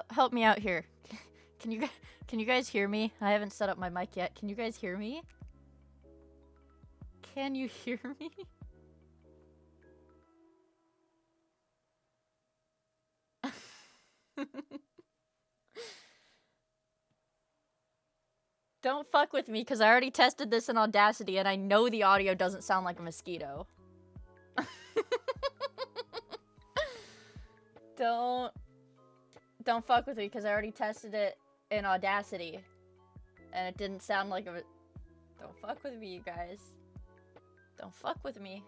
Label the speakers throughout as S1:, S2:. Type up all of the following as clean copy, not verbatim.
S1: Help me out here. Can you guys hear me? I haven't set up my mic yet. Can you guys hear me? Can you hear me? Don't fuck with me, because I already tested this in Audacity, and I know the audio doesn't sound like a mosquito. Don't fuck with me, because I already tested it in Audacity. And it didn't sound like a... Don't fuck with me, you guys. Don't fuck with me.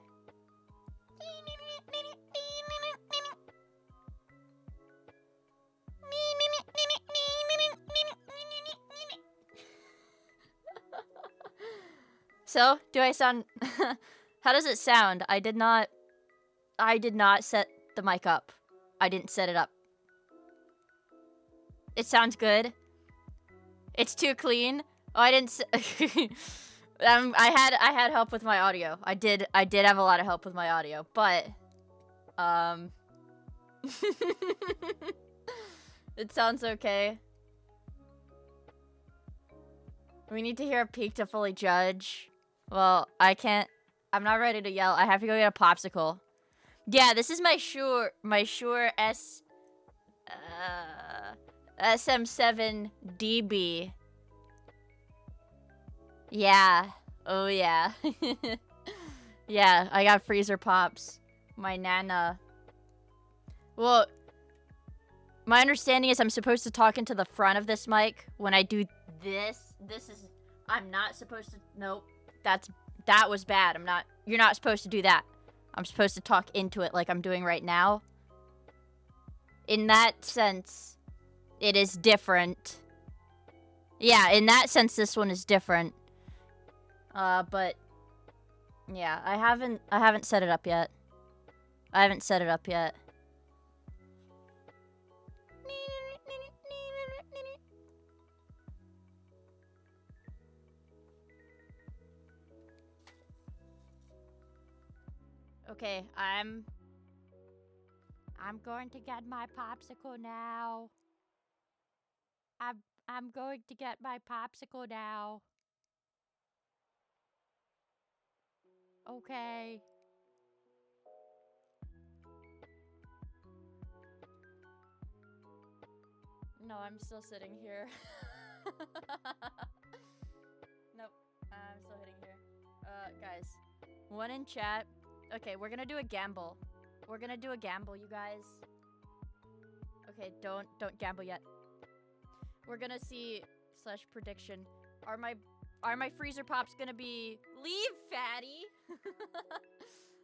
S1: So, do I sound... How does it sound? I did not set the mic up. I didn't set it up. It sounds good. It's too clean. Oh, I didn't. I had help with my audio. I did have a lot of help with my audio, but it sounds okay. We need to hear a peak to fully judge. Well, I can't. I'm not ready to yell. I have to go get a popsicle. Yeah, this is my Shure SM7DB. Yeah. Oh, yeah. Yeah, I got freezer pops. My nana. Well, my understanding is I'm supposed to talk into the front of this mic. When I do this, I'm not supposed to, nope. That was bad. You're not supposed to do that. I'm supposed to talk into it like I'm doing right now. In that sense, it is different. Yeah, in that sense, this one is different. But yeah, I haven't set it up yet. Okay, I'm going to get my popsicle now. I'm going to get my popsicle now. Okay. No, I'm still sitting here. Nope, I'm still hitting here. Guys, one in chat. Okay, we're gonna do a gamble. We're gonna do a gamble, you guys. Okay, don't gamble yet. We're gonna see / prediction. Are my freezer pops gonna be leave, fatty?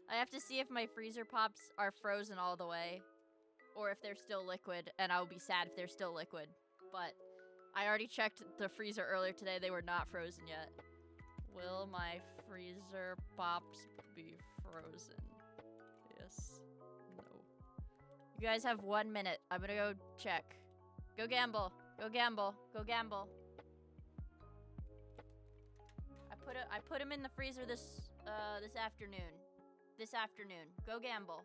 S1: I have to see if my freezer pops are frozen all the way, or if they're still liquid, and I'll be sad if they're still liquid. But I already checked the freezer earlier today; they were not frozen yet. Will my freezer pops be frozen? Yes. No. You guys have 1 minute. I'm gonna go check. Go gamble. Go gamble. Go gamble. I put him in the freezer this afternoon. This afternoon. Go gamble.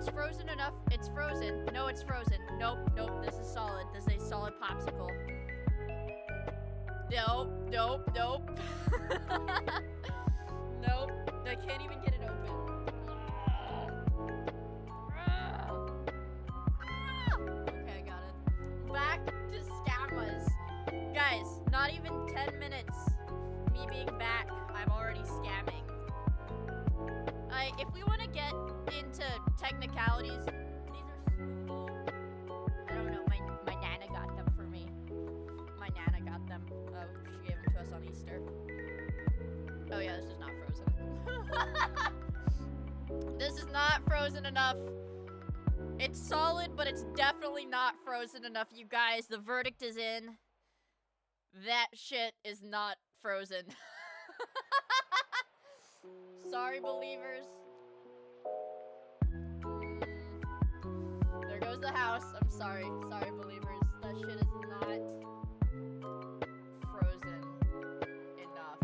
S1: it's frozen enough. It's frozen. No, it's frozen. Nope, nope. This is solid. This is a solid popsicle. Nope, nope, nope. Nope. I can't even get it open. Okay, I got it. Back to scammers. Guys, not even 10 minutes me being back, I'm already scamming. If we want to get into technicalities, these are smoothies. I don't know, my Nana got them for me. My Nana got them. Oh, she gave them to us on Easter. Oh yeah, this is not frozen. This is not frozen enough. It's solid, but it's definitely not frozen enough, you guys. The verdict is in. That shit is not frozen. Sorry, believers. There goes the house. I'm sorry. Sorry, believers. That shit is not frozen enough.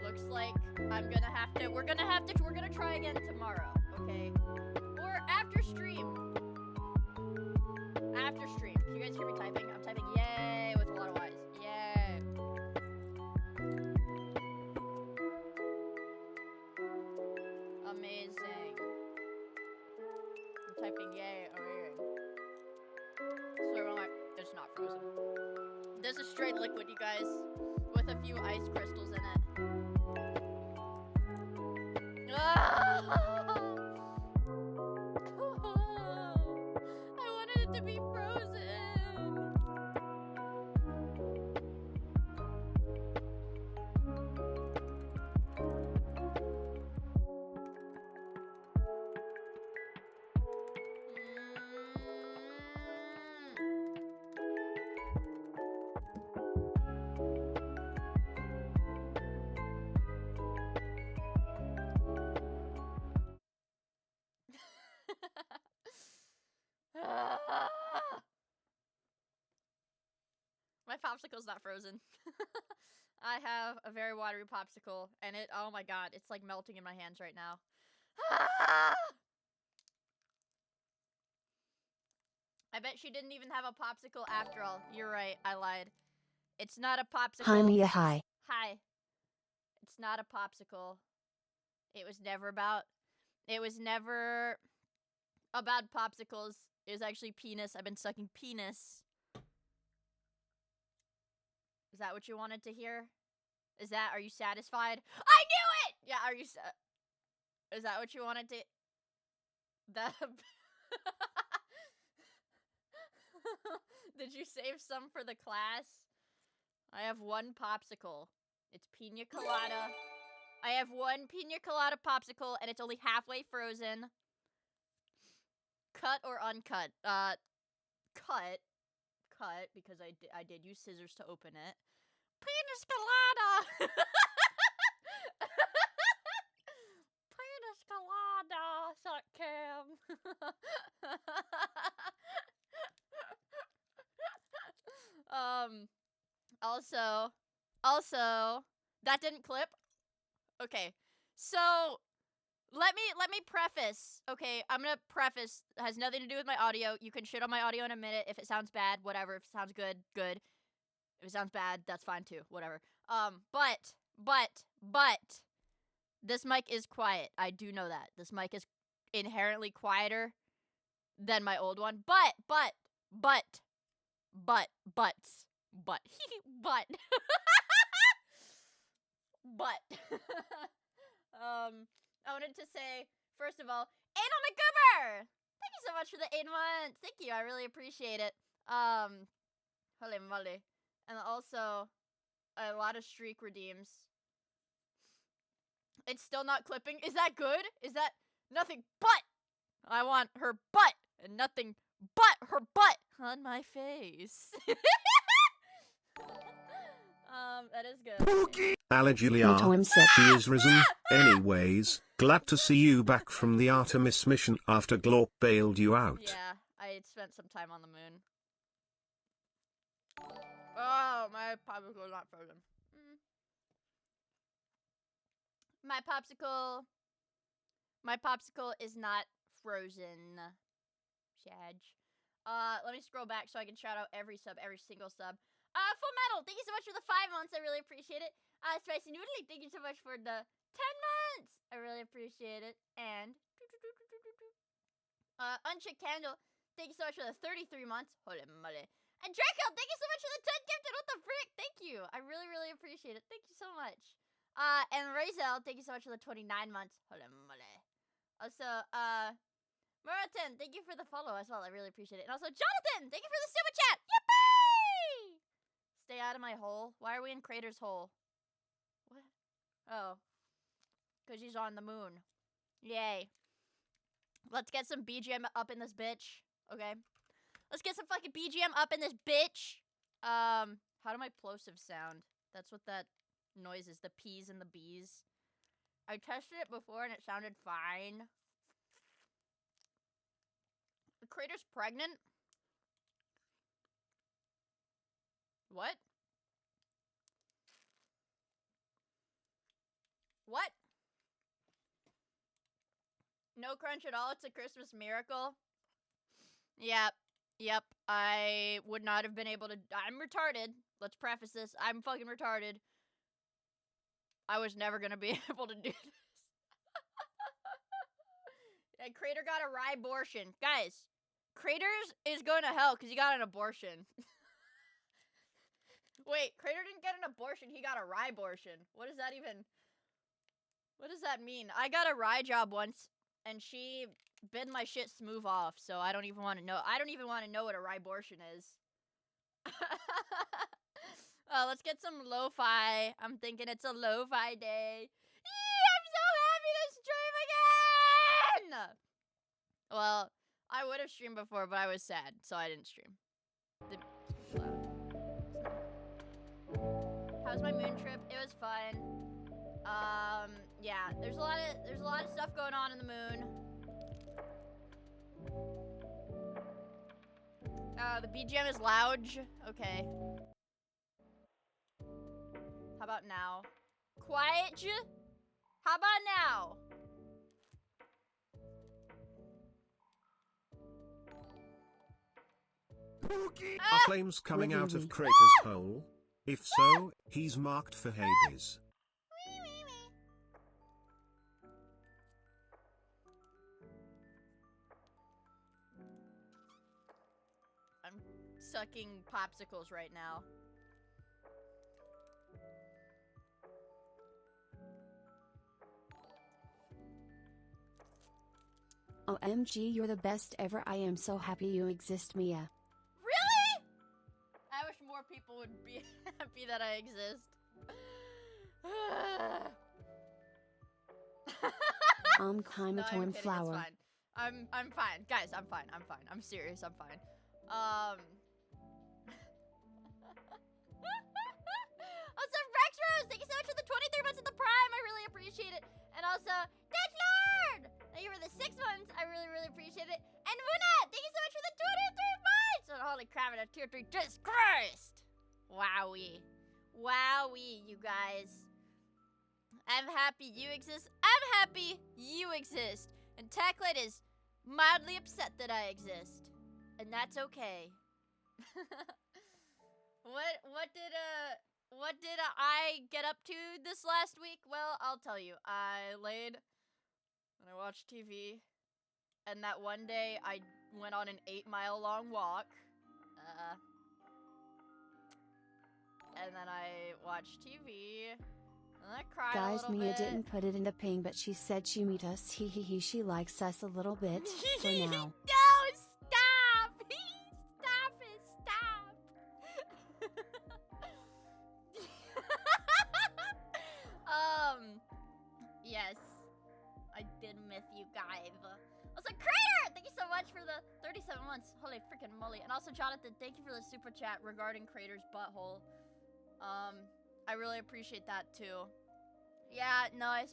S1: Looks like I'm gonna have to, we're gonna try again tomorrow, okay? Or after stream. After stream. Can you guys hear me typing? I'm typing yay with a lot of Y's. Yay. Amazing. I'm typing yay over here. So it's not frozen. This is straight liquid, you guys, with a few ice crystals in it. I wanted it to be frozen. My popsicle's not frozen. I have a very watery popsicle, and it, oh my god, it's like melting in my hands right now. I bet she didn't even have a popsicle after all. You're right, I lied. It's not a popsicle.
S2: Hi, Mia, hi.
S1: Hi. It's not a popsicle. It was never about popsicles. It was actually penis. I've been sucking penis. Is that what you wanted to hear? Are you satisfied? I knew it! Yeah, is that what you wanted to... Did you save some for the class? I have one popsicle. It's pina colada. I have one pina colada popsicle, and it's only halfway frozen. Cut or uncut? Cut, because I did use scissors to open it. Penis colada! Penis colada, suckcam. Also, that didn't clip. Okay, so let me preface. Okay, I'm gonna preface. It has nothing to do with my audio. You can shit on my audio in a minute if it sounds bad. Whatever. If it sounds good, good. If it sounds bad, that's fine too. Whatever. But this mic is quiet. I do know that this mic is inherently quieter than my old one. But. I wanted to say, first of all, Anal McGoober! Thank you so much for the 8 months. Thank you, I really appreciate it. Holy moly. And also, a lot of streak redeems. It's still not clipping. Is that good? Is that nothing but? I want her butt and nothing but her butt on my face. That is good.
S3: Alleluia, she is risen. Anyways, glad to see you back from the Artemis mission after Glorp bailed you out.
S1: Yeah, I spent some time on the moon. Oh, my popsicle is not frozen. My popsicle is not frozen. Shag. Let me scroll back so I can shout out every single sub. Full Metal, thank you so much for the 5 months. I really appreciate it. Spicy Noodly, thank you so much for the 10 months. I really appreciate it. And Unchecked Candle, thank you so much for the 33 months. Holy moly. And Draco, thank you so much for the 10 gifted. What the frick? Thank you. I really, really appreciate it. Thank you so much. And Razel, thank you so much for the 29 months. Holy moly. Also, Marathon, thank you for the follow as well. I really appreciate it. And also, Jonathan, thank you for the super chat. Yippee! Stay out of my hole. Why are we in Crater's hole? What? Oh. Because he's on the moon. Yay. Let's get some BGM up in this bitch. Okay. Let's get some fucking BGM up in this bitch. How do my plosives sound? That's what that noise is. The P's and the B's. I tested it before and it sounded fine. The Crater's pregnant? What? What? No crunch at all. It's a Christmas miracle. Yep. Yep. I would not have been able to. I'm retarded. Let's preface this. I'm fucking retarded. I was never gonna be able to do this. And Crater got a rye-abortion. Guys, Craters is going to hell because he got an abortion. Wait, Crater didn't get an abortion. He got a rye-abortion. What does that even... What does that mean? I got a rye job once, and she bid my shit smooth off, so I don't even want to know. I don't even want to know what a rye-abortion is. Let's get some lo-fi. I'm thinking it's a lo-fi day. I'm so happy to stream again! Well, I would have streamed before, but I was sad, so I didn't stream. How's my moon trip? It was fun. Yeah, there's a lot of stuff going on in the moon. The BGM is loud. Okay. How about now? Quiet. How about now?
S3: Are flames coming out of Crater's hole? If so, he's marked for Hades.
S1: I'm sucking popsicles right now.
S2: OMG, you're the best ever. I am so happy you exist, Mia.
S1: Really? I wish more people would be happy that I exist.
S2: Kind of
S1: No,
S2: torn
S1: I'm kidding,
S2: flower.
S1: it's fine. I'm fine. Guys, I'm fine. I'm serious, I'm fine. Also, Rex Rose, thank you so much for the 23 months of the Prime. I really appreciate it. And also, Dutch Lord, thank you for the 6 months. I really, really appreciate it. And Wuna, thank you so much for the 23 months. And holy crap, and a tier 3. Jesus Christ. Wowie. Wowie, you guys. I'm happy you exist. I'm happy you exist. And Techlight is mildly upset that I exist. And that's okay. What did I get up to this last week? Well, I'll tell you. I laid and I watched TV. And that one day I went on an 8-mile long walk. And then I watched TV. And I cried a
S2: Guys,
S1: little
S2: Mia
S1: bit.
S2: didn't put it in the ping, but she said she meet us. He she likes us a little bit for now.
S1: No, stop! Stop it, stop! Yes. I did miss you guys. Also, Crater! Thank you so much for the 37 months. Holy freaking moly. And also, Jonathan, thank you for the super chat regarding Crater's butthole. I really appreciate that, too. Yeah, no, I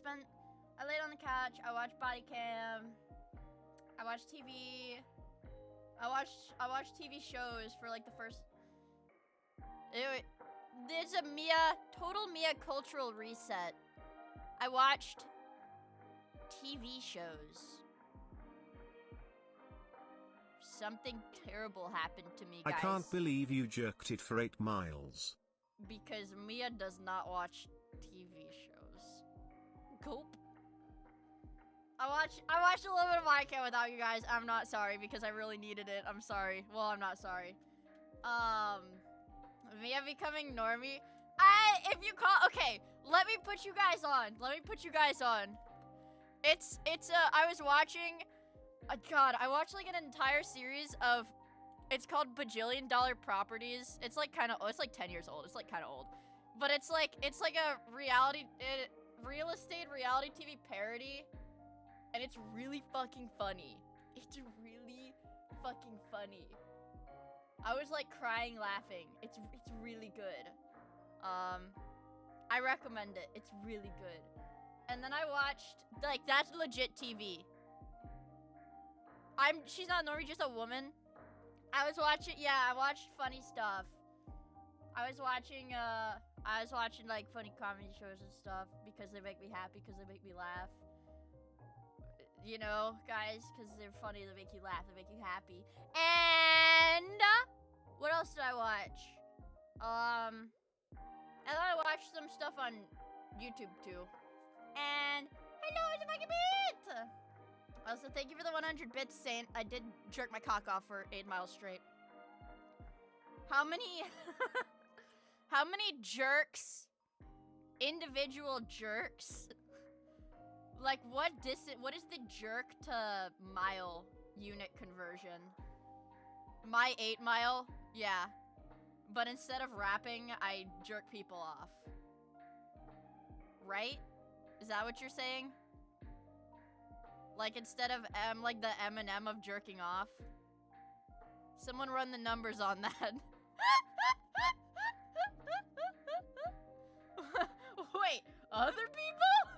S1: laid on the couch, I watched body cam, I watched TV, I watched TV shows for, like, the first... It's a total Mia cultural reset. I watched TV shows. something terrible happened to me,
S3: I
S1: guys.
S3: can't believe you jerked it for 8 miles.
S1: Because Mia does not watch TV shows. Gulp. I watched a little bit of Minecraft without you guys. I'm not sorry because I really needed it. I'm sorry. Well, I'm not sorry. Mia becoming normie. Okay, let me put you guys on. I was watching, God, I watched like an entire series of, it's called Bajillion Dollar Properties. It's like it's like 10 years old. It's like kind of old. But it's like a real estate reality TV parody. And it's really fucking funny. It's really fucking funny. I was like crying laughing. It's really good. I recommend it. It's really good. And then I watched, like, that's legit TV. She's not normally just a woman. I watched funny stuff. I was watching like funny comedy shows and stuff because they make me happy, because they make me laugh. You know, guys, because they're funny, they make you laugh, they make you happy. And what else did I watch? And then I watched some stuff on YouTube too. And hello, it's a fucking bit. Also, thank you for the 100 bits, Saint. I did jerk my cock off for 8 miles straight. How many how many jerks, individual jerks, like what is the jerk to mile unit conversion? My 8 mile? Yeah. But instead of rapping, I jerk people off. Right? Is that what you're saying? Like instead of like the Eminem of jerking off? Someone run the numbers on that. Wait, other people?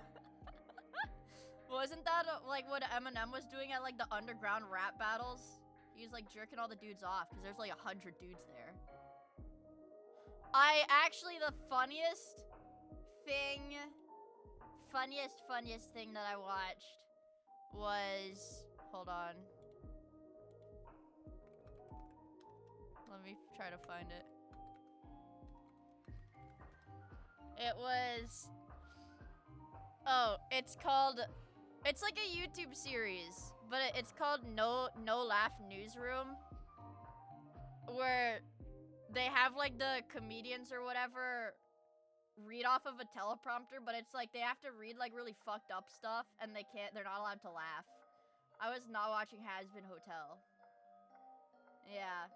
S1: Wasn't that like what Eminem was doing at like the underground rap battles? He was like jerking all the dudes off because there's like 100 dudes there. The funniest thing that I watched was, hold on. Let me try to find it. It was, it's like a YouTube series, but it's called No Laugh Newsroom, where they have like the comedians or whatever read off of a teleprompter, but it's like they have to read like really fucked up stuff and they're not allowed to laugh. I was not watching Has-Been Hotel. Yeah.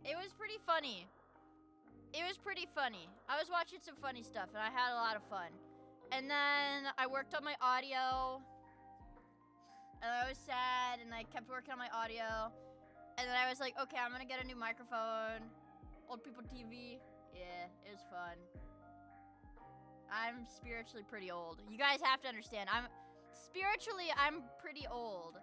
S1: It was pretty funny. I was watching some funny stuff and I had a lot of fun. And then I worked on my audio. And I was sad and I kept working on my audio. And then I was like, okay, I'm gonna get a new microphone. Old people TV. Yeah, it was fun. I'm spiritually pretty old. You guys have to understand, I'm pretty old.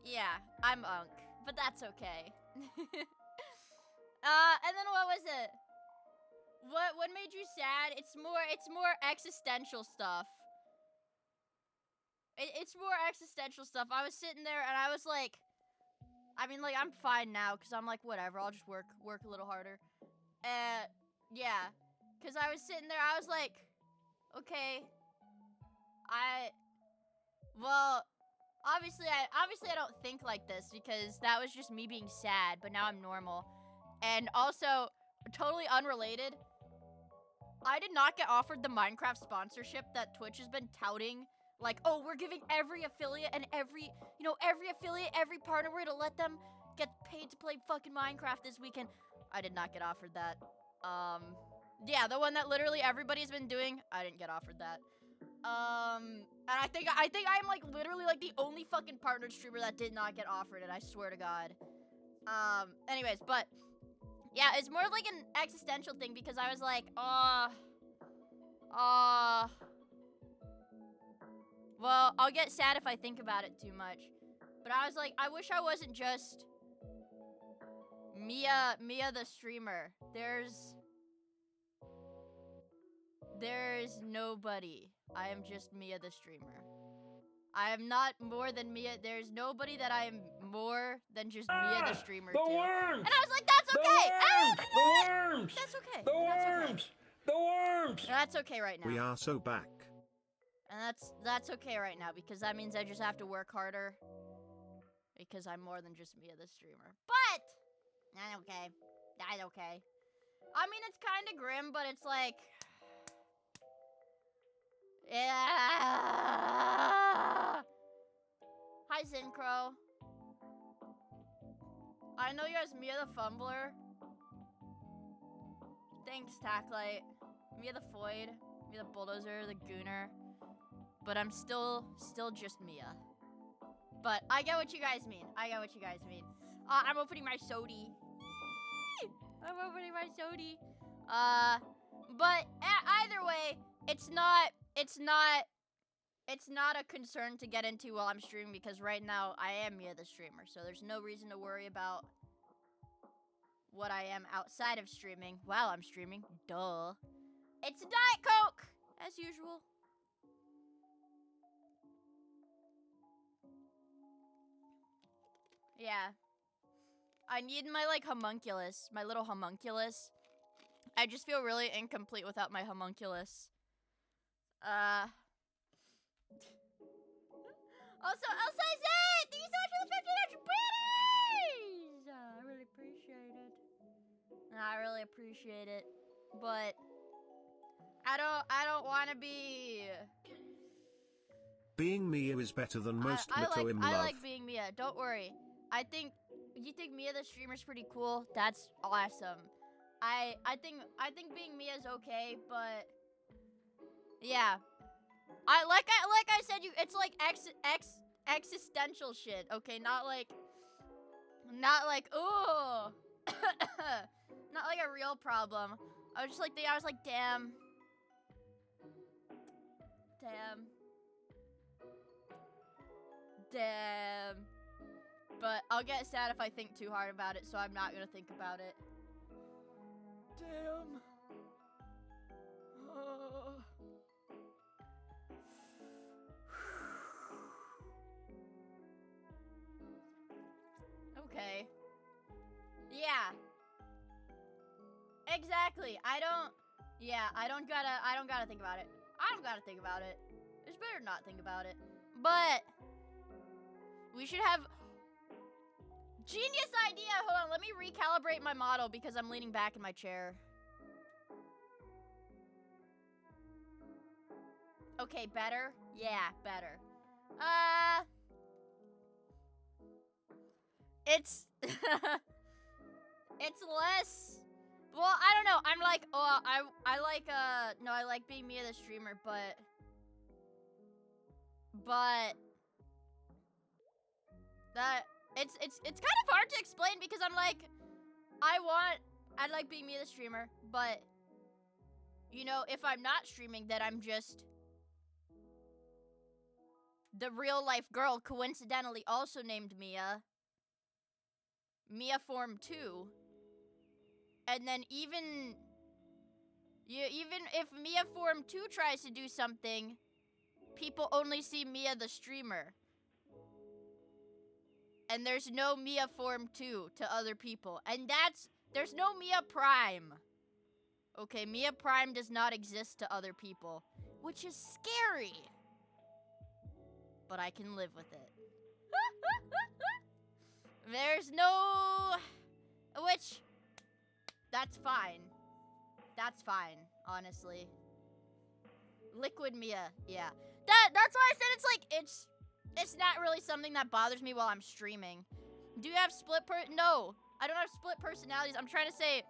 S1: Yeah, I'm unk, but that's okay. And then what was it? What made you sad? It's more existential stuff. It's more existential stuff. I was sitting there and I was like, I mean, like, I'm fine now because I'm like, whatever, I'll just work a little harder. Yeah, because I was sitting there, I was like, okay, well, obviously I don't think like this because that was just me being sad, but now I'm normal. And also, totally unrelated, I did not get offered the Minecraft sponsorship that Twitch has been touting. Like, oh, we're giving every affiliate and every partner, we're gonna let them get paid to play fucking Minecraft this weekend. I did not get offered that. Yeah, the one that literally everybody's been doing, I didn't get offered that. And I think I'm like literally like the only fucking partnered streamer that did not get offered it, I swear to God. Anyways, but yeah, it's more like an existential thing because I was like, well, I'll get sad if I think about it too much. But I was like, I wish I wasn't just Mia the streamer. There's nobody. I am just Mia the streamer. I am not more than Miia. There's nobody that I am more than just Miia the streamer
S4: The
S1: too.
S4: worms!
S1: And I was like, that's okay.
S4: The worms!
S1: That's okay.
S4: The
S1: That's okay.
S4: worms! The worms!
S1: That's okay right now.
S3: We are so back.
S1: And that's okay right now because that means I just have to work harder. Because I'm more than just Miia the streamer. But that's okay. That's okay. I mean, it's kind of grim, but it's like, yeah. Hi, Synchro. I know you're as Miia the Fumbler. Thanks, Tacklight. Miia the Foid. Miia the Bulldozer, the Gooner. But I'm still just Miia. But I get what you guys mean. I get what you guys mean. I'm opening my sody. I'm opening my sody. But either way, it's not a concern to get into while I'm streaming because right now I am Miia the streamer, so there's no reason to worry about what I am outside of streaming while I'm streaming. Duh. It's a Diet Coke, as usual. Yeah. I need my, like, homunculus. My little homunculus. I just feel really incomplete without my homunculus. Also, Elsa Zay! Thank you so much for the 1,500 biddies! I really appreciate it. I really appreciate it. But I don't want to be...
S3: Being Miia is better than most Mito in love.
S1: I like being Miia. Don't worry. You think Miia the streamer's pretty cool? That's awesome. I think being Miia is okay, but yeah. Like I said, it's like existential shit. Okay, not like ooh, not like a real problem. I was like damn. But I'll get sad if I think too hard about it, so I'm not gonna think about it. Damn. Okay. Yeah. Exactly. I don't gotta think about it. I don't gotta think about it. It's better not think about it. But we should have genius idea. Hold on, let me recalibrate my model because I'm leaning back in my chair. Okay, better? Yeah, better. It's it's less. Well, I don't know. I'm like, oh, I like being Miia the streamer, but that it's kind of hard to explain because I'm like, I like being Miia the streamer, but you know, if I'm not streaming, then I'm just the real life girl, coincidentally also named Miia. Miia Form 2. And then even if Miia Form 2 tries to do something, people only see Miia the streamer. And there's no Miia Form 2 to other people. And there's no Miia Prime. Okay, Miia Prime does not exist to other people, which is scary. But I can live with it. There's no... Which... That's fine. That's fine, honestly. Liquid Miia, yeah. That's why I said it's like, it's not really something that bothers me while I'm streaming. Do you have No, I don't have split personalities. I'm trying to say,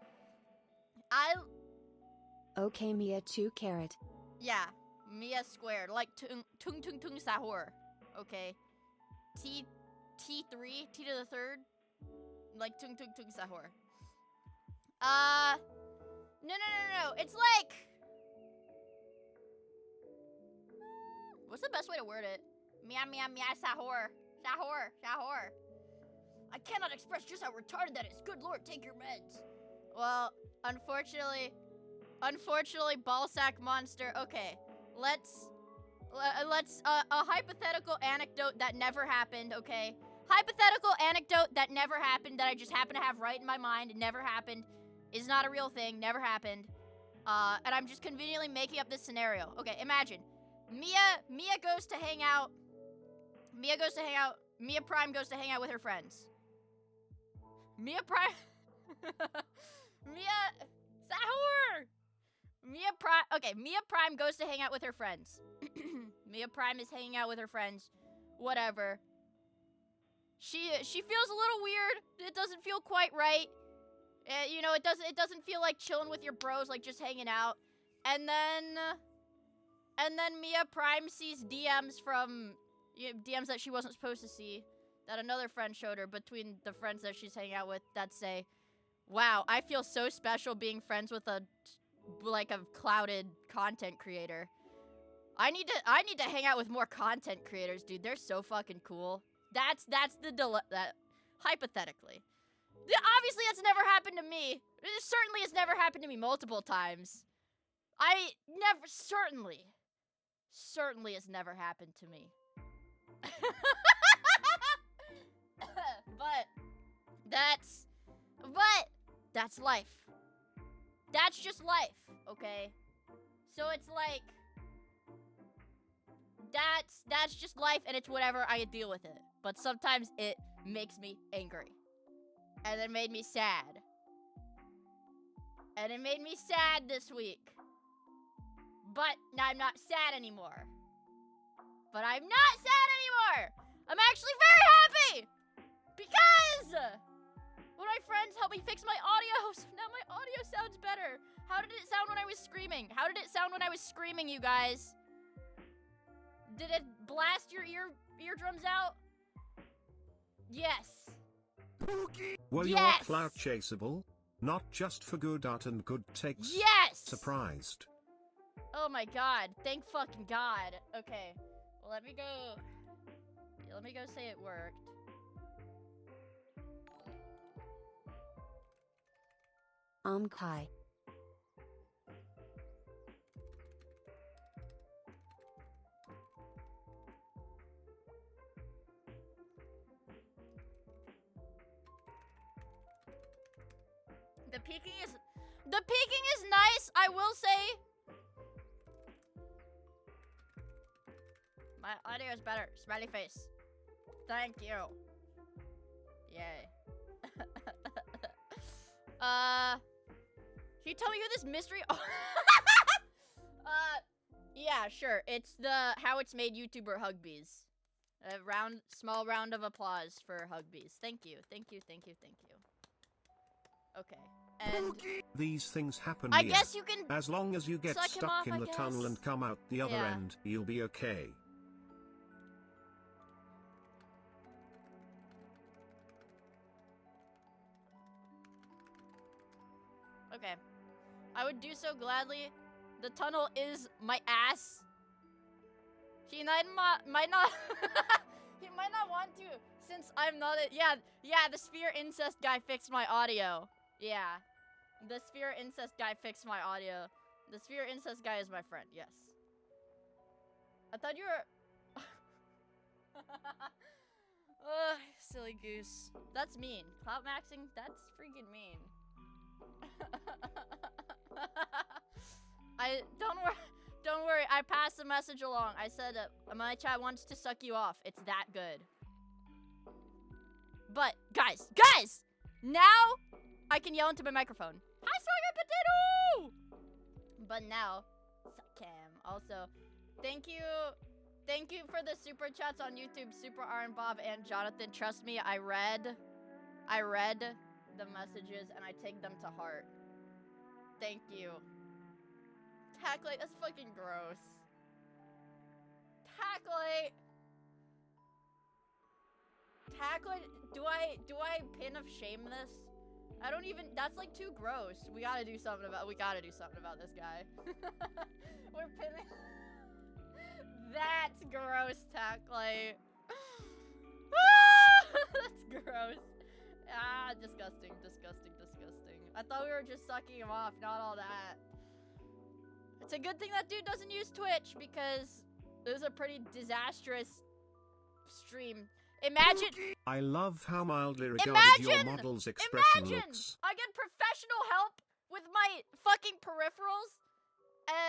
S2: Okay, Miia 2 carat.
S1: Yeah, Miia squared, like tung sahur. Okay. T3, T to the third. Like tung sahur. No. It's like... What's the best way to word it? Mia, sahur. Sahur. I cannot express just how retarded that is. Good lord, take your meds. Well, unfortunately, ballsack monster. Okay, let's let's a hypothetical anecdote that never happened, okay? Hypothetical anecdote that never happened, that I just happen to have right in my mind. It never happened. Is not a real thing. Never happened. And I'm just conveniently making up this scenario. Okay, imagine Mia goes to hang out. Mia Prime goes to hang out with her friends. Mia Prime goes to hang out with her friends. Mia Prime is hanging out with her friends. Whatever. She feels a little weird. It doesn't feel quite right. You know, it doesn't feel like chilling with your bros, like just hanging out. And then Mia Prime sees DMs from DMs that she wasn't supposed to see, that another friend showed her between the friends that she's hanging out with, that say, "Wow, I feel so special being friends with a clouded content creator. I need to hang out with more content creators, dude. They're so fucking cool." That's that hypothetically. Obviously, that's never happened to me. It certainly has never happened to me multiple times. Certainly has never happened to me. But that's life. That's just life, okay? So it's like, that's just life, and it's whatever, I deal with it. But sometimes it makes me angry. And it made me sad. And it made me sad this week. But now I'm not sad anymore. I'm actually very happy! Because one of my friends helped me fix my audio, so now my audio sounds better. How did it sound when I was screaming? You guys? Did it blast your eardrums out? Yes.
S3: Well,
S1: Yes.
S3: you're clout chaseable, not just for good art and good takes.
S1: Yes!
S3: Surprised.
S1: Oh my god. Thank fucking god. Okay. Well, let me go say it worked.
S2: Kai.
S1: The peeking is nice, I will say. My audio is better. Smiley face. Thank you. Yay. Can you tell me who this mystery? Yeah, sure. It's the How It's Made YouTuber Hugbees. Small round of applause for Hugbees. Thank you. Okay. And
S3: these things happen.
S1: I
S3: Mia.
S1: guess you can.
S3: As long as you get
S1: suck him
S3: stuck
S1: off,
S3: in
S1: I
S3: the tunnel
S1: guess.
S3: and come out the other
S1: Yeah.
S3: end, you'll be okay.
S1: Okay. I would do so gladly. The tunnel is my ass. He might not he might not want to, since I'm not a yeah, the sphere incest guy fixed my audio. Yeah. The sphere incest guy fixed my audio. The sphere incest guy is my friend, yes. I thought you were ugh, silly goose. That's mean. Clout maxing, that's freaking mean. Don't worry, I passed the message along. I said my chat wants to suck you off. It's that good. But guys, now I can yell into my microphone. Hi, Swagger Potato! But now, suckcam. Also, thank you for the super chats on YouTube, Super R and Bob and Jonathan. Trust me, I read the messages and I take them to heart. Thank you. Tacklate, that's fucking gross. Tacklate, do I pin of shame this? I don't even, that's like too gross. We gotta do something about this guy. We're pinning. That's gross, Tacklate. That's gross. Ah, disgusting. I thought we were just sucking him off, not all that. It's a good thing that dude doesn't use Twitch, because It was a pretty disastrous stream. Imagine.
S3: I love how mildly regarded your model's expression looks.
S1: I get professional help with my fucking peripherals,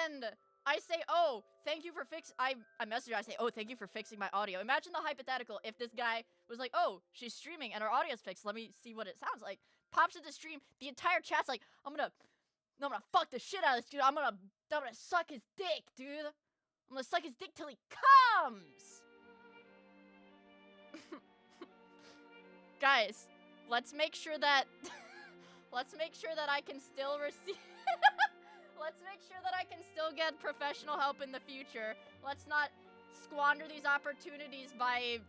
S1: and I say, "Oh, thank you for I message her. I say, "Oh, thank you for fixing my audio." Imagine the hypothetical if this guy was like, "Oh, she's streaming and her audio's fixed. Let me see what it sounds like." Pops into stream, the entire chat's like, I'm gonna fuck the shit out of this dude. I'm gonna suck his dick, dude. I'm gonna suck his dick till he comes." Guys, let's make sure that I can still receive let's make sure that I can still get professional help in the future. Let's not squander these opportunities by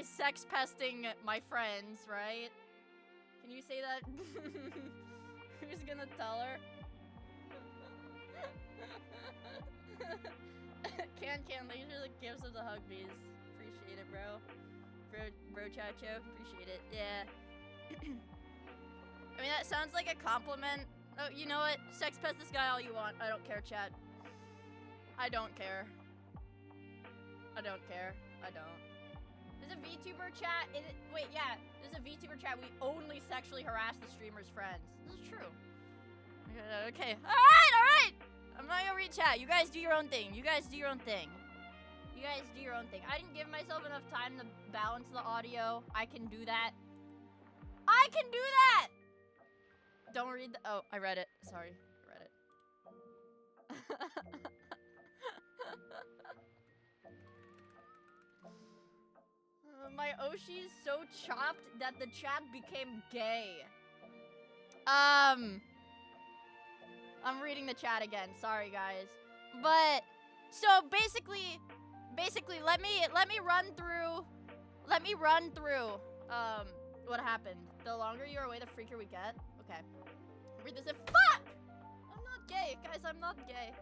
S1: sex pesting my friends, right? Can you say that? Who's gonna tell her? Can, these are the gifts of the Hugbees. Appreciate it, bro. Bro Chacho, appreciate it. Yeah. I mean, that sounds like a compliment. Oh, you know what? Sex pest this guy all you want. I don't care, chat. I don't care. I don't care. I don't. There's a VTuber chat. Wait, yeah. There's a VTuber chat. We only sexually harass the streamer's friends. This is true. Okay. Alright! I'm not gonna read chat. You guys do your own thing. You guys do your own thing. You guys do your own thing. I didn't give myself enough time to balance the audio. I can do that. I can do that! Don't read the— oh, I read it. Sorry. I read it. My Oshi's so chopped that the chat became gay. I'm reading the chat again. Sorry, guys. But so basically let me run through what happened. The longer you're away, the freakier we get. Okay. Read this. Fuck! I'm not gay, guys. I'm not gay.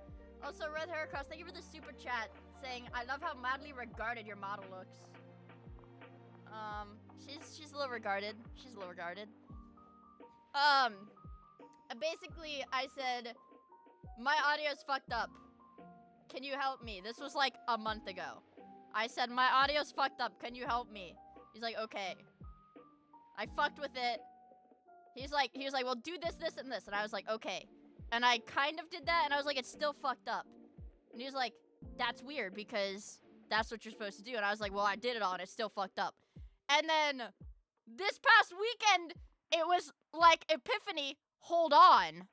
S1: Also, Red Hair Cross, thank you for the super chat saying, "I love how madly regarded your model looks." She's a little regarded. She's a little regarded. Basically, I said, "My audio's fucked up. Can you help me?" This was like a month ago. I said, "My audio's fucked up. Can you help me?" He's like, "Okay." I fucked with it. He was like, "Well, do this, this, and this." And I was like, "Okay." And I kind of did that, and I was like, "It's still fucked up." And he was like, "That's weird, because that's what you're supposed to do." And I was like, "Well, I did it all, and it's still fucked up." And then this past weekend, it was like epiphany. Hold on.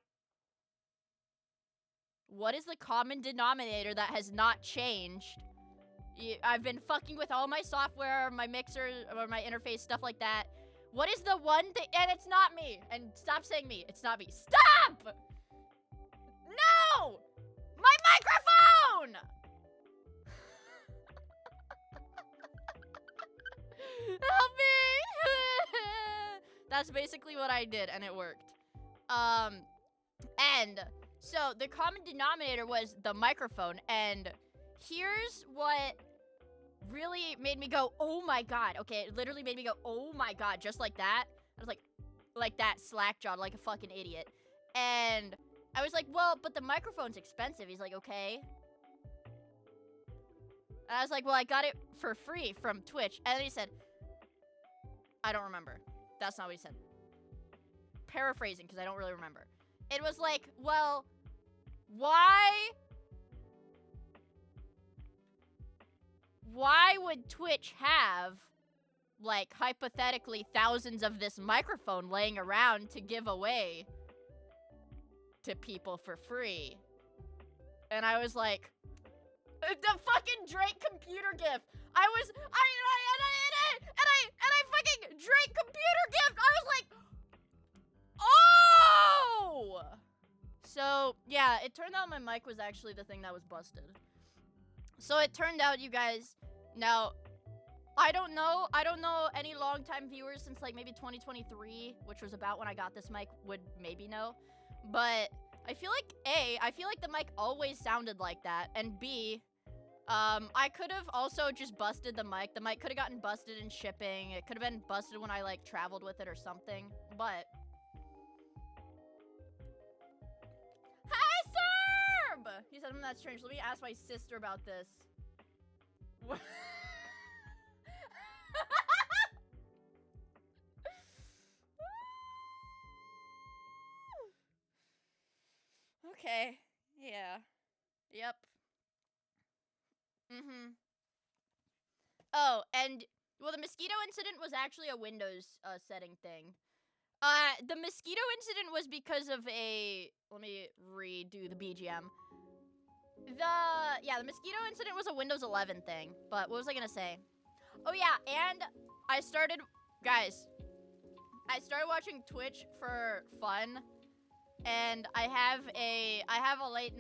S1: What is the common denominator that has not changed? I've been fucking with all my software, my mixer, or my interface, stuff like that. What is the one thing? And it's not me. And stop saying me. It's not me. Stop! No! My microphone! Help me! That's basically what I did, and it worked. And so the common denominator was the microphone, and here's what really made me go, "Oh my god." Okay, it literally made me go, "Oh my god," just like that. I was like that, slack-jawed, like a fucking idiot. And I was like, "Well, but the microphone's expensive." He's like, "Okay." And I was like, "Well, I got it for free from Twitch." And then he said, I don't remember. That's not what he said. Paraphrasing, because I don't really remember. It was like, "Well, why would Twitch have, like, hypothetically thousands of this microphone laying around to give away to people for free?" And I was like, the fucking Drake computer gift. I fucking Drake computer gift. I was like, oh! So, yeah, it turned out my mic was actually the thing that was busted. So it turned out, you guys, now, I don't know any longtime viewers since, like, maybe 2023, which was about when I got this mic, would maybe know. But I feel like, A, the mic always sounded like that, and B, I could have also just busted the mic. The mic could have gotten busted in shipping. It could have been busted when I, like, traveled with it or something. But... Hi, orb. He said, that's strange. Let me ask my sister about this. Okay. Yeah. Yep. Oh, and well, the mosquito incident was actually a Windows setting thing. The mosquito incident was because of a. Let me redo the BGM. The mosquito incident was a Windows 11 thing. But what was I gonna say? Oh yeah, and I started watching Twitch for fun, and I have a late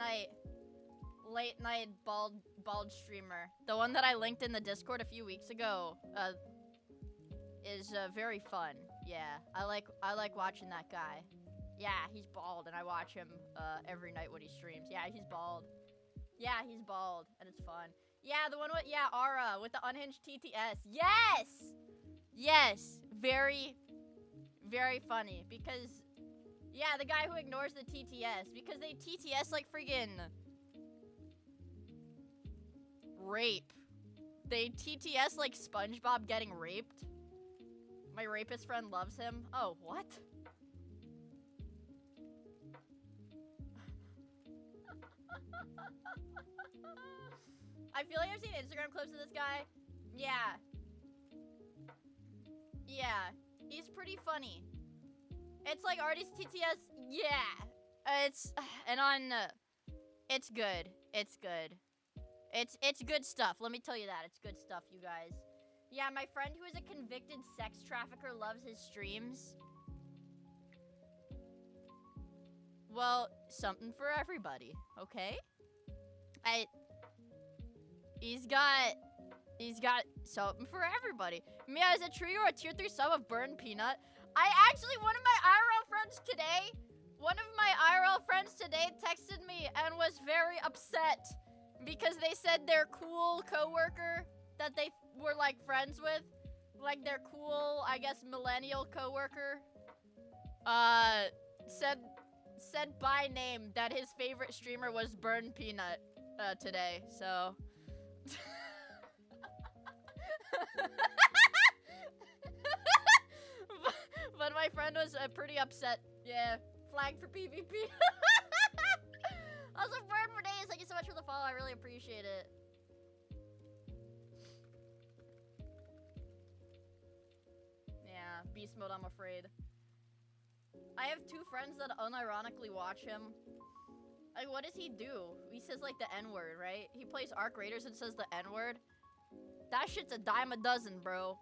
S1: night bald streamer. The one that I linked in the Discord a few weeks ago is very fun. Yeah, I like watching that guy. Yeah, he's bald, and I watch him every night when he streams. Yeah, he's bald. Yeah, he's bald, and it's fun. Yeah, the one with Aura with the unhinged TTS. Yes, yes, very, very funny because the guy who ignores the TTS because they TTS like friggin' rape. They TTS like SpongeBob getting raped. My rapist friend loves him. Oh, what? I feel like I've seen Instagram clips of this guy. Yeah. Yeah. He's pretty funny. It's like artist TTS. Yeah. It's good. It's good. It's good stuff. Let me tell you that. It's good stuff, you guys. Yeah, my friend who is a convicted sex trafficker loves his streams. Well, something for everybody, okay? He's got something for everybody. Mia, is it true you're a tier 3 sub of Burn Peanut? One of my IRL friends today texted me and was very upset because they said their cool coworker that they were like friends with, like their cool, I guess, millennial coworker, said by name that his favorite streamer was Burn Peanut today, so. But my friend was pretty upset. Yeah, flag for PvP. Also, Burn for days. Thank you so much for the follow. I really appreciate it. Yeah, beast mode, I'm afraid. I have 2 friends that unironically watch him. Like, what does he do? He says, like, the N-word, right? He plays Arc Raiders and says the N-word. That shit's a dime a dozen, bro.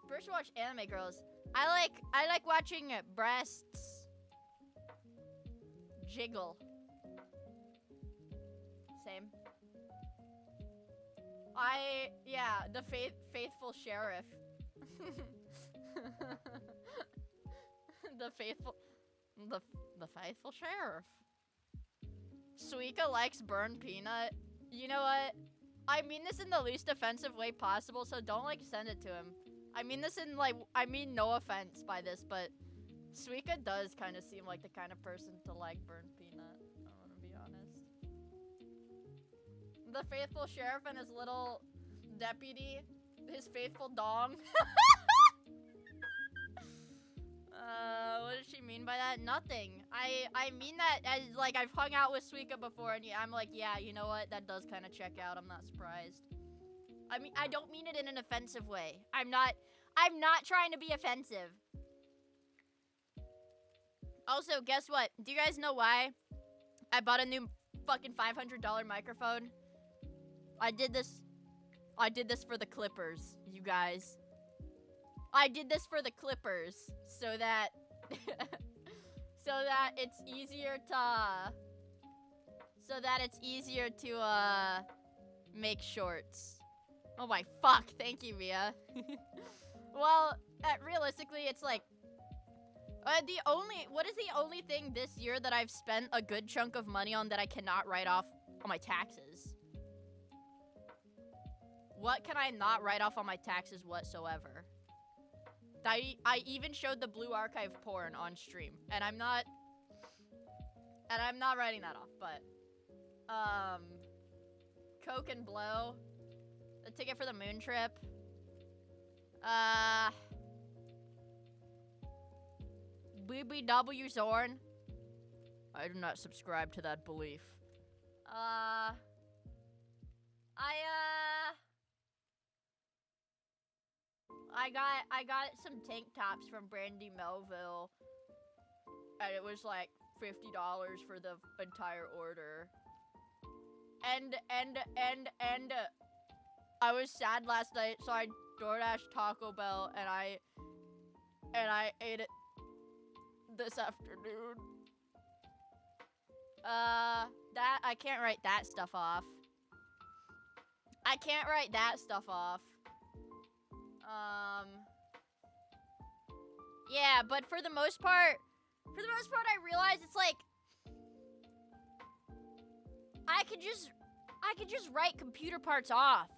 S1: First watch anime girls. I like watching breasts jiggle. Same. The faithful sheriff. the faithful sheriff. Suika likes Burn Peanut. You know what? I mean this in the least offensive way possible, so don't, like, send it to him. I mean this in, like, I mean no offense by this, but Suika does kind of seem like the kind of person to like Burn Peanut. I want to be honest. The faithful sheriff and his little deputy, his faithful dong. What does she mean by that? Nothing. I mean that as, like, I've hung out with Suika before, and I'm like, yeah, you know what? That does kind of check out. I'm not surprised. I mean, I don't mean it in an offensive way. I'm not trying to be offensive. Also, guess what? Do you guys know why I bought a new fucking $500 microphone? I did this for the Clippers, you guys. I did this for the Clippers so that it's easier to make shorts. Oh my fuck, thank you, Mia. Well, realistically, it's like what is the only thing this year that I've spent a good chunk of money on that I cannot write off on my taxes? What can I not write off on my taxes whatsoever? I even showed the Blue Archive porn on stream, and I'm not And I'm not writing that off, but Coke and Blow, the ticket for the moon trip. BBW Zorn. I do not subscribe to that belief. I got some tank tops from Brandy Melville, and it was like $50 for the entire order. And I was sad last night, so I DoorDashed Taco Bell, and I ate it this afternoon. That I can't write that stuff off. I can't write that stuff off. Yeah, but for the most part, I realize it's like I could just write computer parts off.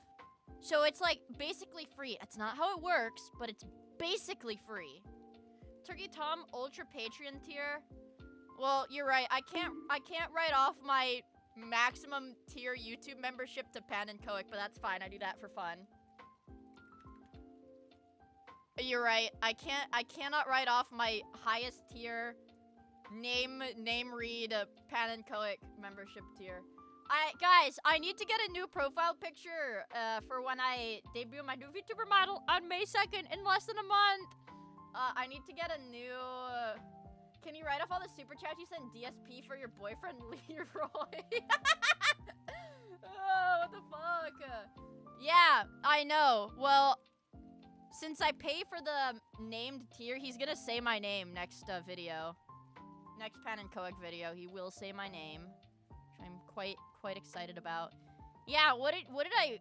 S1: So it's like basically free. It's not how it works, but it's basically free. Turkey Tom Ultra Patreon tier. Well, you're right. I can't write off my maximum tier YouTube membership to Pan and Coic, but that's fine. I do that for fun. You're right. I cannot write off my highest tier name read Pan and Coic membership tier. Guys, I need to get a new profile picture for when I debut my new VTuber model on May 2nd in less than a month. I need to get a new can you write off all the super chats you sent DSP for your boyfriend Leroy? Oh, what the fuck? Yeah, I know. Well, since I pay for the named tier, he's gonna say my name next video. Next Pan and Coic video, he will say my name, which I'm quite excited about. Yeah, what did I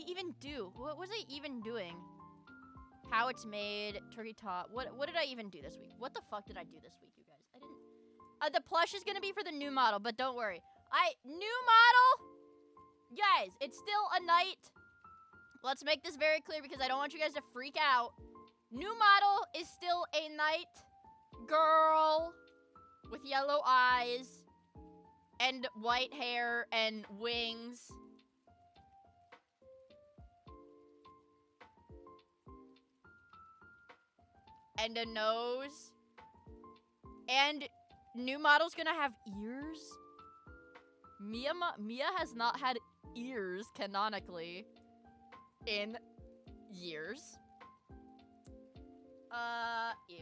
S1: even do? What was I even doing? How it's made, turkey top. What did I even do this week? What the fuck did I do this week, you guys? I didn't. The plush is gonna be for the new model, but don't worry. New model, guys. It's still a knight. Let's make this very clear because I don't want you guys to freak out. New model is still a knight girl with yellow eyes and white hair and wings. And a nose. And new model's gonna have ears. Miia has not had ears canonically in years. Ew.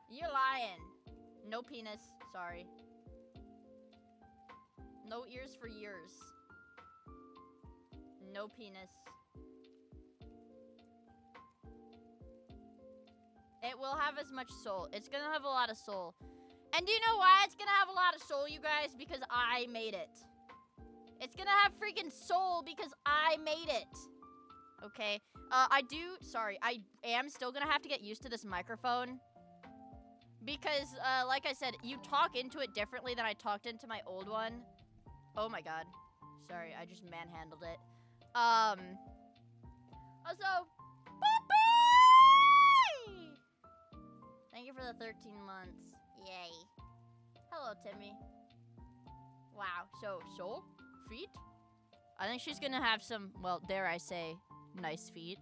S1: You're lying. No penis, sorry. No ears for years. No penis. It will have as much soul. It's gonna have a lot of soul. And do you know why it's gonna have a lot of soul, you guys? Because I made it. It's gonna have freaking soul because I made it. Okay. I am still gonna have to get used to this microphone. Because, like I said, you talk into it differently than I talked into my old one. Oh my god. Sorry, I just manhandled it. Also, Poppy! Thank you for the 13 months. Yay. Hello, Timmy. Wow. So, soul? Feet? I think she's gonna have some, well, dare I say, nice feet.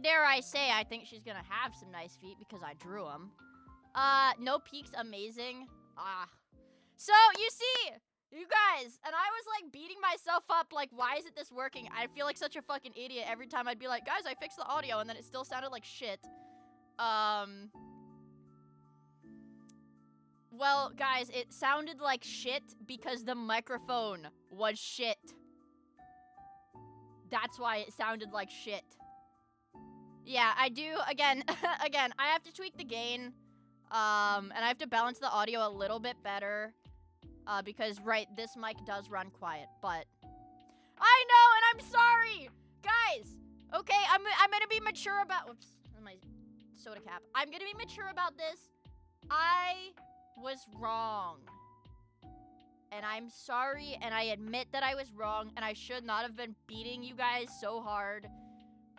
S1: Dare I say, I think she's gonna have some nice feet because I drew them. No peaks, amazing. So, you see, you guys, and I was, like, beating myself up, like, why isn't this working? I feel like such a fucking idiot every time I'd be like, guys, I fixed the audio, and then it still sounded like shit. Well, guys, it sounded like shit because the microphone was shit. That's why it sounded like shit. Yeah, I do, again, I have to tweak the gain, and I have to balance the audio a little bit better, because, right, this mic does run quiet, but I know, and I'm sorry! Guys, okay, I'm gonna be mature about, whoops, my soda cap. I'm gonna be mature about this. I was wrong. And I'm sorry, and I admit that I was wrong, and I should not have been beating you guys so hard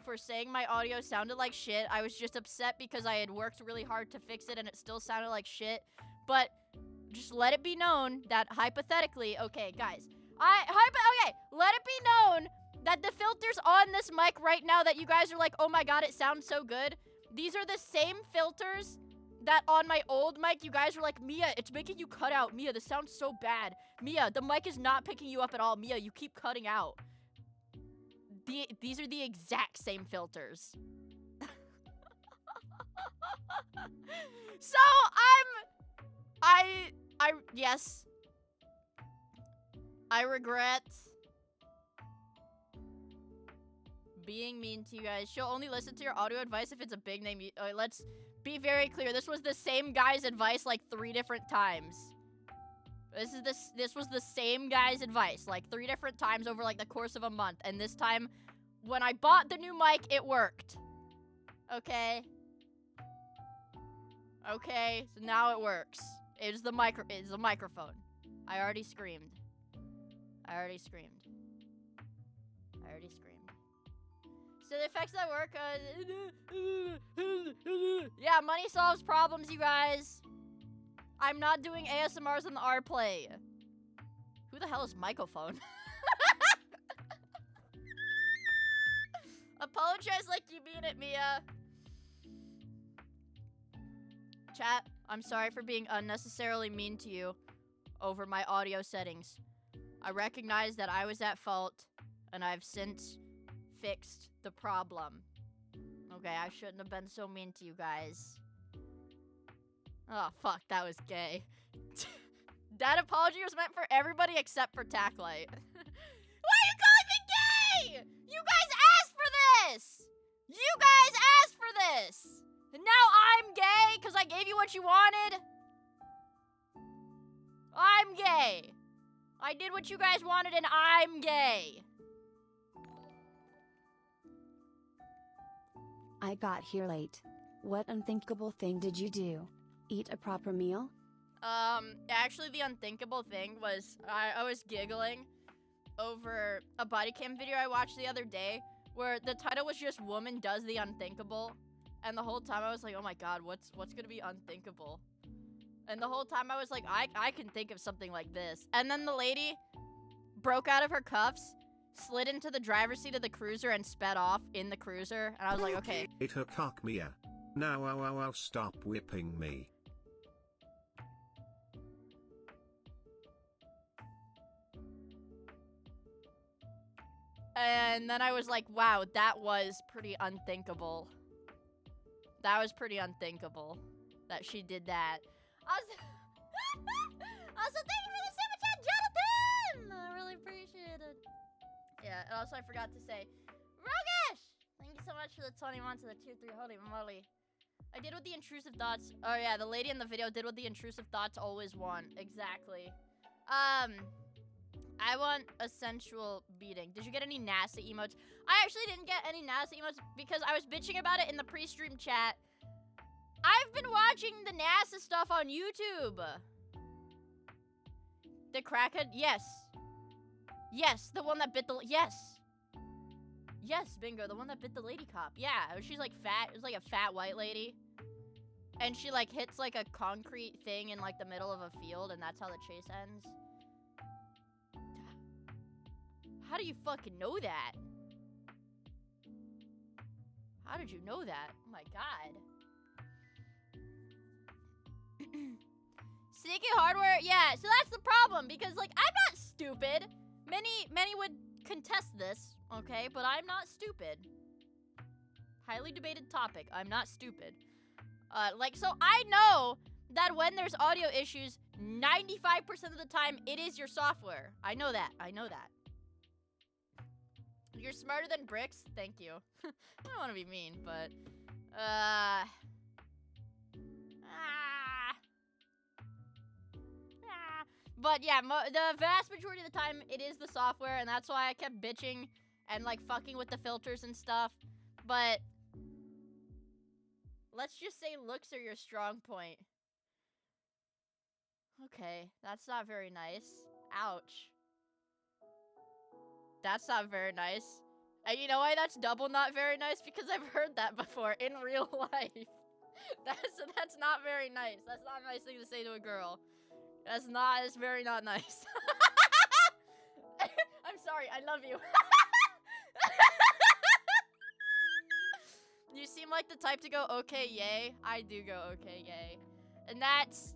S1: for saying my audio sounded like shit. I was just upset because I had worked really hard to fix it, and it still sounded like shit. But just let it be known that hypothetically, okay, guys, okay, let it be known that the filters on this mic right now that you guys are like, oh my god, it sounds so good. These are the same filters that on my old mic, you guys were like, Mia, it's making you cut out. Mia, this sounds so bad. Mia, the mic is not picking you up at all. Mia, you keep cutting out. These are the exact same filters. So, yes. I regret being mean to you guys. She'll only listen to your audio advice if it's a big name. Let's be very clear. This was the same guy's advice like 3 different times. This was the same guy's advice like 3 different times over like the course of a month. And this time, when I bought the new mic, it worked. Okay. Okay, so now it works. It's the microphone. I already screamed. So the effects that work, yeah, money solves problems, you guys. I'm not doing ASMRs on the R play. Who the hell is microphone? Apologize like you mean it, Mia. Chat, I'm sorry for being unnecessarily mean to you over my audio settings. I recognize that I was at fault, and I've since fixed the problem. Okay, I shouldn't have been so mean to you guys. Oh, fuck, that was gay. That apology was meant for everybody except for Tacklight. Why are you calling me gay? You guys asked for this! You guys asked for this! And now I'm gay because I gave you what you wanted? I'm gay. I did what you guys wanted and I'm gay.
S2: I got here late. What unthinkable thing did you do? Eat a proper meal?
S1: Actually the unthinkable thing was I was giggling over a body cam video I watched the other day where the title was just Woman Does the Unthinkable. And the whole time I was like, oh my god, what's gonna be unthinkable? And the whole time I was like, I can think of something like this. And then the lady broke out of her cuffs, slid into the driver's seat of the cruiser, and sped off in the cruiser. And I was like, okay.
S3: Eat her cock, Mia. Now, stop whipping me.
S1: And then I was like, wow, that was pretty unthinkable. That was pretty unthinkable that she did that. Also, thank you for the super chat, Jonathan! I really appreciate it. Yeah, and also I forgot to say, Rogish! Thank you so much for the 21 to the tier 3. Holy moly. I did what the intrusive thoughts... Oh yeah, the lady in the video did what the intrusive thoughts always want. Exactly. I want a sensual beating. Did you get any NASA emotes? I actually didn't get any NASA emotes because I was bitching about it in the pre-stream chat. I've been watching the NASA stuff on YouTube. The crackhead? Yes. Yes, the one that bit the... Yes. Yes, bingo, the one that bit the lady cop. Yeah, she's like fat. It was like a fat white lady. And she like hits like a concrete thing in like the middle of a field and that's how the chase ends. How do you fucking know that? How did you know that? Oh my god. Sneaky hardware? Yeah, so that's the problem because like I'm not stupid. Many would contest this, okay? But I'm not stupid. Highly debated topic. I'm not stupid. So I know that when there's audio issues, 95% of the time it is your software. I know that. You're smarter than bricks? Thank you. I don't want to be mean, but... But yeah, the vast majority of the time, it is the software, and that's why I kept bitching and, like, fucking with the filters and stuff. But... let's just say looks are your strong point. Okay, that's not very nice. Ouch. That's not very nice. And you know why that's double not very nice? Because I've heard that before in real life. That's not very nice. That's not a nice thing to say to a girl. It's very not nice. I'm sorry, I love you. You seem like the type to go, okay, yay. I do go, okay, yay. And that's...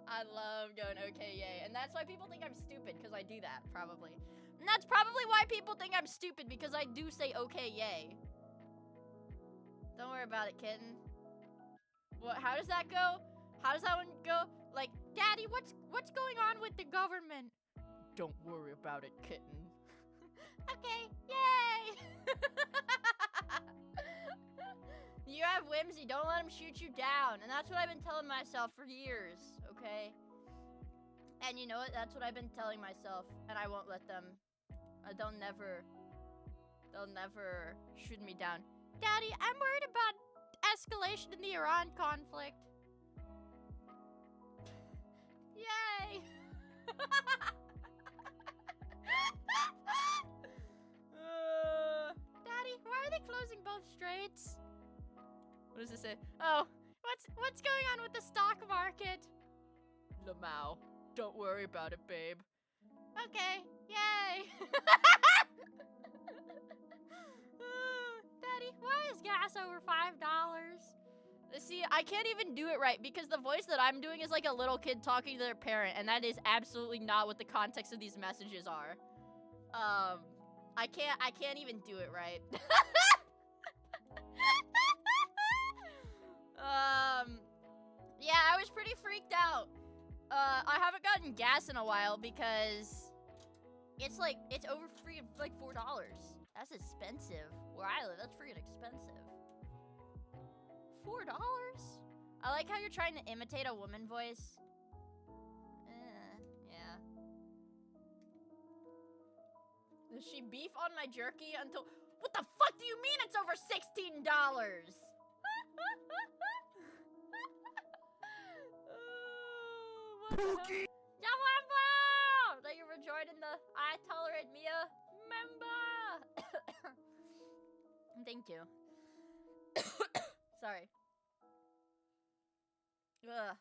S1: I love going, okay, yay. And that's why people think I'm stupid, because I do that, probably. And that's probably why people think I'm stupid, because I do say, okay, yay. Don't worry about it, kitten. What? How does that go? How does that one go? Like, Daddy, what's going on with the government? Don't worry about it, kitten. Okay, yay! You have whimsy, don't let him shoot you down. And that's what I've been telling myself for years, okay? And you know what? That's what I've been telling myself, and I won't let them. They'll never shoot me down. Daddy, I'm worried about escalation in the Iran conflict. Yay! Daddy, why are they closing both straits? What does it say? Oh, what's going on with the stock market? Lamau, don't worry about it, babe. Okay, yay! Daddy, why is gas over $5? See, I can't even do it right because the voice that I'm doing is like a little kid talking to their parent, and that is absolutely not what the context of these messages are. I can't even do it right. Yeah, I was pretty freaked out. I haven't gotten gas in a while because it's over like $4. That's expensive. Where I live, that's freaking expensive. $4? I like how you're trying to imitate a woman voice. Yeah. Does she beef on my jerky until... What the fuck do you mean it's over $16? Pookie! Thank you for joining the I Tolerate Miia member! Thank you. Sorry. Ugh.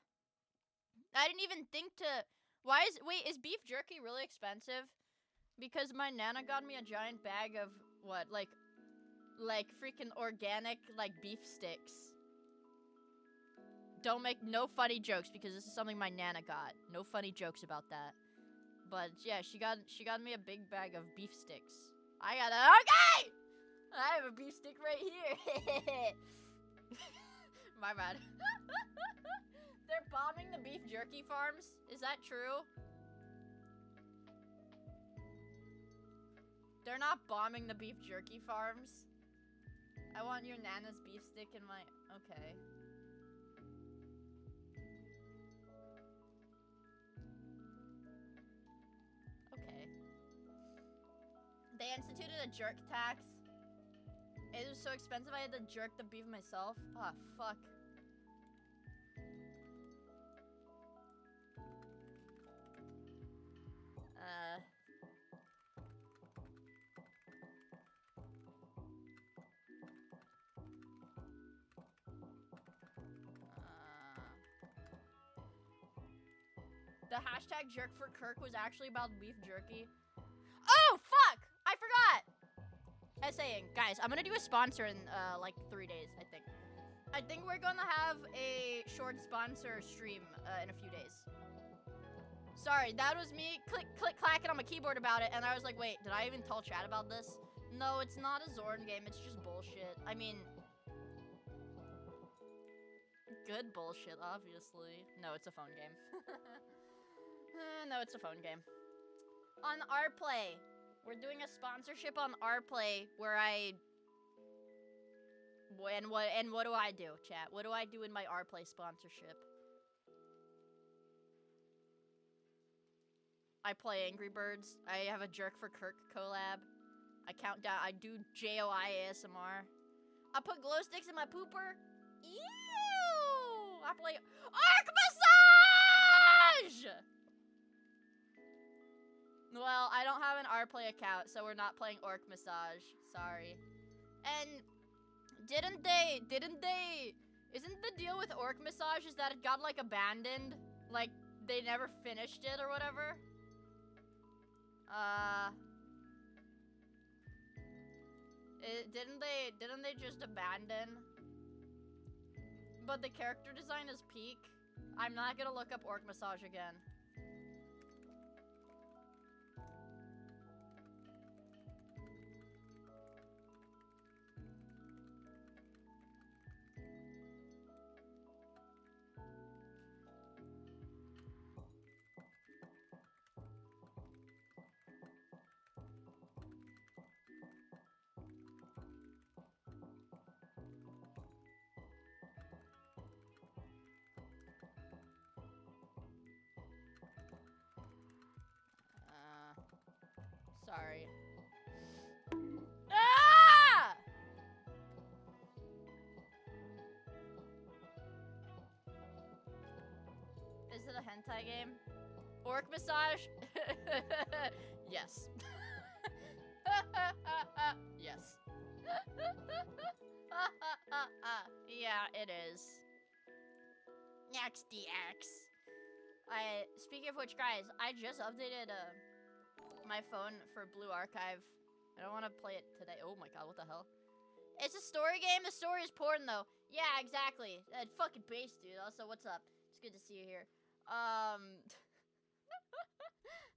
S1: I didn't even think to... Wait, is beef jerky really expensive? Because my nana got me a giant bag of, what, like freaking organic, like, beef sticks. Don't make no funny jokes because this is something my nana got. No funny jokes about that. But yeah, she got me a big bag of beef sticks. I got a... Okay! I have a beef stick right here. My bad. They're bombing the beef jerky farms? Is that true? They're not bombing the beef jerky farms? I want your nana's beef stick in my... Okay. Okay. They instituted a jerk tax. It was so expensive I had to jerk the beef myself. Ah, fuck. The hashtag jerk for Kirk was actually about beef jerky. Oh, fuck! I forgot! Essaying. Guys, I'm gonna do a sponsor in, like 3 days, I think. I think we're gonna have a short sponsor stream, in a few days. Sorry, that was me clacking on my keyboard about it, and I was like, wait, did I even tell chat about this? No, it's not a Zorn game, it's just bullshit. I mean... Good bullshit, obviously. No, it's a phone game. No, it's a phone game. On RPlay. We're doing a sponsorship on RPlay where I... And what do I do, chat? What do I do in my RPlay sponsorship? I play Angry Birds. I have a Jerk for Kirk collab. I count down. I do JOI ASMR. I put glow sticks in my pooper. Ew! I play Arc Massage! Well, I don't have an RPlay account, so we're not playing Orc Massage. Sorry. And didn't they Isn't the deal with Orc Massage is that it got, like, abandoned? Like, they never finished it or whatever? Didn't they just abandon? But the character design is peak. I'm not gonna look up Orc Massage again. Sorry. Ah! Is it a hentai game? Orc Massage? Yes. Yes. Yeah, it is. Next DX. Speaking of which, guys, I just updated my phone for Blue Archive. I don't want to play it today. Oh my god, what the hell? It's a story game. The story is porn, though. Yeah, exactly. That fucking bass, dude. Also, what's up? It's good to see you here.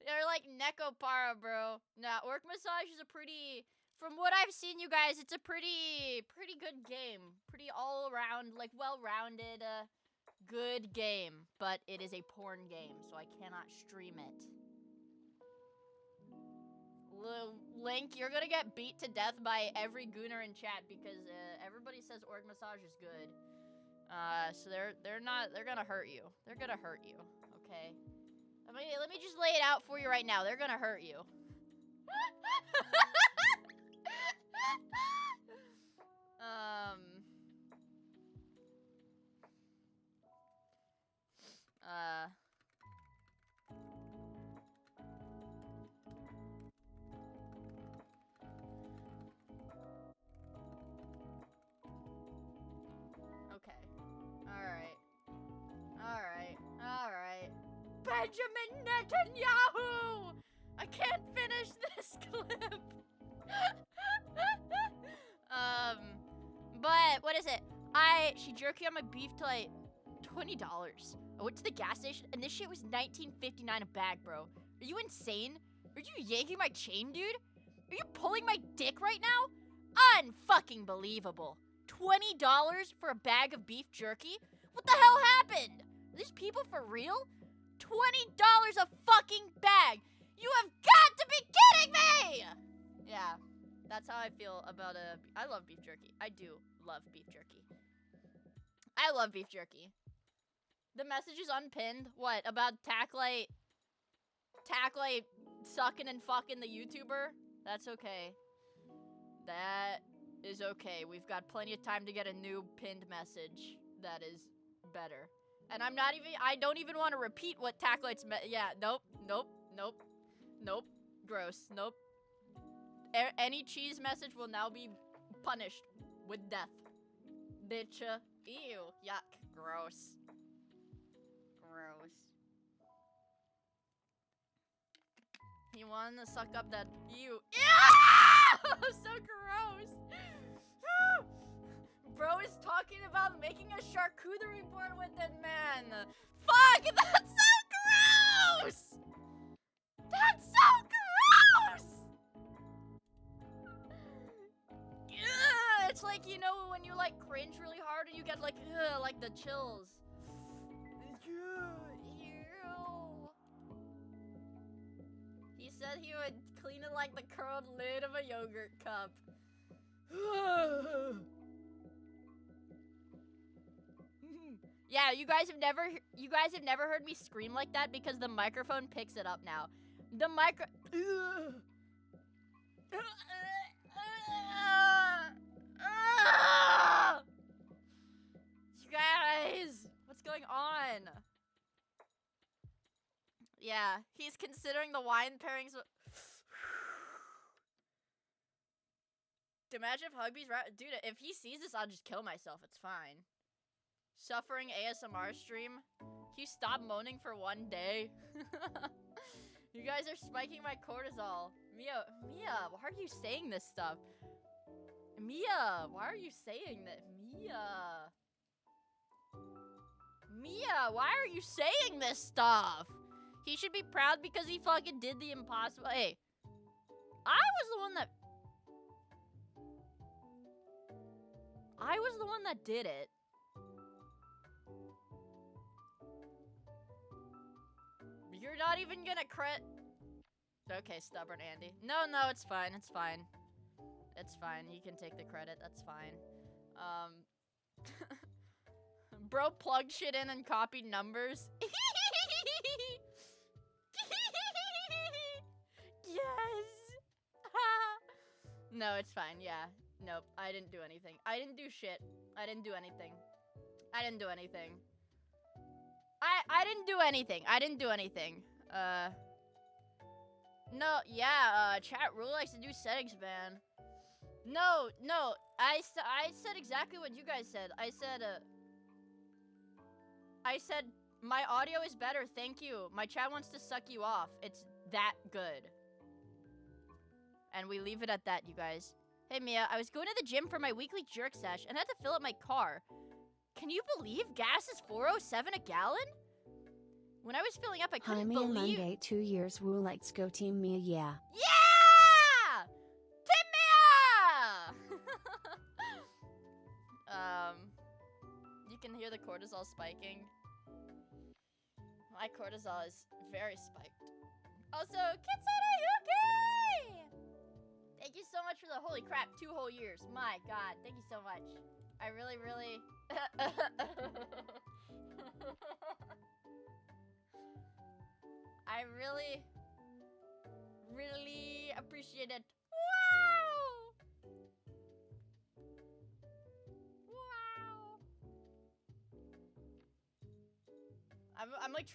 S1: They're like Nekopara, bro. Nah, Orc Massage is a pretty... From what I've seen, you guys, it's a pretty good game. Pretty all-around, like, well-rounded, good game. But it is a porn game, so I cannot stream it. Link, you're gonna get beat to death by every gooner in chat because everybody says Orc Massage is good. So they're gonna hurt you. They're gonna hurt you. Okay. Let me just lay it out for you right now. They're gonna hurt you. Okay. Alright. Benjamin Netanyahu! I can't finish this clip! But, what is it? She jerked on my beef till $20. I went to the gas station, and this shit was $19.59 a bag, bro. Are you insane? Are you yanking my chain, dude? Are you pulling my dick right now? Unfucking believable. $20 for a bag of beef jerky? What the hell happened? Are these people for real? $20 a fucking bag! You have got to be kidding me! Yeah, that's how I feel about I love beef jerky. I do love beef jerky. I love beef jerky. The message is unpinned. What, about Tacklite sucking and fucking the YouTuber? That's okay. That is okay. We've got plenty of time to get a new pinned message that is better. And I don't even want to repeat what Tacklite's yeah, nope. Gross, nope. Any cheese message will now be punished with death. Bitch. Ew. Yuck. Gross. He wanted to suck up that... Ew. Yeah! So gross. Bro is talking about making a charcuterie board with that man. Fuck! That's so gross! That's so gross! Ugh, it's like, you know, when you, like, cringe really hard and you get, like, ugh, like the chills. Ew. He said he would clean it like the curled lid of a yogurt cup. Yeah, you guys have never heard me scream like that because the microphone picks it up now. The micro... You guys, what's going on? Yeah, he's considering the wine pairings. Imagine if Hugby's right. Dude, if he sees this, I'll just kill myself. It's fine. Suffering ASMR stream. Can you stop moaning for one day? You guys are spiking my cortisol. Mia, why are you saying this stuff? Mia, why are you saying that? Mia, why are you saying this stuff? He should be proud because he fucking did the impossible. Hey, I was the one that did it. You're not even gonna crit. Okay, stubborn Andy. No, it's fine. It's fine. It's fine. You can take the credit. That's fine. Bro plugged shit in and copied numbers. Yes. No, it's fine. Yeah. Nope. I didn't do anything. I didn't do shit. I didn't do anything. I didn't do anything. I didn't do anything. I didn't do anything. No, yeah, chat rule likes to do settings ban. No, I said exactly what you guys said. I said, my audio is better, thank you. My chat wants to suck you off. It's that good. And we leave it at that, you guys. Hey, Mia, I was going to the gym for my weekly jerk sesh and had to fill up my car. Can you believe gas is $4.07 a gallon? When I was filling up, I couldn't believe... Hi, Mia Monday,
S2: 2 years, woo, let's go Team Mia, yeah.
S1: Yeah! Team Mia! You can hear the cortisol spiking. My cortisol is very spiked. Also, Kitsune Yuki! Thank you so much for the holy crap, 2 whole years. My god, thank you so much. I really, really... I really, really appreciate it. Wow! Wow! I'm like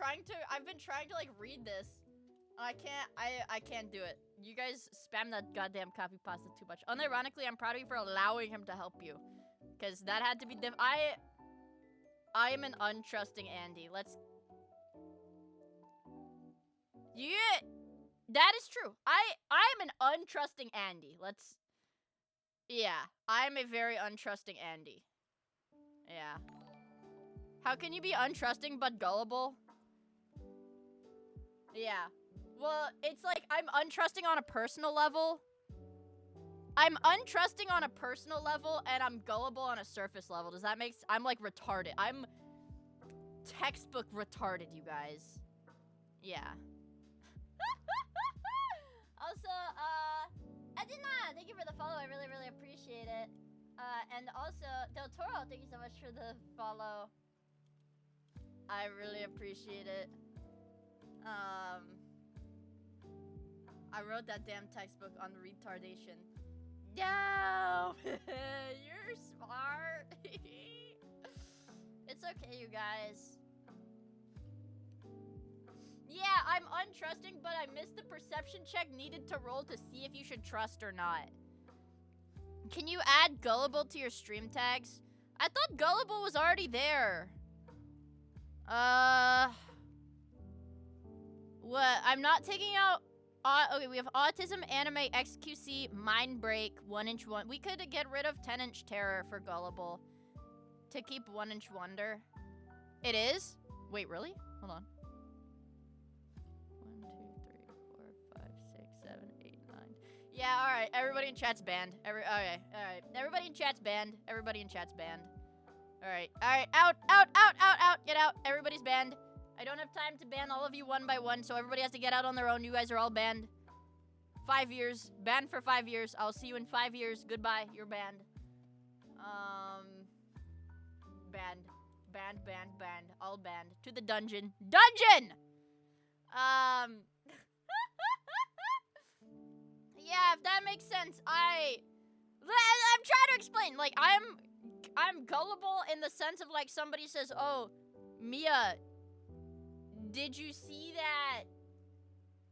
S1: I've been trying to like read this. I can't do it. You guys spam that goddamn copy pasta too much. Unironically, I'm proud of you for allowing him to help you. Cause that had to be I am an untrusting Andy. Yeah, that is true. I'm an untrusting Andy. Yeah, I'm a very untrusting Andy. Yeah. How can you be untrusting but gullible? Yeah. Well, it's like I'm untrusting on a personal level. I'm untrusting on a personal level and I'm gullible on a surface level. Does that make sense? I'm like retarded. I'm textbook retarded, you guys. Yeah. Also, Adina, thank you for the follow. I really, really appreciate it. And also, Del Toro, thank you so much for the follow. I really appreciate it. I wrote that damn textbook on retardation. No! You're smart. It's okay, you guys. Yeah, I'm untrusting, but I missed the perception check needed to roll to see if you should trust or not. Can you add gullible to your stream tags? I thought gullible was already there. What? I'm not taking out... okay, we have autism, anime, XQC, mind break, 1-inch one. We could get rid of 10-inch terror for gullible to keep 1-inch wonder. It is? Wait, really? Hold on. 1, 2, 3, 4, 5, 6, 7, 8, 9. Yeah, all right. Everybody in chat's banned. Okay, all right. Everybody in chat's banned. Everybody in chat's banned. All right. Out. Get out. Everybody's banned. I don't have time to ban all of you one by one, so everybody has to get out on their own. You guys are all banned. 5 years. Banned for 5 years. I'll see you in 5 years. Goodbye. You're banned. Banned. All banned. To the dungeon. Dungeon! Yeah, if that makes sense. I'm trying to explain. Like, I'm gullible in the sense of, like, somebody says, oh, Mia... Did you see that?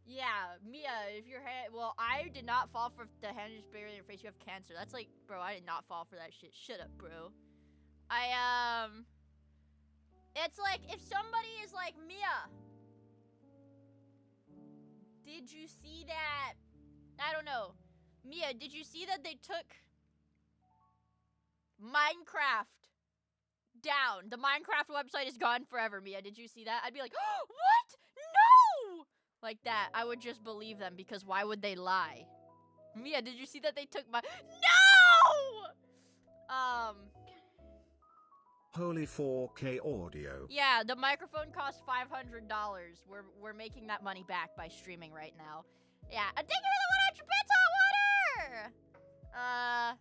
S1: Yeah, Mia, if your head... Well, I did not fall for the hand just bigger than your face. You have cancer. That's like... Bro, I did not fall for that shit. Shut up, bro. It's like if somebody is like, Mia, did you see that? I don't know. Mia, did you see that they took Minecraft down? The Minecraft website is gone forever, Mia. Did you see that? I'd be like, oh, what? No! Like that. I would just believe them because why would they lie? Mia, did you see that they took my... No!
S3: Holy 4K audio.
S1: Yeah, the microphone cost $500. We're making that money back by streaming right now. Yeah, and thank you for the 100 bits on water!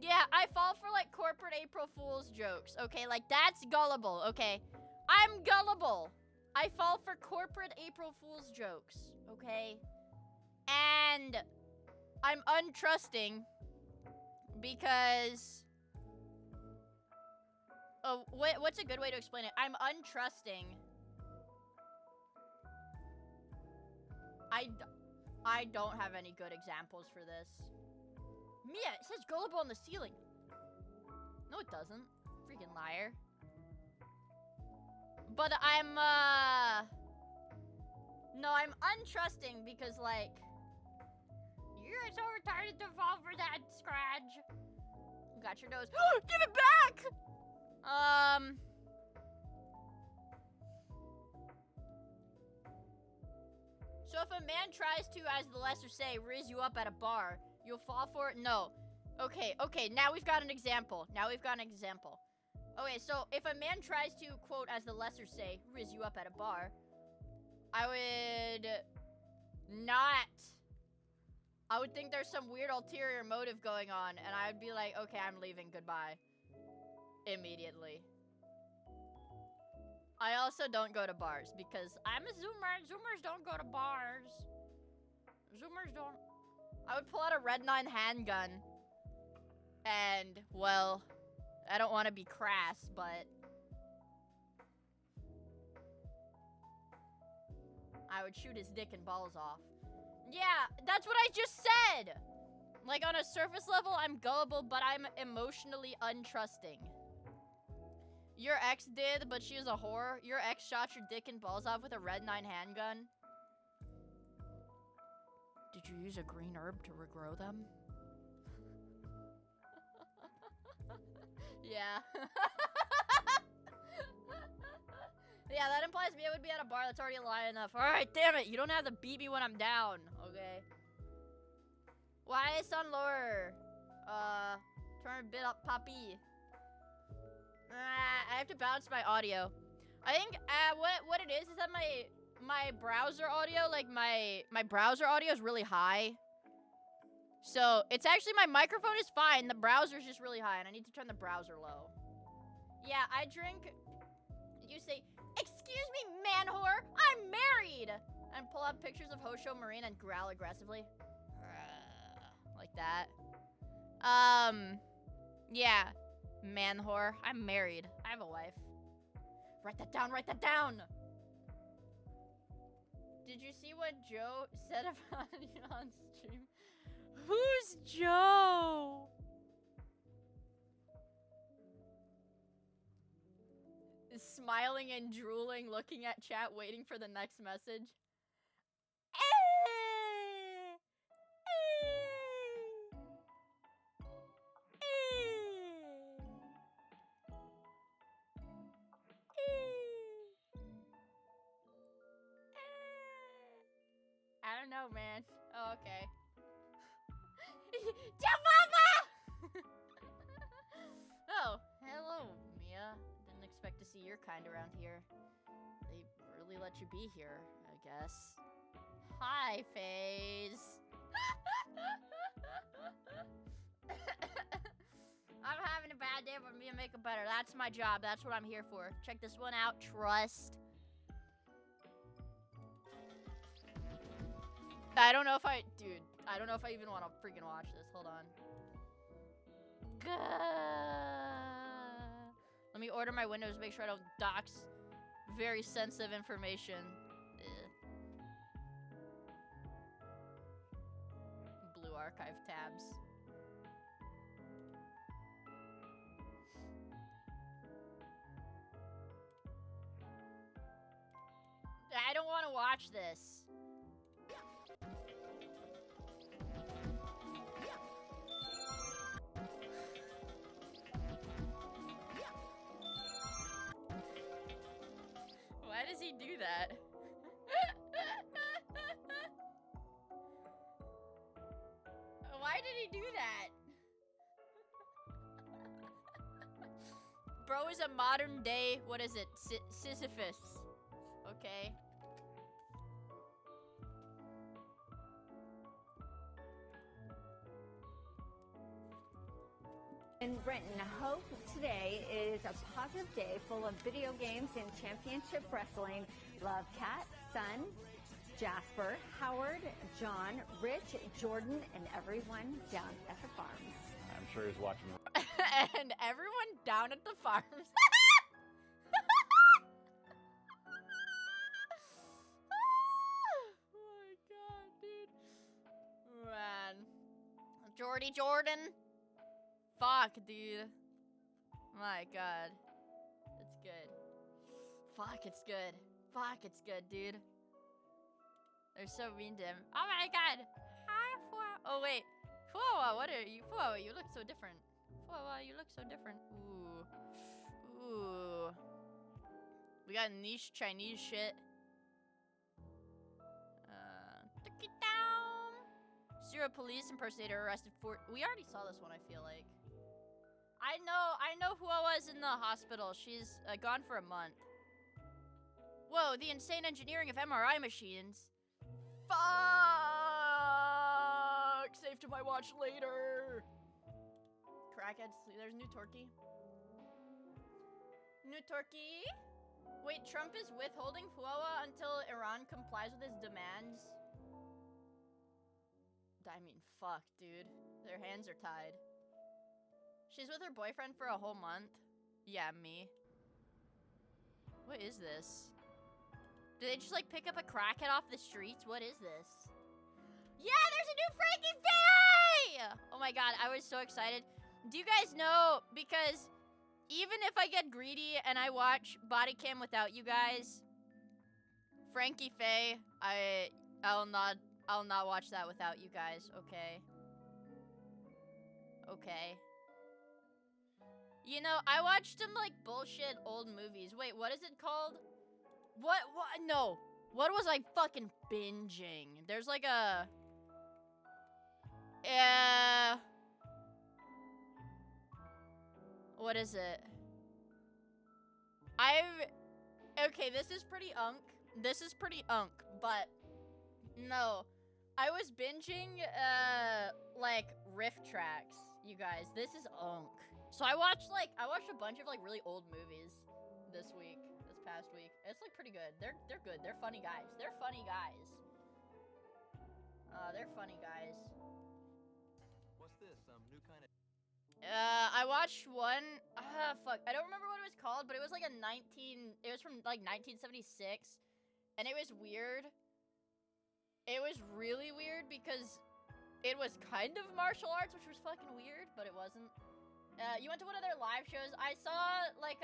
S1: Yeah, I fall for, like, corporate April Fool's jokes, okay? Like, that's gullible, okay? I'm gullible. I fall for corporate April Fool's jokes, okay? And I'm untrusting because... Oh, what's a good way to explain it? I'm untrusting. I don't have any good examples for this. Mia, it says gullible on the ceiling. No, it doesn't. Freaking liar. But I'm, no, I'm untrusting because, like, you're so retarded to fall for that, Scratch. Got your nose. Give it back! So if a man tries to, as the lesser say, riz you up at a bar, you'll fall for it? No. Okay, now we've got an example. Okay, so if a man tries to, quote, as the lesser say, riz you up at a bar, I would think there's some weird ulterior motive going on, and I'd be like, okay, I'm leaving, goodbye. Immediately. I also don't go to bars because I'm a Zoomer. Zoomers don't go to bars. Zoomers don't. I would pull out a Red 9 handgun. And, well, I don't want to be crass, but I would shoot his dick and balls off. Yeah, that's what I just said! Like, on a surface level, I'm gullible, but I'm emotionally untrusting. Your ex did, but she is a whore. Your ex shot your dick and balls off with a Red 9 handgun. Did you use a green herb to regrow them? Yeah. Yeah, that implies Mia would be at a bar. That's already a lie enough. Alright, damn it. You don't have to beat me when I'm down. Okay. Why is sound lower? Turn a bit up, Poppy. I have to balance my audio. I think, what it is that my browser audio, like, my browser audio is really high. So, it's actually, my microphone is fine, the browser's just really high, and I need to turn the browser low. Yeah, I drink, you say, excuse me, man whore, I'm married! And pull out pictures of Hosho Marine and growl aggressively. Like that. Yeah. Man whore. I'm married. I have a wife. Write that down, write that down! Did you see what Joe said about you on stream? Who's Joe? Smiling and drooling, looking at chat, waiting for the next message. I don't know, man. Oh, okay. Oh, hello, Mia. Didn't expect to see your kind around here. They really let you be here, I guess. Hi, FaZe. I'm having a bad day, but Mia make it better. That's my job. That's what I'm here for. Check this one out. Trust. I don't know if I even want to freaking watch this. Hold on. Let me order my Windows, make sure I don't dox very sensitive information. Blue archive tabs. I don't want to watch this. Why does he do that? Why did he do that? Bro is a modern day, what is it? Sisyphus. Okay.
S5: In Britain, hope today is a positive day full of video games and championship wrestling. Love Cat, Son, Jasper, Howard, John, Rich, Jordan, and everyone down at the farms.
S6: I'm sure he's watching.
S1: And everyone down at the farms. Oh my god, dude. Man. Jordan. Fuck, dude. My god. It's good. Fuck, it's good. Fuck, it's good, dude. They're so mean to him. Oh my god. Hi, Fuawa. Oh, wait. Fuawa, what are you? Fuawa, you look so different. Fuawa, you look so different. Ooh. Ooh. We got niche Chinese shit. Took it down. Serial police impersonator arrested for. We already saw this one, I feel like. I know Fuawa is in the hospital. She's gone for a month. Whoa, the insane engineering of MRI machines. Fuck! Save to my watch later. Crackheads, there's new Torquay. New Torquay? Wait, Trump is withholding Fuawa until Iran complies with his demands? I mean, fuck, dude. Their hands are tied. She's with her boyfriend for a whole month? Yeah, me. What is this? Do they just, like, pick up a crackhead off the streets? What is this? Yeah, there's a new Frankie Faye! Oh my god, I was so excited. Do you guys know, because even if I get greedy and I watch body cam without you guys, Frankie Faye, I'll not watch that without you guys, okay? Okay. You know, I watched some, like, bullshit old movies. Wait, what is it called? What? No. What was I fucking binging? There's, like, a... What is it? Okay, this is pretty unk, but... No. I was binging, like, riff tracks, you guys. This is unk. So I watched a bunch of, like, really old movies this past week. It's, like, pretty good. They're good. They're funny guys. They're funny guys.
S7: What's this? Some new kind of...
S1: I watched one, fuck. I don't remember what it was called, but it was, like, it was from, like, 1976, and it was weird. It was really weird because it was kind of martial arts, which was fucking weird, but it wasn't. You went to one of their live shows. I saw, like,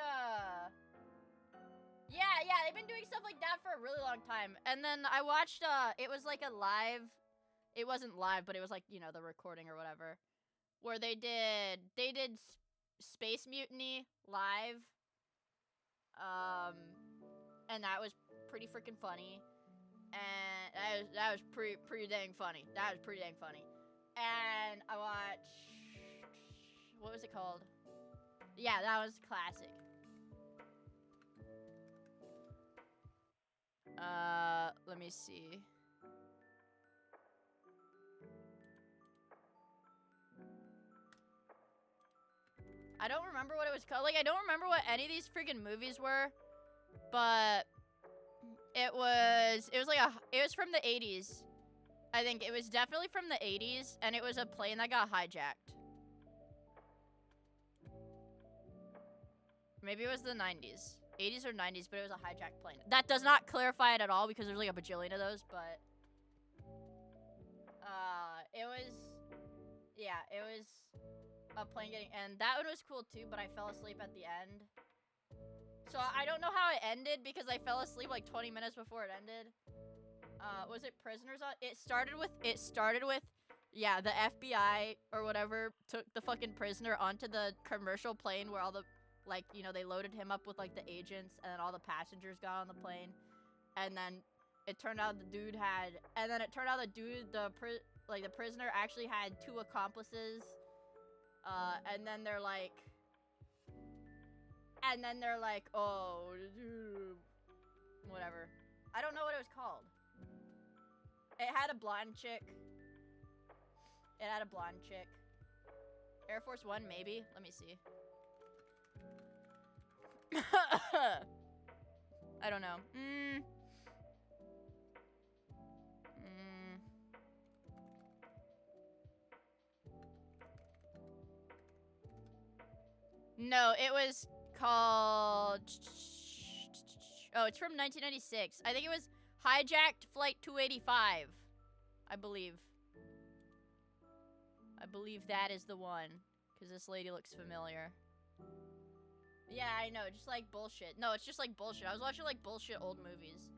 S1: yeah, they've been doing stuff like that for a really long time. And then I watched, it was like a live, it wasn't live, but it was like, you know, the recording or whatever, where they did Space Mutiny live. And that was pretty freaking funny. And that was pretty dang funny. And I watched, what was it called? Yeah, that was classic. Let me see. I don't remember what it was called. Like, I don't remember what any of these freaking movies were, but it was from the 80s. I think it was definitely from the 80s, and it was a plane that got hijacked. Maybe it was the 90s. 80s or 90s, but it was a hijacked plane. That does not clarify it at all because there's like a bajillion of those, but... it was a plane getting... And that one was cool too, but I fell asleep at the end. So I don't know how it ended because I fell asleep like 20 minutes before it ended. Was it prisoners on? It started with, yeah, the FBI or whatever took the fucking prisoner onto the commercial plane where all the, like, you know, they loaded him up with like the agents and then all the passengers got on the plane. And then it turned out the dude had, the prisoner actually had 2 accomplices. And then they're like, oh, whatever. I don't know what it was called. It had a blonde chick. Air Force One, maybe? Let me see. I don't know. No, it was called... Oh, it's from 1996. I think it was Hijacked Flight 285. I believe that is the one. Because this lady looks familiar. Yeah, I know. Just like bullshit. No, it's just like bullshit. I was watching like bullshit old movies.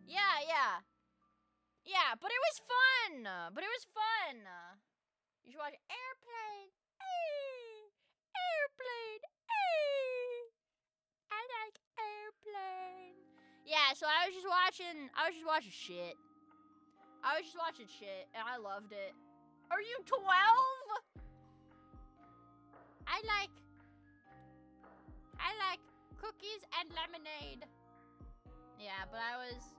S1: Yeah. Yeah, but it was fun. You should watch Airplane. Airplane. I like Airplane. Yeah, so I was just watching shit. And I loved it. Are you 12? I like cookies and lemonade. Yeah, but I was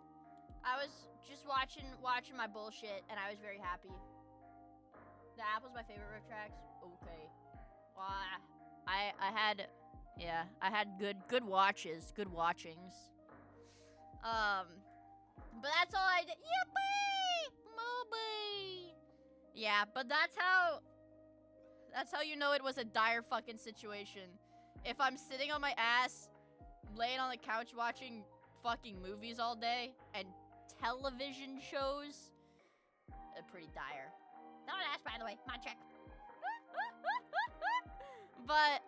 S1: just watching my bullshit, and I was very happy. The apple's my favorite riff tracks. Okay. Well, I had good watchings. But that's all I did. Yippee! Moby! Yeah, but that's how you know it was a dire fucking situation. If I'm sitting on my ass, laying on the couch watching fucking movies all day, and television shows, pretty dire. Not an ass, by the way. Come on, check. But,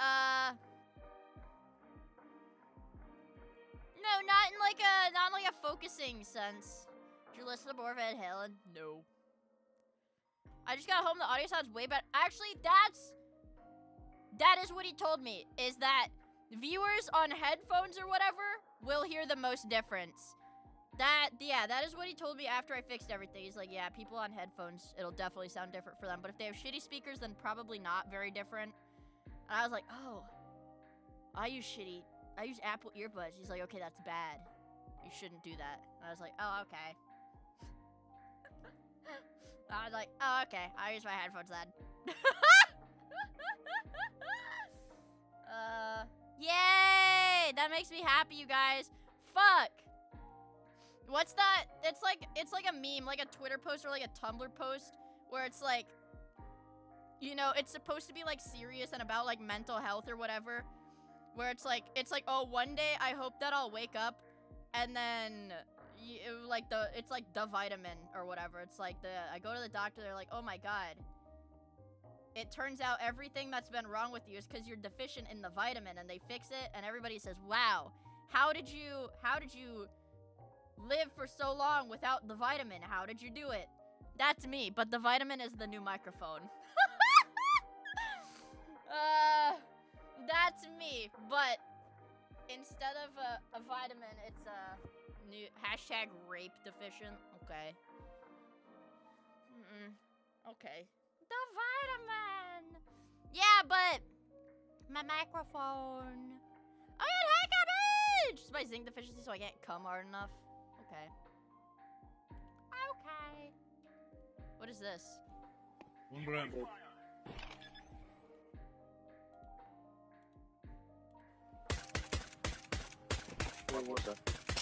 S1: no, not in like a focusing sense. Did you listen to more Van Halen? No. I just got home, the audio sounds way better. Actually, that is what he told me, is that viewers on headphones or whatever will hear the most difference. That is what he told me after I fixed everything. He's like, yeah, people on headphones, it'll definitely sound different for them. But if they have shitty speakers, then probably not very different. And I was like, oh, I use Apple earbuds. He's like, okay, that's bad. You shouldn't do that. And I was like, oh, okay. I was like, oh, okay. I'll use my headphones then. Yay! That makes me happy, you guys. Fuck. What's that? It's like a meme, like a Twitter post or like a Tumblr post, where it's like, you know, it's supposed to be like serious and about like mental health or whatever. Where it's like, oh, one day I hope that I'll wake up, and then it's like the vitamin or whatever. It's like I go to the doctor, they're like, oh my god, it turns out everything that's been wrong with you is because you're deficient in the vitamin, and they fix it, and everybody says, wow, how did you live for so long without the vitamin? How did you do it? That's me, but the vitamin is the new microphone. That's me, but instead of a vitamin, it's a new hashtag rape deficient. Okay. Okay. The vitamin. Yeah, but my microphone. I got hair cabbage. It's my zinc deficiency, so I can't come hard enough. Okay. Okay. What is this?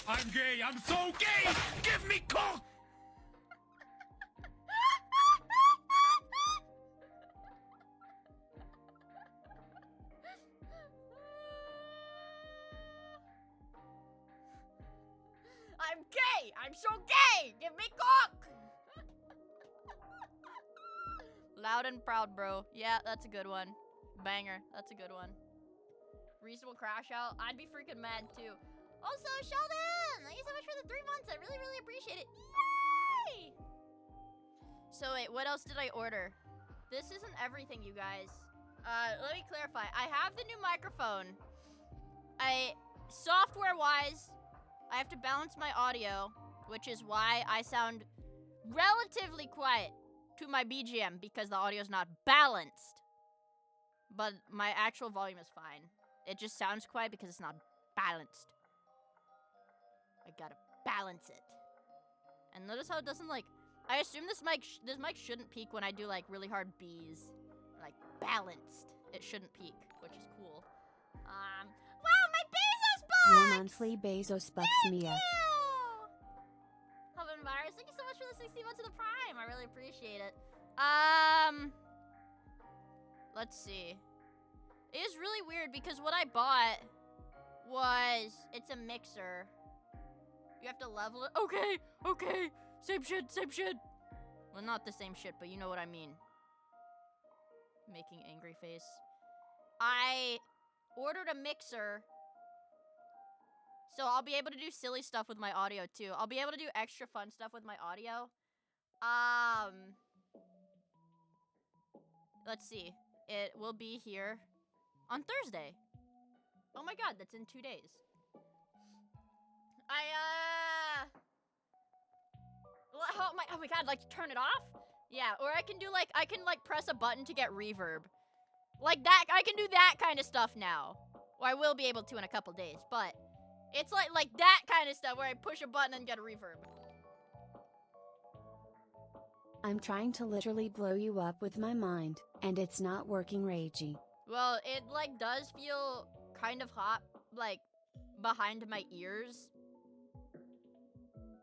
S4: I'm gay. I'm so gay. Give me cock.
S1: I'm gay. I'm so gay. Give me cock. Loud and proud, bro. Yeah, that's a good one. Banger. That's a good one. reasonable crash out, I'd be freaking mad too. Also, Sheldon, thank you so much for the 3 months. I really, really appreciate it. Yay! So wait, what else did I order? This isn't everything, you guys. Let me clarify. I have the new microphone. Software-wise, I have to balance my audio, which is why I sound relatively quiet to my BGM because the audio is not balanced. But my actual volume is fine. It just sounds quiet because it's not balanced. I gotta balance it. And notice how it doesn't like. I assume this mic shouldn't peak when I do like really hard B's. Like balanced. It shouldn't peak, which is cool. Wow, my Bezos bucks!
S2: Your monthly Bezos bucks,
S1: Thank
S2: Mia.
S1: you! Hoven Virus, thank you so much for the 60 months of the Prime. I really appreciate it. Let's see. It is really weird because what I bought was, it's a mixer. You have to level it. Okay. Same shit. Well, not the same shit, but you know what I mean. Making angry face. I ordered a mixer, so I'll be able to do silly stuff with my audio too. I'll be able to do extra fun stuff with my audio. Let's see. It will be here on Thursday. Oh my god, that's in 2 days. Oh my god, like turn it off? Yeah, or I can do like, press a button to get reverb. Like that, I can do that kind of stuff now. Or I will be able to in a couple days, but it's like that kind of stuff where I push a button and get a reverb.
S2: I'm trying to literally blow you up with my mind, and it's not working, Ragey.
S1: Well, it like does feel kind of hot, like behind my ears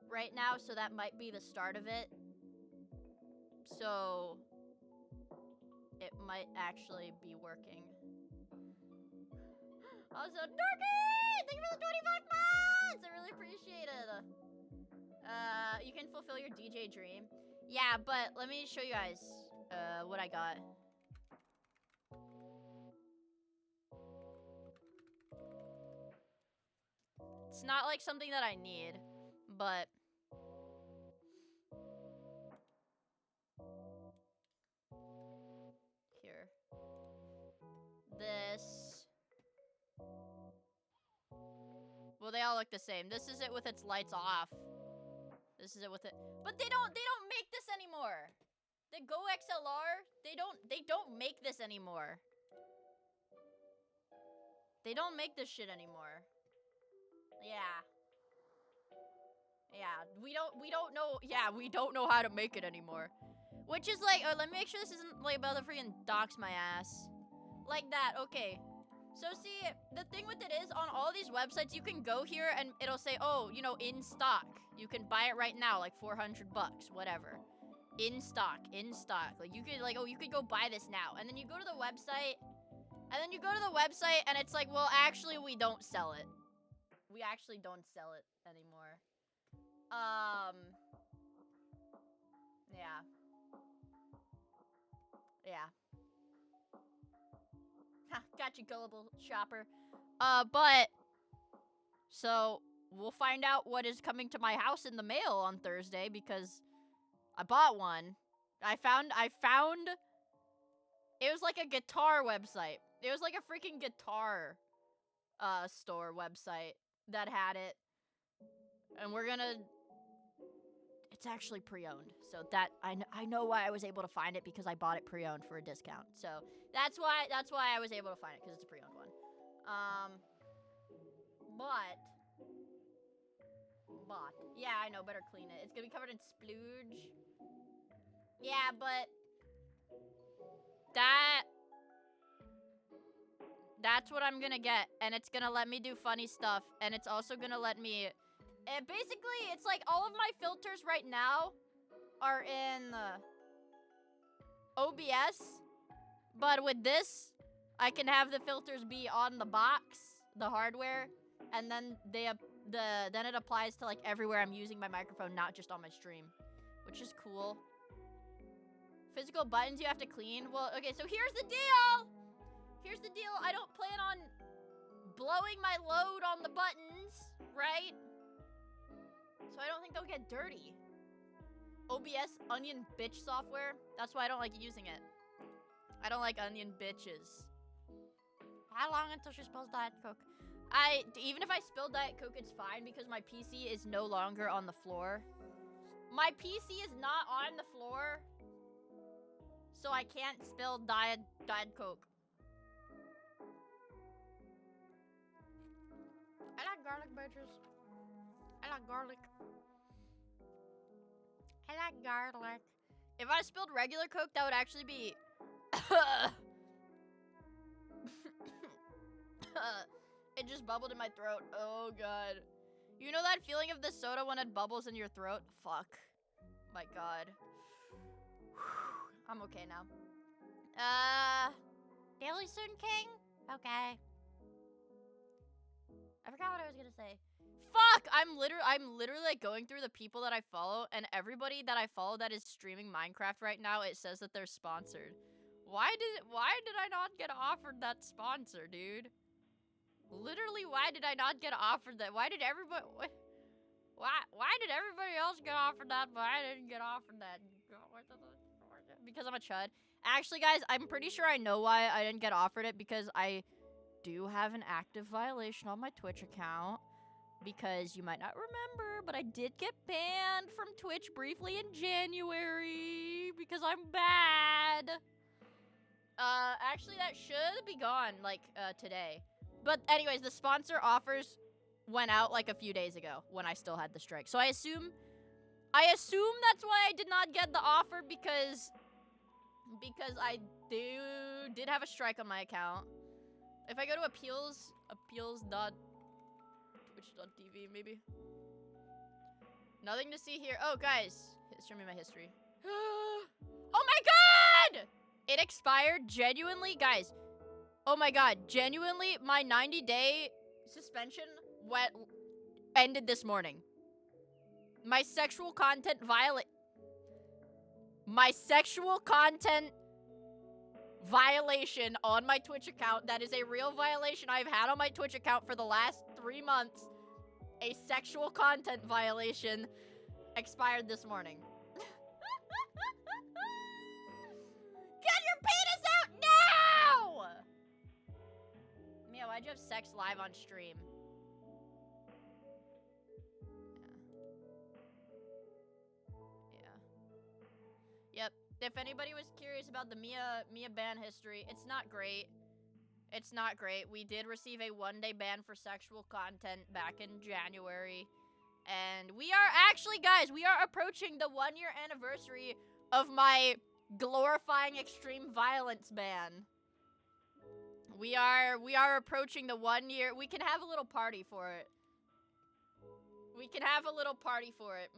S1: right now, so that might be the start of it. So it might actually be working. Also, Dorky! Thank you for the 25 months! I really appreciate it. You can fulfill your DJ dream. Yeah, but let me show you guys what I got. It's not like something that I need, but here. This. Well, they all look the same. This is it with its lights off. This is it with it. But they don't make this anymore. The Go XLR, they don't make this anymore. They don't make this shit anymore. Yeah. We don't know. Yeah, we don't know how to make it anymore. Which is like, let me make sure this isn't like about to freaking dox my ass. Like that, okay. So see, the thing with it is, on all these websites, you can go here and it'll say, oh, you know, in stock. You can buy it right now, like 400 bucks, whatever. In stock. Like, you could, like, oh, you could go buy this now. And then you go to the website, and it's like, well, actually, we don't sell it. We actually don't sell it anymore. Yeah. Ha, got you, gullible shopper. But, so, we'll find out what is coming to my house in the mail on Thursday, because I bought one. I found, it was like a guitar website. It was like a freaking guitar, store website that had it. And we're gonna, it's actually pre-owned. So that, I know why I was able to find it, because I bought it pre-owned for a discount. So that's why I was able to find it, because it's a pre-owned one. But, yeah, I know, better clean it. It's gonna be covered in splooge. Yeah, but that's what I'm gonna get, and it's gonna let me do funny stuff, and it's also gonna let me, basically, it's like all of my filters right now are in OBS, but with this, I can have the filters be on the box, the hardware, and then then it applies to like everywhere I'm using my microphone, not just on my stream, which is cool. Physical buttons you have to clean. Well, okay, so here's the deal. I don't plan on blowing my load on the buttons, right? So I don't think they'll get dirty. OBS onion bitch software. That's why I don't like using it. I don't like onion bitches. How long until she spills Diet Coke? Even if I spill Diet Coke, it's fine because my PC is no longer on the floor. My PC is not on the floor, so I can't spill Diet Coke. I like garlic, bitches. I like garlic. I like garlic. If I spilled regular Coke, that would actually be... It just bubbled in my throat. Oh, God. You know that feeling of the soda when it bubbles in your throat? Fuck. My God. I'm okay now. Daily Soon King? Okay. I forgot what I was gonna say. Fuck! I'm literally like going through the people that I follow, and everybody that I follow that is streaming Minecraft right now, it says that they're sponsored. Why did I not get offered that sponsor, dude? Literally, why did I not get offered that? Why did everybody else get offered that, but I didn't get offered that? Because I'm a chud. Actually, guys, I'm pretty sure I know why I didn't get offered it, because I do have an active violation on my Twitch account. Because you might not remember, but I did get banned from Twitch briefly in January because I'm bad. Actually, that should be gone, like, today. But anyways, the sponsor offers went out, like, a few days ago when I still had the strike. So I assume that's why I did not get the offer, because I did have a strike on my account. If I go to appeals.twitch.tv, maybe. Nothing to see here. Oh, guys. Show me my history. Oh my God! It expired genuinely, guys. Oh my God, genuinely, my 90-day suspension ended this morning. My sexual content violation on my Twitch account, that is a real violation I've had on my Twitch account for the last 3 months. A sexual content violation expired this morning. Get your penis out now! Mia, why'd you have sex live on stream? Yeah. Yep. If anybody was curious about the Mia ban history, it's not great. It's not great. We did receive a 1-day ban for sexual content back in January. And we are actually, guys, we are approaching the 1-year anniversary of my glorifying extreme violence ban. We are approaching the 1 year. We can have a little party for it. We can have a little party for it.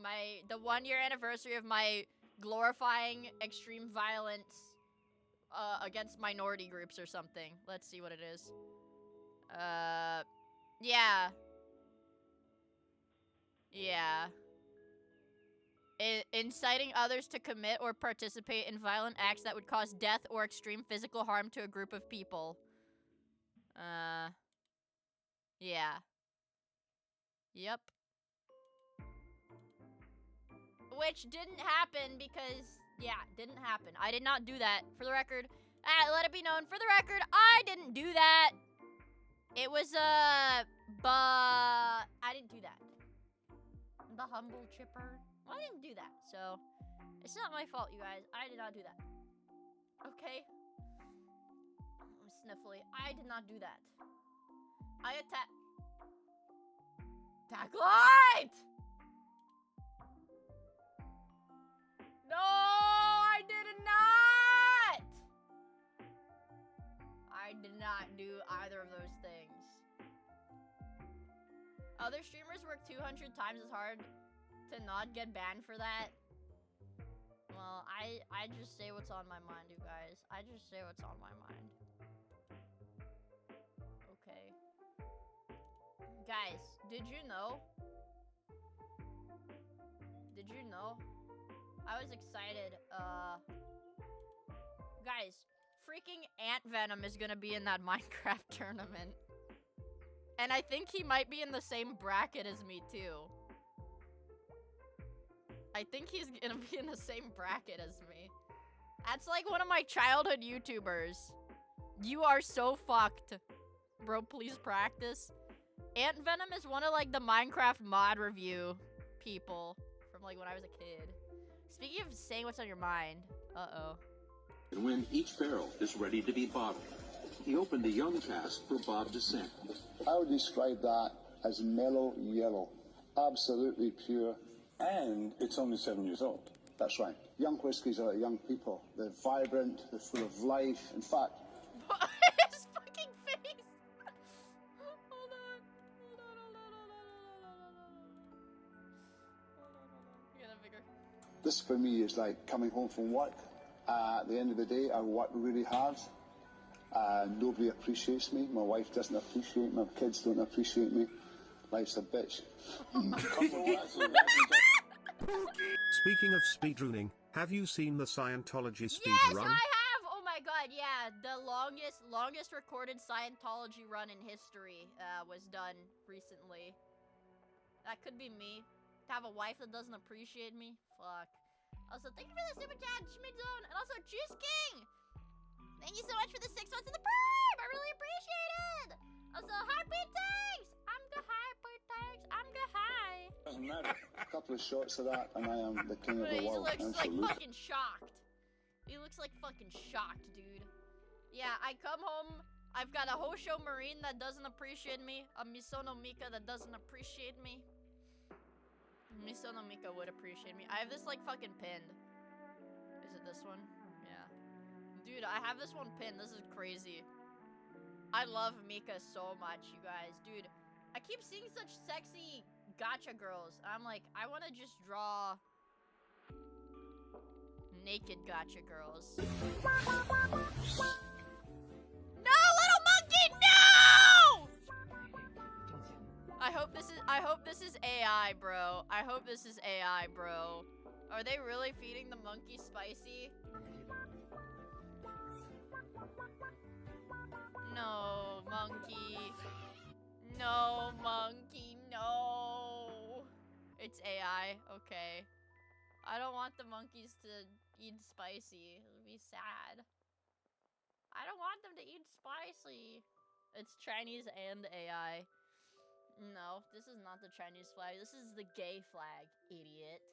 S1: The 1-year anniversary of my glorifying extreme violence against minority groups or something. Let's see what it is. Yeah. Yeah. Inciting others to commit or participate in violent acts that would cause death or extreme physical harm to a group of people. Yeah. Yep. Which didn't happen because, yeah, didn't happen. I did not do that, for the record. Let it be known, for the record, I didn't do that. It was, but I didn't do that. The humble chipper. Well, I didn't do that, so it's not my fault, you guys. I did not do that. Okay? I'm sniffly. I did not do that. I attack light! No, I did not! I did not do either of those things. Other streamers work 200 times as hard to not get banned for that. Well, I just say what's on my mind, you guys. I just say what's on my mind. Okay. Guys, did you know? Did you know? I was excited. Guys, freaking Ant Venom is gonna be in that Minecraft tournament. And I think he might be in the same bracket as me, too. I think he's gonna be in the same bracket as me. That's like one of my childhood YouTubers. You are so fucked. Bro, please practice. Ant Venom is one of like the Minecraft mod review people from like when I was a kid. Speaking of saying what's on your mind. Uh-oh.
S6: And when each barrel is ready to be bottled, he opened a young cask for Bob to sample.
S8: I would describe that as mellow yellow. Absolutely pure.
S9: And it's only 7 years old.
S8: That's right. Young whiskies are like young people. They're vibrant, they're full of life. In fact...
S1: His fucking face! Hold on. Get a bigger.
S8: This for me is like coming home from work. At the end of the day, I work really hard. Nobody appreciates me. My wife doesn't appreciate me. My kids don't appreciate me. Life's a bitch.
S3: Speaking of speedrunning, have you seen the Scientology
S1: Yes,
S3: speedrun?
S1: I have! Oh my god, yeah. The longest recorded Scientology run in history was done recently. That could be me. To have a wife that doesn't appreciate me? Fuck. Also, thank you for the super chat, Schmidzone, and also Juice King! Thank you so much for the 6 months of the Prime! I really appreciate it! Also, Heartbeat Tanks! I'm the Heartbeat Tanks! I'm the high!
S8: Doesn't matter. A couple of shots of that, and I am the king of the
S1: He
S8: world.
S1: looks like
S8: Absolutely.
S1: fucking shocked. He looks like fucking shocked, dude. Yeah, I come home, I've got a Hosho Marine that doesn't appreciate me, a Misono Mika that doesn't appreciate me. Misono Mika would appreciate me. I have this, like, fucking pinned. Is it this one? Yeah. Dude, I have this one pinned. This is crazy. I love Mika so much, you guys. Dude, I keep seeing such sexy gacha girls. I'm like, I want to just draw naked gacha girls. No, little monkey, no! I hope this is AI, bro. I hope this is AI, bro. Are they really feeding the monkey spicy? No, monkey. No, monkey, no. It's AI, okay. I don't want the monkeys to eat spicy. It'll be sad. I don't want them to eat spicy. It's Chinese and AI. No, this is not the Chinese flag. This is the gay flag, idiot.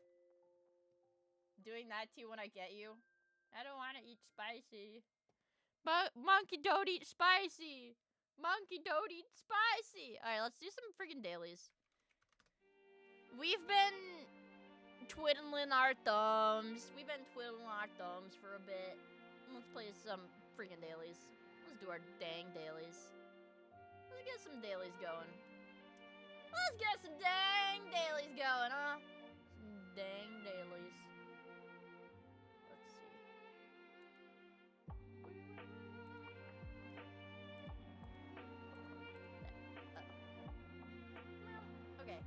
S1: Doing that to you when I get you? I don't want to eat spicy. But monkey don't eat spicy. Monkey don't eat spicy. Alright, let's do some freaking dailies. We've been twiddling our thumbs. We've been twiddling our thumbs for a bit. Let's play some freaking dailies. Let's do our dang dailies. Let's get some dailies going. Let's get some dang dailies going, huh? Some dang dailies. Let's see. Okay.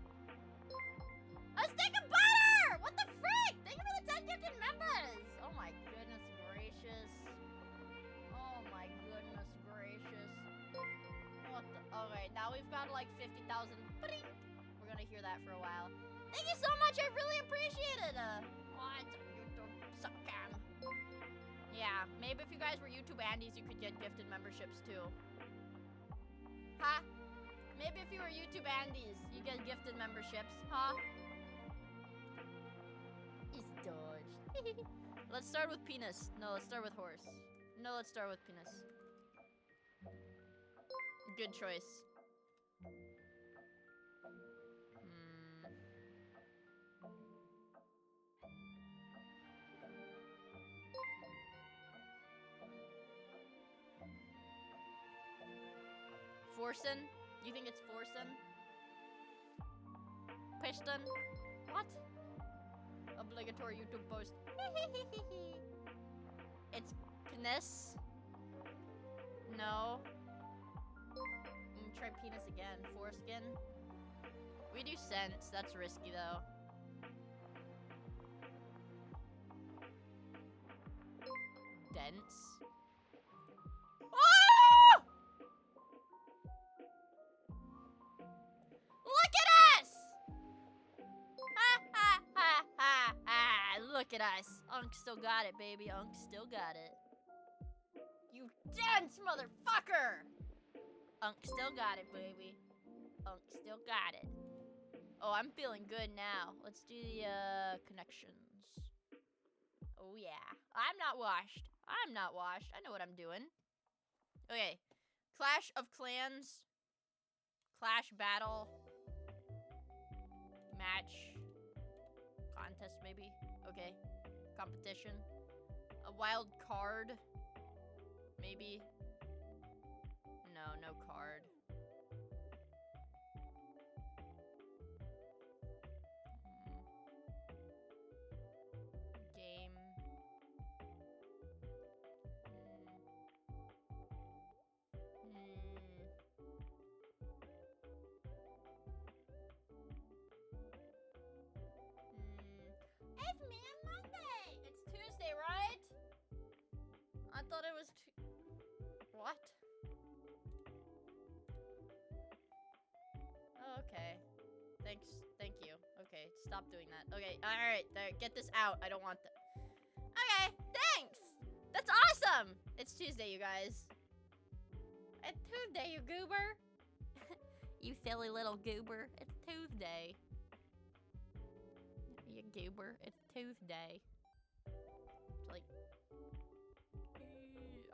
S1: A stick of butter! What the frick? Thank you for the 10 gifted members! Oh my goodness gracious. Oh my goodness gracious. What the? Alright, now we've got like 50,000. We're gonna hear that for a while. Thank you so much, I really appreciate it. What? YouTube suckcam. Yeah, maybe if you guys were YouTube Andes, you could get gifted memberships too. Huh? Maybe if you were YouTube Andes, you get gifted memberships, huh? He's dodged. Let's start with penis. No, let's start with horse. No, let's start with penis. Good choice. Forsen? You think it's Forsen? Piston? What? Obligatory YouTube post. It's penis? No. Try penis again. Foreskin? We do sense. That's risky though. Dense? Oh! Look at us. Unk still got it, baby. Unk still got it. You dense motherfucker! Unk still got it, baby. Unk still got it. Oh, I'm feeling good now. Let's do the connections. Oh yeah. I'm not washed. I'm not washed. I know what I'm doing. Okay. Clash of Clans. Clash battle. Match. Contest maybe. Okay. Competition. A wild card. Maybe. No card. Game. It's Man Monday! It's Tuesday, right? I thought it was what? Oh, okay. Thank you. Okay, stop doing that. Okay, alright, get this out. I don't want that. Okay, thanks! That's awesome! It's Tuesday, you guys. It's Tuesday, you goober. You silly little goober. It's Tuesday. You goober. It's Tuesday. Like,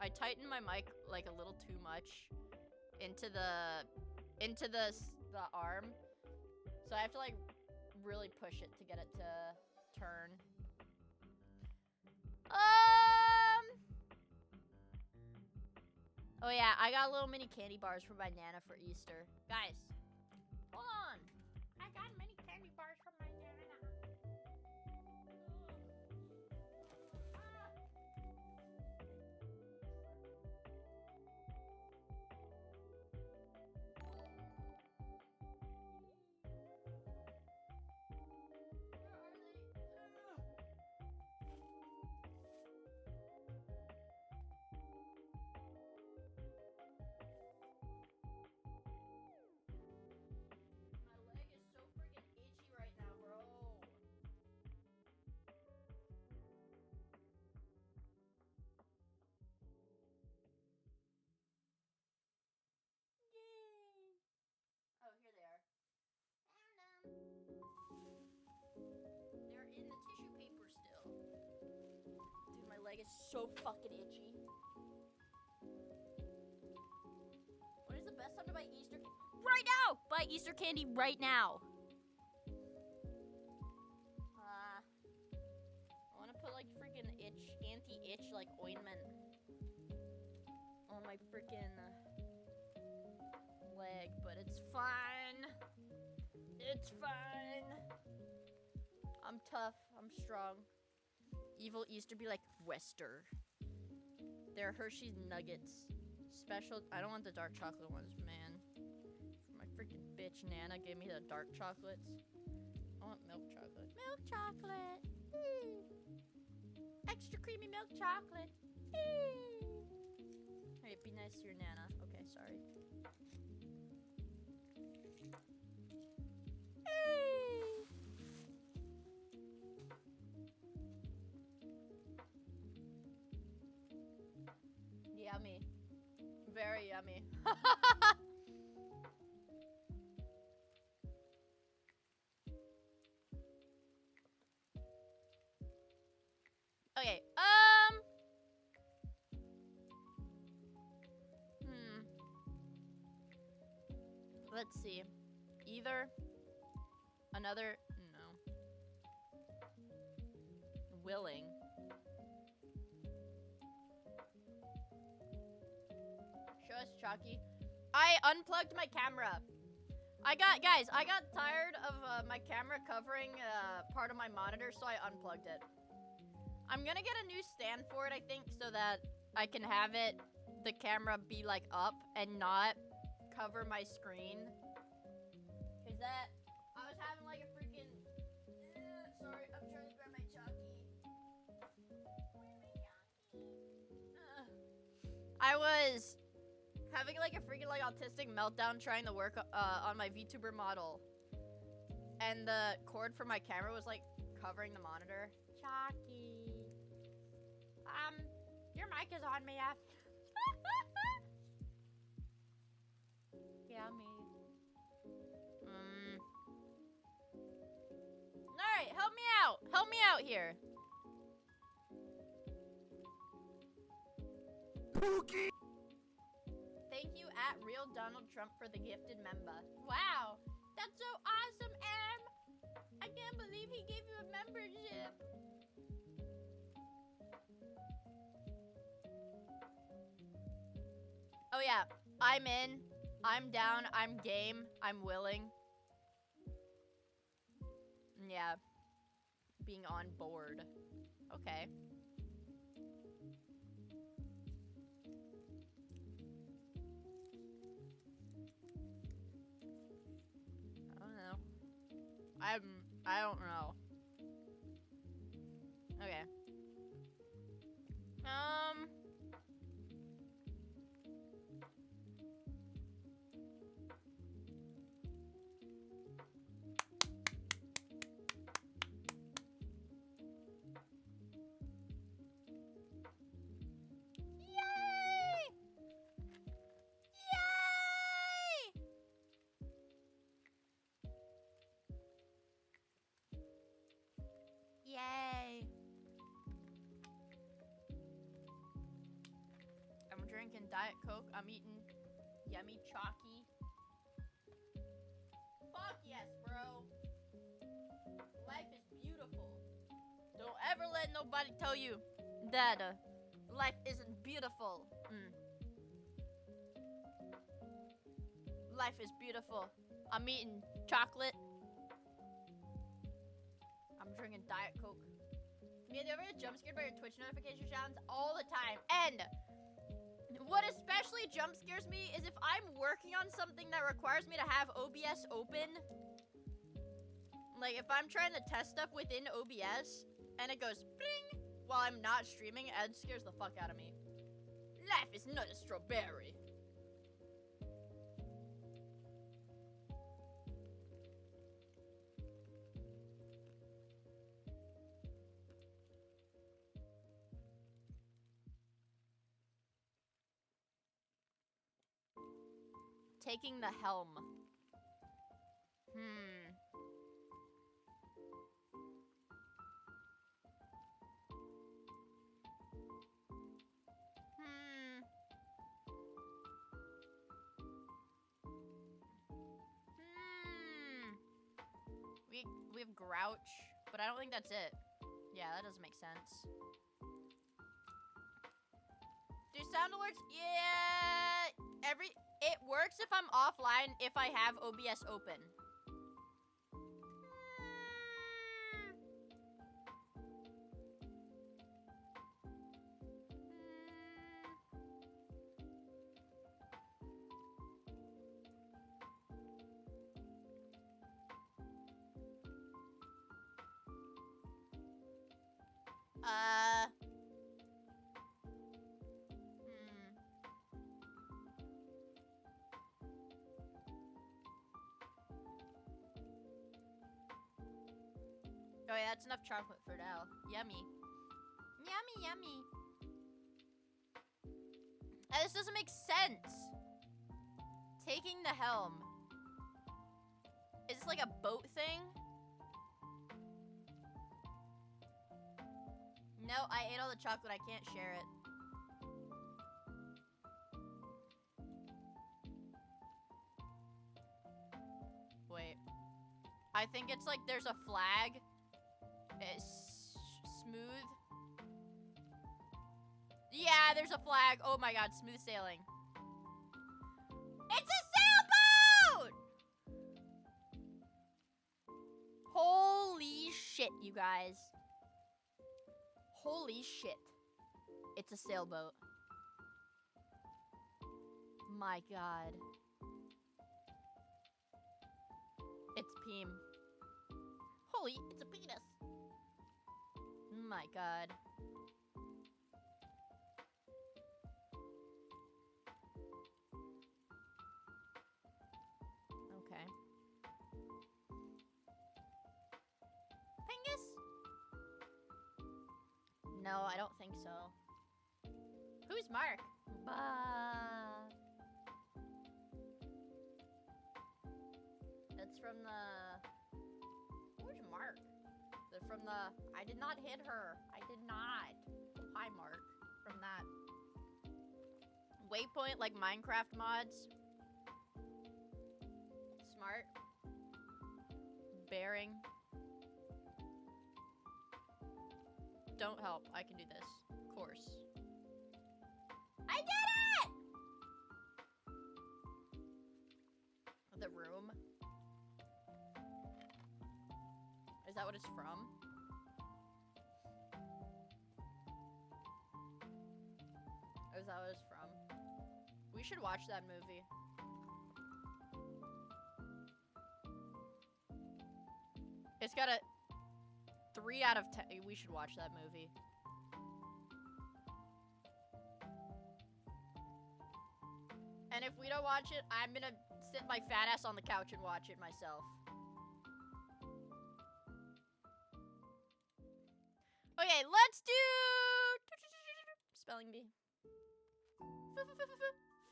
S1: I tightened my mic like a little too much into the arm, so I have to like really push it to get it to turn. Oh yeah, I got little mini candy bars for my Nana for Easter. Guys, hold on. I got mini candy bars for my Nana. It's so fucking itchy. What is the best time to buy Easter candy? Right now! Buy Easter candy right now. I want to put like freaking anti-itch like ointment on my freaking leg, but it's fine. It's fine. I'm tough. I'm strong. Evil Easter be like Wester. They're Hershey's Nuggets. Special. I don't want the dark chocolate ones, man. My freaking bitch Nana gave me the dark chocolates. I want milk chocolate. Milk chocolate. Extra creamy milk chocolate. Hey, be nice to your Nana. Okay, sorry. Yummy. Very yummy. Okay, let's see. Either another, no. Willing. Show us Chalky. I unplugged my camera. I got tired of my camera covering part of my monitor, so I unplugged it. I'm gonna get a new stand for it, I think, so that I can have it, the camera be like up and not cover my screen. Cause that, I was having like a freaking, sorry, I'm trying to grab my Chalky. I was having like a freaking like autistic meltdown trying to work on my VTuber model. And the cord for my camera was like covering the monitor. Chalky. Your mic is on, Mia. Yummy. Alright, help me out. Help me out here.
S4: Pookie!
S1: Thank you at Real Donald Trump for the gifted member. Wow, that's so awesome, Em. I can't believe he gave you a membership. Oh yeah, I'm in. I'm down. I'm game. I'm willing. Yeah. Being on board. Okay. I don't know. I don't know. Okay. Yay! Yay! Yay! I'm drinking Diet Coke. I'm eating yummy chalky. Fuck yes, bro. Life is beautiful. Don't ever let nobody tell you that life isn't beautiful. Life is beautiful. I'm eating chocolate. I'm drinking Diet Coke. Me, do you ever get jump scared by your Twitch notification sounds all the time? And what especially jump scares me is if I'm working on something that requires me to have OBS open. Like if I'm trying to test stuff within OBS and it goes bling while I'm not streaming, it scares the fuck out of me. Life is not a strawberry. Taking the helm. We have Grouch, but I don't think that's it. Yeah, that doesn't make sense. Do sound alerts? Yeah, it works if I'm offline if I have OBS open. Oh yeah, that's enough chocolate for now. Yummy. Yummy, yummy. This doesn't make sense. Taking the helm. Is this like a boat thing? No, I ate all the chocolate. I can't share it. Wait. I think it's like there's a flag. It's smooth. Yeah, there's a flag. Oh my god, smooth sailing. It's a sailboat! Holy shit, you guys. Holy shit. It's a sailboat. My god. It's Peem. Holy, it's a penis. My god. Okay. Pingus? No, I don't think so. Who's Mark? That's from the... Who's Mark? They're from the... I did not hit her. I did not. Hi, Mark. From that. Waypoint, like Minecraft mods. Smart. Bearing. Don't help. I can do this. Of course. I did it! The room. Is that what it's from? Or is that what it's from? We should watch that movie. It's got a 3 out of 10. We should watch that movie. And if we don't watch it, I'm gonna sit my fat ass on the couch and watch it myself. Okay, let's do spelling bee.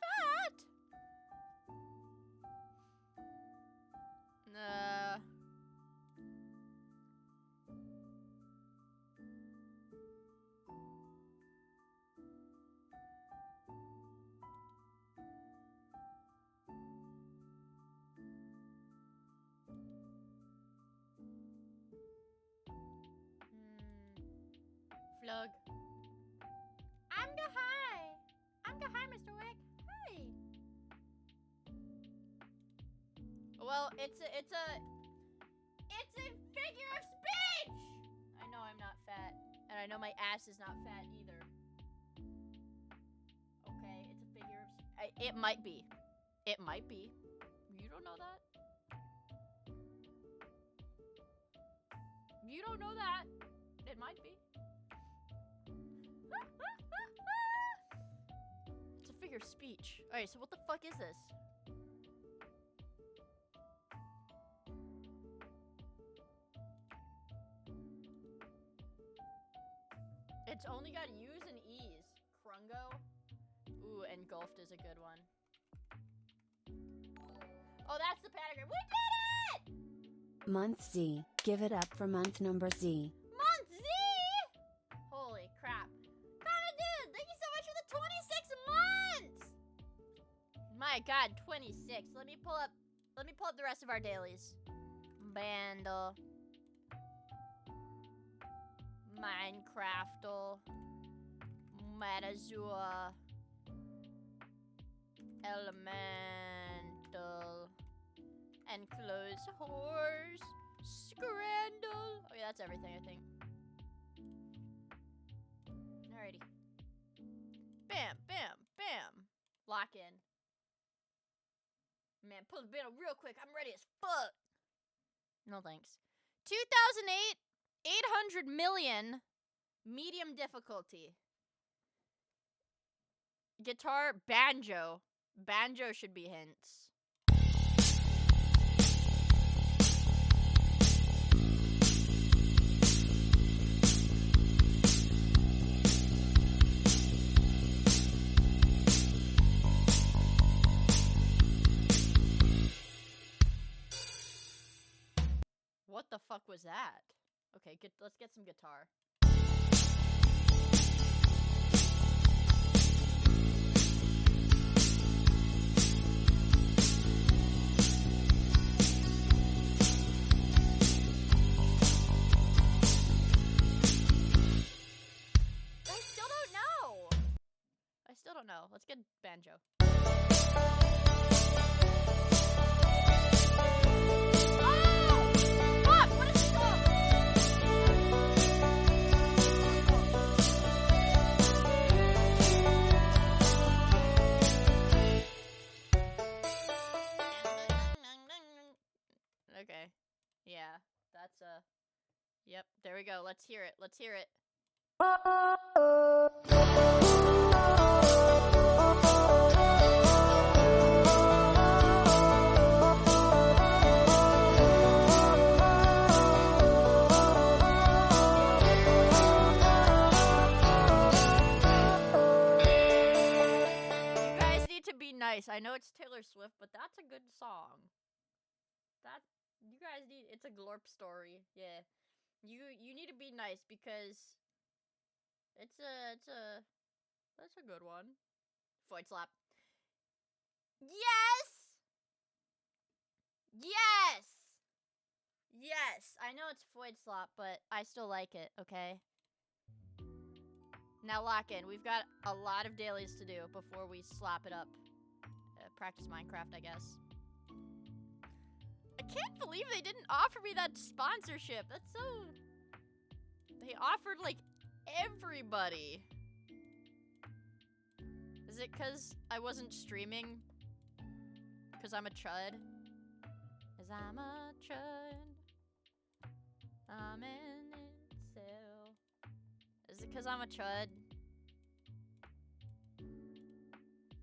S1: Fat. Flug. I'm the high. I'm the high, Mr. Wick. Hi. Well, it's a figure of speech. I know I'm not fat, and I know my ass is not fat either. Okay, it's a figure of. It might be. It might be. You don't know that. You don't know that. It might be. It's a figure of speech. Alright, so what the fuck is this? It's only got U's and E's. Krungo. Ooh, engulfed is a good one. Oh, that's the pentagram. We did it!
S2: Month Z. Give it up for month number Z.
S1: Month Z? Holy crap. Dude, thank you so much for the 26 months! My god, 26. Let me pull up the rest of our dailies. Bandle. Minecraftal. Metazua. Elemental. Enclosed horse. Scrandle. Oh yeah, that's everything, I think. Alrighty. Bam, bam, bam. Lock in. Man, pull the band real quick. I'm ready as fuck. No thanks. 2008, 800 million. Medium difficulty. Guitar, banjo. Banjo should be hints. What the fuck was that? Okay, let's get some guitar. I still don't know. Let's get banjo. Okay. Yeah, that's yep, there we go. Let's hear it. Let's hear it. nice. I know it's Taylor Swift, but that's a good song. You guys need, it's a glorp story. Yeah. You need to be nice because that's a good one. Void slap. Yes! Yes! Yes! I know it's void slap, but I still like it, okay? Now lock in. We've got a lot of dailies to do before we slap it up. Practice Minecraft, I guess. I can't believe they didn't offer me that sponsorship. That's so... They offered, like, everybody. Is it because I wasn't streaming? Because I'm a chud? Because I'm a chud. I'm in incel. Is it because I'm a chud?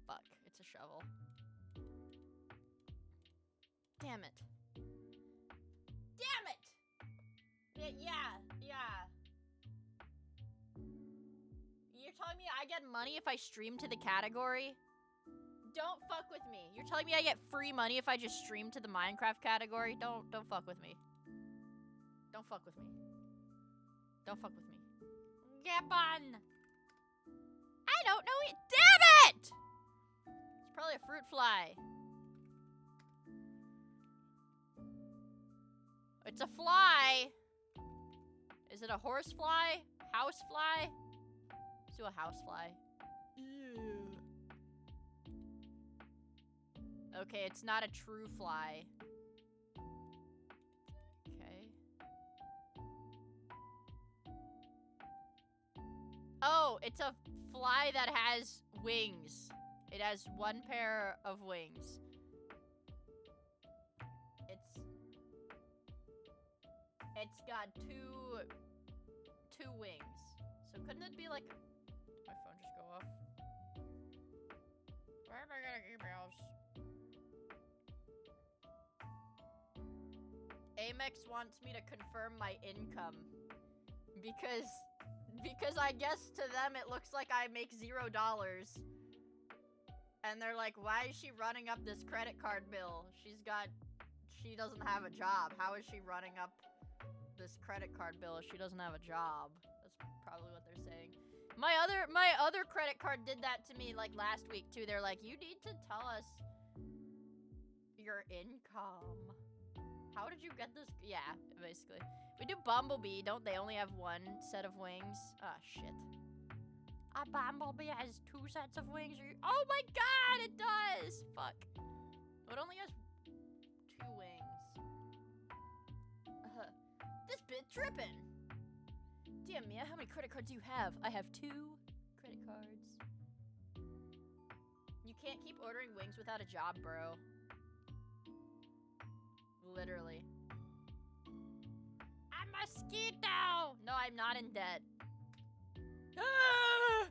S1: Fuck, it's a shovel. Damn it. Damn it! Yeah. You're telling me I get money if I stream to the category? Don't fuck with me. You're telling me I get free money if I just stream to the Minecraft category? Don't fuck with me. Don't fuck with me. Don't fuck with me. Get on! I don't know it. Damn it! It's probably a fruit fly. It's a fly. Is it a horse fly? House fly? Let's do a house fly. Ew. Okay, it's not a true fly. Okay. Oh, it's a fly that has wings. It has one pair of wings. It's got two wings. So couldn't it be like... Did my phone just go off? Why am I getting emails? Amex wants me to confirm my income. Because I guess to them it looks like I make $0. And they're like, why is she running up this credit card bill? She doesn't have a job. How is she running up this credit card bill if she doesn't have a job? That's probably what they're saying. My other credit card did that to me like last week too. They're like, you need to tell us your income. How did you get this? Yeah, basically. We do Bumblebee, don't they only have one set of wings? Ah, shit. A Bumblebee has 2 sets of wings. Oh my god, it does! Fuck. It only has 2 wings. This bit tripping. Damn, Mia, how many credit cards do you have? I have 2 credit cards. You can't keep ordering wings without a job, bro. Literally. A mosquito! No, I'm not in debt. Ah!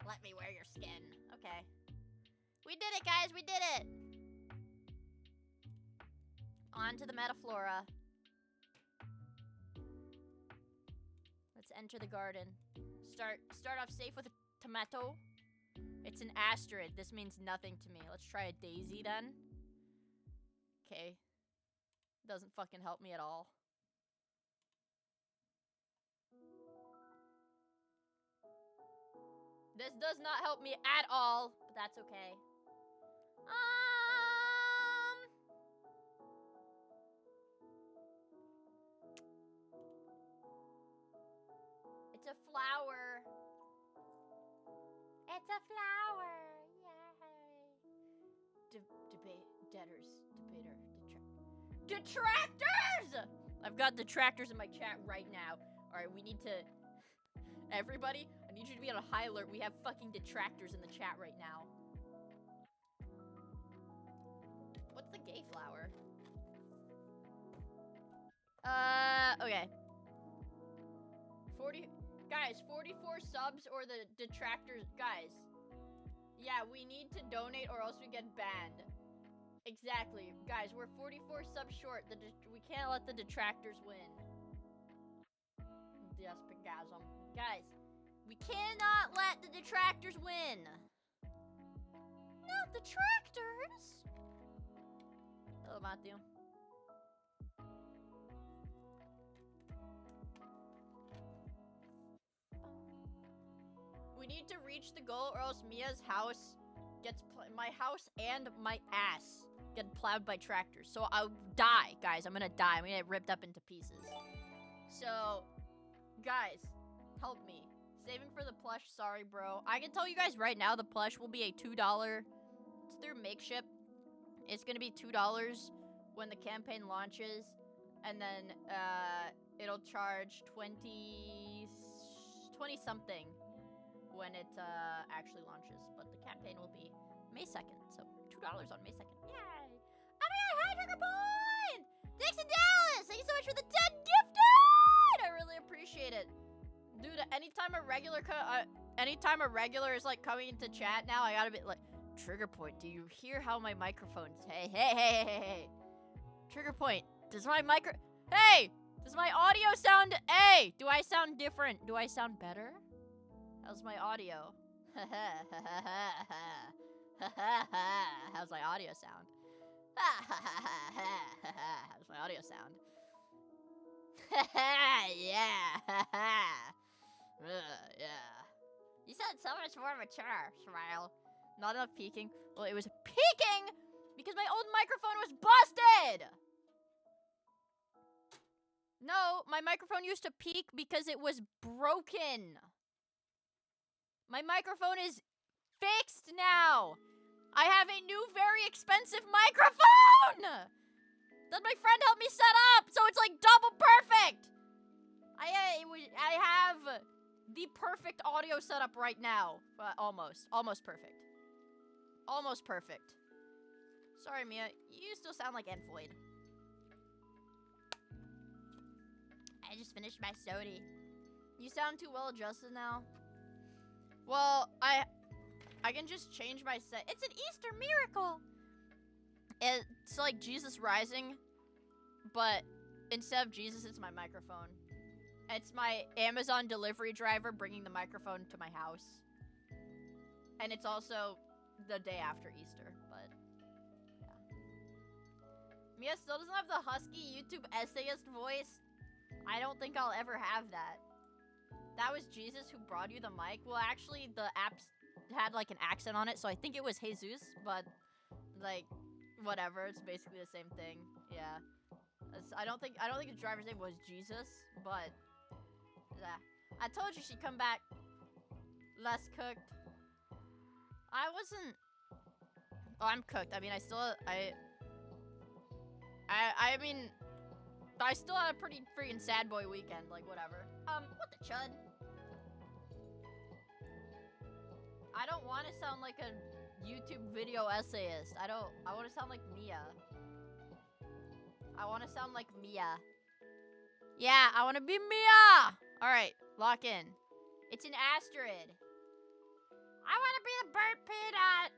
S1: Let me wear your skin. Okay. We did it, guys. We did it. On to the Metaflora. Let's enter the garden. Start off safe with a tomato. It's an asteroid. This means nothing to me. Let's try a daisy then. Okay. Doesn't fucking help me at all. This does not help me at all, but that's okay. It's a flower. It's a flower. Yay. Detractors! I've got detractors in my chat right now. Alright, we need to... Everybody, I need you to be on a high alert. We have fucking detractors in the chat right now. What's the gay flower? Okay. 44 subs or the detractors. Guys. Yeah, we need to donate or else we get banned. Exactly. Guys, we're 44 subs short. We can't let the detractors win. Despigasm. Guys, we cannot let the detractors win. Not the tractors. Hello, Matthew. We need to reach the goal or else Mia's house gets my house and my ass get plowed by tractors. So I'll die, guys. I'm gonna die. I'm gonna get ripped up into pieces. So, guys, help me. Saving for the plush. Sorry, bro. I can tell you guys right now the plush will be a $2. It's through Makeship. It's gonna be $2 when the campaign launches. And then it'll charge 20 something when it actually launches. But the campaign will be May 2nd. So $2 on May 2nd. Yay! Oh my god, hi Trigger Point! Dixon Dallas! Thank you so much for the 10 gifted! I really appreciate it. Dude, anytime a regular is like coming into chat now, I gotta be like, Trigger Point, do you hear how my microphone's hey. Trigger Point, does my audio sound, hey, do I sound different? Do I sound better? How's my audio? How's my audio sound? How's my audio sound? Yeah. Yeah. You sound so much more mature, Smile. Not enough peaking. Well, it was peaking because my old microphone was busted! No, my microphone used to peak because it was broken. My microphone is fixed now. I have a new, very expensive microphone that my friend helped me set up, so it's like double perfect. I have the perfect audio setup right now. Almost perfect. Almost perfect. Sorry, Mia, you still sound like Enfoid. I just finished my sody. You sound too well adjusted now. Well, I can just change my set. It's an Easter miracle. It's like Jesus rising, but instead of Jesus, it's my microphone. It's my Amazon delivery driver bringing the microphone to my house. And it's also the day after Easter, but yeah. Mia still doesn't have the husky YouTube essayist voice. I don't think I'll ever have that. That was Jesus who brought you the mic. Well, actually, the apps had like an accent on it, so I think it was Jesus, but like whatever, it's basically the same thing. Yeah. I don't think the driver's name was Jesus, but yeah. I told you she'd come back less cooked. I wasn't. Oh, I'm cooked. I mean, I still had a pretty freaking sad boy weekend, like whatever. What the chud? I don't want to sound like a YouTube video essayist. I want to sound like Mia. I want to sound like Mia. Yeah, I want to be Mia! Alright, lock in. It's an Astrid. I want to be a burnt peanut!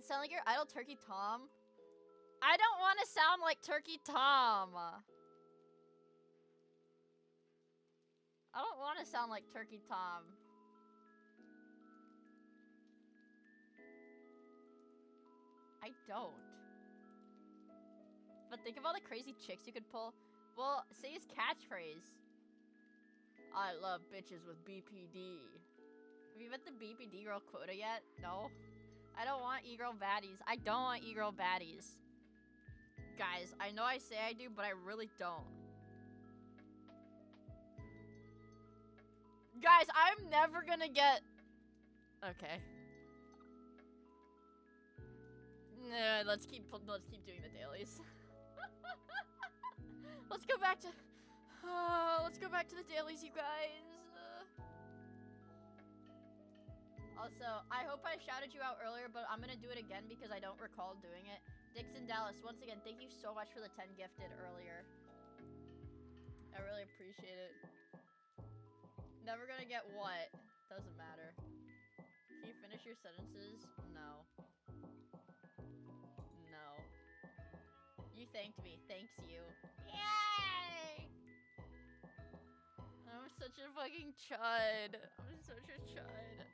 S1: Sound like your idol Turkey Tom? I don't want to sound like Turkey Tom. I don't want to sound like Turkey Tom. I don't. But think of all the crazy chicks you could pull. Well, say his catchphrase. I love bitches with BPD. Have you met the BPD girl quota yet? No? I don't want e-girl baddies. I don't want e-girl baddies. Guys, I know I say I do, but I really don't. Guys, I'm never gonna get... Okay. Nah, let's keep doing the dailies. Let's go back to the dailies, you guys. Also, I hope I shouted you out earlier, but I'm gonna do it again because I don't recall doing it. Dixon Dallas, once again, thank you so much for the 10 gifted earlier. I really appreciate it. Never gonna get what? Doesn't matter. Can you finish your sentences? No. No. You thanked me. Thanks you. Yay! I'm such a fucking chud. I'm such a chud.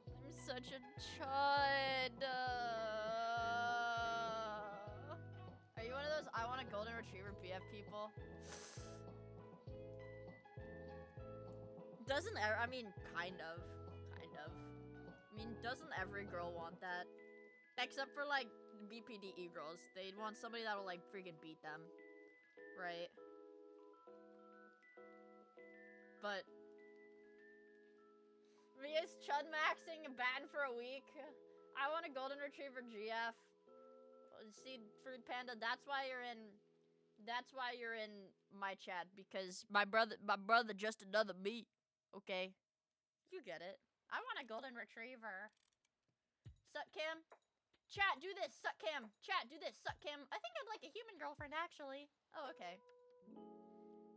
S1: I'm such a chud. Are you one of those I want a golden retriever BF people? Doesn't I mean, kind of. I mean, doesn't every girl want that? Except for, like, BPDE girls. They'd want somebody that'll, like, freaking beat them. Right? But... Mia's chud maxing and batting for a week. I want a golden retriever GF. See, Fruit Panda, that's why you're in my chat, because my brother just another me. Okay? You get it. I want a golden retriever. Suckcam? Chat, do this, suckcam. Chat, do this, suckcam. I think I'd like a human girlfriend, actually. Oh, okay.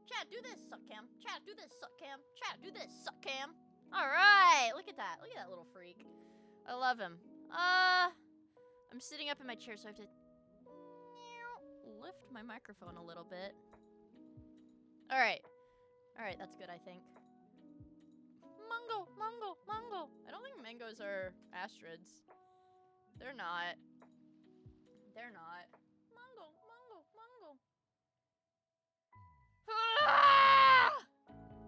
S1: Chat, do this, suckcam. Chat, do this, suckcam. Chat, do this, suckcam. Alright, look at that. Look at that little freak. I love him. I'm sitting up in my chair, so I have to lift my microphone a little bit. Alright. Alright, that's good, I think. Mango. I don't think mangoes are astrids. They're not. Mango. Ah!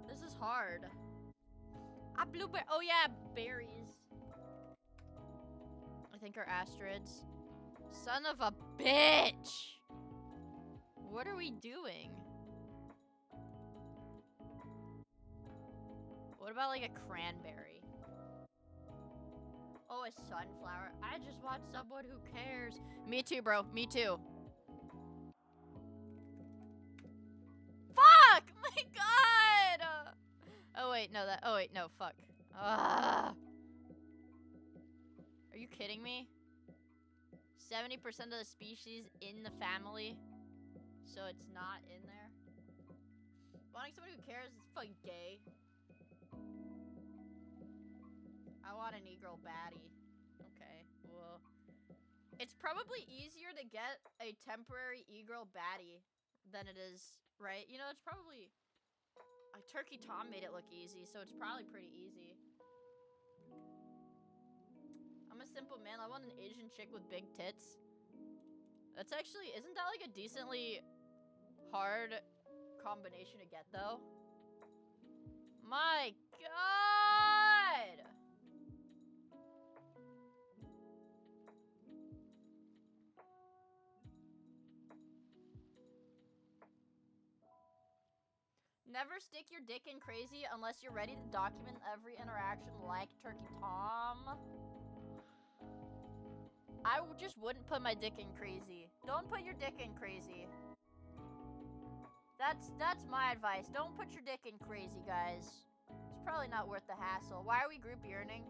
S1: This is hard. Blueberry. Oh yeah, berries. I think are astrids. Son of a bitch! What are we doing? What about like a cranberry? Oh, a sunflower. I just want someone who cares. Me too, bro. Me too. Fuck! My god! Oh wait, no, fuck. Are you kidding me? 70% of the species in the family, so it's not in there. Wanting someone who cares is fucking gay. I want an e-girl baddie. Okay, well. It's probably easier to get a temporary e-girl baddie than it is, right? You know, it's probably... Turkey Tom made it look easy, so it's probably pretty easy. I'm a simple man. I want an Asian chick with big tits. That's actually... Isn't that like a decently hard combination to get, though? My god! Never stick your dick in crazy unless you're ready to document every interaction like Turkey Tom. I just wouldn't put my dick in crazy. Don't put your dick in crazy. That's my advice. Don't put your dick in crazy, guys. It's probably not worth the hassle. Why are we group yearning?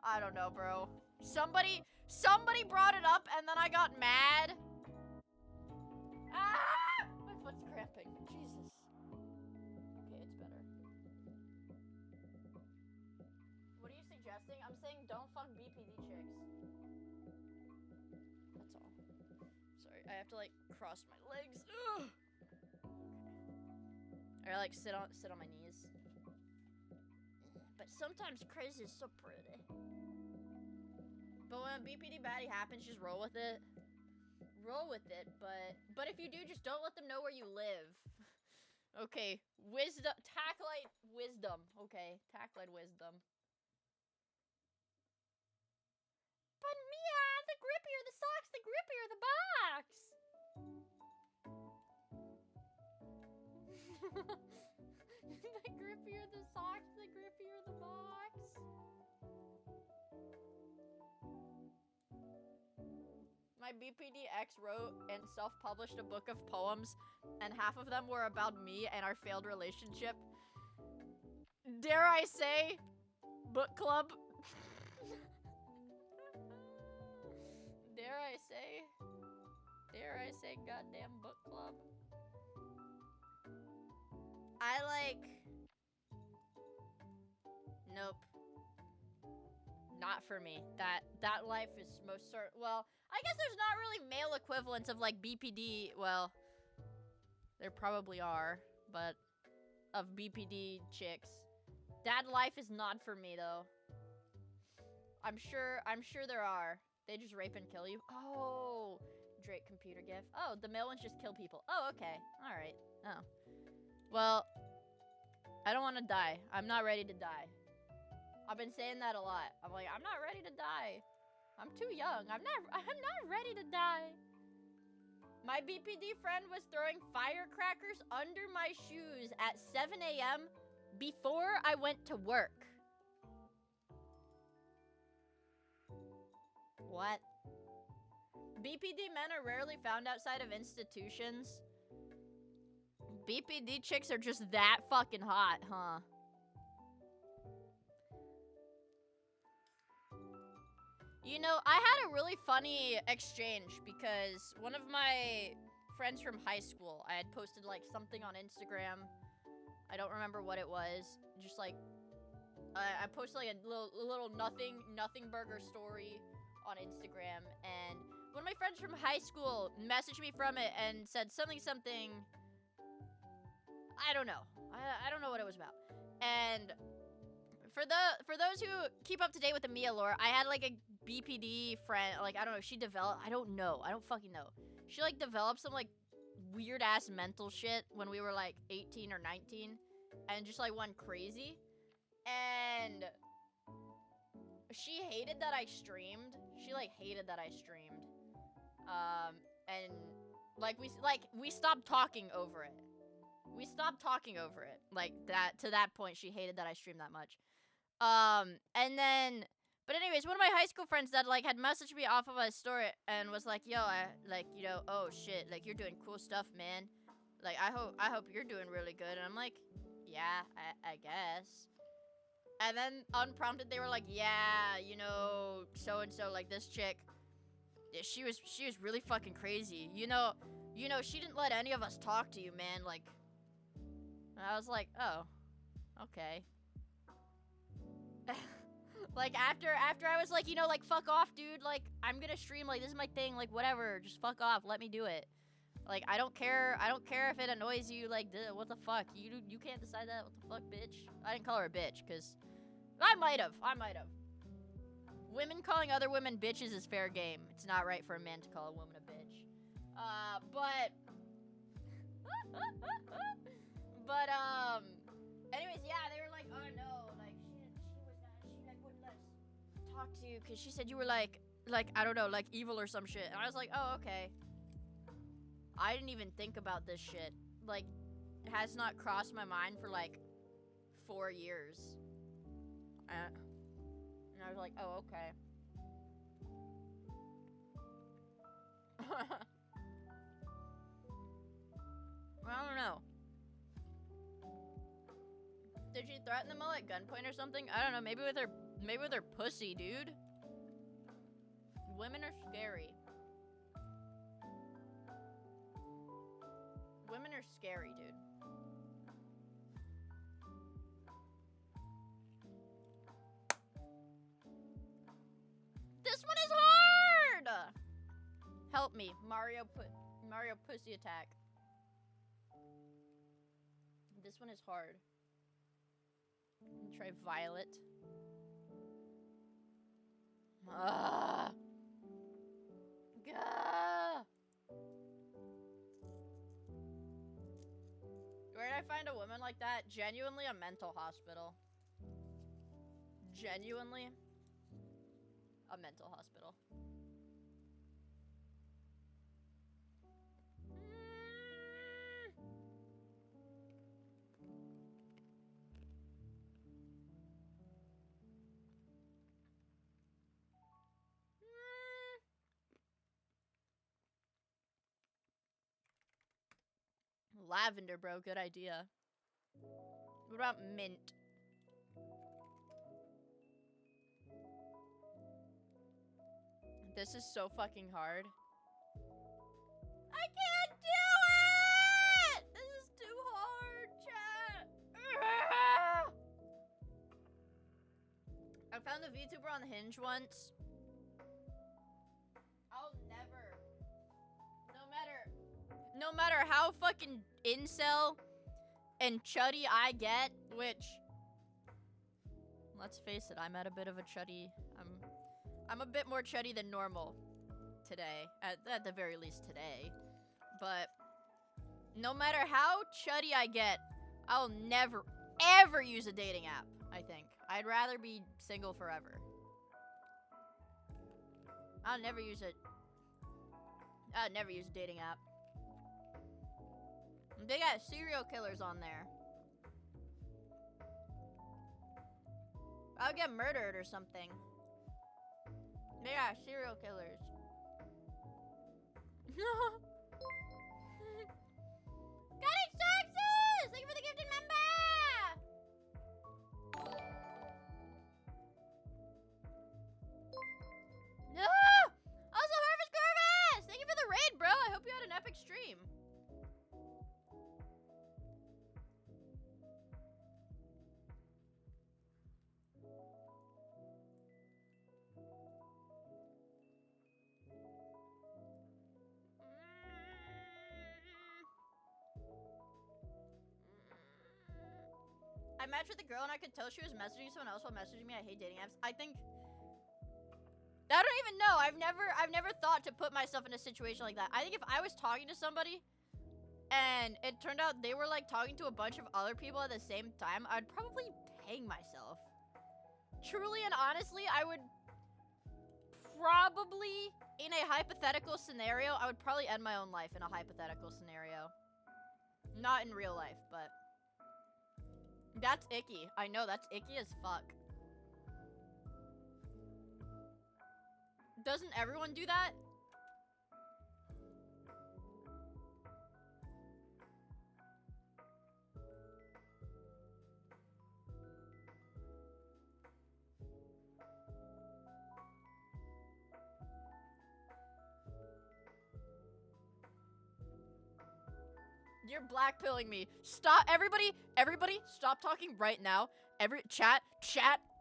S1: I don't know, bro. Somebody brought it up and then I got mad. Ah! My foot's cramping. Jesus. Okay, it's better. What are you suggesting? I'm saying don't fuck BPD chicks. That's all. Sorry, I have to like cross my legs. Ugh. Or like sit on my knees. But sometimes crazy is so pretty. But when a BPD baddie happens, just roll with it. Roll with it, but if you do, just don't let them know where you live. Okay, wisdom, tacklite wisdom. Okay, tacklite wisdom. But Mia, the grippier the socks, the grippier the box. The grippier the socks, the grippier the box. My BPD ex wrote and self-published a book of poems, and half of them were about me and our failed relationship. Dare I say, book club? Dare I say goddamn book club? Nope. not for me. That life is most certain. Well, I guess there's not really male equivalents of like BPD. Well, there probably are, but of BPD chicks. That life is not for me though. I'm sure there are. They just rape and kill you. Oh, Drake computer gif. Oh, the male ones just kill people. Oh, okay. All right. Oh. Well, I don't want to die. I'm not ready to die. I've been saying that a lot. I'm like, I'm not ready to die. I'm too young. I'm not ready to die. My BPD friend was throwing firecrackers under my shoes at 7 a.m. before I went to work. What? BPD men are rarely found outside of institutions. BPD chicks are just that fucking hot, huh? You know, I had a really funny exchange because one of my friends from high school, I had posted like something on Instagram. I don't remember what it was. Just like, I posted like a little nothing burger story on Instagram, and one of my friends from high school messaged me from it and said something. I don't know. I don't know what it was about. And for those who keep up to date with the Miia lore, I had like a BPD friend, like I don't know, she developed, I don't fucking know. She like developed some like weird ass mental shit when we were like 18 or 19 and just like went crazy. And she hated that I streamed. She like hated that I streamed. And like we stopped talking over it. We stopped talking over it. Like that, to that point, she hated that I streamed that much. And then, but anyways, one of my high school friends that like had messaged me off of a story and was like, yo, I like, you know, oh shit, like you're doing cool stuff, man. Like I hope you're doing really good. And I'm like, yeah, I guess. And then unprompted, they were like, yeah, you know, so and so, like this chick, yeah, she was really fucking crazy. You know, she didn't let any of us talk to you, man. Like, and I was like, oh, okay. Like after I was like, you know, like fuck off, dude. Like I'm gonna stream. Like this is my thing. Like whatever. Just fuck off. Let me do it. Like I don't care if it annoys you. Like what the fuck? You can't decide that. What the fuck, bitch? I didn't call her a bitch because I might have. Women calling other women bitches is fair game. It's not right for a man to call a woman a bitch. But anyways, yeah, they were like, oh no, like she like wouldn't let us talk to you because she said you were like I don't know, like evil or some shit. And I was like, oh okay. I didn't even think about this shit. Like, it has not crossed my mind for like 4 years. And I was like, oh okay. I don't know. Did she threaten them all at gunpoint or something? I don't know. Maybe with her pussy, dude. Women are scary. Women are scary, dude. This one is hard. Help me, Mario pussy attack. This one is hard. Try Violet. Gah. Where did I find a woman like that? Genuinely a mental hospital. Genuinely a mental hospital. Lavender, bro. Good idea. What about mint? This is so fucking hard. I can't do it! This is too hard, chat. found a VTuber on Hinge once. I'll never, no matter how fucking incel and chuddy I get, which, let's face it, I'm at a bit of a chuddy, I'm a bit more chuddy than normal today, at the very least today, but no matter how chuddy I get, I'll never, ever use a dating app, I think. I'd rather be single forever. I'll never use a dating app. They got serial killers on there. I'll get murdered or something. They got serial killers. Got it, Zatsu! Thank you for the gifted member! No! Also, Harvest Corvus! Thank you for the raid, bro! I hope you had an epic stream. I matched with a girl and I could tell she was messaging someone else while messaging me. I hate dating apps. I think I don't even know. I've never thought to put myself in a situation like that. I think if I was talking to somebody and it turned out they were like talking to a bunch of other people at the same time, I'd probably hang myself. Truly and honestly, I would probably, in a hypothetical scenario, I would probably end my own life in a hypothetical scenario. Not in real life, but that's icky. I know, that's icky as fuck. Doesn't everyone do that? You're blackpilling me. Stop, everybody, stop talking right now. Chat,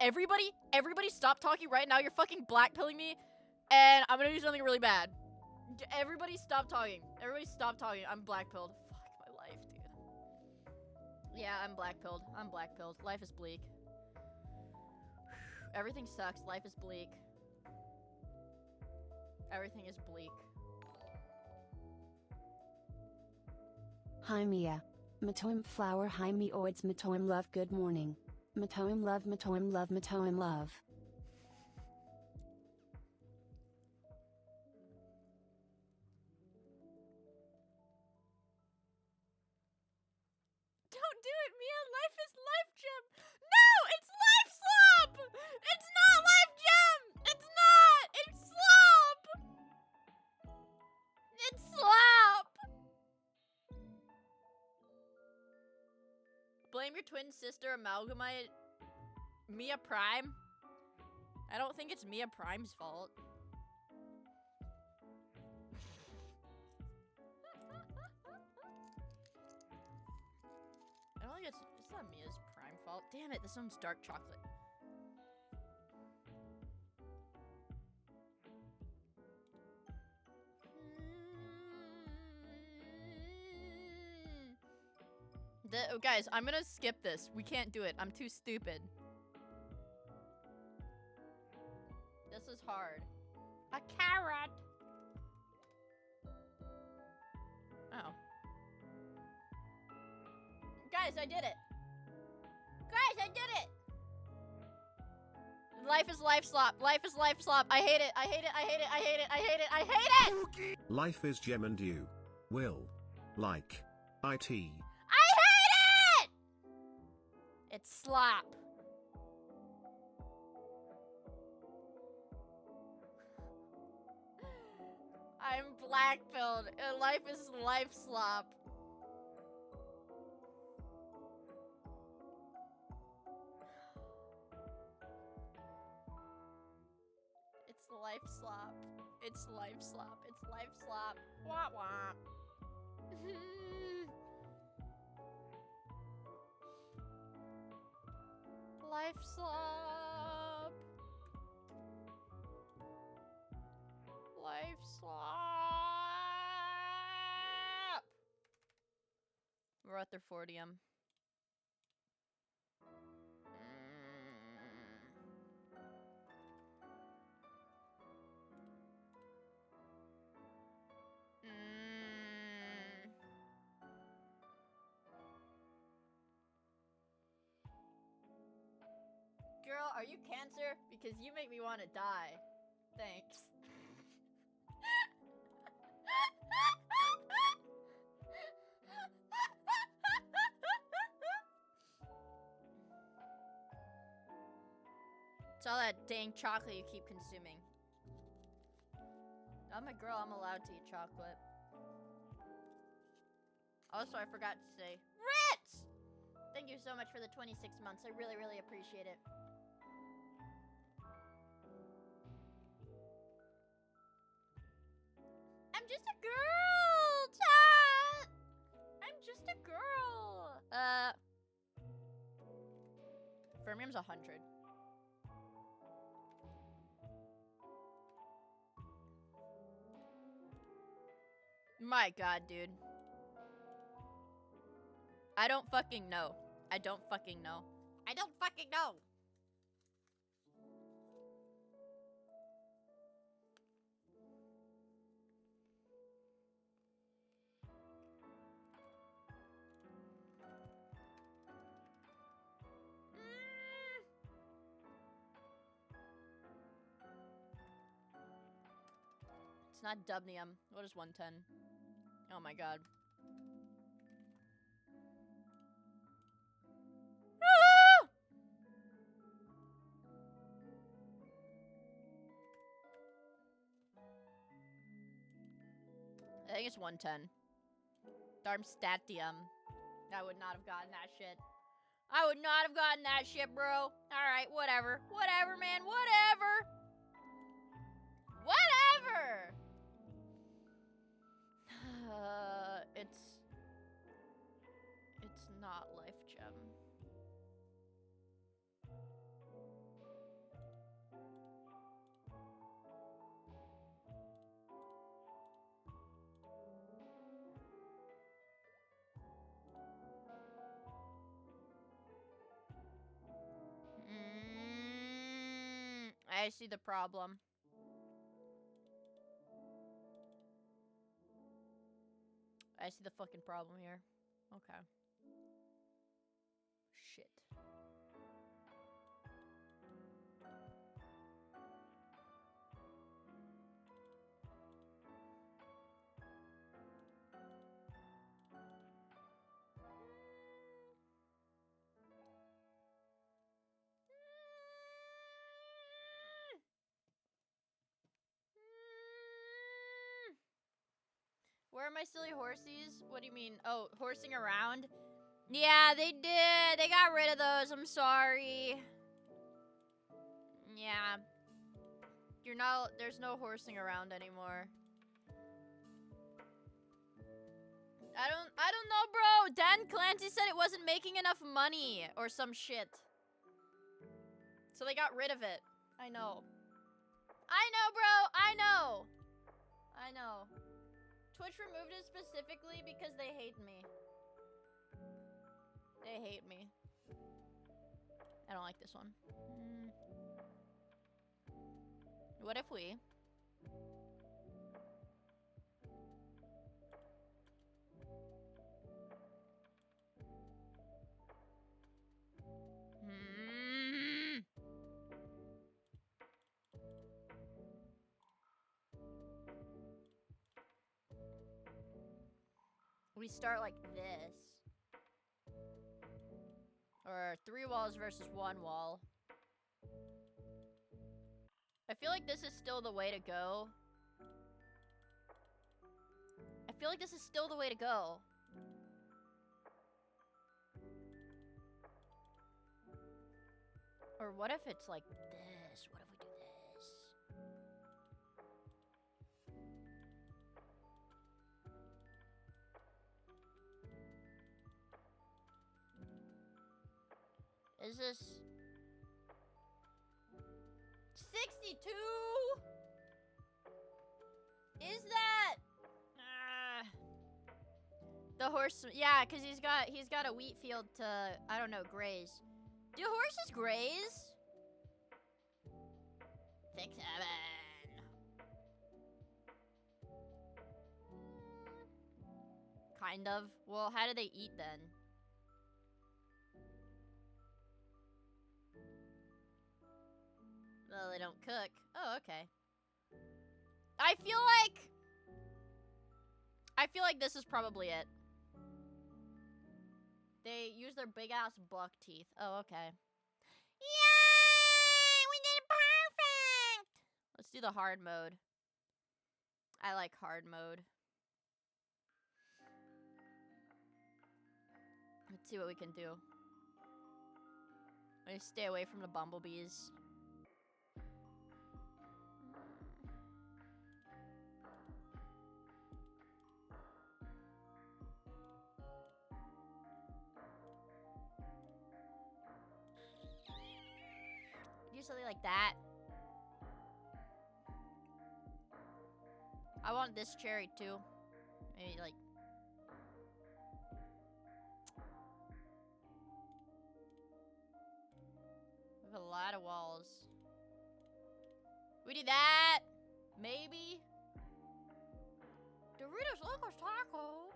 S1: everybody stop talking right now. You're fucking blackpilling me, and I'm gonna do something really bad. Everybody stop talking. I'm blackpilled. Fuck my life, dude. Yeah, I'm blackpilled. Life is bleak. Everything sucks. Life is bleak. Everything is bleak.
S2: Hi Mia. Matoim flower hi me oids matoim love good morning. Matoim love matoim love matoim love.
S1: Don't do it, Mia. Life is life gem. No, it's life slop. It's not life gem. It's not. It's slop. It's slop. Blame your twin sister, amalgamate Mia Prime. I don't think it's Mia Prime's fault. I don't think it's not Mia's Prime fault. Damn it, this one's dark chocolate. Oh, guys, I'm gonna skip this. We can't do it. I'm too stupid. This is hard. A carrot! Oh. Guys, I did it! Guys, I did it! Life is life slop. Life is life slop. I hate it. I hate it. I hate it. I hate it. I hate it. I hate it!
S3: Life is gem and you will like it.
S1: It's slop. I'm black-pilled. Life is life slop. It's life slop. It's life slop. It's life slop. Wah wah. Life slop. at their 40'em. Girl, are you Cancer? Because you make me want to die. Thanks. It's all that dang chocolate you keep consuming. I'm a girl, I'm allowed to eat chocolate. Also, I forgot to say, Ritz! Thank you so much for the 26 months. I really, really appreciate it. I'm just a girl, chat! I'm just a girl. Fermium's 100. My god, dude. I don't fucking know. I don't fucking know. I don't fucking know. It's not dubnium. What is 110? Oh my god. Ah! I think it's 110. Darmstadtium. I would not have gotten that shit. I would not have gotten that shit, bro. Alright, whatever. Whatever, man. Whatever. Whatever! It's not Life Gem. I see the problem. I see the fucking problem here. Okay. Shit. Where are my silly horsies? What do you mean? Oh, horsing around? Yeah, they did. They got rid of those. I'm sorry. Yeah. There's no horsing around anymore. I don't know, bro. Dan Clancy said it wasn't making enough money or some shit. So they got rid of it. I know. I know, bro. I know. I know. Twitch removed it specifically because they hate me. They hate me. I don't like this one. What if we... We start like this. Or 3 walls versus 1 wall. I feel like this is still the way to go. I feel like this is still the way to go. Or what if it's like this? What if we do this? Is this 62? Is that The horse, yeah, because he's got a wheat field to, I don't know, graze. Do horses graze? 6, 7. Kind of. Well, how do they eat then? Well, they don't cook. Oh, okay. I feel like this is probably it. They use their big ass buck teeth. Oh, okay. Yay! We did it perfect! Let's do the hard mode. I like hard mode. Let's see what we can do. I stay away from the bumblebees. Do something like that. I want this cherry too. Maybe like. We have a lot of walls. We do that. Maybe. Doritos Locos Taco.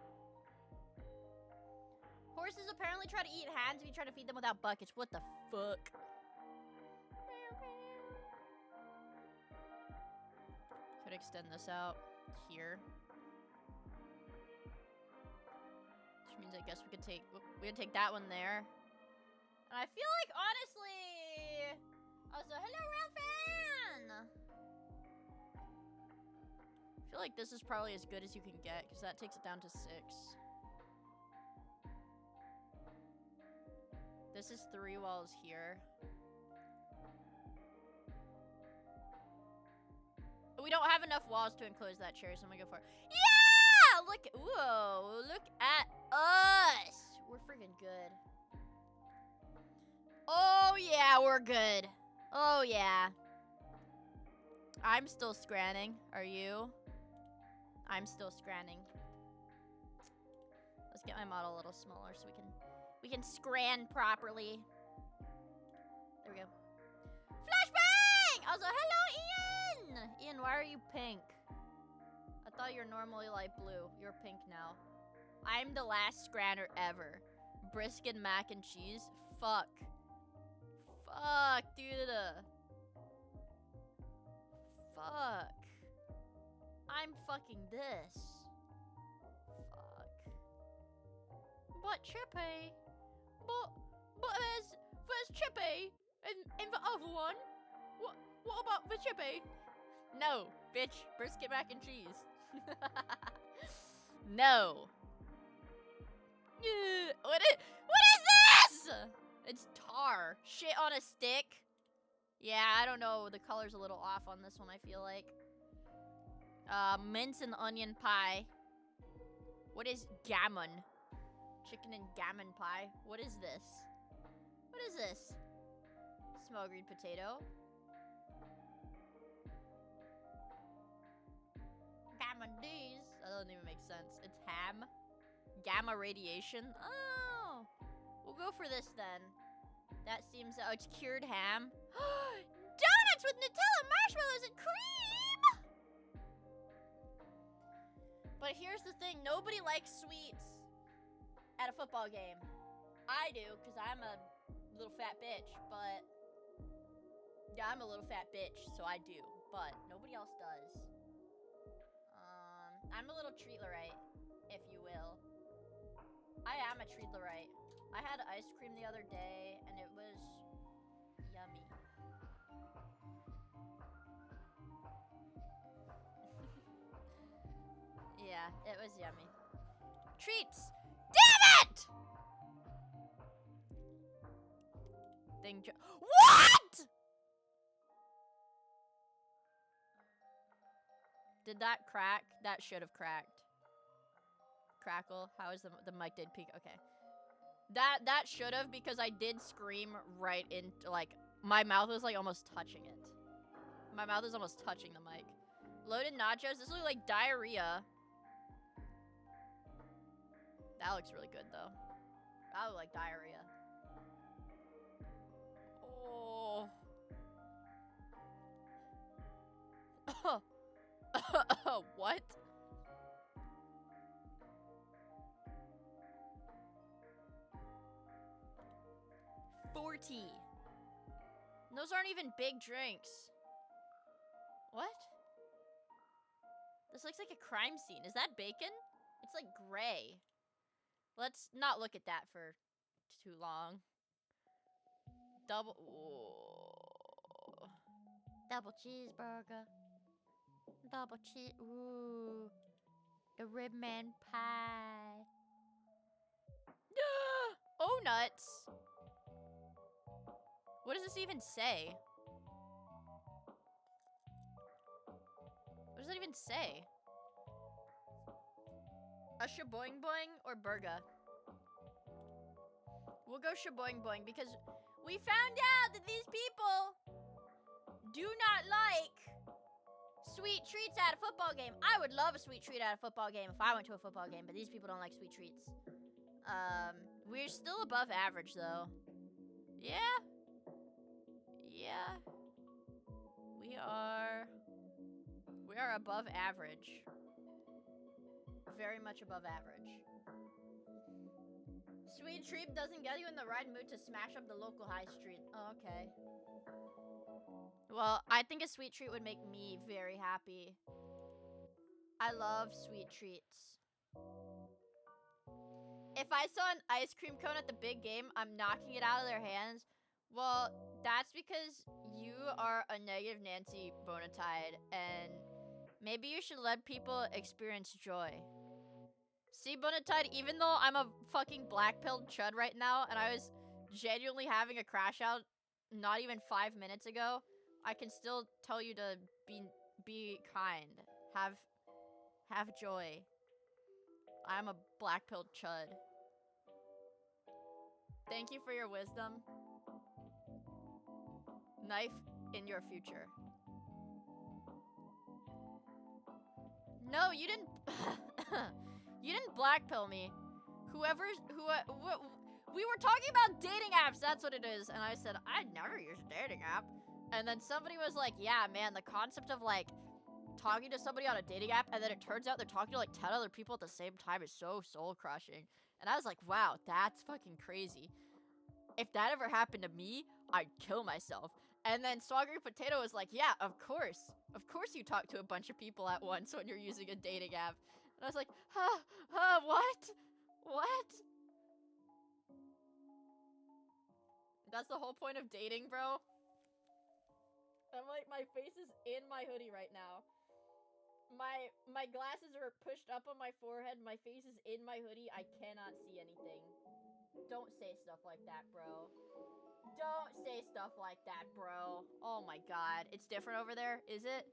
S1: Horses apparently try to eat hands if you try to feed them without buckets. What the fuck? Could extend this out here. Which means I guess we could take that one there. And I feel like honestly also hello Ralphan! I feel like this is probably as good as you can get, because that takes it down to 6. This is 3 walls here. We don't have enough walls to enclose that cherry, so I'm gonna go for it. Yeah! Look, whoa, look at us. We're freaking good. Oh yeah, we're good. Oh yeah. I'm still scranning. Are you? I'm still scranning. Let's get my model a little smaller so we can scran properly. There we go. Flashbang! Also, hello, Ian! Ian, why are you pink? I thought you're normally light blue. You're pink now. I'm the last scranner ever. Brisket, mac and cheese. Fuck. Fuck, dude. Fuck. I'm fucking this. Fuck. But Chippy. But there's Chippy in the other one. What about the Chippy? No, bitch. Brisket mac and cheese. No. What is this? It's tar. Shit on a stick. Yeah, I don't know. The color's a little off on this one, I feel like. Mince and onion pie. What is gammon? Chicken and gammon pie. What is this? What is this? Small green potato. Gamma D's. That doesn't even make sense. It's ham. Gamma radiation. Oh. We'll go for this then. That seems... Oh, it's cured ham. Donuts with Nutella, marshmallows, and cream! But here's the thing. Nobody likes sweets at a football game. I do, because I'm a little fat bitch, but... Yeah, I'm a little fat bitch, so I do. But nobody else does. I'm a little treatlerite, if you will. I am a treatlerite. I had ice cream the other day, and it was yummy. Yeah, it was yummy. Treats! Damn it! What?! Did that crack? That should have cracked. Crackle. How is the mic did peak? Okay. That should have, because I did scream right into, like, my mouth was like almost touching it. My mouth was almost touching the mic. Loaded nachos. This looks like diarrhea. That looks really good though. That look like diarrhea. Oh. What? $40. Those aren't even big drinks. What? This looks like a crime scene. Is that bacon? It's like gray. Let's not look at that for too long. Double. Ooh. Double cheeseburger. Double cheese. Ooh. The rib man pie. Oh, nuts. What does this even say? What does it even say? A shaboing boing or burger? We'll go shaboing boing because we found out that these people do not like sweet treats at a football game. I would love a sweet treat at a football game if I went to a football game, but these people don't like sweet treats. We're still above average though. Yeah. Yeah. We are above average. Very much above average. Sweet treat doesn't get you in the right mood to smash up the local high street. Oh, okay. Well, I think a sweet treat would make me very happy. I love sweet treats. If I saw an ice cream cone at the big game, I'm knocking it out of their hands. Well, that's because you are a negative Nancy Bonatide, and maybe you should let people experience joy. See, Bonatide, even though I'm a fucking black-pilled chud right now, and I was genuinely having a crash out not even 5 minutes ago, I can still tell you to be kind. Have joy. I'm a black-pilled chud. Thank you for your wisdom. Knife in your future. No, you didn't. You didn't blackpill me. We were talking about dating apps. That's what it is. And I said I'd never use a dating app. And then somebody was like, "Yeah, man, the concept of like talking to somebody on a dating app, and then it turns out they're talking to like 10 other people at the same time is so soul crushing." And I was like, "Wow, that's fucking crazy. If that ever happened to me, I'd kill myself." And then Swaggery Potato was like, "Yeah, of course you talk to a bunch of people at once when you're using a dating app." And I was like, what? That's the whole point of dating, bro? I'm like, my face is in my hoodie right now. My glasses are pushed up on my forehead. My face is in my hoodie. I cannot see anything. Don't say stuff like that, bro. Don't say stuff like that, bro. Oh my god. It's different over there, is it?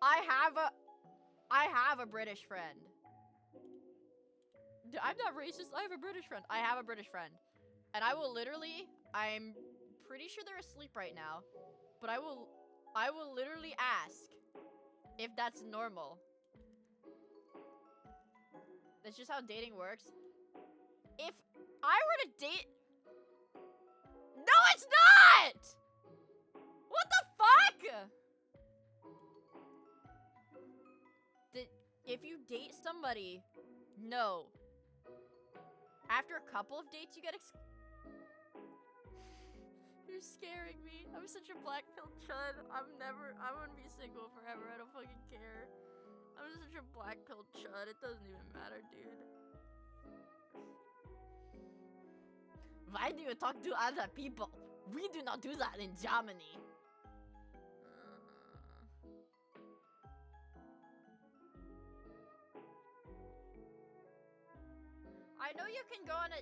S1: I have a British friend. I'm not racist. I have a British friend. I have a British friend. And I will literally, I'm pretty sure they're asleep right now, but I will literally ask if that's normal. That's just how dating works. If I were to date... No, it's not! What the fuck? If you date somebody, no. After a couple of dates, you get You're scaring me. I'm such a black-pilled chud. I'm gonna be single forever. I don't fucking care. I'm such a black-pilled chud. It doesn't even matter, dude. Why do you talk to other people? We do not do that in Germany. I know you can go on a...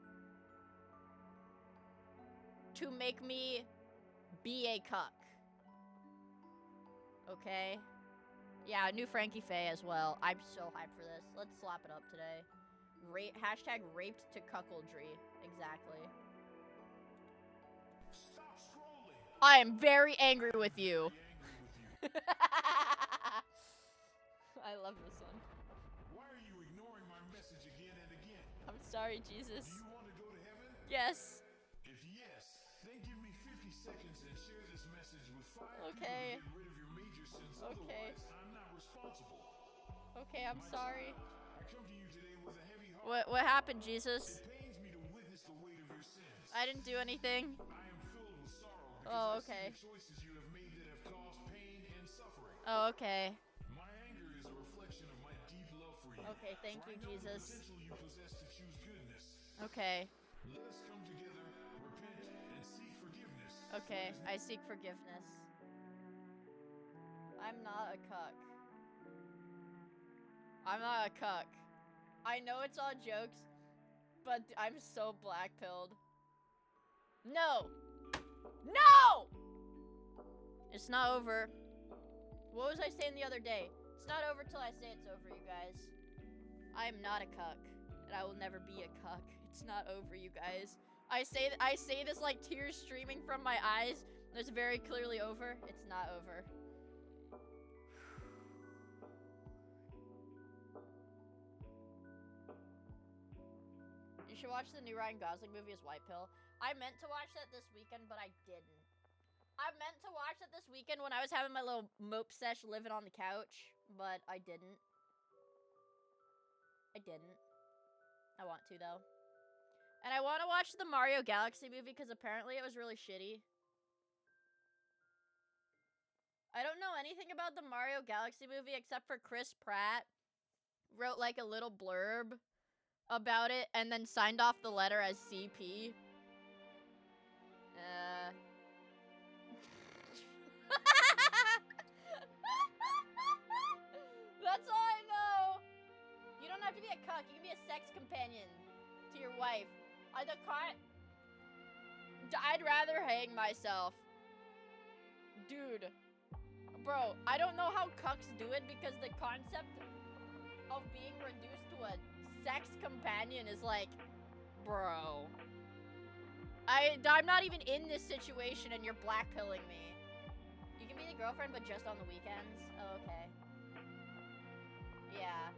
S1: to make me be a cuck. Okay? Yeah, new Frankie Faye as well. I'm so hyped for this. Let's slap it up today. Hashtag raped to cuckoldry. Exactly.
S4: Stop scrolling.
S1: I am very angry with you. I love this one.
S4: Why are you ignoring my message again and again?
S1: I'm sorry, Jesus.
S4: Do you want to go to heaven?
S1: Yes.
S4: If yes, then give me 50 seconds and share this message with 5
S1: Okay.
S4: people to get rid of your major sins.
S1: Okay.
S4: Otherwise, I'm not responsible.
S1: Okay, I'm sorry.
S4: I come to you today with a heavy heart.
S1: What happened, Jesus?
S4: It pains me to witness the weight of your sins.
S1: I didn't do anything.
S4: I am filled with sorrow because
S1: Oh,
S4: I
S1: okay.
S4: see the choices you have made that have caused pain and suffering.
S1: Oh, okay.
S4: My anger is a reflection of my deep love for you.
S1: Okay, thank you,
S4: For I know the
S1: Jesus.
S4: potential you possess to choose goodness.
S1: Okay.
S4: Let us come together, repent, and seek forgiveness.
S1: Okay, I seek forgiveness. I'm not a cuck. I'm not a cuck. I know it's all jokes, but I'm so black-pilled. No! No! It's not over. What was I saying the other day? It's not over till I say it's over, you guys. I am not a cuck, and I will never be a cuck. It's not over, you guys. I say this like tears streaming from my eyes. It's very clearly over. It's not over. You should watch the new Ryan Gosling movie as White Pill. I meant to watch that this weekend, but I didn't. I meant to watch it this weekend when I was having my little mope sesh living on the couch, but I didn't. I didn't. I want to, though. And I want to watch the Mario Galaxy movie because apparently it was really shitty. I don't know anything about the Mario Galaxy movie except for Chris Pratt wrote like a little blurb about it and then signed off the letter as CP. That's all I know. You don't have to be a cuck. You can be a sex companion to your wife. I'd rather hang myself. Dude. Bro, I don't know how cucks do it because the concept of being reduced to a sex companion is like, bro. I'm not even in this situation and you're blackpilling me. You can be the girlfriend but just on the weekends? Oh, okay. Yeah.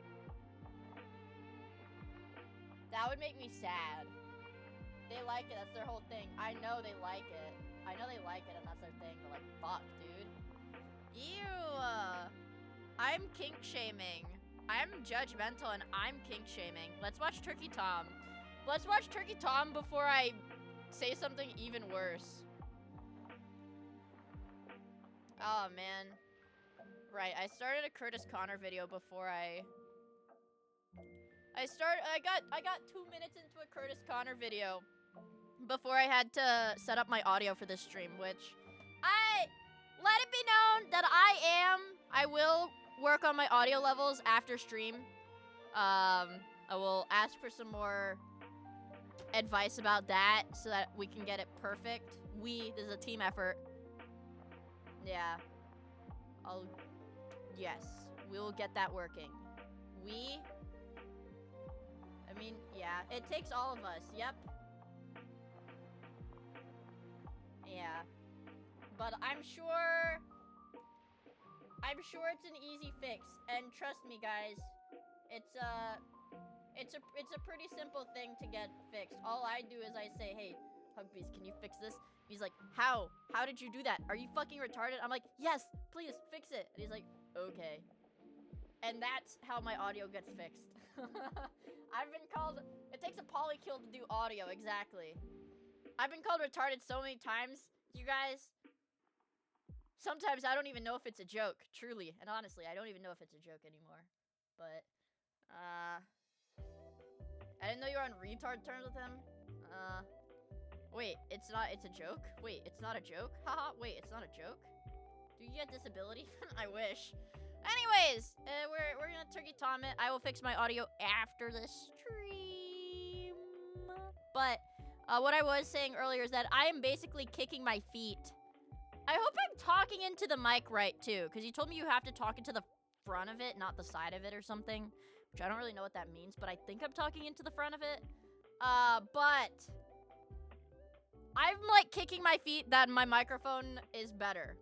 S1: That would make me sad. They like it, that's their whole thing. I know they like it. I know they like it and that's their thing, but like, fuck, dude. Ew. I'm kink shaming. I'm judgmental and I'm kink shaming. Let's watch Turkey Tom. Let's watch Turkey Tom before I say something even worse. Oh, man. Right, I started a Curtis Connor video before I got 2 minutes into a Curtis Connor video before I had to set up my audio for this stream, which let it be known that I will work on my audio levels after stream. I will ask for some more advice about that so that we can get it perfect. This is a team effort. Yeah. Yes, we will get that working. I mean, yeah, it takes all of us, yep. Yeah. But I'm sure it's an easy fix, and trust me, guys, it's a pretty simple thing to get fixed. All I do is I say, hey, Hugbeast, can you fix this? He's like, how? How did you do that? Are you fucking retarded? I'm like, yes, please, fix it. And he's like, okay. And that's how my audio gets fixed. I've been called, it takes a polykill to do audio, exactly. I've been called retarded so many times, you guys. Sometimes I don't even know if it's a joke, truly. And honestly, I don't even know if it's a joke anymore. But, I didn't know you were on retard terms with him. Wait, it's a joke? Wait, it's not a joke? Haha, wait, it's not a joke? Do you get disability? I wish. Anyways, we're gonna Turkey Tom it. I will fix my audio after the stream. But What I was saying earlier is that I am basically kicking my feet. I hope I'm talking into the mic right, too, because you told me you have to talk into the front of it, not the side of it or something, which I don't really know what that means, but I think I'm talking into the front of it. But I'm, like, kicking my feet that my microphone is better.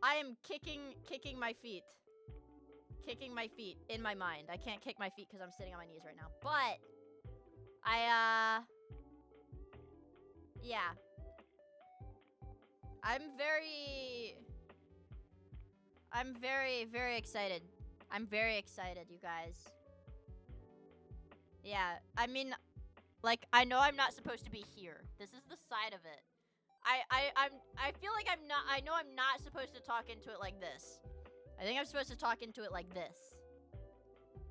S1: I am kicking my feet. Kicking my feet in my mind. I can't kick my feet because I'm sitting on my knees right now. But yeah. I'm very excited. I'm very excited, you guys. Yeah, I mean, like, I know I'm not supposed to be here. This is the side of it. I feel like I know I'm not supposed to talk into it like this. I think I'm supposed to talk into it like this.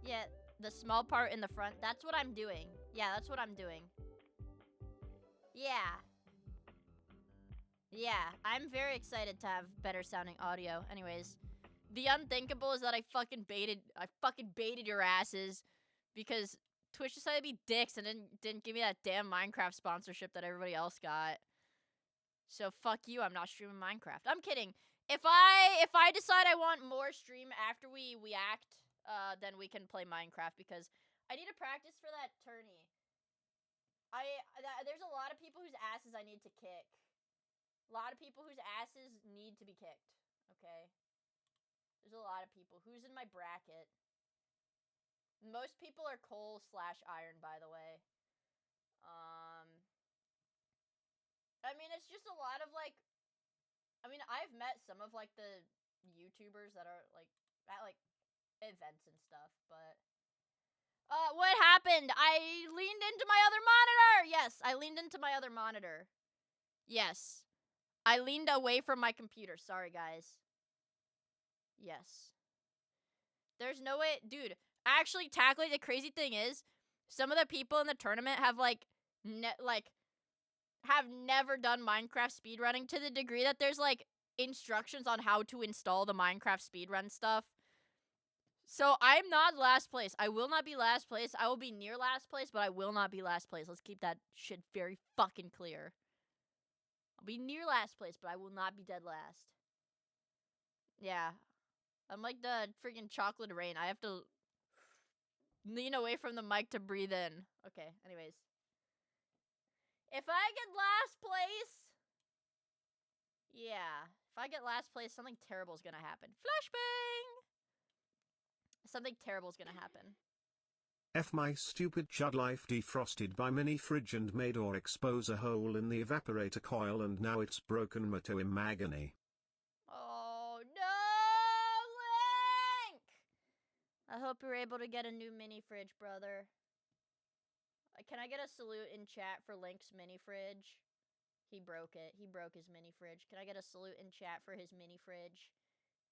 S1: Yeah, the small part in the front, that's what I'm doing. Yeah, that's what I'm doing. Yeah. Yeah, I'm very excited to have better sounding audio. Anyways, the unthinkable is that I fucking baited your asses because Twitch decided to be dicks and didn't give me that damn Minecraft sponsorship that everybody else got. So fuck you, I'm not streaming Minecraft. I'm kidding. If I decide I want more stream after we act, then we can play Minecraft because I need to practice for that tourney. There's a lot of people whose asses I need to kick. A lot of people whose asses need to be kicked. Okay. There's a lot of people. Who's in my bracket? Most people are coal/iron, by the way. I mean, it's just a lot of, like... I mean, I've met some of, like, the YouTubers that are, like, at, like, events and stuff, but... what happened? I leaned into my other monitor! Yes, I leaned into my other monitor. Yes. I leaned away from my computer. Sorry, guys. Yes. There's no way... Dude, actually, Tackling, the crazy thing is, some of the people in the tournament have, like, have never done Minecraft speedrunning to the degree that there's, like, instructions on how to install the Minecraft speedrun stuff. So, I'm not last place. I will not be last place. I will be near last place, but I will not be last place. Let's keep that shit very fucking clear. I'll be near last place, but I will not be dead last. Yeah. I'm like the freaking chocolate rain. I have to lean away from the mic to breathe in. Okay, anyways. If I get last place... Yeah. If I get last place, something terrible is gonna happen. Flashbang! Something terrible is gonna happen.
S3: F my stupid chud life defrosted by mini fridge and made or expose a hole in the evaporator coil and now it's broken to him agony.
S1: Oh no, Link! I hope you're able to get a new mini fridge, brother. Can I get a salute in chat for Link's mini fridge? He broke it. He broke his mini fridge. Can I get a salute in chat for his mini fridge?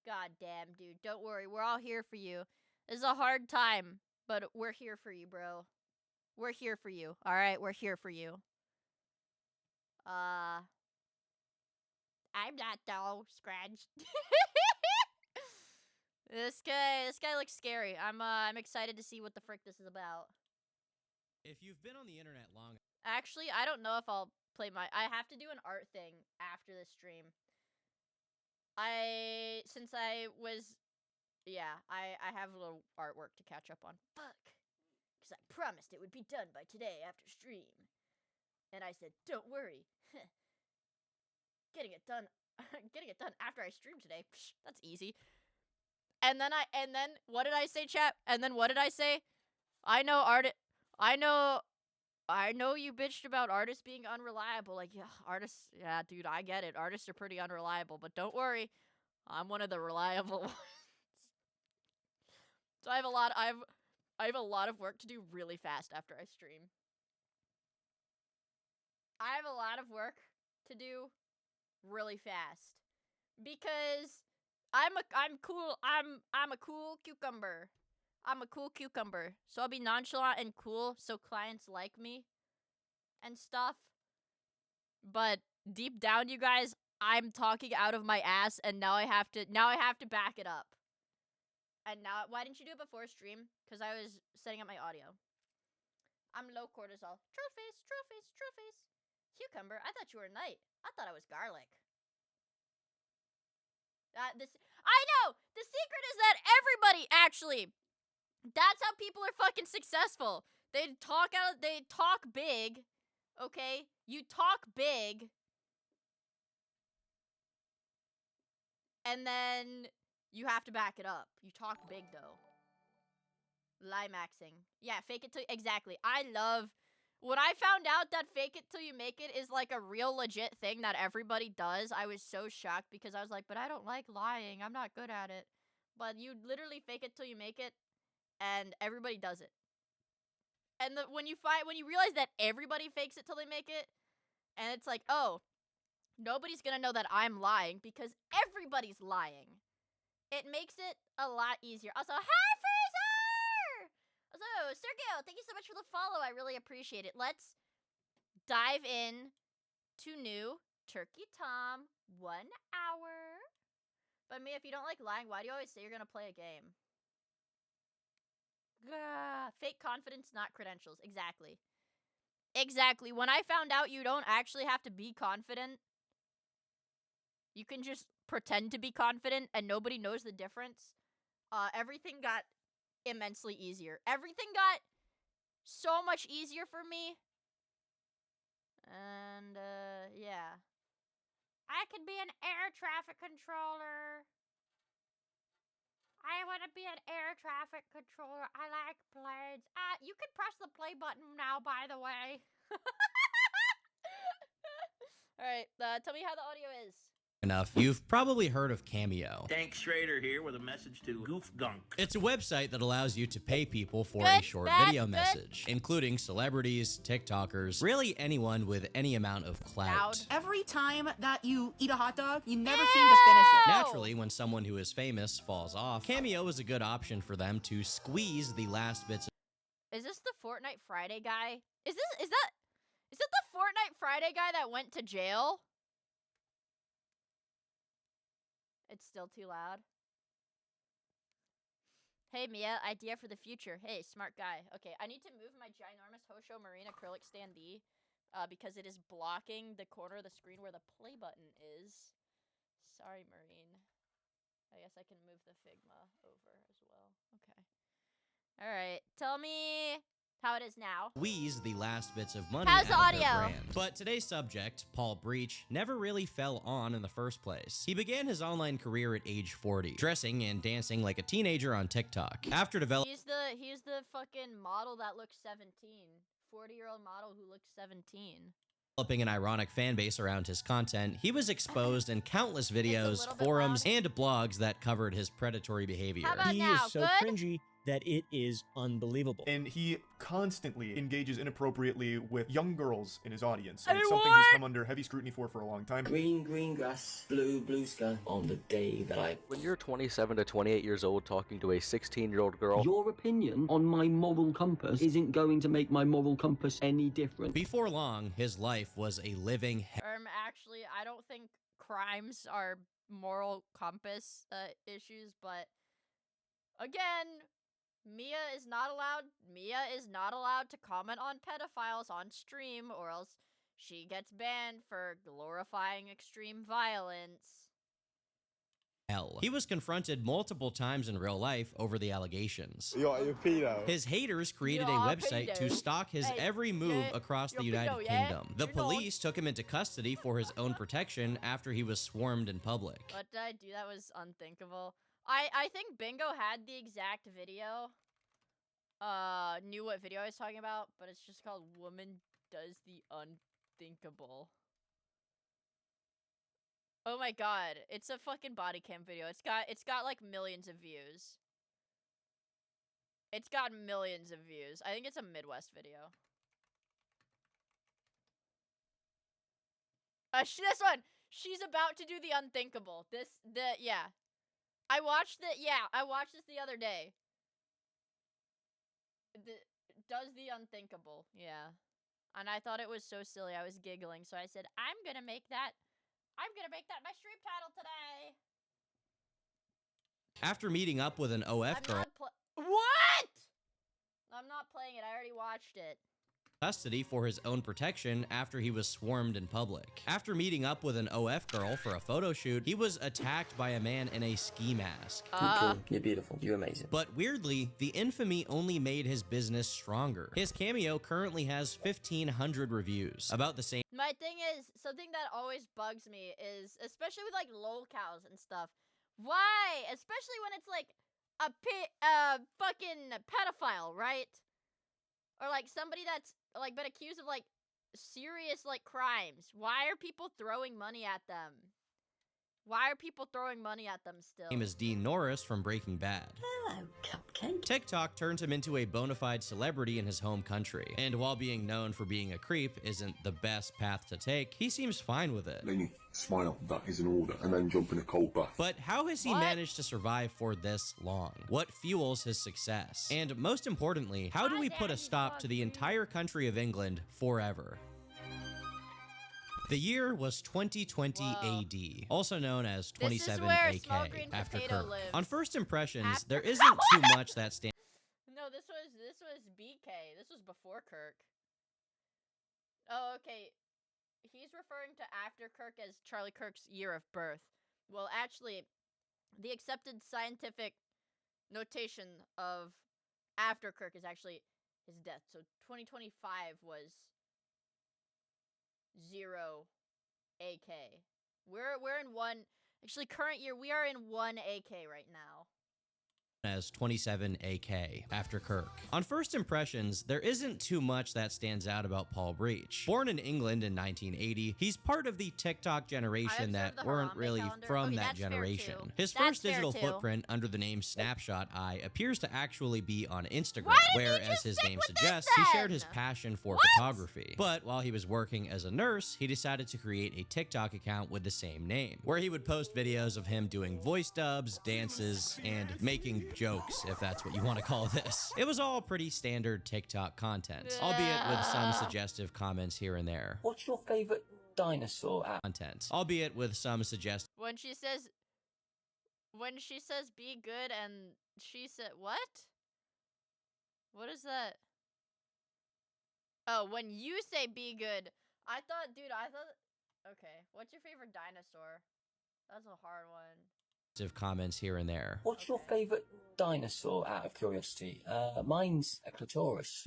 S1: God damn, dude. Don't worry. We're all here for you. This is a hard time, but we're here for you, bro. We're here for you. All right? We're here for you. I'm not though, Scratch. This guy looks scary. I'm excited to see what the frick this is about.
S10: If you've been on the internet long...
S1: Actually, I don't know if I'll play I have to do an art thing after this stream. Since I have a little artwork to catch up on. Fuck. Because I promised it would be done by today after stream. And I said, don't worry. Getting it done after I stream today. Psh, that's easy. And then what did I say, chat? And then what did I say? I know you bitched about artists being unreliable. Like, yeah, artists, yeah, dude, I get it. Artists are pretty unreliable, but don't worry. I'm one of the reliable ones. So I have a lot of work to do really fast after I stream. I have a lot of work to do really fast because I'm cool. I'm a cool cucumber. I'm a cool cucumber. So I'll be nonchalant and cool so clients like me and stuff. But deep down, you guys, I'm talking out of my ass and now I have to back it up. And now, why didn't you do it before stream? Because I was setting up my audio. I'm low cortisol. Trophies, trophies, trophies. Cucumber, I thought you were a knight. I thought I was garlic. I know! The secret is that everybody, actually, that's how people are fucking successful. They talk big, okay? You talk big, and then you have to back it up. You talk big, though. Limaxing. Yeah, fake it till... Exactly. I love... When I found out that fake it till you make it is like a real legit thing that everybody does, I was so shocked because I was like, but I don't like lying. I'm not good at it. But you literally fake it till you make it, and everybody does it. And when you realize that everybody fakes it till they make it, and it's like, oh, nobody's gonna know that I'm lying because everybody's lying. It makes it a lot easier. Also, hi, Freezer! Also, Sergio, thank you so much for the follow. I really appreciate it. Let's dive in to new Turkey Tom 1 hour. But Mia, if you don't like lying, why do you always say you're gonna play a game? Fake confidence, not credentials. Exactly. Exactly. When I found out you don't actually have to be confident, you can just pretend to be confident and nobody knows the difference. Everything got immensely easier. Everything got so much easier for me. And, yeah. I could be an air traffic controller. I want to be an air traffic controller. I like planes. You can press the play button now, by the way. Alright, tell me how the audio is.
S10: Enough. You've probably heard of Cameo.
S4: Dank Schrader here with a message to Goof Gunk.
S10: It's a website that allows you to pay people for
S1: Good,
S10: a short
S1: bad,
S10: video
S1: good.
S10: message, including celebrities, TikTokers, really anyone with any amount of clout.
S1: Loud.
S11: Every time that you eat a hot dog, you never seem to finish it.
S10: Naturally, when someone who is famous falls off, Cameo is a good option for them to squeeze the last bits of...
S1: Is this the Fortnite Friday guy? Is that the Fortnite Friday guy that went to jail? It's still too loud. Hey, Mia, idea for the future. Hey, smart guy. Okay, I need to move my ginormous Hosho Marine acrylic standee because it is blocking the corner of the screen where the play button is. Sorry, Marine. I guess I can move the Figma over as well. Okay. All right. Tell me how it is now.
S10: Squeeze the last bits of money
S1: How's the
S10: out of their
S1: audio?
S10: brand. But today's subject, Paul Breach, never really fell on in the first place. He began his online career at age 40, dressing and dancing like a teenager on TikTok. After developing...
S1: He's the fucking model that looks 17. 40-year-old model who looks 17.
S10: Developing an ironic fan base around his content, he was exposed in countless videos, forums, and blogs that covered his predatory behavior.
S1: How about
S12: He
S1: now?
S12: is so
S1: Good?
S12: cringy that it is unbelievable.
S13: And he constantly engages inappropriately with young girls in his audience.
S1: Hey,
S13: And it's something
S1: what?
S13: he's come under heavy scrutiny for a long time.
S14: Green grass, blue sky on the day that I...
S15: When you're 27 to 28 years old talking to a 16-year-old girl,
S14: Your opinion on my moral compass isn't going to make my moral compass any different.
S10: Before long, his life was a living
S1: Actually, I don't think crimes are moral compass issues, but again, Mia is not allowed to comment on pedophiles on stream, or else she gets banned for glorifying extreme violence.
S10: hell. He was confronted multiple times in real life over the allegations.
S16: Yo, you're pedo.
S10: His haters created
S16: Yo,
S10: a
S16: I'm
S10: website
S16: pedo.
S10: to stalk his
S16: Hey,
S10: every move
S16: yeah,
S10: across the
S16: you're
S10: United
S16: pedo, yeah?
S10: Kingdom. The police took him into custody for his own protection after he was swarmed in public.
S1: What did I do? That was unthinkable. I think Bingo had the exact video. Knew what video I was talking about, but it's just called Woman Does the Unthinkable. Oh my god, it's a fucking body cam video. It's got like millions of views. It's got millions of views. I think it's a Midwest video. This one. She's about to do the unthinkable. Yeah. I watched this the other day. Does the unthinkable. Yeah. And I thought it was so silly. I was giggling. So I said, I'm gonna make that my stream title today.
S10: After meeting up with an OF girl,
S1: What? I'm not playing it. I already watched it.
S10: custody for his own protection after he was swarmed in public. After meeting up with an OF girl for a photo shoot, he was attacked by a man in a ski mask.
S16: You're cool, you're beautiful, you're amazing.
S10: But weirdly, the infamy only made his business stronger. His cameo currently has 1,500 reviews. About the same.
S1: My thing is, something that always bugs me is, especially with like lolcows and stuff, why? Especially when it's like a fucking pedophile, right? Or like somebody that's like been accused of like serious like crimes. Why are people throwing money at them? Why are people throwing money at them still?
S10: Name is Dean Norris from Breaking Bad.
S16: Hello, cupcake.
S10: TikTok turned him into a bona fide celebrity in his home country. And while being known for being a creep isn't the best path to take, he seems fine with it.
S17: Then you smile, that is an order, and then jump in a cold bath.
S10: But how has he managed to survive for this long? What fuels his success? And most importantly, how do we put a stop to the entire country of England forever? The year was 2020 AD, also known as 27 AK, after Kirk. On first impressions, there isn't too much that stands.
S1: No, this was BK. This was before Kirk. Oh, okay. He's referring to after Kirk as Charlie Kirk's year of birth. Well, actually, the accepted scientific notation of after Kirk is actually his death. So 2025 was 0 AK. We're in one. Actually, current year we are in 1 AK right now.
S10: As 27 AK, after Kirk. On first impressions, there isn't too much that stands out about Paul Breach. Born in England in 1980, he's part of the TikTok generation that weren't really from that generation. His first digital footprint under the name Snapshot Eye appears to actually be on Instagram, where, as his name suggests, he shared his passion for photography. But while he was working as a nurse, he decided to create a TikTok account with the same name, where he would post videos of him doing voice dubs, dances, and making jokes, if that's what you want to call this. It was all pretty standard TikTok content, albeit with some suggestive comments here and there.
S16: What's your favorite dinosaur app?
S10: Content, albeit with some suggestive.
S1: When she says be good and she said what? What is that? Oh, when you say be good. I thought, okay, what's your favorite dinosaur? That's a hard one.
S10: Comments here and there.
S16: What's your favorite dinosaur, out of curiosity? Mine's a clitoris.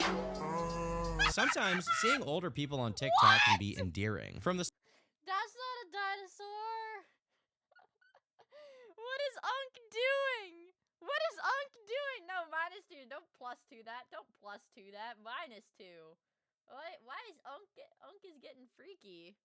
S10: Sometimes seeing older people on TikTok can be endearing. From the
S1: That's not a dinosaur. What is Unk doing? What is Unk doing? No, -2. Don't +2 that. Don't +2 that. -2. Why is Unk is getting freaky?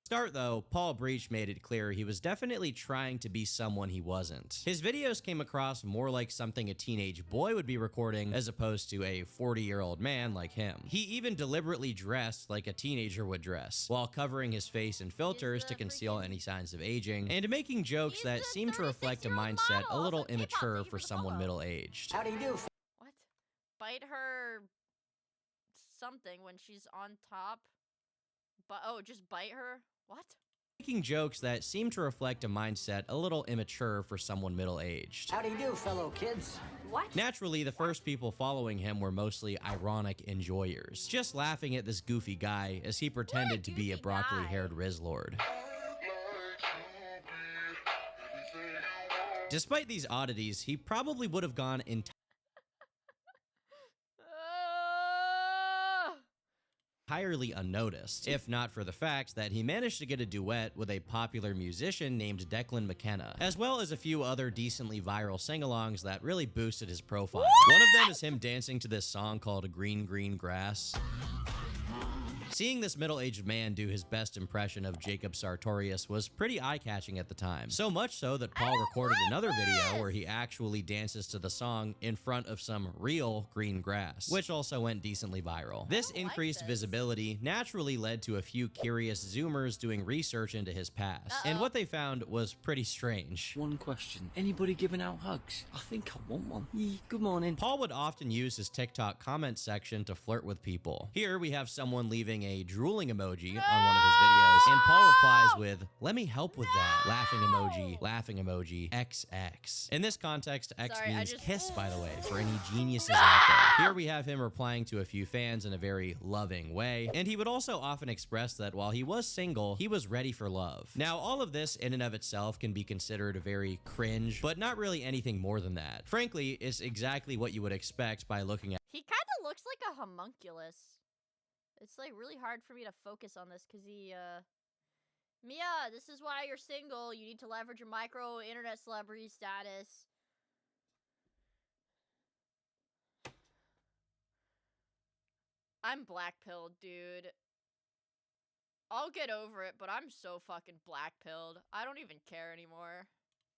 S10: Start though, Paul Breach made it clear he was definitely trying to be someone he wasn't. His videos came across more like something a teenage boy would be recording as opposed to a 40-year-old man like him. He even deliberately dressed like a teenager would dress, while covering his face in filters to conceal any signs of aging, and making jokes that seemed to reflect a mindset a little immature for someone middle-aged.
S16: How do you do?
S1: What? Bite her something when she's on top? But oh, just bite her? What?
S10: Making jokes that seem to reflect a mindset a little immature for someone middle-aged.
S16: How do you do, fellow kids?
S1: What?
S10: Naturally, the first people following him were mostly ironic enjoyers, just laughing at this goofy guy as he pretended to be a broccoli-haired Rizzlord. Despite these oddities, he probably would have gone entirely unnoticed, if not for the fact that he managed to get a duet with a popular musician named Declan McKenna, as well as a few other decently viral sing-alongs that really boosted his profile. One of them is him dancing to this song called Green Green Grass. Seeing this middle-aged man do his best impression of Jacob Sartorius was pretty eye-catching at the time. So much so that Paul recorded another video where he actually dances to the song in front of some real green grass, which also went decently viral. This increased visibility naturally led to a few curious Zoomers doing research into his past, and what they found was pretty strange.
S14: One question. Anybody giving out hugs? I think I want one. Good morning.
S10: Paul would often use his TikTok comment section to flirt with people. Here we have someone leaving using a drooling emoji on one of his videos, and Paul replies with, "Let me help with that. Laughing emoji, XX." In this context, X
S1: Sorry,
S10: means kiss, by the way, for any geniuses out there. Here we have him replying to a few fans in a very loving way, and he would also often express that while he was single, he was ready for love. Now, all of this in and of itself can be considered a very cringe, but not really anything more than that. Frankly, it's exactly what you would expect by looking at.
S1: He kind of looks like a homunculus. It's like really hard for me to focus on this because Miia, this is why you're single. You need to leverage your micro internet celebrity status. I'm black-pilled, dude. I'll get over it, but I'm so fucking black-pilled. I don't even care anymore.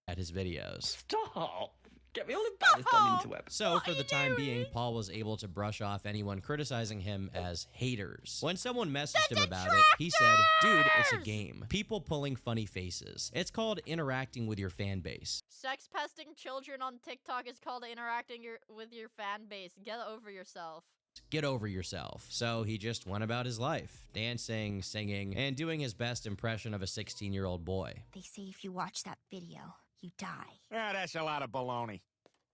S10: At his videos.
S14: Stop! Get me all embarrassed on interweb.
S10: So, for the time being, Paul was able to brush off anyone criticizing him as haters. When someone messaged him about it, he said, "Dude, it's a game. People pulling funny faces. It's called interacting with your fan base."
S1: Sex pesting children on TikTok is called interacting with your fan base. Get over yourself.
S10: Get over yourself. So he just went about his life, dancing, singing, and doing his best impression of a 16-year-old boy.
S18: They say if you watch that video, you die.
S4: Ah, that's a lot of baloney.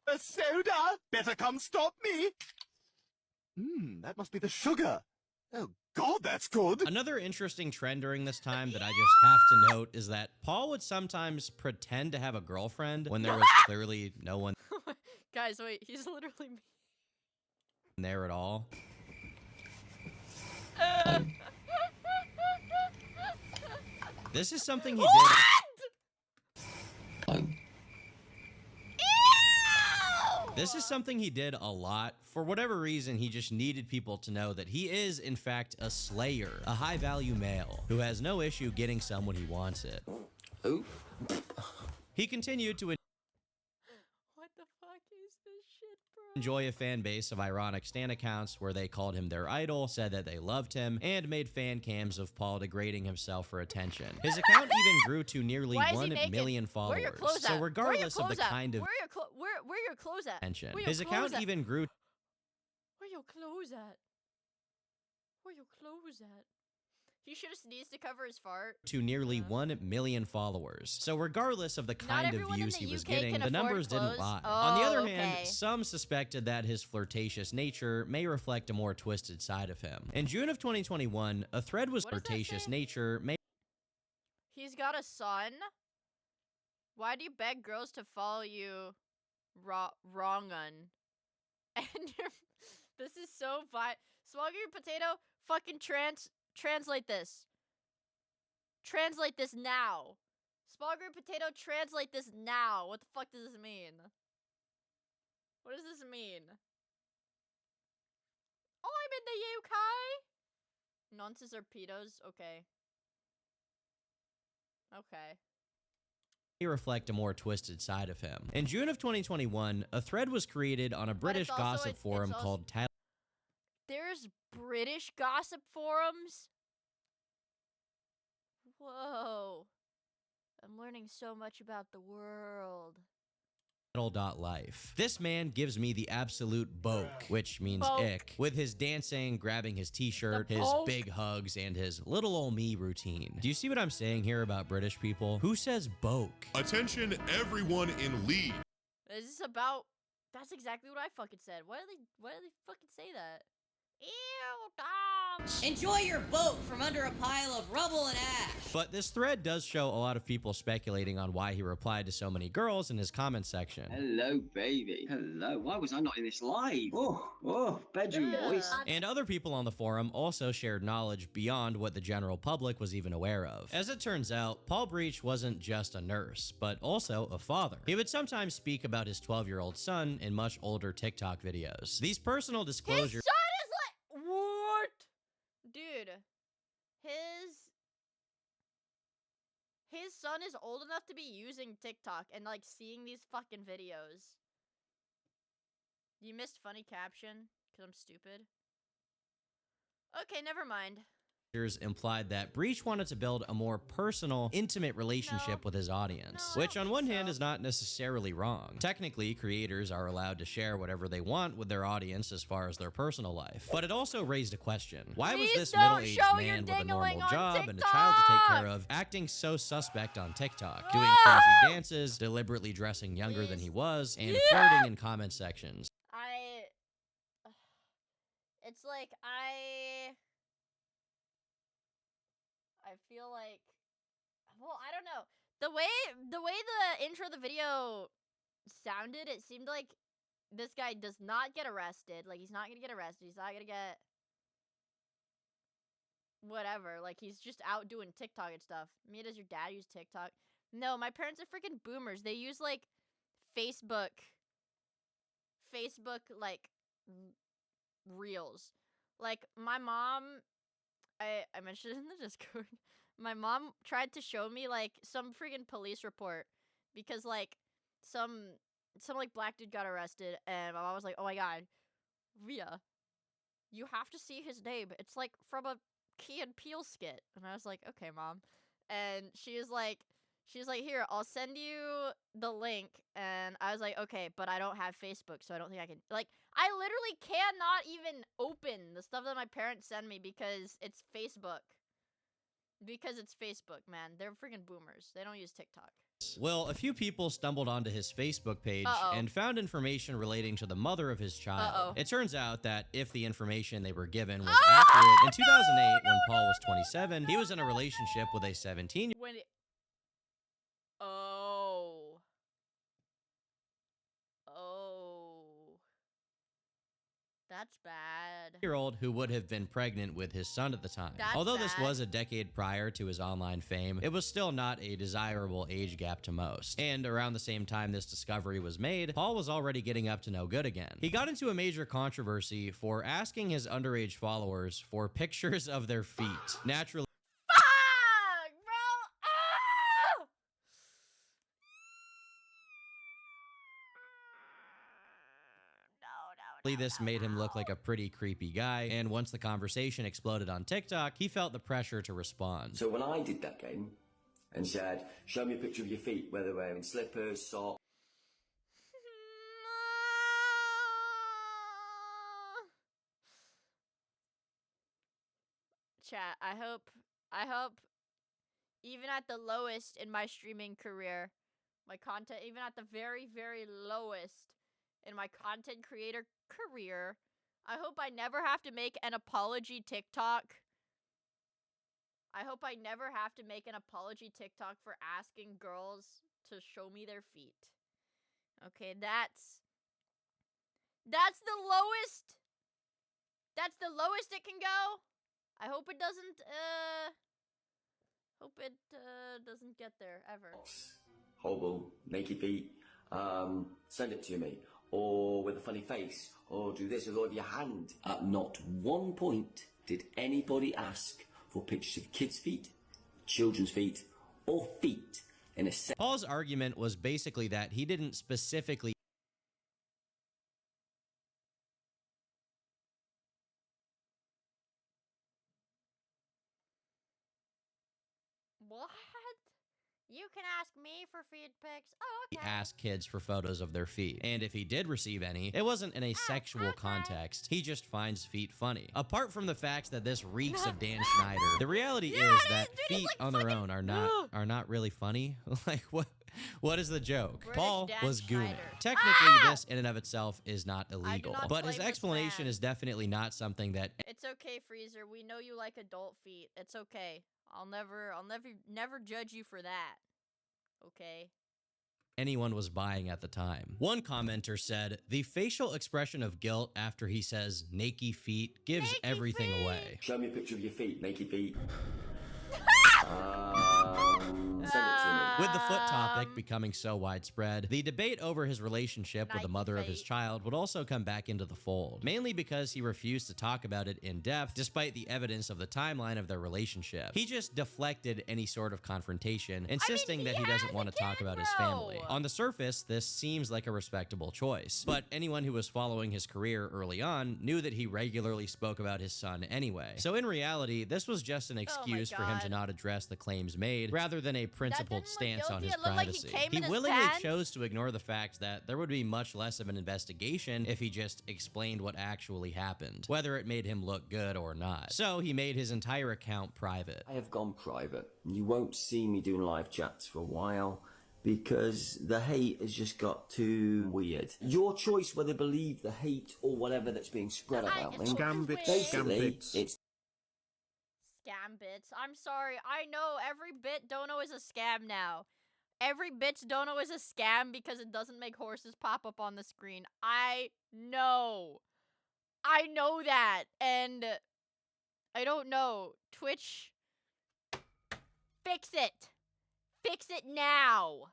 S4: A soda? Better come stop me. That must be the sugar. Oh, God, that's good.
S10: Another interesting trend during this time that I just have to note is that Paul would sometimes pretend to have a girlfriend when there was clearly no one
S1: Guys, wait, he's literally me.
S10: There at all. This is something he did. This is something he did a lot. For whatever reason, he just needed people to know that he is, in fact, a slayer, a high-value male who has no issue getting some when he wants it.
S14: Oh.
S10: He continued to
S1: What the fuck is this shit, bro?
S10: enjoy a fan base of ironic stan accounts where they called him their idol, said that they loved him, and made fan cams of Paul degrading himself for attention. His account even grew to nearly 1 million followers.
S1: Where your clothes
S10: so
S1: at?
S10: regardless of the kind of
S1: where your clothes at?
S10: attention,
S1: Where your
S10: his account
S1: clothes at?
S10: even grew
S1: Where your clothes at? Where your clothes at? He should have sneezed to cover his fart.
S10: to nearly 1 million followers. So regardless of the kind of views he was getting, the numbers didn't lie. On the other hand, some suspected that his flirtatious nature may reflect a more twisted side of him. In June of 2021, a thread was flirtatious nature may
S1: He's got a son? Why do you beg girls to follow you wrong-un? And this is so Small Green Potato, fucking translate this. Translate this now. Small Green Potato, translate this now. What the fuck does this mean? What does this mean? Oh, I'm in the UK? Nonces or pedos? Okay. Okay.
S10: reflect a more twisted side of him. In June of 2021, a thread was created on a British gossip forum called
S1: There's British gossip forums? Whoa. I'm learning so much about the world.
S10: Life. This man gives me the absolute boke, which means ick, with his dancing, grabbing his t-shirt, his big hugs, and his little ol' me routine. Do you see what I'm saying here about British people? Who says boke?
S17: Attention everyone in lead.
S1: Is this about... That's exactly what I fucking said. Why do they fucking say that? Ew, Dom!
S19: Enjoy your boat from under a pile of rubble and ash.
S10: But this thread does show a lot of people speculating on why he replied to so many girls in his comment section.
S14: Hello, baby. Hello. Why was I not in this live? Oh, bedroom voice.
S10: And other people on the forum also shared knowledge beyond what the general public was even aware of. As it turns out, Paul Breach wasn't just a nurse, but also a father. He would sometimes speak about his 12-year-old son in much older TikTok videos. These personal disclosures...
S1: What? Dude, his son is old enough to be using TikTok and like seeing these fucking videos. You missed funny caption because I'm stupid. Okay, never mind.
S10: implied that Breach wanted to build a more personal, intimate relationship with his audience, which on one hand is not necessarily wrong. Technically, creators are allowed to share whatever they want with their audience as far as their personal life. But it also raised a question. Why was this middle-aged man with a normal job and a child to take care of acting so suspect on TikTok, doing crazy dances, deliberately dressing younger than he was, and flirting in comment sections?
S1: It's like I feel like, well, I don't know. The way the intro of the video sounded, it seemed like this guy does not get arrested. Like, he's not gonna get arrested. He's not gonna get whatever. Like, he's just out doing TikTok and stuff. Mia, does your dad use TikTok? No, my parents are freaking boomers. They use, like, Facebook, like, reels. Like, my mom, I mentioned it in the Discord. My mom tried to show me, like, some freaking police report because, like, some like black dude got arrested, and my mom was like, "Oh my god, Via, you have to see his name. It's like from a Key and Peele skit." And I was like, "Okay, mom." And she was like, "Here, I'll send you the link." And I was like, "Okay, but I don't have Facebook, so I don't think I can." Like, I literally cannot even open the stuff that my parents send me because it's Facebook. Because it's Facebook, man. They're freaking boomers. They don't use TikTok.
S10: Well, a few people stumbled onto his Facebook page and found information relating to the mother of his child. It turns out that if the information they were given was accurate, in 2008, when Paul was 27, he was in a relationship with a 17-year-old.
S1: When it... That's bad.
S10: Who would have been pregnant with his son at the time. Although this was a decade prior to his online fame, it was still not a desirable age gap to most. And around the same time this discovery was made, Paul was already getting up to no good again. He got into a major controversy for asking his underage followers for pictures of their feet. Naturally, this made him look like a pretty creepy guy, and once the conversation exploded on TikTok, he felt the pressure to respond.
S16: So when I did that game and said, "Show me a picture of your feet, whether they're wearing slippers, socks,"
S1: chat, I hope even at the lowest in my streaming career, my content, even at the very, very lowest in my content creator career, I hope I never have to make an apology TikTok. I hope I never have to make an apology TikTok for asking girls to show me their feet. Okay, that's the lowest. That's the lowest it can go. I hope it doesn't get there ever.
S16: hobo, naked feet, send it to me. Or with a funny face, or do this with all of your hand. At not one point did anybody ask for pictures of kids' feet, children's feet, or feet in a
S10: Paul's argument was basically that he didn't specifically
S1: What? You can ask me for feed pics. Oh, okay.
S10: ask kids for photos of their feet. And if he did receive any, it wasn't in a sexual context. He just finds feet funny. Apart from the fact that this reeks of Dan Schneider, the reality is that feet on their own are not really funny. Like what is the joke? Paul was gooning. Technically, this in and of itself is not illegal, but his explanation is definitely not something that
S1: It's okay, Freezer. We know you like adult feet. It's okay. I'll never judge you for that. Okay?
S10: anyone was buying at the time. One commenter said, "The facial expression of guilt after he says naked feet gives everything away."
S16: Show me a picture of your feet, naked feet. Send it to me.
S10: With the foot topic becoming so widespread, the debate over his relationship with the mother of his child would also come back into the fold, mainly because he refused to talk about it in depth despite the evidence of the timeline of their relationship. He just deflected any sort of confrontation, insisting that he doesn't want to talk about his family. On the surface, this seems like a respectable choice, but anyone who was following his career early on knew that he regularly spoke about his son anyway. So in reality, this was just an excuse for him to not address the claims made, rather than a principled stance on his privacy. He willingly chose to ignore the fact that there would be much less of an investigation if he just explained what actually happened, whether it made him look good or not. So he made his entire account private.
S16: I have gone private. You won't see me doing live chats for a while because the hate has just got too weird. Your choice whether to believe the hate or whatever that's being spread about me.
S3: Scambits,
S16: Basically,
S3: scambits.
S16: it's
S1: Scam bits. I'm sorry. I know every bit dono is a scam now. Every bit's dono is a scam because it doesn't make horses pop up on the screen. I know. I know that. And I don't know. Twitch, fix it. Fix it now.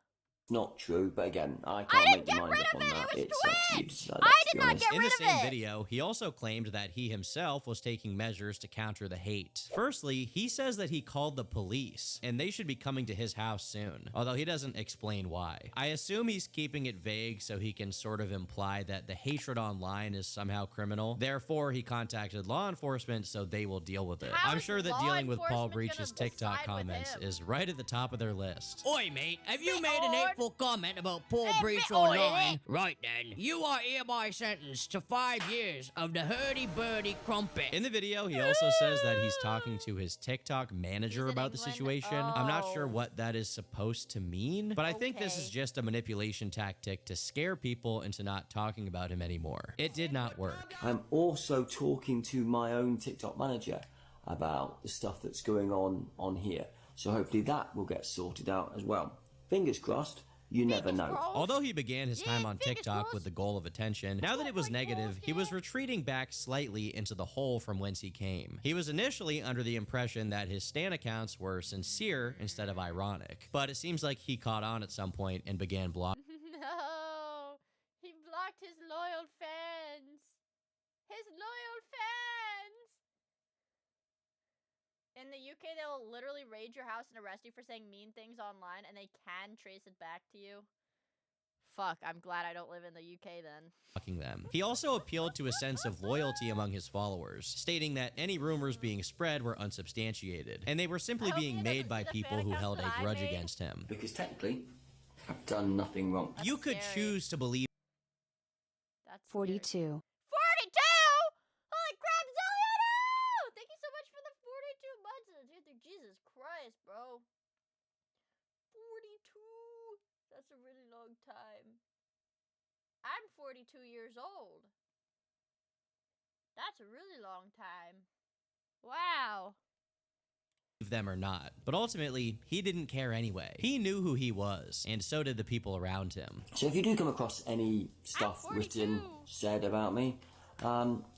S16: not true, but again, I can't make my mind up on that. It's up to you to decide.
S1: I did not get rid of it!
S10: In the same video, he also claimed that he himself was taking measures to counter the hate. Firstly, he says that he called the police, and they should be coming to his house soon, although he doesn't explain why. I assume he's keeping it vague so he can sort of imply that the hatred online is somehow criminal. Therefore, he contacted law enforcement so they will deal with it. I'm sure that dealing with Paul Breach's TikTok comments is right at the top of their list.
S19: Oi, mate, have you made an hateful comment about Paul Breach online? Right then, you are hereby sentenced to 5 years of the hurdy-burdy crumpet.
S10: In the video, he also says that he's talking to his TikTok manager about the situation. I'm not sure what that is supposed to mean, but I think this is just a manipulation tactic to scare people into not talking about him anymore. It did not work.
S16: I'm also talking to my own TikTok manager about the stuff that's going on here. So hopefully that will get sorted out as well. Fingers crossed. You never know.
S10: Although he began his time on TikTok with the goal of attention, now that it was negative, he was retreating back slightly into the hole from whence he came. He was initially under the impression that his Stan accounts were sincere instead of ironic, but it seems like he caught on at some point and began blocking.
S1: No, he blocked his loyal fans. His loyal fans. In the UK, they'll literally raid your house and arrest you for saying mean things online, and they can trace it back to you. Fuck, I'm glad I don't live in the UK then.
S10: Them. He also appealed to a sense of loyalty among his followers, stating that any rumors being spread were unsubstantiated, and they were simply being made by people who held a grudge against him.
S16: Because technically, I've done nothing wrong.
S10: You could choose to believe.
S1: That's
S2: 42.
S1: 42? Holy crap, Zeliano! Thank you so much for the 42 months. Jesus Christ, bro. 42? That's a really long time. I'm 42 years old. That's a really long time. Wow.
S10: Them or not, but ultimately he didn't care anyway. He knew who he was, and so did the people around him.
S16: So if you do come across any stuff written, said about me,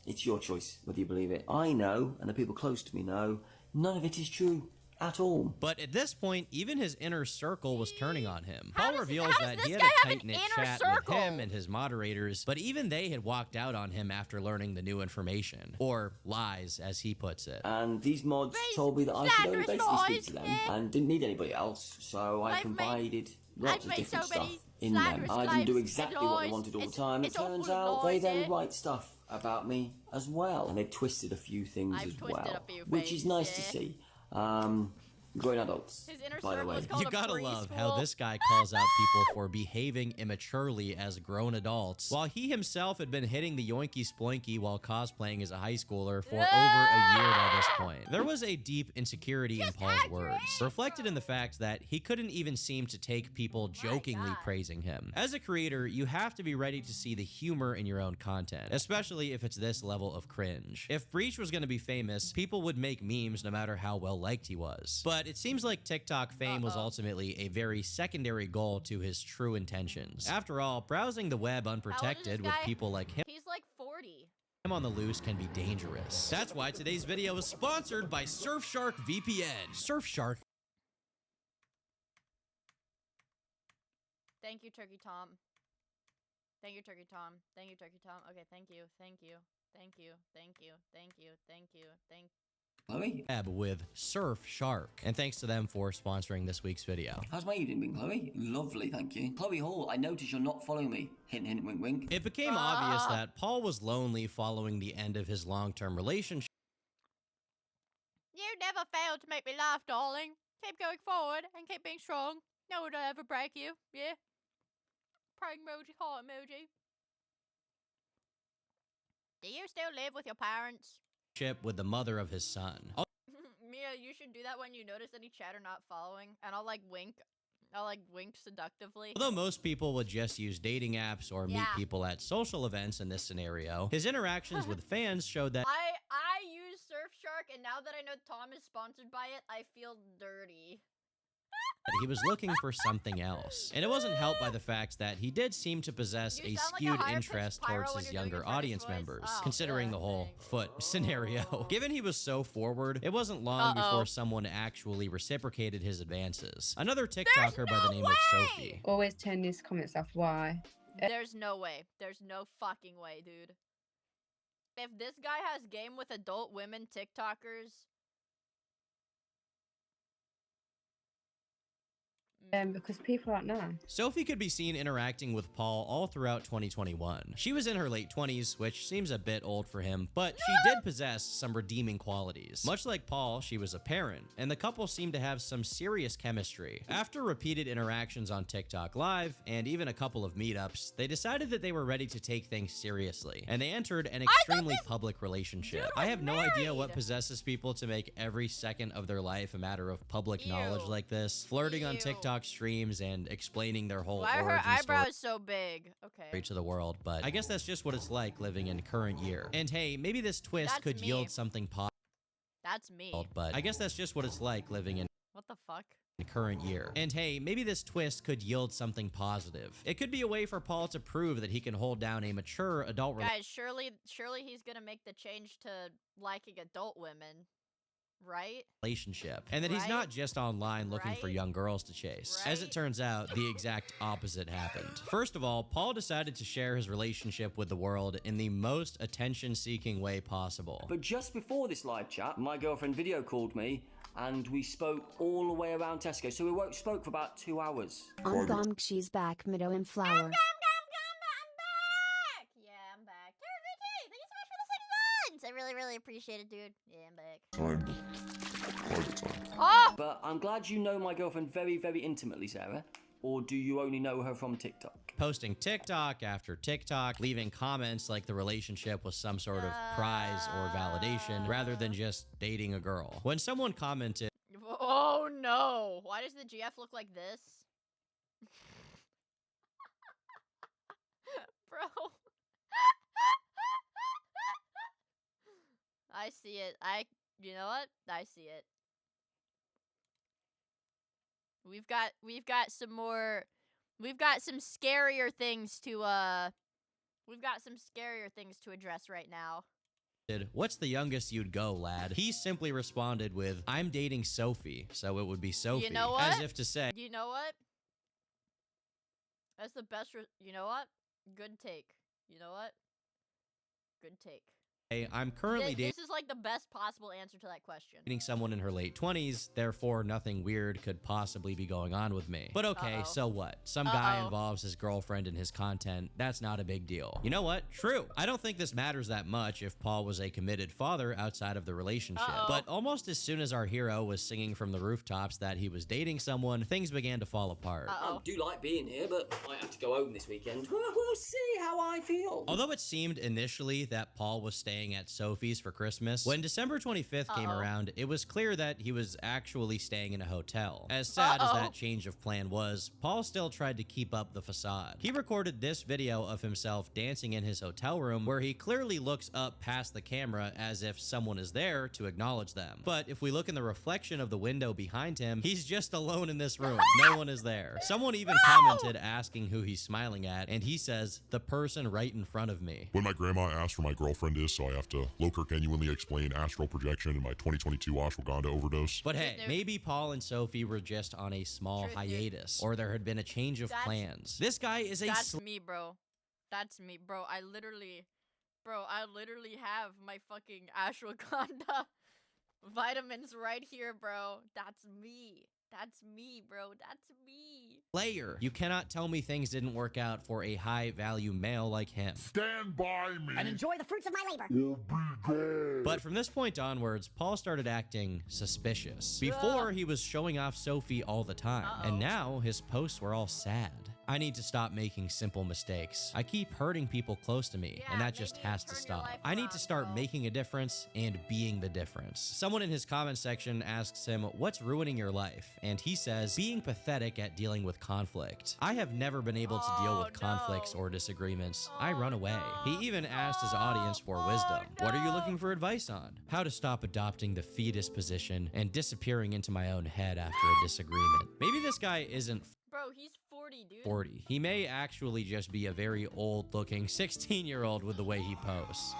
S16: it's your choice whether you believe it. I know, and the people close to me know, none of it is true at all.
S10: But at this point, even his inner circle was turning on him. Paul reveals that he had a tight-knit chat with him and his moderators, but even they had walked out on him after learning the new information. Or lies, as he puts it.
S16: And these mods told me that I should only basically speak to them and didn't need anybody else, so I confided lots of different stuff in them. I didn't do exactly what they wanted all the time. It turns out they then write stuff about me as well. And they've twisted a few things as well, which is nice to see. Grown adults, by the way.
S10: You gotta love how this guy calls out people for behaving immaturely as grown adults, while he himself had been hitting the yoinky sploinky while cosplaying as a high schooler for over a year by this point. There was a deep insecurity in Paul's words, reflected in the fact that he couldn't even seem to take people jokingly praising him. As a creator, you have to be ready to see the humor in your own content, especially if it's this level of cringe. If Breach was gonna be famous, people would make memes no matter how well liked he was. But it seems like TikTok fame was ultimately a very secondary goal to his true intentions. After all, browsing the web unprotected with people like him.
S1: He's like 40.
S10: Him on the loose can be dangerous. That's why today's video is sponsored by Surfshark VPN. Surfshark
S1: Thank you, Turkey Tom. Thank you, Turkey Tom. Thank you, Turkey Tom. Okay, thank you. Thank you. Thank you. Thank you. Thank you. Thank you. Thank
S10: Chloe? With Surf Shark. And thanks to them for sponsoring this week's video.
S16: How's my evening been, Chloe? Lovely, thank you. Chloe Hall, I notice you're not following me. Hint, hint, wink, wink.
S10: It became obvious that Paul was lonely following the end of his long-term relationship.
S1: You never fail to make me laugh, darling. Keep going forward and keep being strong. No one will ever break you. Yeah? Praying emoji, heart emoji. Do you still live with your parents?
S10: With the mother of his son.
S1: Mia, you should do that when you notice any chatter not following, and I'll like wink. I'll like wink seductively.
S10: Although most people would just use dating apps or meet people at social events in this scenario, his interactions with fans showed that
S1: I use Surfshark, and now that I know Tom is sponsored by it, I feel dirty.
S10: he was looking for something else. And it wasn't helped by the fact that he did seem to possess a skewed interest towards his younger audience members, considering the whole foot scenario. Given he was so forward, it wasn't long before someone actually reciprocated his advances. Another TikToker by the name of Sophie.
S20: Always turn these comments off. Why?
S1: There's no way. There's no fucking way, dude. If this guy has game with adult women TikTokers...
S20: Because people aren't nice.
S10: Sophie could be seen interacting with Paul all throughout 2021. She was in her late 20s, which seems a bit old for him, but she did possess some redeeming qualities. Much like Paul, she was a parent, and the couple seemed to have some serious chemistry. After repeated interactions on TikTok Live, and even a couple of meetups, they decided that they were ready to take things seriously, and they entered an extremely public relationship. I have no idea what possesses people to make every second of their life a matter of public knowledge like this. Flirting on TikTok streams and explaining their whole
S1: Why are her eyebrows so big? Okay.
S10: To the world, but I guess that's just what it's like living in current year. And hey, maybe this twist could yield something positive.
S1: That's me.
S10: But I guess that's just what it's like living in
S1: what the fuck?
S10: Current year. And hey, maybe this twist could yield something positive. It could be a way for Paul to prove that he can hold down a mature adult
S1: Guys, surely he's gonna make the change to liking adult women. Right?
S10: Relationship. And that he's not just online looking for young girls to chase. As it turns out, the exact opposite happened. First of all, Paul decided to share his relationship with the world in the most attention-seeking way possible.
S16: But just before this live chat, my girlfriend video called me and we spoke all the way around Tesco. So we spoke for about 2 hours.
S2: She's back, Meadow and Flower.
S1: I'm back! Yeah, I'm back. Thank you so much for the 6 months! I really appreciate it, dude. Yeah, I'm back.
S16: But I'm glad you know my girlfriend very, very intimately, Sarah. Or do you only know her from TikTok?
S10: Posting TikTok after TikTok, leaving comments like the relationship was some sort of prize or validation rather than just dating a girl. When someone commented,
S1: "Oh no, why does the GF look like this?" Bro. I see it. You know what? I see it. We've got some more. We've got some scarier things to address right now.
S10: "What's the youngest you'd go, lad?" He simply responded with, "I'm dating Sophie," so it would be Sophie.
S1: You know what?
S10: As if to say,
S1: you know what? That's the best. You know what? Good take. You know what? Good take.
S10: "Hey, I'm currently dating."
S1: This is like the best possible answer to that question.
S10: Dating someone in her late 20s, therefore nothing weird could possibly be going on with me. But okay, so what? Some guy involves his girlfriend in his content. That's not a big deal. You know what? True. I don't think this matters that much if Paul was a committed father outside of the relationship. But almost as soon as our hero was singing from the rooftops that he was dating someone, things began to fall apart.
S16: I do like being here, but I have to go home this weekend. We'll see how I feel.
S10: Although it seemed initially that Paul was staying at Sophie's for Christmas, when December 25th came around, it was clear that he was actually staying in a hotel. As sad as that change of plan was, Paul still tried to keep up the facade. He recorded this video of himself dancing in his hotel room where he clearly looks up past the camera as if someone is there to acknowledge them. But if we look in the reflection of the window behind him, he's just alone in this room. No one is there. Someone even commented asking who he's smiling at, and he says, "The person right in front of me."
S17: When my grandma asked where my girlfriend is, so I I have to. Loker, can you explain astral projection in my 2022 ashwagandha overdose?
S10: But hey, maybe Paul and Sophie were just on a small hiatus, or there had been a change of plans. This guy is a
S1: That's me, bro. That's me, bro. I literally have my fucking ashwagandha vitamins right here, bro. That's me. That's me, bro. That's me.
S10: player. You cannot tell me things didn't work out for a high-value male like him.
S17: Stand by me
S18: and enjoy the fruits of my labor.
S10: But from this point onwards, Paul started acting suspicious. Before, he was showing off Sophie all the time, and now his posts were all sad. I need to stop making simple mistakes. I keep hurting people close to me, and that just has to stop. I need to start making a difference and being the difference. Someone in his comment section asks him, what's ruining your life? And he says, being pathetic at dealing with conflict. I have never been able to deal with conflicts or disagreements. I run away. He even asked his audience for wisdom. What are you looking for advice on? How to stop adopting the fetus position and disappearing into my own head after a disagreement. Maybe this guy isn't
S1: Bro, he's 40, dude.
S10: 40. He may actually just be a very old-looking 16-year-old with the way he posts.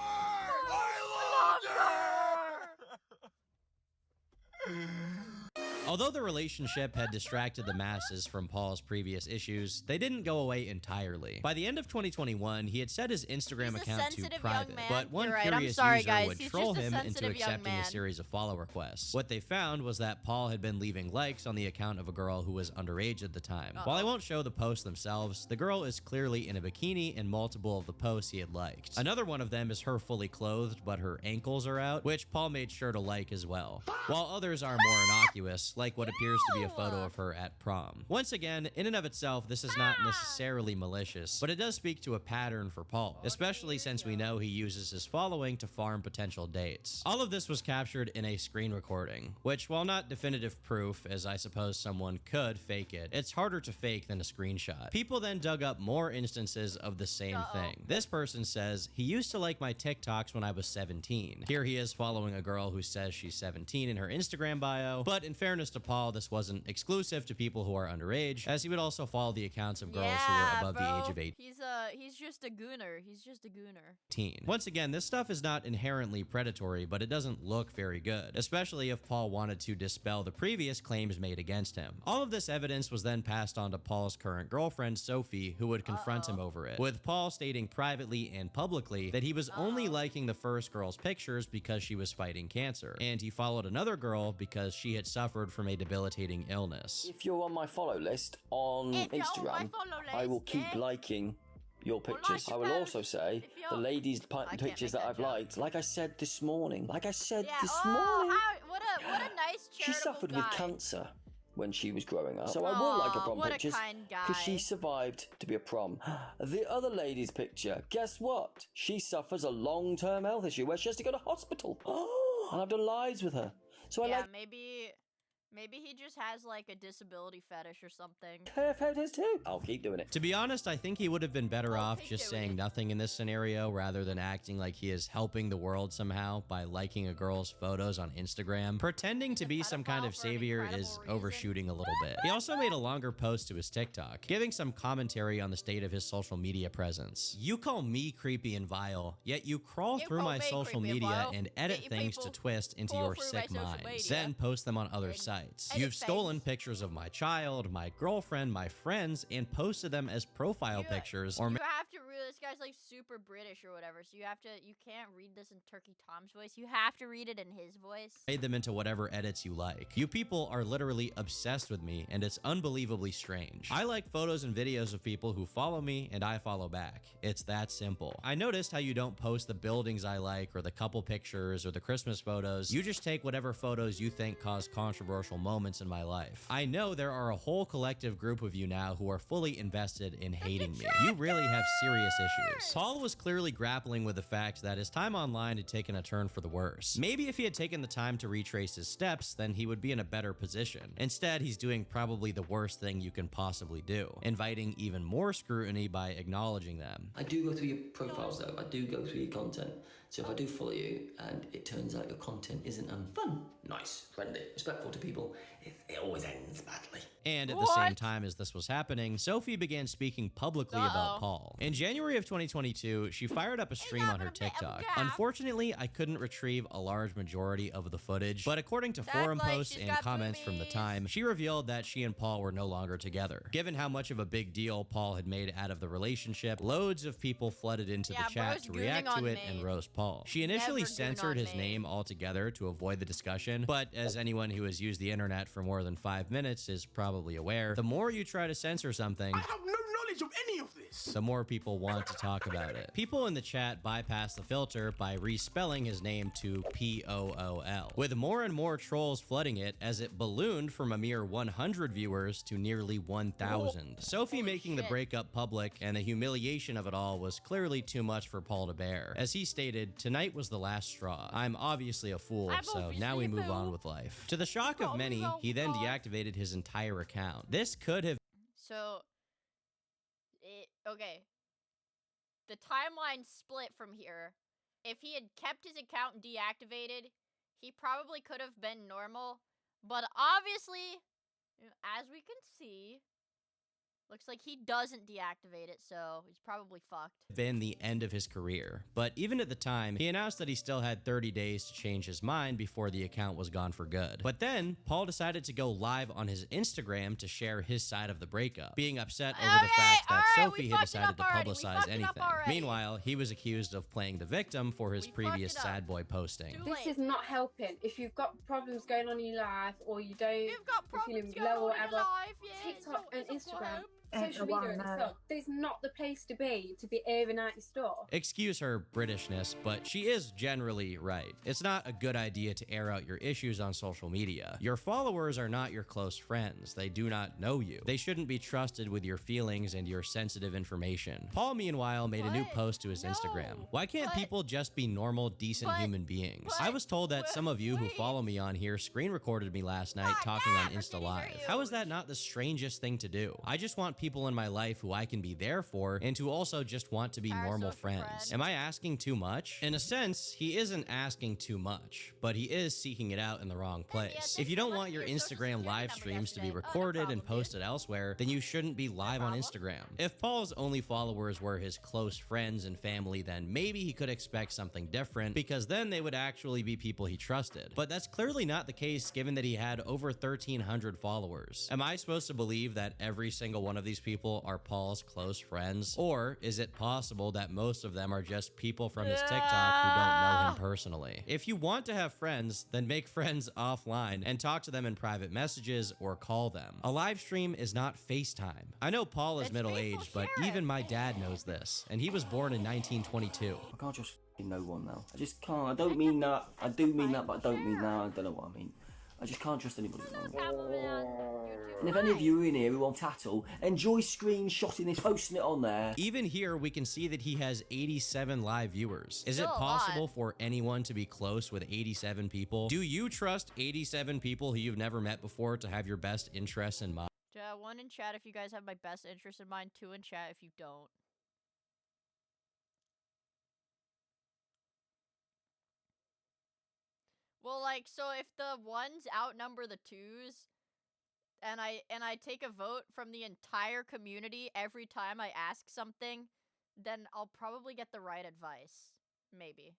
S10: Although the relationship had distracted the masses from Paul's previous issues, they didn't go away entirely. By the end of 2021, he had set his Instagram account to private, but one curious user would troll him into accepting a series of follow requests. What they found was that Paul had been leaving likes on the account of a girl who was underage at the time. While I won't show the posts themselves, the girl is clearly in a bikini in multiple of the posts he had liked. Another one of them is her fully clothed, but her ankles are out, which Paul made sure to like as well. While others are more innocuous, like what appears to be a photo of her at prom. Once again, in and of itself, this is not necessarily malicious, but it does speak to a pattern for Paul, especially since we know he uses his following to farm potential dates. All of this was captured in a screen recording, which, while not definitive proof, as I suppose someone could fake it, it's harder to fake than a screenshot. People then dug up more instances of the same thing. This person says, he used to like my TikToks when I was 17. Here he is following a girl who says she's 17 in her Instagram bio, but in fairness to Paul, this wasn't exclusive to people who are underage, as he would also follow the accounts of girls who were above the age of 18.
S1: He's just a gooner. He's just a gooner.
S10: Once again, this stuff is not inherently predatory, but it doesn't look very good, especially if Paul wanted to dispel the previous claims made against him. All of this evidence was then passed on to Paul's current girlfriend, Sophie, who would confront him over it, with Paul stating privately and publicly that he was only liking the first girl's pictures because she was fighting cancer, and he followed another girl because she had suffered from a debilitating illness.
S16: If you're on my follow list on Instagram, I will keep liking your pictures. I will also say the ladies' pictures that I've liked, like I said this morning. What a
S1: nice
S16: She suffered with cancer when she was growing up, so I will like her prom pictures because she survived to be a prom. The other lady's picture, guess what? She suffers a long-term health issue where she has to go to hospital. And I've done lives with her. So I like...
S1: Maybe he just has like a disability fetish or something.
S16: Her photos too. I'll keep doing it.
S10: To be honest, I think he would have been better off just saying nothing in this scenario rather than acting like he is helping the world somehow by liking a girl's photos on Instagram. Pretending to be some kind of savior is overshooting a little bit. He also made a longer post to his TikTok, giving some commentary on the state of his social media presence. You call me creepy and vile, yet you crawl through my social media and edit things to twist into your sick minds, then post them on other sites. You've stolen pictures of my child, my girlfriend, my friends, and posted them as profile pictures.
S1: You have to read, this guy's like super British or whatever, so you can't read this in Turkey Tom's voice. You have to read it in his voice.
S10: Made them into whatever edits you like. You people are literally obsessed with me, and it's unbelievably strange. I like photos and videos of people who follow me, and I follow back. It's that simple. I noticed how you don't post the buildings I like, or the couple pictures, or the Christmas photos. You just take whatever photos you think cause controversial moments in my life. I know there are a whole collective group of you now who are fully invested in hating me. You really have serious issues. Paul was clearly grappling with the fact that his time online had taken a turn for the worse. Maybe if he had taken the time to retrace his steps, then he would be in a better position. Instead, he's doing probably the worst thing you can possibly do, inviting even more scrutiny by acknowledging them.
S14: I do go through your profiles though, I do go through your content. So if I do follow you and it turns out your content isn't fun, nice, friendly, respectful to people,
S16: it always ends badly.
S10: And at the same time as this was happening, Sophie began speaking publicly about Paul. In January of 2022, she fired up a stream on her TikTok. Unfortunately, I couldn't retrieve a large majority of the footage, but according to forum posts and comments from the time, she revealed that she and Paul were no longer together. Given how much of a big deal Paul had made out of the relationship, loads of people flooded into the chat to react to it and roast Paul. She initially censored his name altogether to avoid the discussion, but as anyone who has used the internet for more than 5 minutes is probably aware, the more you try to censor something,
S4: I have no knowledge of any of this.
S10: the more people want to talk about it. People in the chat bypassed the filter by respelling his name to P-O-O-L, with more and more trolls flooding it as it ballooned from a mere 100 viewers to nearly 1,000. Sophie making the breakup public and the humiliation of it all was clearly too much for Paul to bear. As he stated, "Tonight was the last straw. I'm obviously a fool, so now we move on with life." To the shock of many, he then deactivated his entire account. This could have
S1: okay. The timeline split from here. If he had kept his account deactivated, he probably could have been normal. But obviously, as we can see, looks like he doesn't deactivate it, so he's probably fucked.
S10: Been the end of his career. But even at the time, he announced that he still had 30 days to change his mind before the account was gone for good. But then, Paul decided to go live on his Instagram to share his side of the breakup, being upset over the fact that Sophie had decided to publicize anything. Meanwhile, he was accused of playing the victim for his previous sad boy posting.
S20: This is not helping. If you've got problems going on in your life, or you don't, you're feeling low or whatever, TikTok and Instagram, social media and stuff, there's not the place to be airing out your stuff.
S10: Excuse her Britishness, but she is generally right. It's not a good idea to air out your issues on social media. Your followers are not your close friends. They do not know you. They shouldn't be trusted with your feelings and your sensitive information. Paul, meanwhile, made a new post to his Instagram. Why can't people just be normal, decent human beings? I was told that some of you who follow me on here screen recorded me last night talking on Insta Live. How is that not the strangest thing to do? I just want people in my life who I can be there for and who also just want to be normal friends. Am I asking too much? In a sense, he isn't asking too much, but he is seeking it out in the wrong place. If you don't want your Instagram live streams to be recorded and posted elsewhere, then you shouldn't be live on Instagram. If Paul's only followers were his close friends and family, then maybe he could expect something different, because then they would actually be people he trusted. But that's clearly not the case, given that he had over 1,300 followers. Am I supposed to believe that every single one of these people are Paul's close friends? Or is it possible that most of them are just people from his TikTok who don't know him personally? If you want to have friends, then make friends offline and talk to them in private messages or call them. A live stream is not FaceTime. I know Paul is middle-aged, but even my dad knows this, and he was born in 1922.
S16: I can't just no one now. I just can't. I don't mean that. I do mean that, but I don't mean that. I don't know what I mean. I just can't trust anybody. And if any of you are in here who want tattle, enjoy screenshotting this, posting it on there.
S10: Even here, we can see that he has 87 live viewers. Is it possible for anyone to be close with 87 people? Do you trust 87 people who you've never met before to have your best interests in mind?
S1: 1 in chat if you guys have my best interest in mind, 2 in chat if you don't. Well, like, so if the 1s outnumber the 2s, and I take a vote from the entire community every time I ask something, then I'll probably get the right advice. Maybe.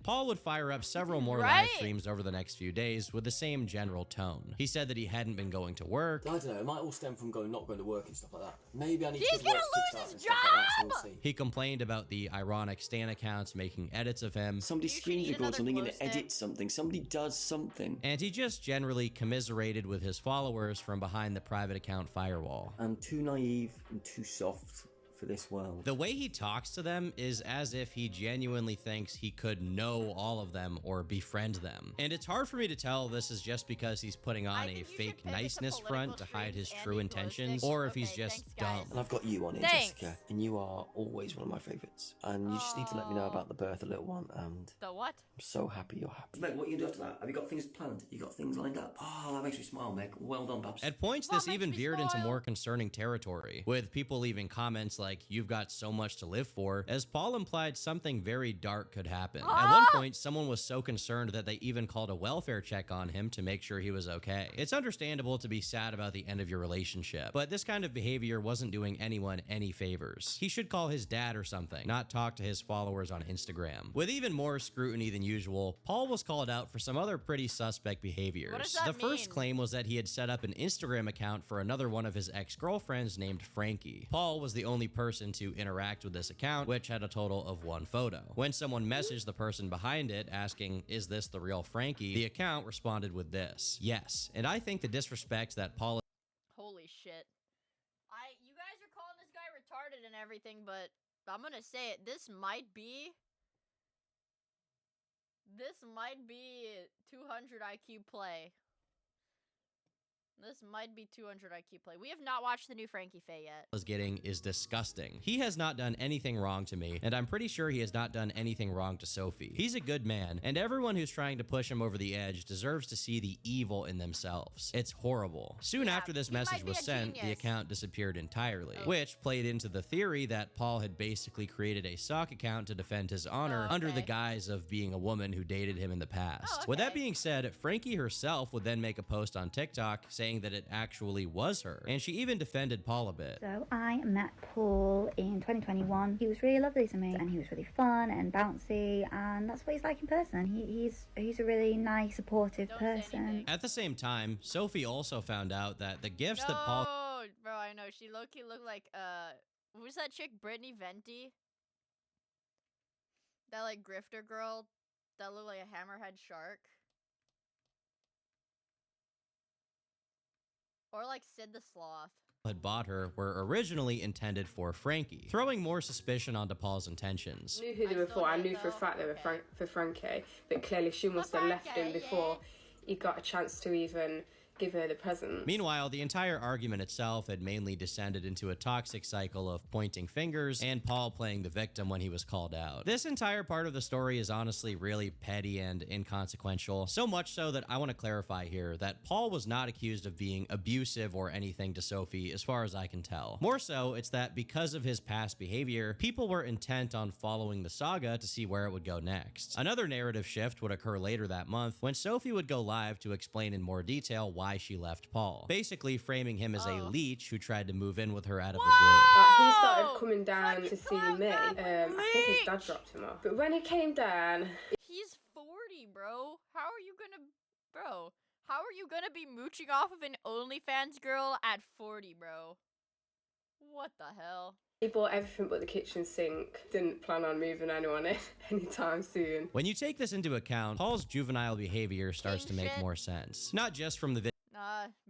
S10: Paul would fire up several more live streams over the next few days with the same general tone. He said that he hadn't been going to work.
S16: I don't know, it might all stem from not going to work and stuff like that. Maybe I need
S1: He's
S16: to
S1: gonna lose his job!
S16: Like that, so we'll
S10: He complained about the ironic Stan accounts making edits of him.
S16: Somebody screen records something and edits something. Somebody does something.
S10: And he just generally commiserated with his followers from behind the private account firewall.
S16: I'm too naive and too soft for this world.
S10: The way he talks to them is as if he genuinely thinks he could know all of them or befriend them. And it's hard for me to tell this is just because he's putting on a fake niceness front to hide his true intentions, or if he's just dumb.
S16: And I've got you on it, Jessica, and you are always one of my favourites. And you just need to let me know about the birth of the little one, and
S1: the what?
S16: I'm so happy you're happy. Meg, what are you gonna do after that? Have you got things planned? You got things lined up? Oh, that makes me smile, Meg. Well done, Babs.
S10: At points, this even veered into more concerning territory, with people leaving comments like, like you've got so much to live for, as Paul implied something very dark could happen. At one point, someone was so concerned that they even called a welfare check on him to make sure he was okay. It's understandable to be sad about the end of your relationship, but this kind of behavior wasn't doing anyone any favors. He should call his dad or something, not talk to his followers on Instagram. With even more scrutiny than usual, Paul was called out for some other pretty suspect behaviors.
S1: What does that
S10: The first
S1: mean?
S10: claim was that he had set up an Instagram account for another one of his ex-girlfriends named Frankie. Paul was the only person to interact with this account, which had a total of 1 photo. When someone messaged the person behind it asking, "Is this the real Frankie?" the account responded with this: "Yes." And I think the disrespect that Paul
S1: Holy shit. You guys are calling this guy retarded and everything, but I'm gonna say it. This might be 200 IQ play. This might be 200 IQ play. We have not watched the new Frankie Faye yet.
S10: is getting is disgusting. He has not done anything wrong to me, and I'm pretty sure he has not done anything wrong to Sophie. He's a good man, and everyone who's trying to push him over the edge deserves to see the evil in themselves. It's horrible. Soon after this message was sent, the account disappeared entirely, which played into the theory that Paul had basically created a sock account to defend his honor under the guise of being a woman who dated him in the past. With that being said, Frankie herself would then make a post on TikTok saying that it actually was her, and she even defended Paul a bit.
S21: So I met Paul in 2021. He was really lovely to me, and he was really fun and bouncy, and that's what he's like in person. He's a really nice, supportive person.
S10: At the same time, Sophie also found out that the gifts that Paul
S1: Bro, I know. She low-key looked like, who's that chick? Brittany Venti? That, like, grifter girl that looked like a hammerhead shark? Or like Sid the Sloth.
S10: had bought her were originally intended for Frankie, throwing more suspicion onto Paul's intentions.
S20: I knew who they were for. I knew for a fact they were for Frankie, but clearly she must have left him before he got a chance to even give her the present.
S10: Meanwhile, the entire argument itself had mainly descended into a toxic cycle of pointing fingers and Paul playing the victim when he was called out. This entire part of the story is honestly really petty and inconsequential, so much so that I want to clarify here that Paul was not accused of being abusive or anything to Sophie as far as I can tell. More so, it's that because of his past behavior, people were intent on following the saga to see where it would go next. Another narrative shift would occur later that month when Sophie would go live to explain in more detail why she left Paul, basically framing him as a leech who tried to move in with her out of the blue.
S20: He started coming down to see me. I think his dad dropped him off. But when he came down...
S1: He's 40, bro. How are you gonna be mooching off of an OnlyFans girl at 40, bro? What the hell?
S20: He bought everything but the kitchen sink. Didn't plan on moving anyone in anytime soon.
S10: When you take this into account, Paul's juvenile behavior starts to make more sense. Not just from the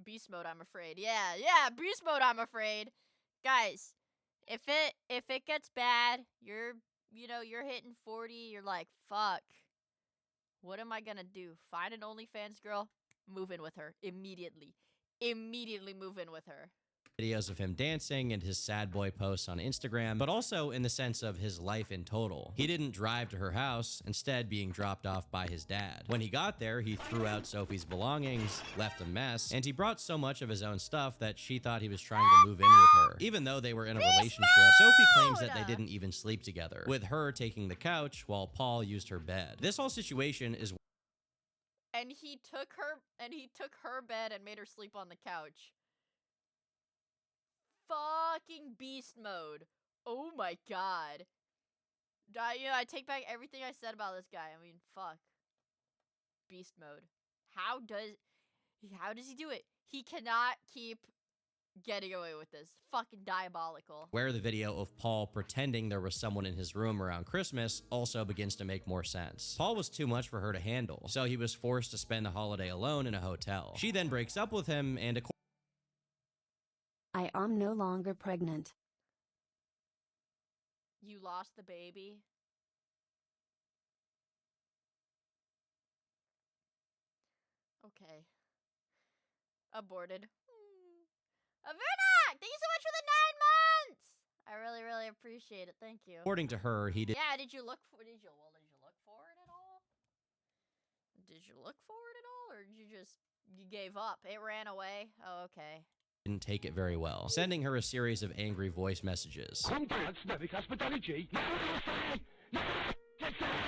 S1: Beast mode, I'm afraid. Yeah, beast mode, I'm afraid. Guys, if it gets bad, you're hitting 40, you're like, fuck. What am I gonna do? Find an OnlyFans girl, move in with her immediately. Immediately move in with her.
S10: Videos of him dancing and his sad boy posts on Instagram, but also in the sense of his life in total. He didn't drive to her house, instead being dropped off by his dad. When he got there, he threw out Sophie's belongings, left a mess, and he brought so much of his own stuff that she thought he was trying to move in with her. Even though they were in a relationship, Sophie claims that they didn't even sleep together, with her taking the couch while Paul used her bed. This whole situation is
S1: And he took her bed and made her sleep on the couch. Fucking beast mode. Oh my god. I take back everything I said about this guy. I mean, fuck. Beast mode. How does he do it? He cannot keep getting away with this. Fucking diabolical.
S10: where the video of Paul pretending there was someone in his room around Christmas also begins to make more sense. Paul was too much for her to handle, so he was forced to spend the holiday alone in a hotel. She then breaks up with him and
S2: I am no longer pregnant.
S1: You lost the baby? Okay. Aborted. Averna! Thank you so much for the 9 months! I really, really appreciate it. Thank you.
S10: according to her, he did.
S1: Yeah, did you look for it at all? Did you look for it at all? Or you gave up? It ran away? Oh, okay.
S10: didn't take it very well, sending her a series of angry voice messages.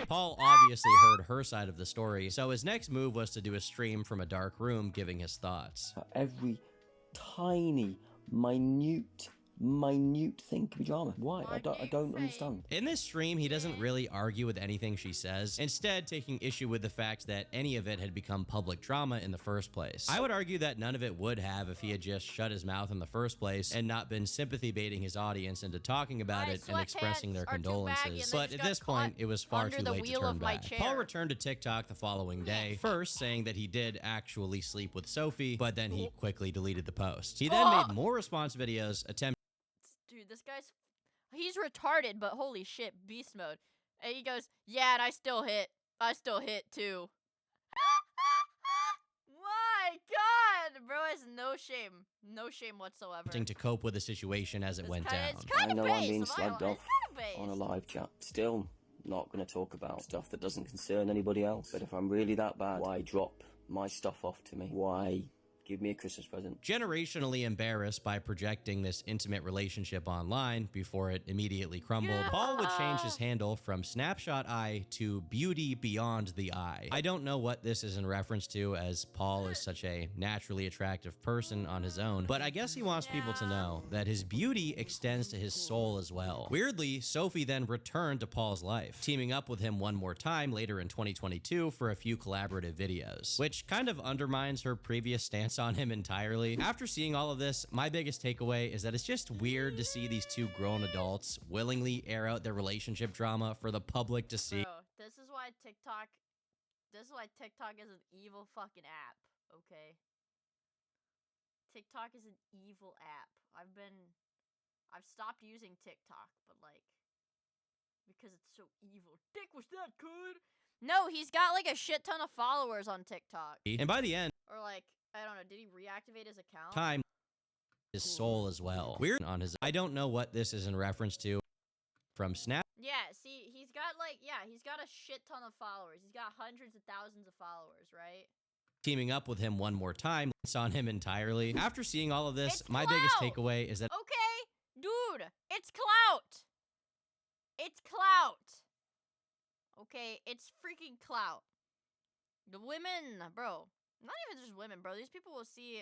S10: Paul obviously heard her side of the story, so his next move was to do a stream from a dark room giving his thoughts.
S16: Every tiny, minute thing can be drama. Why? I don't understand.
S10: In this stream, he doesn't really argue with anything she says, instead taking issue with the fact that any of it had become public drama in the first place. I would argue that none of it would have if he had just shut his mouth in the first place and not been sympathy baiting his audience into talking about it and expressing their condolences. But at this point, it was far too late to turn back. Paul returned to TikTok the following day, first saying that he did actually sleep with Sophie, but then he quickly deleted the post. He then made more response videos attempting.
S1: Dude, this guy's... He's retarded, but holy shit, beast mode. And he goes, yeah, and I still hit. I still hit, too. My God! Bro has no shame. No shame whatsoever.
S10: To cope with the situation as it went down.
S16: I know I'm being slagged off on a live chat. Still not going to talk about stuff that doesn't concern anybody else. But if I'm really that bad, why drop my stuff off to me? Why give me a Christmas present?
S10: Generationally embarrassed by projecting this intimate relationship online before it immediately crumbled, Paul would change his handle from Snapshot Eye to Beauty Beyond the Eye. I don't know what this is in reference to, as Paul is such a naturally attractive person on his own, but I guess he wants people to know that his beauty extends to his soul as well. Weirdly, Sophie then returned to Paul's life, teaming up with him one more time later in 2022 for a few collaborative videos, which kind of undermines her previous stance on him entirely. After seeing all of this, my biggest takeaway is that it's just weird to see these two grown adults willingly air out their relationship drama for the public to see.
S1: Bro, this is why TikTok is an evil fucking app, okay? TikTok is an evil app. I've stopped using TikTok, but like, because it's so evil. Dick, was that good? No, he's got like a shit ton of followers on TikTok.
S10: And by the end,
S1: or like, I don't know, did he reactivate his account?
S10: Time his soul as well. Weird on his. I don't know what this is in reference to. From Snap.
S1: Yeah, see, he's got like, he's got a shit ton of followers. He's got hundreds of thousands of followers, right?
S10: Teaming up with him one more time. It's on him entirely. After seeing all of this, my biggest takeaway is that.
S1: Okay, dude, it's clout. It's clout. Okay, it's freaking clout. The women, bro. Not even just women, bro. These people will see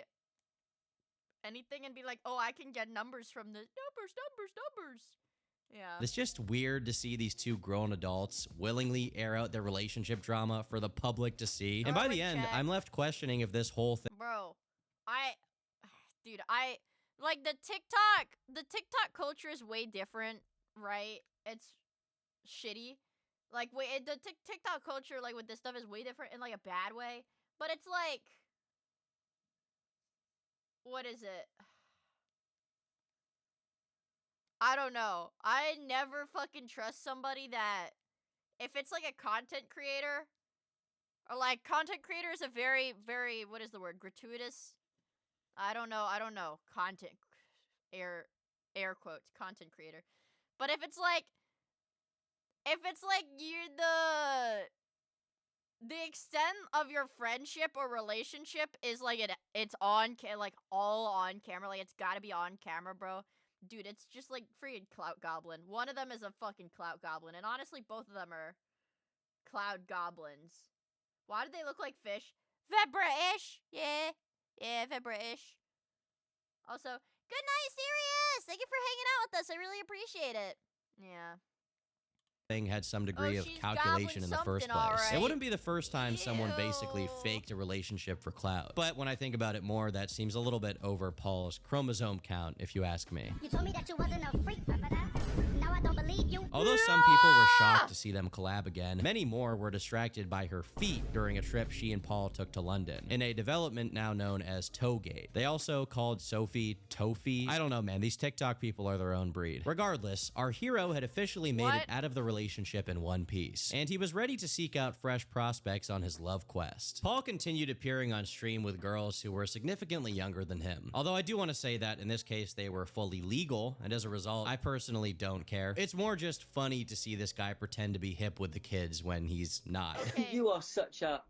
S1: anything and be like, oh, I can get numbers from the numbers. Yeah.
S10: It's just weird to see these two grown adults willingly air out their relationship drama for the public to see. And by the end, I'm left questioning if this whole thing.
S1: Bro, like the TikTok culture is way different, right? It's shitty. Like, the TikTok culture, like, with this stuff is way different in, like, a bad way. But it's like, what is it? I don't know. I never fucking trust somebody that, if it's like a content creator, or like content creator is a very, very, what is the word? Gratuitous? I don't know. Content, air quotes, content creator. But if it's like you're the extent of your friendship or relationship is like it's on like all on camera, like it's gotta be on camera, bro. Dude, it's just like freaking clout goblin. One of them is a fucking clout goblin, and honestly, both of them are cloud goblins. Why do they look like fish? They're British. Yeah, they're British. Also, good night, Sirius. Thank you for hanging out with us. I really appreciate it. Yeah.
S10: Had some degree of calculation in the first place. Right. It wouldn't be the first time someone basically faked a relationship for clout. But when I think about it more, that seems a little bit over Paul's chromosome count, if you ask me.
S18: You told me that you wasn't a freak, now I don't believe you.
S10: Although some people were shocked to see them collab again, many more were distracted by her feet during a trip she and Paul took to London, in a development now known as Toegate. They also called Sophie Tofi. I don't know, man. These TikTok people are their own breed. Regardless, our hero had officially made it out of the relationship in one piece, and he was ready to seek out fresh prospects on his love quest. Paul continued appearing on stream with girls who were significantly younger than him, although I do want to say that in this case they were fully legal, and as a result, I personally don't care. It's more just funny to see this guy pretend to be hip with the kids when he's not.
S16: You are such a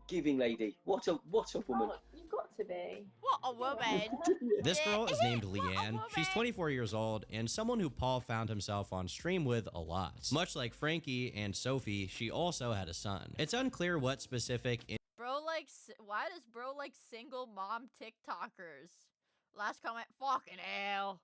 S16: giving lady. What a woman.
S20: Oh, you've got to be.
S1: What a woman.
S10: This girl is named Leanne. She's 24 years old and someone who Paul found himself on stream with a lot. Much like Frankie and Sophie, she also had a son. It's unclear what specific
S1: Bro likes, why does bro like single mom TikTokers? Last comment, fucking hell.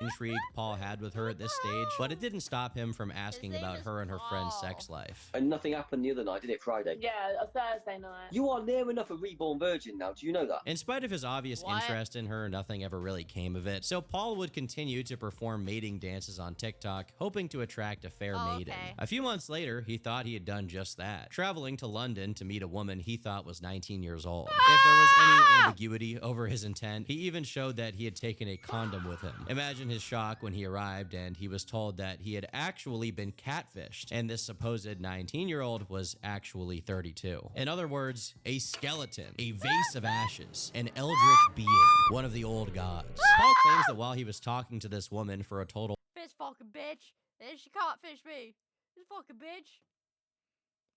S10: intrigue Paul had with her at this stage, but it didn't stop him from asking about her and her friend's sex life.
S16: And nothing happened the other night, did it, Friday?
S20: Yeah, a Thursday night.
S16: You are near enough a reborn virgin now, do you know that?
S10: In spite of his obvious interest in her, nothing ever really came of it, so Paul would continue to perform mating dances on TikTok, hoping to attract a fair maiden. A few months later, he thought he had done just that, traveling to London to meet a woman he thought was 19 years old. If there was any ambiguity over his intent, he even showed that he had taken a condom with him. Imagine his shock when he arrived and he was told that he had actually been catfished, and this supposed 19-year-old was actually 32. In other words, a skeleton, a vase of ashes, an eldritch being, one of the old gods. Paul claims that while he was talking to this woman for a total
S1: This fucking bitch. And she catfished me. This fucking bitch.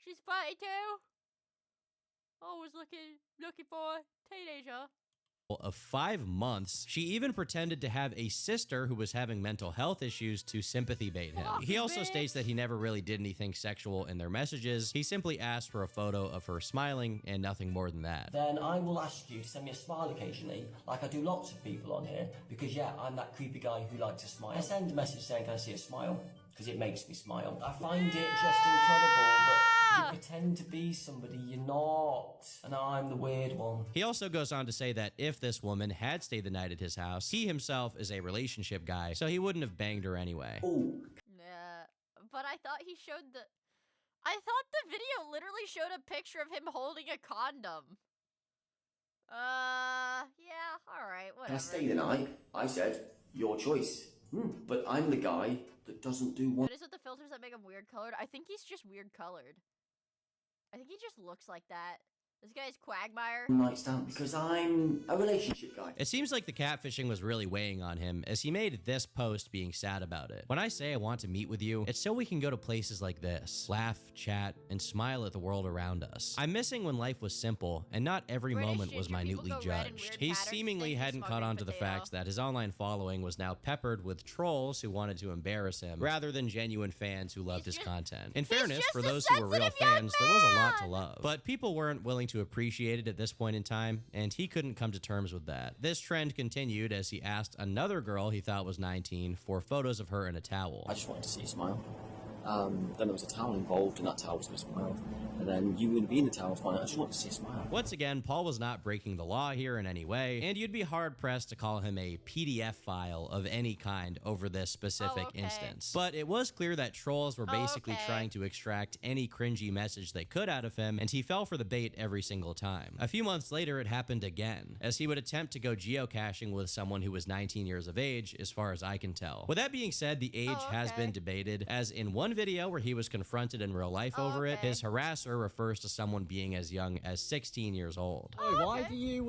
S1: She's 32. Always looking for a teenager.
S10: of 5 months, she even pretended to have a sister who was having mental health issues to sympathy bait him. He also states that he never really did anything sexual in their messages. He simply asked for a photo of her smiling and nothing more than that.
S16: Then I will ask you to send me a smile occasionally, like I do lots of people on here, because yeah, I'm that creepy guy who likes to smile. I send a message saying, can I see a smile? Because it makes me smile. I find it just incredible, but you pretend to be somebody you're not, and I'm the weird one.
S10: He also goes on to say that if this woman had stayed the night at his house, he himself is a relationship guy, so he wouldn't have banged her anyway.
S16: Ooh.
S1: Yeah, but I thought he showed I thought the video literally showed a picture of him holding a condom. Yeah, alright, whatever.
S16: Can I stay the night? I said, your choice. But I'm the guy that doesn't do one.
S1: What is with the filters that make him weird colored? I think he's just weird colored. I think he just looks like that. This guy's Quagmire.
S16: Night stand because I'm a relationship guy.
S10: It seems like the catfishing was really weighing on him, as he made this post being sad about it. When I say I want to meet with you, it's so we can go to places like this, laugh, chat, and smile at the world around us. I'm missing when life was simple, and not every moment was minutely judged. He seemingly hadn't caught on to the fact that his online following was now peppered with trolls who wanted to embarrass him, rather than genuine fans who loved his content. In fairness, for those who were real fans, there was a lot to love. But people weren't willing to appreciate it at this point in time, and he couldn't come to terms with that. This trend continued as he asked another girl he thought was 19 for photos of her in a towel.
S16: I just wanted to see you smile. Then there was a towel involved, and that towel was my smile. And then you would be in the towel smiling. I just wanted to see a smile.
S10: Once again, Paul was not breaking the law here in any way, and you'd be hard-pressed to call him a PDF file of any kind over this specific instance. But it was clear that trolls were basically trying to extract any cringy message they could out of him, and he fell for the bait every single time. A few months later, it happened again, as he would attempt to go geocaching with someone who was 19 years of age, as far as I can tell. With that being said, the age has been debated, as in one video where he was confronted in real life over it, his harasser refers to someone being as young as 16 years old.
S5: Oh, why do you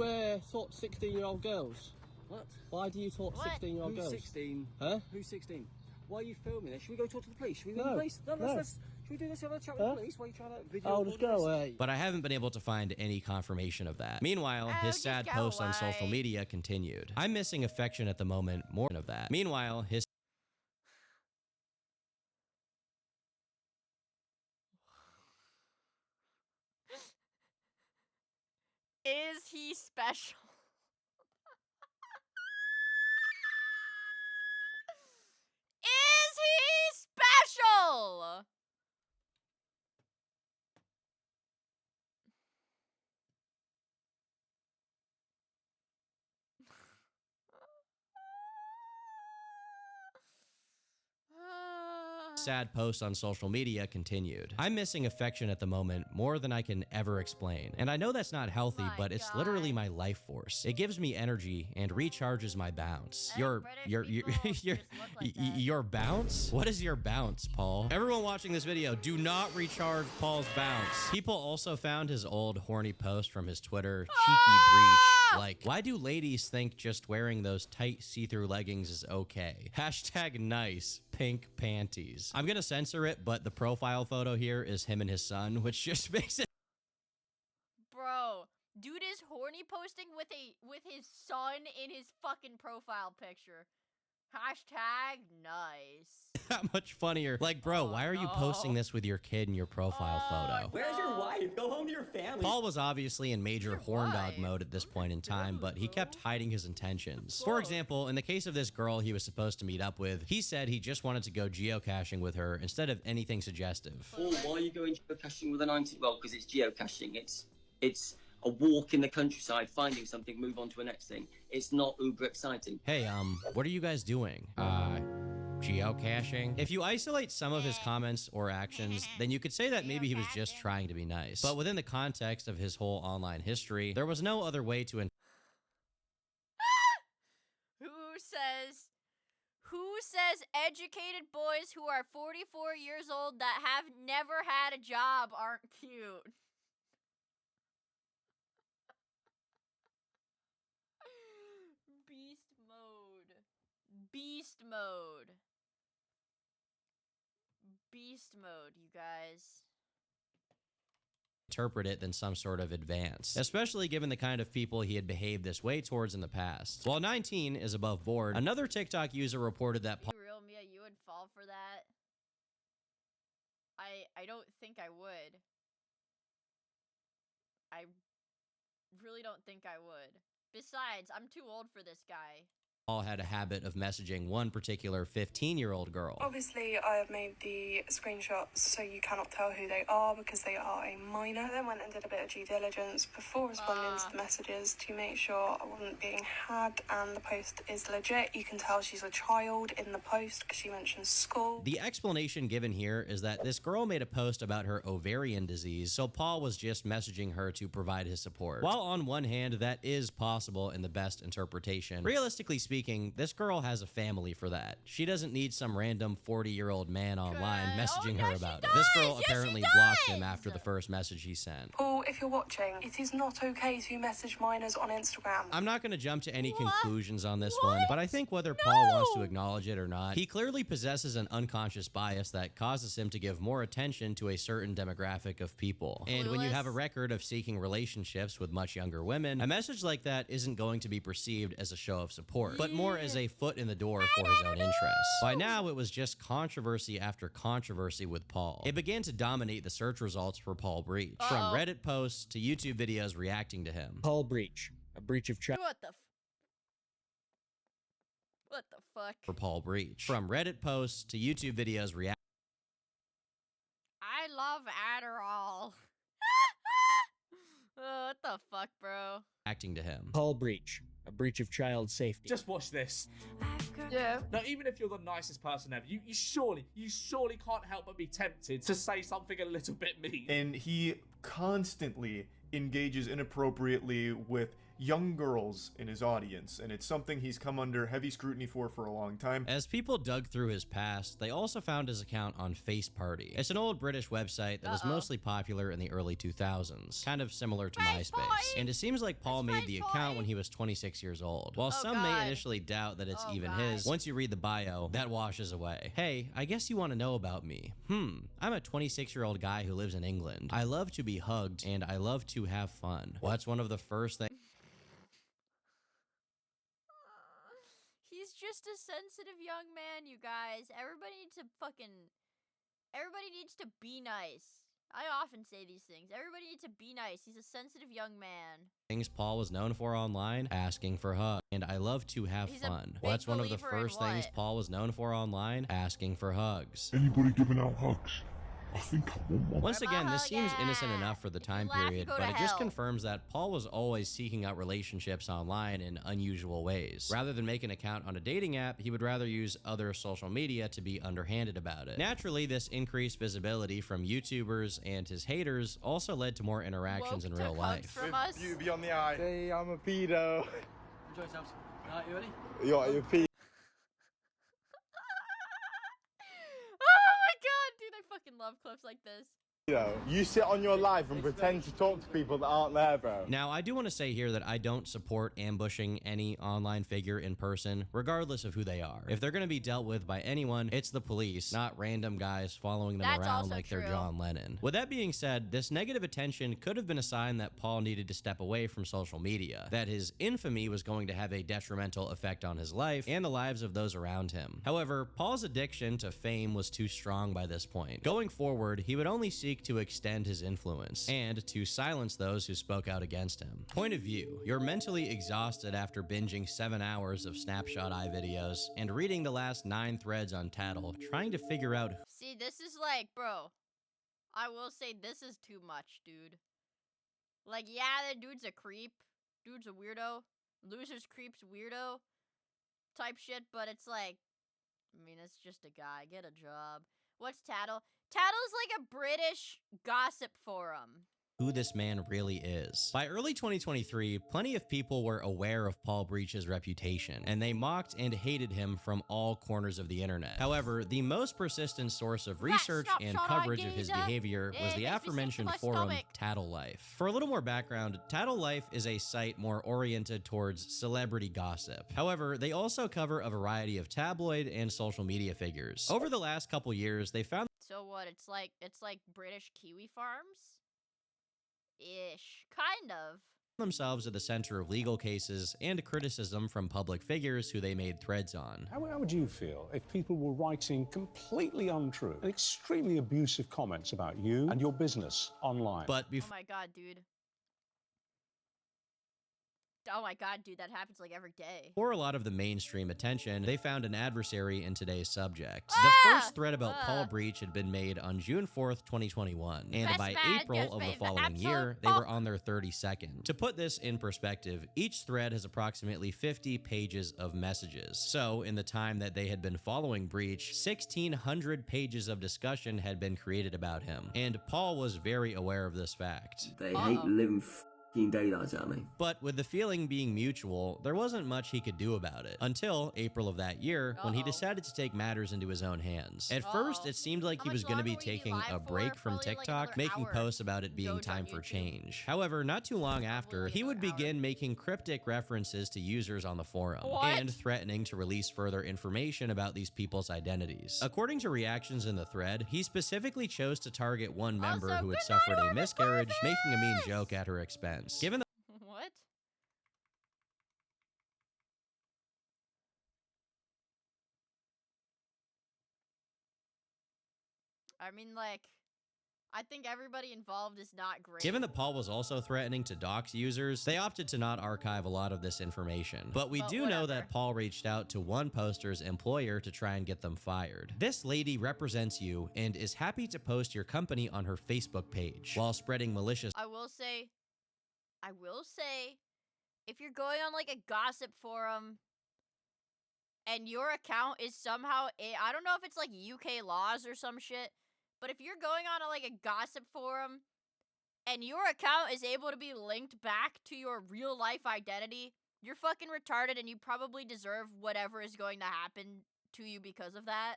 S5: talk 16-year-old girls? What? Why do you talk 16-year-old girls?
S16: Who's 16?
S5: Huh?
S16: Who's 16? Why are you filming this? Should we go talk to the police? Should we go to
S5: No,
S16: the police?
S5: no.
S16: Should we do this? Have a chat with the police? Why are you trying to video
S5: Oh, just go away.
S10: But I haven't been able to find any confirmation of that. Meanwhile, his sad posts on social media continued. I'm missing affection at the moment, more of that. Meanwhile, his
S1: Is he special? Is he special?
S10: sad post on social media continued. I'm missing affection at the moment more than I can ever explain. And I know that's not healthy, but it's literally my life force. It gives me energy and recharges my bounce. Your bounce? What is your bounce, Paul? Everyone watching this video, do not recharge Paul's bounce. People also found his old horny post from his Twitter, cheeky breach. Like, why do ladies think just wearing those tight see-through leggings is okay? Hashtag nice pink panties. I'm gonna censor it, but the profile photo here is him and his son, which just makes it.
S1: Bro, horny posting with his son in his fucking profile picture. Hashtag nice.
S10: That much funnier. Like, bro, why are you posting this with your kid in your profile photo?
S16: Where's your wife? Go home to your family.
S10: Paul was obviously in major horn dog mode at this point in time, but he kept hiding his intentions. For example, in the case of this girl he was supposed to meet up with, he said he just wanted to go geocaching with her instead of anything suggestive.
S14: Paul, why are you going geocaching with a 90? Well, because it's geocaching. It's a walk in the countryside, finding something, move on to the next thing. It's not uber exciting.
S10: Hey, what are you guys doing? Geocaching? If you isolate some of his comments or actions, then you could say that maybe he was just trying to be nice. But within the context of his whole online history, there was no other way to
S1: Who says educated boys who are 44 years old that have never had a job aren't cute? Beast mode. Beast mode. Beast mode, you guys.
S10: interpret it than some sort of advance, especially given the kind of people he had behaved this way towards in the past. While 19 is above board, another TikTok user reported that
S1: Be real, Mia, you would fall for that? I don't think I would. I really don't think I would. Besides, I'm too old for this guy.
S10: Paul had a habit of messaging one particular 15-year-old girl.
S7: Obviously, I have made the screenshots so you cannot tell who they are because they are a minor. I then went and did a bit of due diligence before responding to the messages to make sure I wasn't being hacked and the post is legit. You can tell she's a child in the post because she mentions school.
S10: The explanation given here is that this girl made a post about her ovarian disease, so Paul was just messaging her to provide his support. While on one hand, that is possible in the best interpretation, realistically speaking, this girl has a family for that. She doesn't need some random 40-year-old man online messaging her about it. This girl apparently blocked him after the first message he sent.
S7: Paul, if you're watching, it is not okay to message minors on Instagram.
S10: I'm not going to jump to any conclusions on this one, but I think whether Paul wants to acknowledge it or not, he clearly possesses an unconscious bias that causes him to give more attention to a certain demographic of people. And when you have a record of seeking relationships with much younger women, a message like that isn't going to be perceived as a show of support, but more as a foot in the door for his own interests. By now, it was just controversy after controversy with Paul. It began to dominate the search results for Paul Breach, from Reddit posts to YouTube videos reacting to him.
S12: Paul Breach, a breach of trust.
S1: What the fuck?
S10: For Paul Breach, from Reddit posts to YouTube videos reacting.
S1: I love Adderall. Oh, what the fuck, bro?
S10: Acting to him.
S12: Paul Breach, a breach of child safety.
S22: Just watch this.
S7: Yeah.
S22: Now, even if you're the nicest person ever, you surely can't help but be tempted to say something a little bit mean.
S13: And he constantly engages inappropriately with young girls in his audience, and it's something he's come under heavy scrutiny for a long time.
S10: As people dug through his past, they also found his account on Face Party. It's an old British website that was mostly popular in the early 2000s, kind of similar to MySpace. And it seems like Paul made the account when he was 26 years old. While some may initially doubt that it's even his, once you read the bio, that washes away. Hey, I guess you want to know about me. I'm a 26-year-old guy who lives in England. I love to be hugged, and I love to have fun. What's one of the first things?
S1: He's just a sensitive young man, you guys. Everybody needs to be nice. I often say these things. Everybody needs to be nice. He's a sensitive young man.
S10: Things Paul was known for online, asking for hugs. And I love to have fun. What's one of the first things Paul was known for online? Asking for hugs.
S17: Anybody giving out hugs? I think I want one.
S10: Once again, this seems innocent enough for the time period, but it just confirms that Paul was always seeking out relationships online in unusual ways. Rather than make an account on a dating app, he would rather use other social media to be underhanded about it. Naturally, this increased visibility from YouTubers and his haters also led to more interactions in real life.
S13: With beauty on the eye.
S5: Hey, I'm a pedo.
S23: Enjoy yourselves. Alright, you ready?
S5: You're a pedo.
S1: Oh my god, dude, I fucking love clips like this.
S6: You know, you sit on your live and pretend to talk to people that aren't there, bro.
S10: Now, I do want to say here that I don't support ambushing any online figure in person, regardless of who they are. If they're going to be dealt with by anyone, it's the police, not random guys following them around like they're John Lennon. With that being said, this negative attention could have been a sign that Paul needed to step away from social media, that his infamy was going to have a detrimental effect on his life and the lives of those around him. However, Paul's addiction to fame was too strong by this point. Going forward, he would only seek to extend his influence and to silence those who spoke out against him. Point of view: you're mentally exhausted after binging 7 hours of Snapshot Eye videos and reading the last 9 threads on Tattle, trying to figure out.
S1: See, this is like, bro, I will say this is too much, dude. Like, yeah, that dude's a creep. Dude's a weirdo. Losers, creeps, weirdo type shit, but it's like, I mean, it's just a guy. Get a job. What's Tattle? Tattle's like a British gossip forum.
S10: Who this man really is. By early 2023, plenty of people were aware of Paul Breach's reputation, and they mocked and hated him from all corners of the internet. However, the most persistent source of research and coverage of his behavior was the aforementioned forum Tattle Life. For a little more background, Tattle Life is a site more oriented towards celebrity gossip. However, they also cover a variety of tabloid and social media figures. Over the last couple years, they found.
S1: So what? It's like British kiwi farms? Ish. Kind of.
S10: Themselves at the center of legal cases and criticism from public figures who they made threads on.
S8: How would you feel if people were writing completely untrue and extremely abusive comments about you and your business online?
S10: But
S1: oh my god, dude. Oh my god, dude, that happens like every day.
S10: For a lot of the mainstream attention, they found an adversary in today's subject. The first thread about Paul Breach had been made on June 4th, 2021, and by April of the following year, they were on their 32nd. To put this in perspective, each thread has approximately 50 pages of messages. So, in the time that they had been following Breach, 1,600 pages of discussion had been created about him, and Paul was very aware of this fact.
S16: They hate living daylights at me.
S10: But with the feeling being mutual, there wasn't much he could do about it until April of that year when he decided to take matters into his own hands. At first, it seemed like he was going to be taking a break from TikTok, making posts about it being time for change. However, not too long after, he would begin making cryptic references to users on the forum and threatening to release further information about these people's identities. According to reactions in the thread, he specifically chose to target one member who had suffered a miscarriage, making a mean joke at her expense. Given the
S1: what? I mean, like, I think everybody involved is not great.
S10: Given that Paul was also threatening to dox users, they opted to not archive a lot of this information. But we do know that Paul reached out to one poster's employer to try and get them fired. This lady represents you and is happy to post your company on her Facebook page while spreading malicious.
S1: I will say, if you're going on like a gossip forum and your account is somehow, I don't know if it's like UK laws or some shit, but if you're going on like a gossip forum and your account is able to be linked back to your real life identity, you're fucking retarded and you probably deserve whatever is going to happen to you because of that.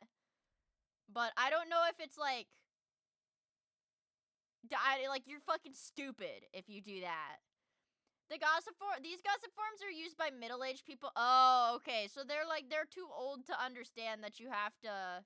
S1: But I don't know if it's like, you're fucking stupid if you do that. These gossip forums are used by middle-aged people. Oh, okay. So they're too old to understand that you have to.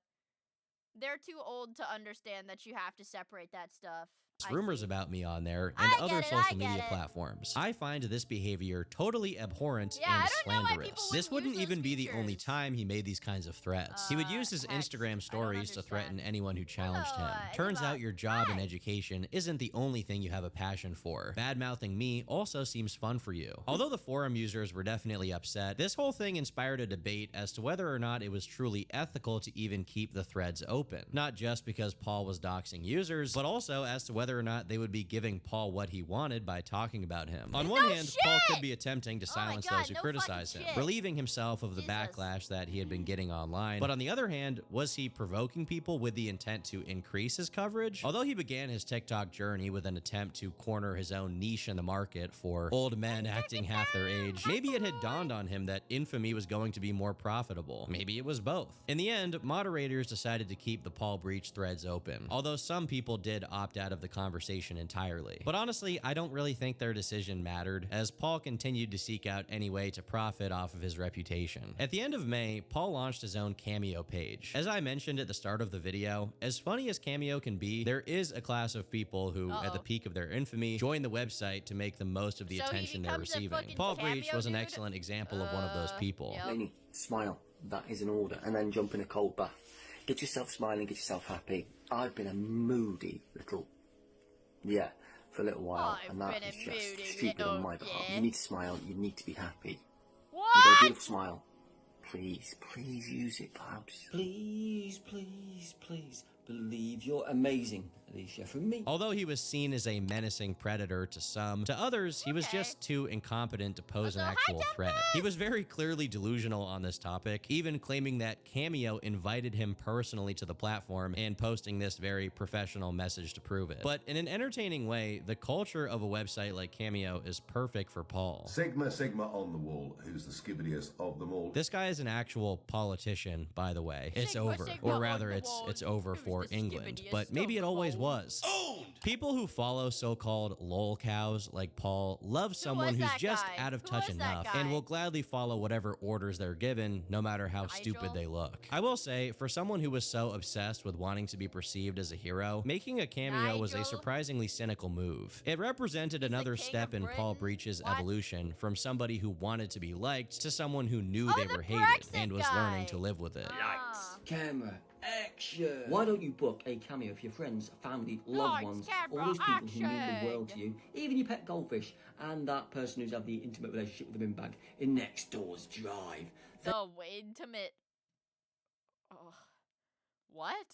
S1: They're too old to understand that you have to separate that stuff.
S10: Rumors about me on there and other social media platforms. I find this behavior totally abhorrent and slanderous. This wouldn't even be the only time he made these kinds of threats. He would use his Instagram stories to threaten anyone who challenged him. Turns out your job and education isn't the only thing you have a passion for. Bad-mouthing me also seems fun for you. Although the forum users were definitely upset, this whole thing inspired a debate as to whether or not it was truly ethical to even keep the threads open. Not just because Paul was doxing users, but also as to whether whether or not they would be giving Paul what he wanted by talking about him. On one hand, Paul could be attempting to silence those who criticize him, relieving himself of the backlash that he had been getting online. But on the other hand, was he provoking people with the intent to increase his coverage? Although he began his TikTok journey with an attempt to corner his own niche in the market for old men acting half their age, maybe it had dawned on him that infamy was going to be more profitable. Maybe it was both. In the end, moderators decided to keep the Paul Breach threads open, although some people did opt out of the conversation entirely. But honestly, I don't really think their decision mattered, as Paul continued to seek out any way to profit off of his reputation. At the end of May, Paul launched his own Cameo page. As I mentioned at the start of the video, as funny as Cameo can be, there is a class of people who, at the peak of their infamy, join the website to make the most of the attention they're receiving. Paul Breach was an excellent example of one of those people.
S16: Lainey, smile. That is an order. And then jump in a cold bath. Get yourself smiling, get yourself happy. I've been a moody little... Yeah, for a little while. And that is just stupid on my behalf. You need to smile, you need to be happy.
S1: What?
S16: You got a beautiful smile. Please, please use it, Pops. Please, please, please. Believe you're amazing, Alicia, from me.
S10: Although he was seen as a menacing predator to some, to others, he was just too incompetent to pose an actual threat. He was very clearly delusional on this topic, even claiming that Cameo invited him personally to the platform and posting this very professional message to prove it. But in an entertaining way, the culture of a website like Cameo is perfect for Paul.
S9: Sigma on the wall, who's the skibbidiest of them all.
S10: This guy is an actual politician, by the way. It's over. Or rather, it's over for England, but maybe it always was. People who follow so-called lol cows like Paul love someone who's just out of touch enough and will gladly follow whatever orders they're given, no matter how stupid they look. I will say, for someone who was so obsessed with wanting to be perceived as a hero, making a cameo was a surprisingly cynical move. It represented another step in Paul Breach's evolution from somebody who wanted to be liked to someone who knew they were hated and was learning to live with it.
S16: Lights, camera, action. Why don't you book a cameo for your friends, family, loved ones, all those people who mean the world to you, even your pet goldfish, and that person who's had the intimate relationship with the bin bag in next door's drive.
S1: The intimate... Oh. What?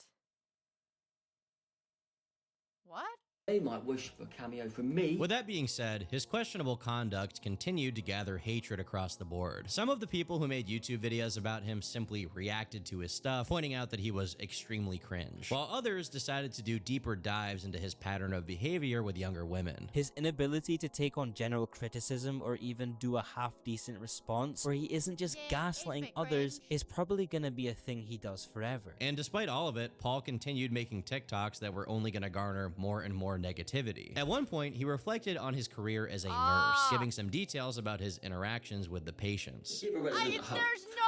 S1: What?
S16: They might wish for a cameo from me.
S10: With that being said, his questionable conduct continued to gather hatred across the board. Some of the people who made YouTube videos about him simply reacted to his stuff, pointing out that he was extremely cringe, while others decided to do deeper dives into his pattern of behavior with younger women.
S11: His inability to take on general criticism or even do a half-decent response where he isn't just gaslighting others is probably gonna be a thing he does forever.
S10: And despite all of it, Paul continued making TikToks that were only gonna garner more and more negativity. At one point, he reflected on his career as a nurse, giving some details about his interactions with the patients.
S16: There's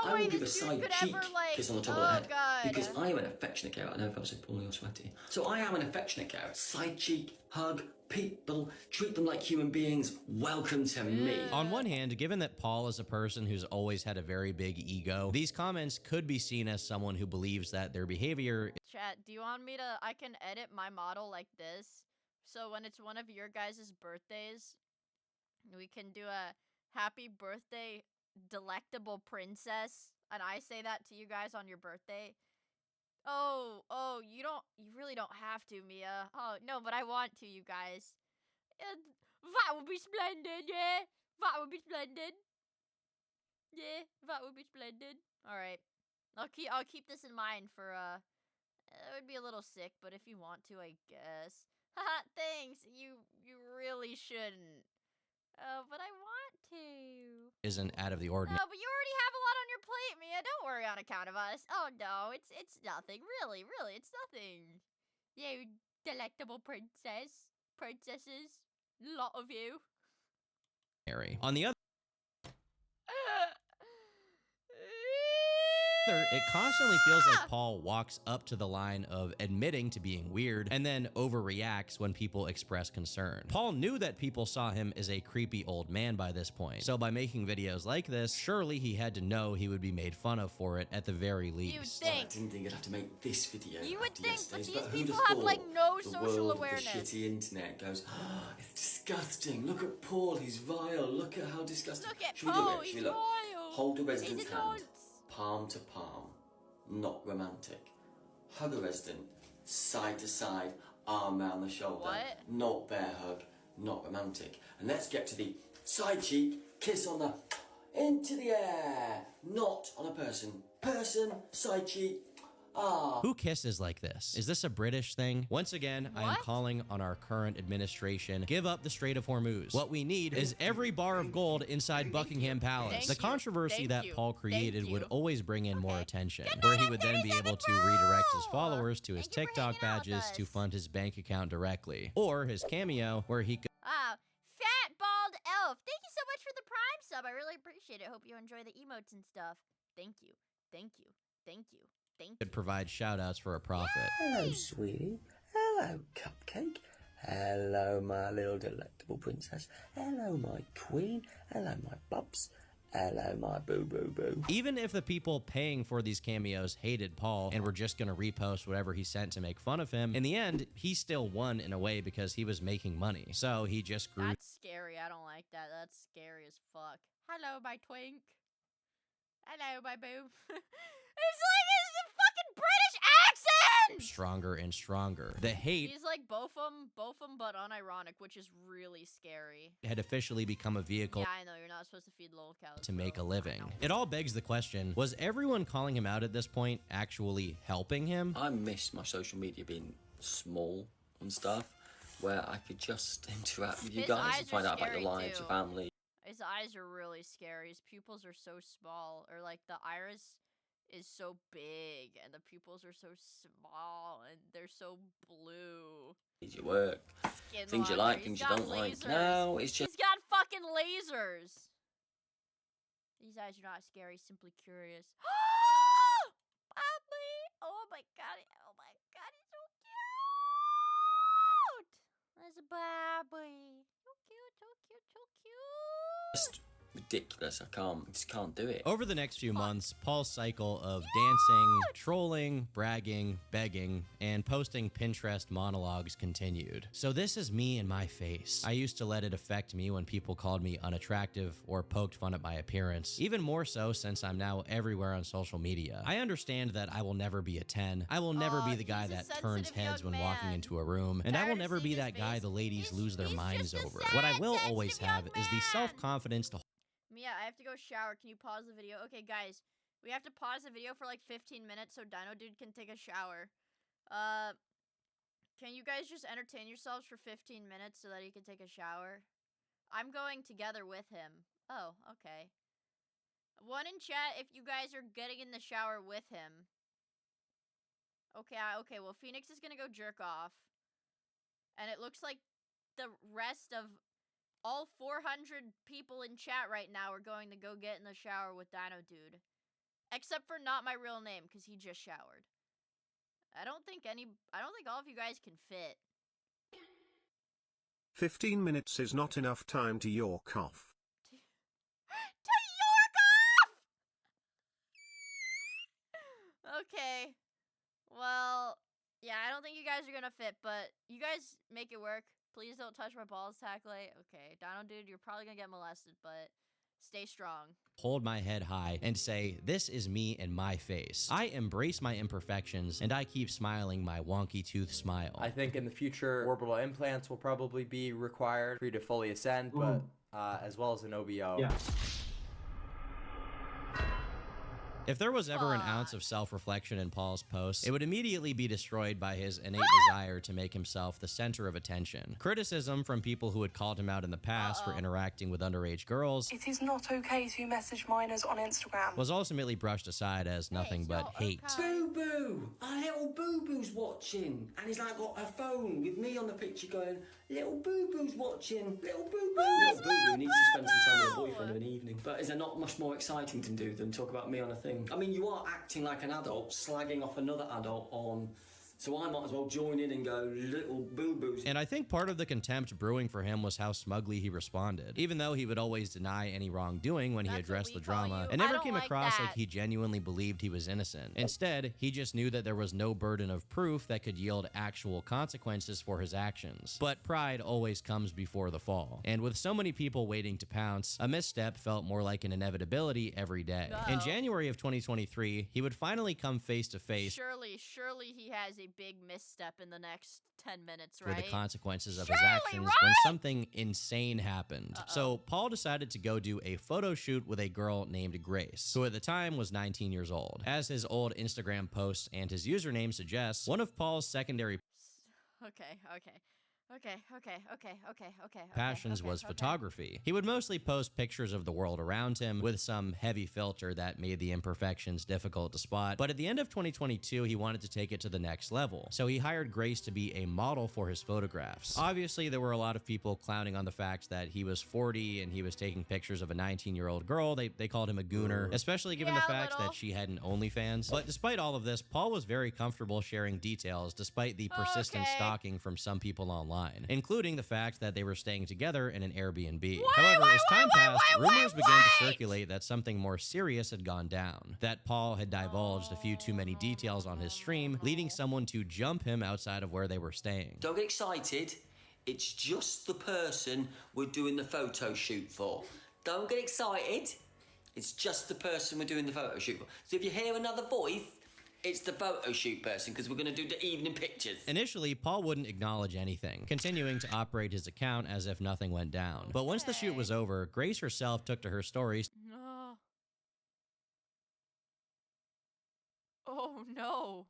S16: no way this dude could ever, like, kiss on the top of the head, because I am an affectionate carer. I know if I was so poorly or sweaty. So I am an affectionate carer. Side cheek, hug, people, treat them like human beings. Welcome to me.
S10: On one hand, given that Paul is a person who's always had a very big ego, these comments could be seen as someone who believes that their behavior...
S1: Chat, do you want me to... I can edit my model like this, so when it's one of your guys' birthdays, we can do a happy birthday, delectable princess, and I say that to you guys on your birthday. Oh, you really don't have to, Mia. Oh, no, but I want to, you guys. That would be splendid, yeah? That would be splendid. Yeah, that would be splendid. Alright. I'll keep this in mind for, it would be a little sick, but if you want to, I guess. Haha, thanks. You really shouldn't. But I want to.
S10: Isn't out of the ordinary.
S1: No, but you already have a lot on your plate, Mia. Don't worry on account of us. Oh no, it's nothing. Really, it's nothing. You delectable princesses. Lot of you.
S10: On the other, it constantly feels like Paul walks up to the line of admitting to being weird and then overreacts when people express concern. Paul knew that people saw him as a creepy old man by this point, so by making videos like this, surely he had to know he would be made fun of for it at the very least.
S1: You would think.
S16: I didn't think I'd have to make this video.
S1: You would think, but these
S16: who'd
S1: people
S16: have
S1: have like no
S16: the
S1: social
S16: world,
S1: awareness.
S16: The shitty internet goes, oh, it's disgusting. Look at Paul, he's vile. Look at how disgusting.
S1: Look at
S16: Should we
S1: Paul,
S16: do it? Should
S1: he's
S16: we look?
S1: vile.
S16: Hold a resident's
S1: He's a
S16: hand,
S1: nonce.
S16: palm to palm, not romantic. Hug a resident, side to side, arm round the shoulder.
S1: What?
S16: Not bear hug, not romantic. And let's get to the side cheek, kiss on the into the air, not on a person. Person, side cheek. Ah.
S10: Who kisses like this? Is this a British thing? Once again, I am calling on our current administration. Give up the Strait of Hormuz. What we need is every bar of gold inside Buckingham Palace. The controversy that Paul created would always bring in more attention, where he would then be able to redirect his followers to his TikTok badges to fund his bank account directly, or his Cameo, where he could
S1: Fat Bald Elf. Thank you so much for the Prime sub. I really appreciate it. Hope you enjoy the emotes and stuff. Thank you. Thank you. Thank you. Thank you.
S10: provide shout-outs for a profit.
S16: Hello, sweetie. Hello, cupcake. Hello, my little delectable princess. Hello, my queen. Hello, my bubs. Hello, my boo-boo-boo.
S10: Even if the people paying for these cameos hated Paul and were just gonna repost whatever he sent to make fun of him, in the end, he still won in a way because he was making money. So he just grew.
S1: That's scary. I don't like that. That's scary as fuck. Hello, my twink. Hello, my boo. It's like it's a fucking British accent!
S10: Stronger and stronger. The hate
S1: He's like both them, but unironic, which is really scary.
S10: had officially become a vehicle
S1: Yeah, I know, you're not supposed to feed little cows.
S10: to make a living. It all begs the question, was everyone calling him out at this point actually helping him?
S16: I miss my social media being small and stuff, where I could just interact with you
S1: His
S16: guys
S1: eyes
S16: and find
S1: are
S16: out about your
S1: scary,
S16: lives, your
S1: too.
S16: family.
S1: His eyes are really scary. His pupils are so small, or like the iris is so big, and the pupils are so small, and they're so blue.
S16: Your work, things you like, things you don't like. No, it's just.
S1: He's got fucking lasers. These eyes are not scary, simply curious. Bobby! Oh my god! Oh my god! He's so cute! There's a Bobby. So cute! So cute! So cute!
S16: Just ridiculous. I just can't do it.
S10: Over the next few months, Paul's cycle of dancing, trolling, bragging, begging, and posting Pinterest monologues continued. So this is me in my face. I used to let it affect me when people called me unattractive or poked fun at my appearance, even more so since I'm now everywhere on social media. I understand that I will never be a 10. I will never be the guy that turns heads when walking into a room, and I will never be that guy the ladies lose their minds over. What I will always have is the self-confidence to
S1: Mia, I have to go shower. Can you pause the video? Okay, guys, we have to pause the video for like 15 minutes so Dino Dude can take a shower. Can you guys just entertain yourselves for 15 minutes so that he can take a shower? I'm going together with him. Oh, okay. One in chat if you guys are getting in the shower with him. Okay, okay, well, Phoenix is gonna go jerk off. And it looks like the rest of all 400 people in chat right now are going to go get in the shower with Dino Dude. Except for not my real name, because he just showered. I don't think all of you guys can fit.
S3: 15 minutes is not enough time to york off.
S1: To york off! Okay. Well, yeah, I don't think you guys are gonna fit, but you guys make it work. Please don't touch my balls, Tackley. Okay, Dino Dude, you're probably gonna get molested, but stay strong.
S10: hold my head high and say, this is me and my face. I embrace my imperfections and I keep smiling my wonky tooth smile.
S15: I think in the future, orbital implants will probably be required for you to fully ascend, but as well as an OBO.
S10: Yeah. If there was ever an ounce of self-reflection in Paul's posts, it would immediately be destroyed by his innate desire to make himself the center of attention. Criticism from people who had called him out in the past for interacting with underage girls
S7: It is not okay to message minors on Instagram.
S10: was ultimately brushed aside as nothing but hate.
S16: Boo boo! Our little boo boo's watching. And he's like got a phone with me on the picture going, little boo boo's watching. Little boo boo. Little boo boo needs to spend some time with her boyfriend of an evening. But is there not much more exciting to do than talk about me on a thing? I mean, you are acting like an adult, slagging off another adult on. So I might as well join in and go, little boo-boos.
S10: And I think part of the contempt brewing for him was how smugly he responded. Even though he would always deny any wrongdoing when he addressed the drama, it never came across like he genuinely believed he was innocent. Instead, he just knew that there was no burden of proof that could yield actual consequences for his actions. But pride always comes before the fall. And with so many people waiting to pounce, a misstep felt more like an inevitability every day. In January of 2023, he would finally come face to face.
S1: Surely he has a a big misstep in the next 10 minutes, right?
S10: For the consequences of his actions when something insane happened. So Paul decided to go do a photo shoot with a girl named Grace, who at the time was 19 years old. As his old Instagram posts and his username suggests, one of Paul's secondary passions was photography. He would mostly post pictures of the world around him with some heavy filter that made the imperfections difficult to spot. But at the end of 2022, he wanted to take it to the next level. So he hired Grace to be a model for his photographs. Obviously, there were a lot of people clowning on the fact that he was 40 and he was taking pictures of a 19-year-old girl. They called him a gooner, especially given the fact that she had an OnlyFans. But despite all of this, Paul was very comfortable sharing details despite the persistent stalking from some people online, including the fact that they were staying together in an Airbnb. However, as time passed, rumors began to circulate that something more serious had gone down, that Paul had divulged a few too many details on his stream, leading someone to jump him outside of where they were staying.
S16: Don't get excited. It's just the person we're doing the photo shoot for. Don't get excited. It's just the person we're doing the photo shoot for. So if you hear another voice, it's the photo shoot person, because we're going to do the evening pictures.
S10: Initially, Paul wouldn't acknowledge anything, continuing to operate his account as if nothing went down. But once the shoot was over, Grace herself took to her stories
S1: Oh no.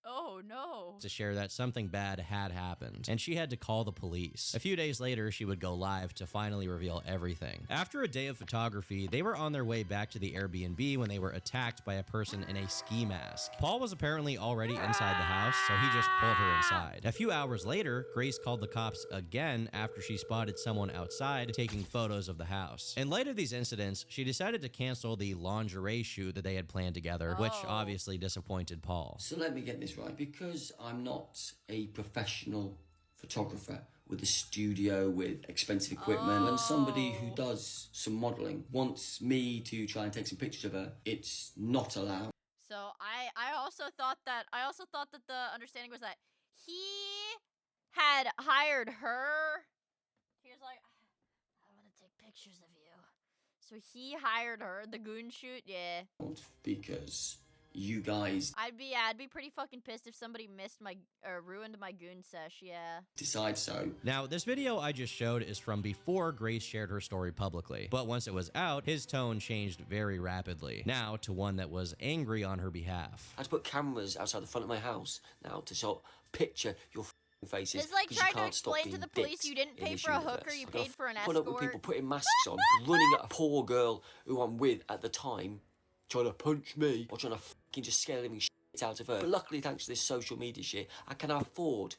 S1: Oh no.
S10: to share that something bad had happened, and she had to call the police. A few days later, she would go live to finally reveal everything. After a day of photography, they were on their way back to the Airbnb when they were attacked by a person in a ski mask. Paul was apparently already inside the house, so he just pulled her inside. A few hours later, Grace called the cops again after she spotted someone outside taking photos of the house. In light of these incidents, she decided to cancel the lingerie shoot that they had planned together, which obviously disappointed Paul.
S16: So let me get this right, because I'm not a professional photographer with a studio with expensive equipment, when somebody who does some modelling wants me to try and take some pictures of her, it's not allowed.
S1: So I also thought that the understanding was that he had hired her. He was like, I want to take pictures of you. So he hired her, the goon shoot, yeah.
S16: Because you guys
S1: I'd be pretty fucking pissed if somebody missed my or ruined my goon sesh, yeah.
S16: decide so.
S10: Now, this video I just showed is from before Grace shared her story publicly, but once it was out, his tone changed very rapidly, now to one that was angry on her behalf.
S16: I had to put cameras outside the front of my house now to sort of picture your faces.
S1: It's like
S16: 'cause you
S1: trying to
S16: can't stop
S1: explain to
S16: being
S1: the police
S16: dicks
S1: you didn't
S16: in
S1: pay
S16: this
S1: for a
S16: universe.
S1: hooker, you
S16: I've
S1: paid for an
S16: put up with
S1: escort.
S16: people putting masks on, running at a poor girl who I'm with at the time, trying to punch me or trying to fucking just scare the living shit out of her. But luckily, thanks to this social media shit, I can afford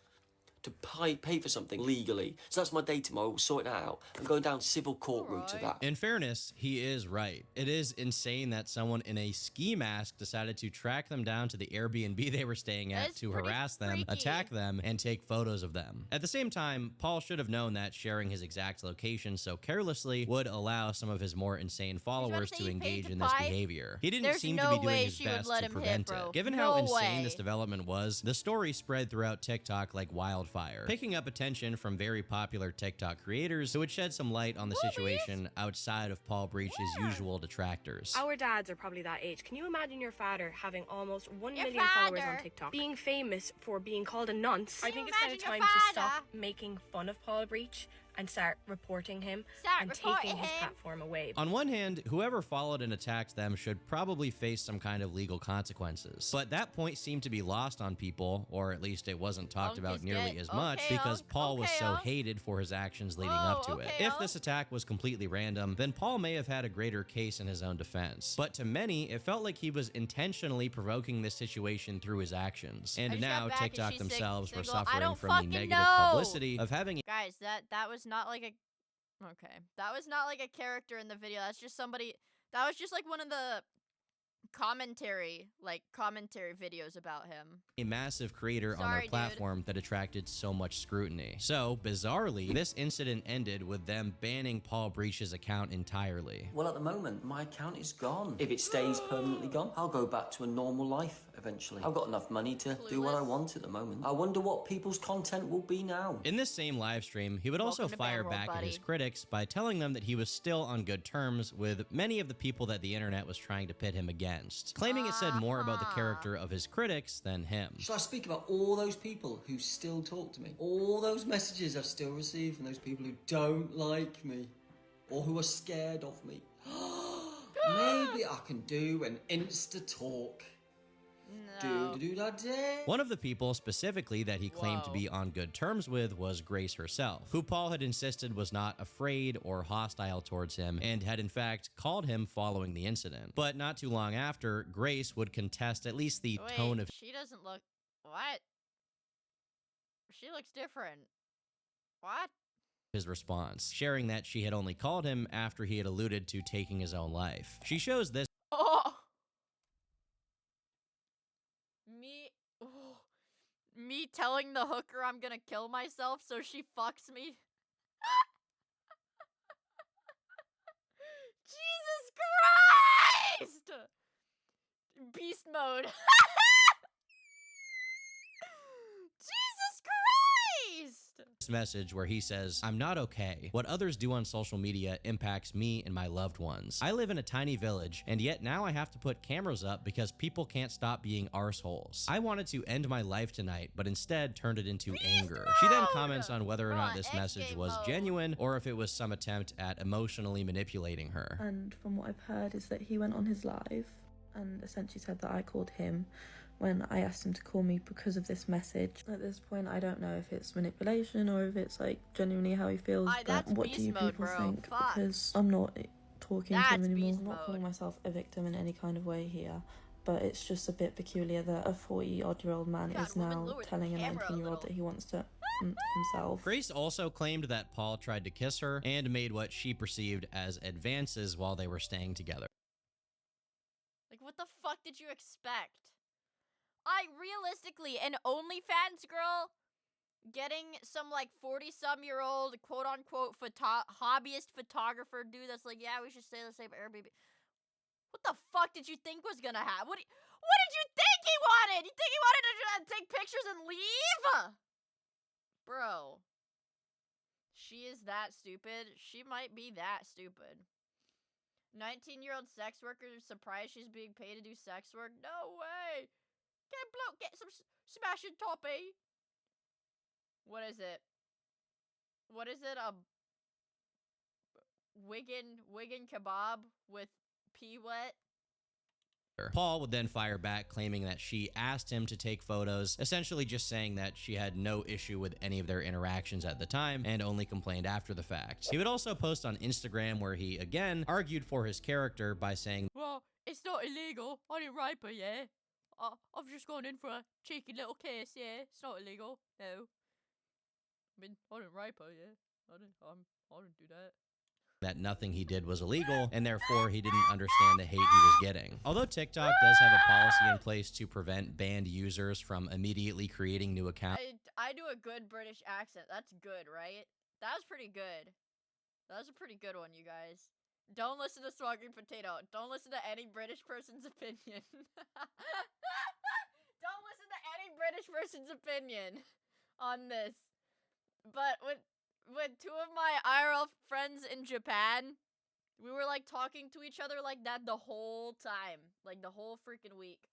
S16: to pay for something legally. So that's my day tomorrow. We'll sort it out. I'm going down civil court route to that.
S10: In fairness, he is right. It is insane that someone in a ski mask decided to track them down to the Airbnb they were staying at to harass them, attack them, and take photos of them. At the same time, Paul should have known that sharing his exact location so carelessly would allow some of his more insane followers to engage in this behavior. He didn't seem to be doing his best to prevent it. Given how insane this development was, the story spread throughout TikTok like wildfire, picking up attention from very popular TikTok creators who would shed some light on the situation outside of Paul Breach's usual detractors.
S4: Our dads are probably that age. Can you imagine your father having almost 1 million followers on TikTok, being famous for being called a nonce? I think it's kind of time to stop making fun of Paul Breach and start reporting him and taking his platform away.
S10: On one hand, whoever followed and attacked them should probably face some kind of legal consequences. But that point seemed to be lost on people, or at least it wasn't talked about nearly as much, because Paul was so hated for his actions leading up to it. If this attack was completely random, then Paul may have had a greater case in his own defense. But to many, it felt like he was intentionally provoking this situation through his actions. And now TikTok themselves were suffering from the negative publicity of having...
S1: Guys, that was not like a... Okay. That was not like a character in the video. That's just somebody... That was just like one of the commentary videos about him.
S10: A massive creator on their platform that attracted so much scrutiny. So, bizarrely, this incident ended with them banning Paul Breach's account entirely.
S16: Well, at the moment, my account is gone. If it stays permanently gone, I'll go back to a normal life eventually. I've got enough money to do what I want at the moment. I wonder what people's content will be now.
S10: In this same live stream, he would also fire back at his critics by telling them that he was still on good terms with many of the people that the internet was trying to pit him against, claiming it said more about the character of his critics than him.
S16: Shall I speak about all those people who still talk to me? All those messages I've still received from those people who don't like me or who are scared of me. Maybe I can do an Insta talk.
S1: No.
S10: One of the people specifically that he claimed to be on good terms with was Grace herself, who Paul had insisted was not afraid or hostile towards him and had in fact called him following the incident. But not too long after, Grace would contest at least the tone of
S1: she doesn't look... What? She looks different. What?
S10: his response, sharing that she had only called him after he had alluded to taking his own life. She shows this
S1: Me telling the hooker I'm gonna kill myself so she fucks me. Jesus Christ! Beast mode. Jesus Christ!
S10: message where he says, "I'm not okay. What others do on social media impacts me and my loved ones. I live in a tiny village, and yet now I have to put cameras up because people can't stop being arseholes. I wanted to end my life tonight, but instead turned it into anger." She then comments on whether or not this message was genuine or if it was some attempt at emotionally manipulating her.
S2: And from what I've heard is that he went on his live and essentially said that I called him when I asked him to call me because of this message. At this point, I don't know if it's manipulation or if it's like genuinely how he feels, but what do you people think? Because I'm not talking to him anymore. I'm not calling myself a victim in any kind of way here, but it's just a bit peculiar that a 40-odd-year-old man is now telling a 19-year-old that he wants to himself.
S10: Grace also claimed that Paul tried to kiss her and made what she perceived as advances while they were staying together.
S1: Like, what the fuck did you expect? Realistically, an OnlyFans girl getting some, like, 40-some-year-old, quote-unquote, hobbyist photographer dude that's like, yeah, we should stay the same Airbnb. What the fuck did you think was gonna happen? What did you think he wanted? You think he wanted to take pictures and leave? Bro. She is that stupid. She might be that stupid. 19-year-old sex worker surprised she's being paid to do sex work? No way! Get some smashing toppy. What is it? What is it? A Wigan kebab with pea wet?
S10: Paul would then fire back, claiming that she asked him to take photos, essentially just saying that she had no issue with any of their interactions at the time and only complained after the fact. He would also post on Instagram where he, again, argued for his character by saying,
S1: "Well, it's not illegal. I didn't rape her, yeah. I've just gone in for a cheeky little kiss, yeah. It's not illegal, no. I mean, I didn't rape her, yeah. I didn't do that."
S10: That nothing he did was illegal, and therefore he didn't understand the hate he was getting. Although TikTok does have a policy in place to prevent banned users from immediately creating new accounts.
S1: I do a good British accent. That's good, right? That was pretty good. That was a pretty good one, you guys. Don't listen to Swaggering Potato. Don't listen to any British person's opinion. Don't listen to any British person's opinion on this. But with two of my IRL friends in Japan, we were like talking to each other like that the whole time. Like the whole freaking week.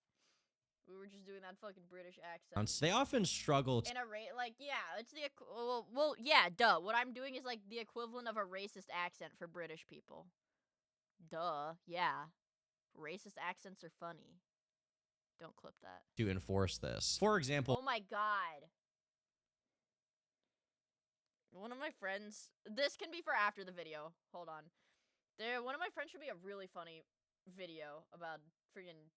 S1: We were just doing that fucking British accent.
S10: They often struggle
S1: in a like, yeah, it's the well, yeah, duh. What I'm doing is like the equivalent of a racist accent for British people. Duh, yeah. Racist accents are funny. Don't clip that.
S10: To enforce this. For example,
S1: oh my god. One of my friends, this can be for after the video. Hold on. One of my friends should be a really funny video about freaking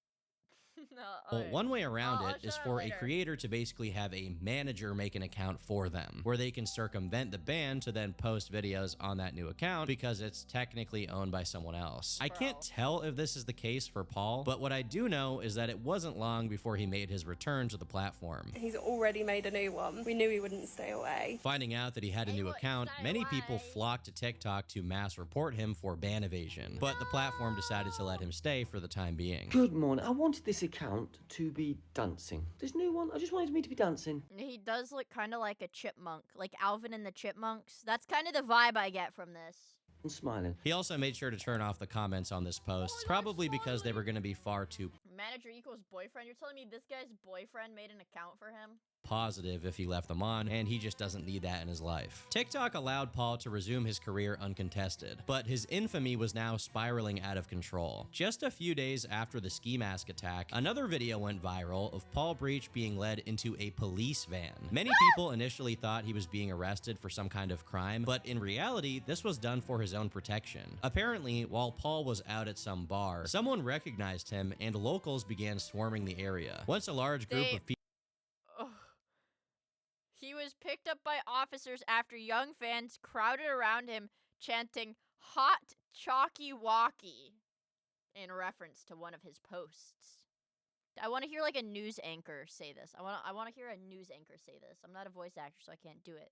S10: well, one way around it is for a creator to basically have a manager make an account for them, where they can circumvent the ban to then post videos on that new account because it's technically owned by someone else. I can't tell if this is the case for Paul, but what I do know is that it wasn't long before he made his return to the platform.
S4: He's already made a new one. We knew he wouldn't stay away.
S10: Finding out that he had a new account, many people flocked to TikTok to mass report him for ban evasion, but the platform decided to let him stay for the time being.
S16: Good morning. I wanted this account to be dancing. This new one, I just wanted me to be dancing.
S1: He does look kind of like a chipmunk, like Alvin and the Chipmunks. That's kind of the vibe I get from this.
S16: And smiling.
S10: He also made sure to turn off the comments on this post, probably because they were going to be far too
S1: Manager equals boyfriend? You're telling me this guy's boyfriend made an account for him?
S10: positive if he left them on, and he just doesn't need that in his life. TikTok allowed Paul to resume his career uncontested, but his infamy was now spiraling out of control. Just a few days after the ski mask attack, another video went viral of Paul Breach being led into a police van. Many people initially thought he was being arrested for some kind of crime, but in reality, this was done for his own protection. Apparently, while Paul was out at some bar, someone recognized him and locals began swarming the area. Once a large group of people
S1: He was picked up by officers after young fans crowded around him chanting "hot chalky walkie" in reference to one of his posts. I want to hear like a news anchor say this. I want to hear a news anchor say this. I'm not a voice actor, so I can't do it.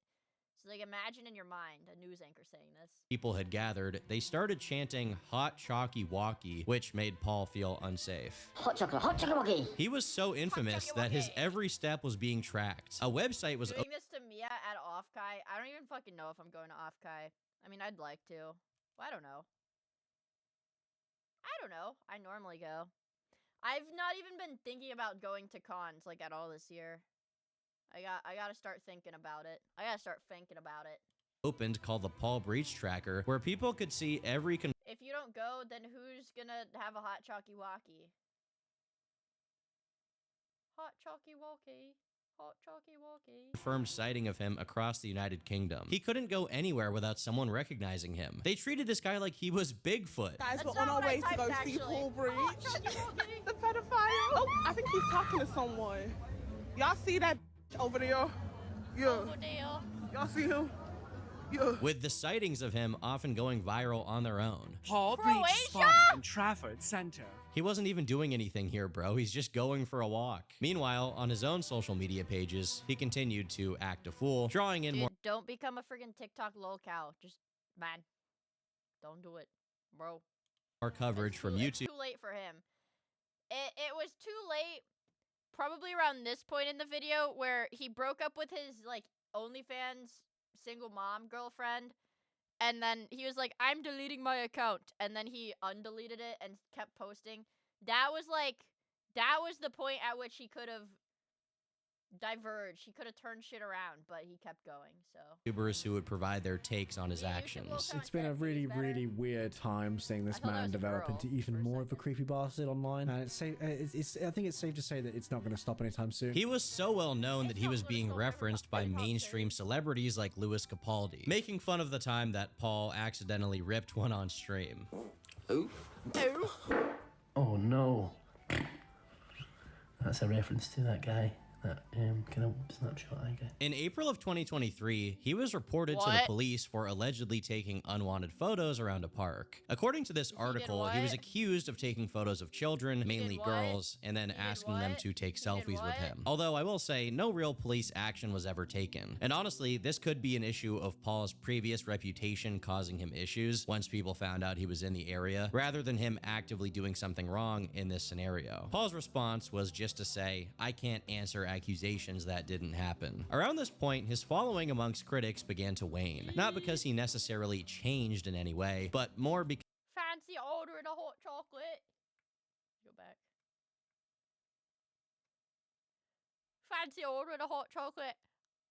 S1: So like imagine in your mind a news anchor saying this.
S10: People had gathered, they started chanting "hot chalky walkie," which made Paul feel unsafe.
S16: Hot chocolate walkie.
S10: He was so infamous that his every step was being tracked. A website was
S1: Doing this to Mia at Offkai. I don't even fucking know if I'm going to Offkai. I mean, I'd like to. Well, I don't know. I normally go. I've not even been thinking about going to cons like at all this year. I gotta start thinking about it.
S10: Opened called the Paul Breach Tracker, where people could see every
S1: If you don't go, then who's gonna have a hot chalky walkie? Hot chalky walkie. Hot chalky walkie.
S10: confirmed sighting of him across the United Kingdom. He couldn't go anywhere without someone recognizing him. They treated this guy like he was Bigfoot.
S18: Guys, we're on our way to go see Paul Breach. The pedophile. Oh, I think he's talking to someone. Y'all see that over there? Yeah. Y'all see him? Yeah.
S10: With the sightings of him often going viral on their own.
S12: Paul Breach spotted in Trafford Centre.
S10: He wasn't even doing anything here, bro. He's just going for a walk. Meanwhile, on his own social media pages, he continued to act a fool, drawing in more.
S1: Don't become a friggin' TikTok lolcow. Just, man, don't do it, bro.
S10: More coverage from YouTube.
S1: It's too late for him. It was too late, probably around this point in the video, where he broke up with his, like, OnlyFans single mom girlfriend, and then he was like, I'm deleting my account, and then he undeleted it and kept posting. That was the point at which he could have diverged. He could have turned shit around, but he kept going, so.
S10: YouTubers who would provide their takes on his actions.
S12: It's been a really, really weird time seeing this man develop into even more of a creepy bastard online, and I think it's safe to say that it's not going to stop anytime soon.
S10: He was so well known that he was being referenced by mainstream celebrities like Louis Capaldi, making fun of the time that Paul accidentally ripped one on stream.
S16: Ooh.
S23: Oh no. That's a reference to that guy. That kind of snapshot I get.
S10: In April of 2023, he was reported to the police for allegedly taking unwanted photos around a park. According to this article, he was accused of taking photos of children, mainly girls, and then asking them to take selfies with him. Although I will say, no real police action was ever taken. And honestly, this could be an issue of Paul's previous reputation causing him issues once people found out he was in the area, rather than him actively doing something wrong in this scenario. Paul's response was just to say, I can't answer accusations that didn't happen. Around this point, his following amongst critics began to wane. Not because he necessarily changed in any way, but more because
S1: Fancy ordering a hot chocolate. Go back. Fancy ordering a hot chocolate.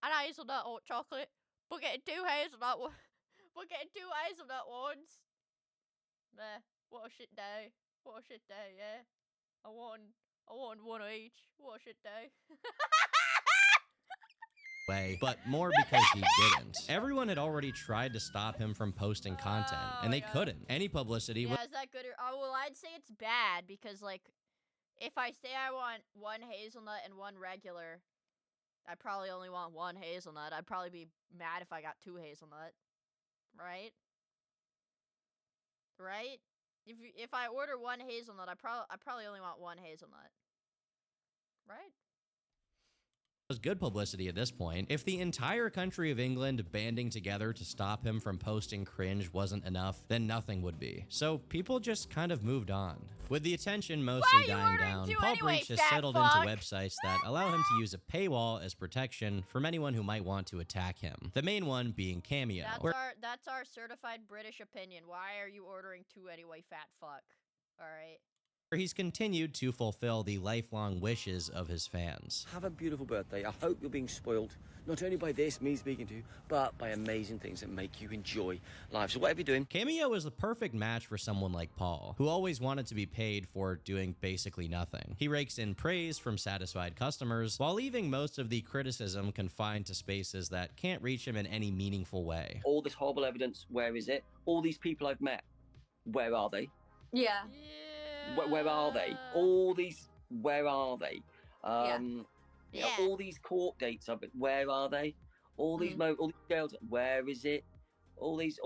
S1: An hazelnut hot chocolate. We're getting two hazelnut ones. There. What a shit day. Yeah. I want one of each. What a shit day.
S10: but more because he didn't. Everyone had already tried to stop him from posting content, and they couldn't. Any publicity
S1: Yeah, is that good? Well, I'd say it's bad because, like, if I say I want one hazelnut and one regular, I probably only want one hazelnut. I'd probably be mad if I got two hazelnut. Right? Right? If I order one hazelnut, I probably only want one hazelnut. Right?
S10: was good publicity at this point. If the entire country of England banding together to stop him from posting cringe wasn't enough, then nothing would be. So people just kind of moved on. With the attention mostly dying down, Paul Breach has settled into websites that allow him to use a paywall as protection from anyone who might want to attack him. The main one being Cameo.
S1: That's our certified British opinion. Why are you ordering two anyway, fat fuck? Alright.
S10: Where he's continued to fulfill the lifelong wishes of his fans.
S16: Have a beautiful birthday. I hope you're being spoiled, not only by this, me speaking to you, but by amazing things that make you enjoy life. So whatever you're doing.
S10: Cameo is the perfect match for someone like Paul, who always wanted to be paid for doing basically nothing. He rakes in praise from satisfied customers, while leaving most of the criticism confined to spaces that can't reach him in any meaningful way.
S16: All this horrible evidence, where is it? All these people I've met, where are they?
S1: Yeah.
S16: Where are they? All these, where are they? You know, all these court dates of it, where are they? All these all these jails, where is it? All these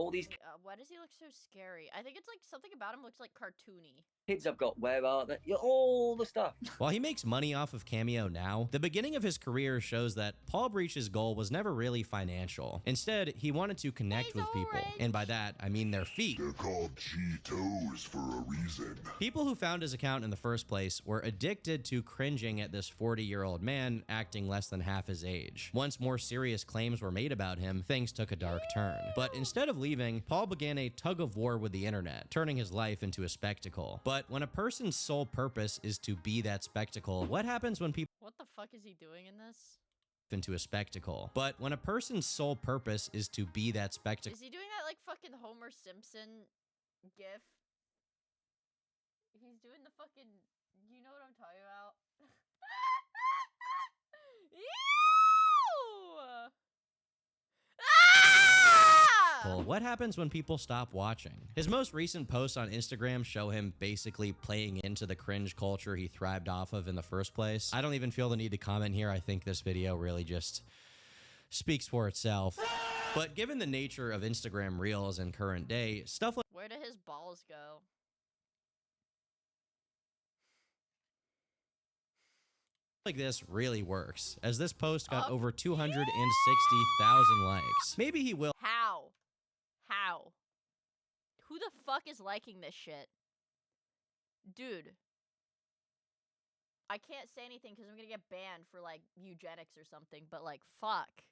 S1: Why does he look so scary? I think it's like something about him looks like cartoony.
S16: kids I've got, where are they? You know, all the stuff.
S10: While he makes money off of Cameo now, the beginning of his career shows that Paul Breach's goal was never really financial. Instead, he wanted to connect with people, and by that, I mean their feet.
S17: They're called Cheetos for a reason.
S10: People who found his account in the first place were addicted to cringing at this 40-year-old man acting less than half his age. Once more serious claims were made about him, things took a dark turn. But instead of leaving, Paul began a tug-of-war with the internet, turning his life into a spectacle. But when a person's sole purpose is to be that spectacle, what happens when people
S1: What the fuck is he doing in this?
S10: into a spectacle? But when a person's sole purpose is to be that spectacle,
S1: Is he doing that like fucking Homer Simpson gif? He's doing the fucking, you know what I'm talking about? Ew!
S10: what happens when people stop watching? His most recent posts on Instagram show him basically playing into the cringe culture he thrived off of in the first place. I don't even feel the need to comment here. I think this video really just speaks for itself. But given the nature of Instagram Reels in current day, stuff
S1: Where do his balls go?
S10: like this really works, as this post got over 260,000 likes. Maybe he will.
S1: How? Who the fuck is liking this shit? Dude. I can't say anything because I'm gonna get banned for, like, eugenics or something, but, like, fuck.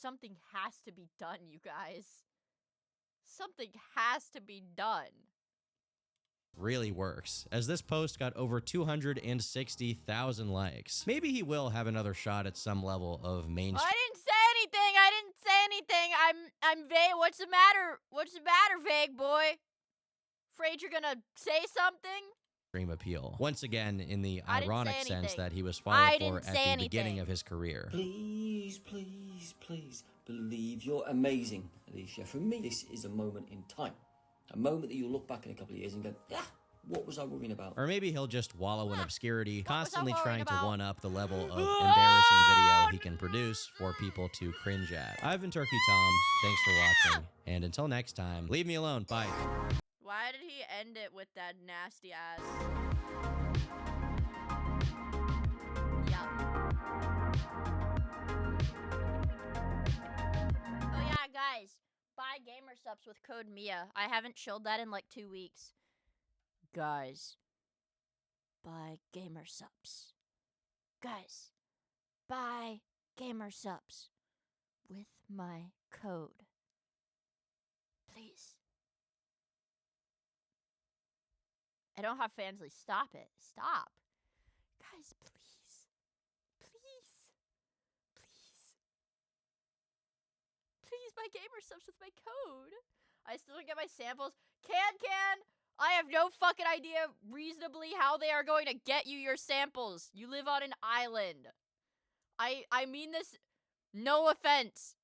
S1: Something has to be done, you guys. Something has to be done.
S10: Really works, as this post got over 260,000 likes. Maybe he will have another shot at some level of mainstream.
S1: I didn't say anything. I'm vague. What's the matter? Vague boy? Afraid you're gonna say something?
S10: Appeal. Once again, in the ironic sense that he was followed for at the beginning of his career.
S16: Please, please, please believe you're amazing, Alicia. For me, this is a moment in time. A moment that you'll look back in a couple of years and go, what was I worrying about?
S10: Or maybe he'll just wallow in obscurity, constantly trying to one-up the level of embarrassing video he can produce for people to cringe at. I've been Turkey Tom. Thanks for watching. And until next time, leave me alone. Bye.
S1: Why did he end it with that nasty ass? Oh yeah, guys. Buy gamer subs with code Miia. I haven't chilled that in like 2 weeks. Guys, buy gamer subs. Guys, buy gamer subs with my code. Please. I don't have Fansly. Stop it. Stop. Guys, please. Please. Please. Please buy gamer subs with my code. I still don't get my samples. Can. I have no fucking idea reasonably how they are going to get you your samples. You live on an island. I mean this, no offense.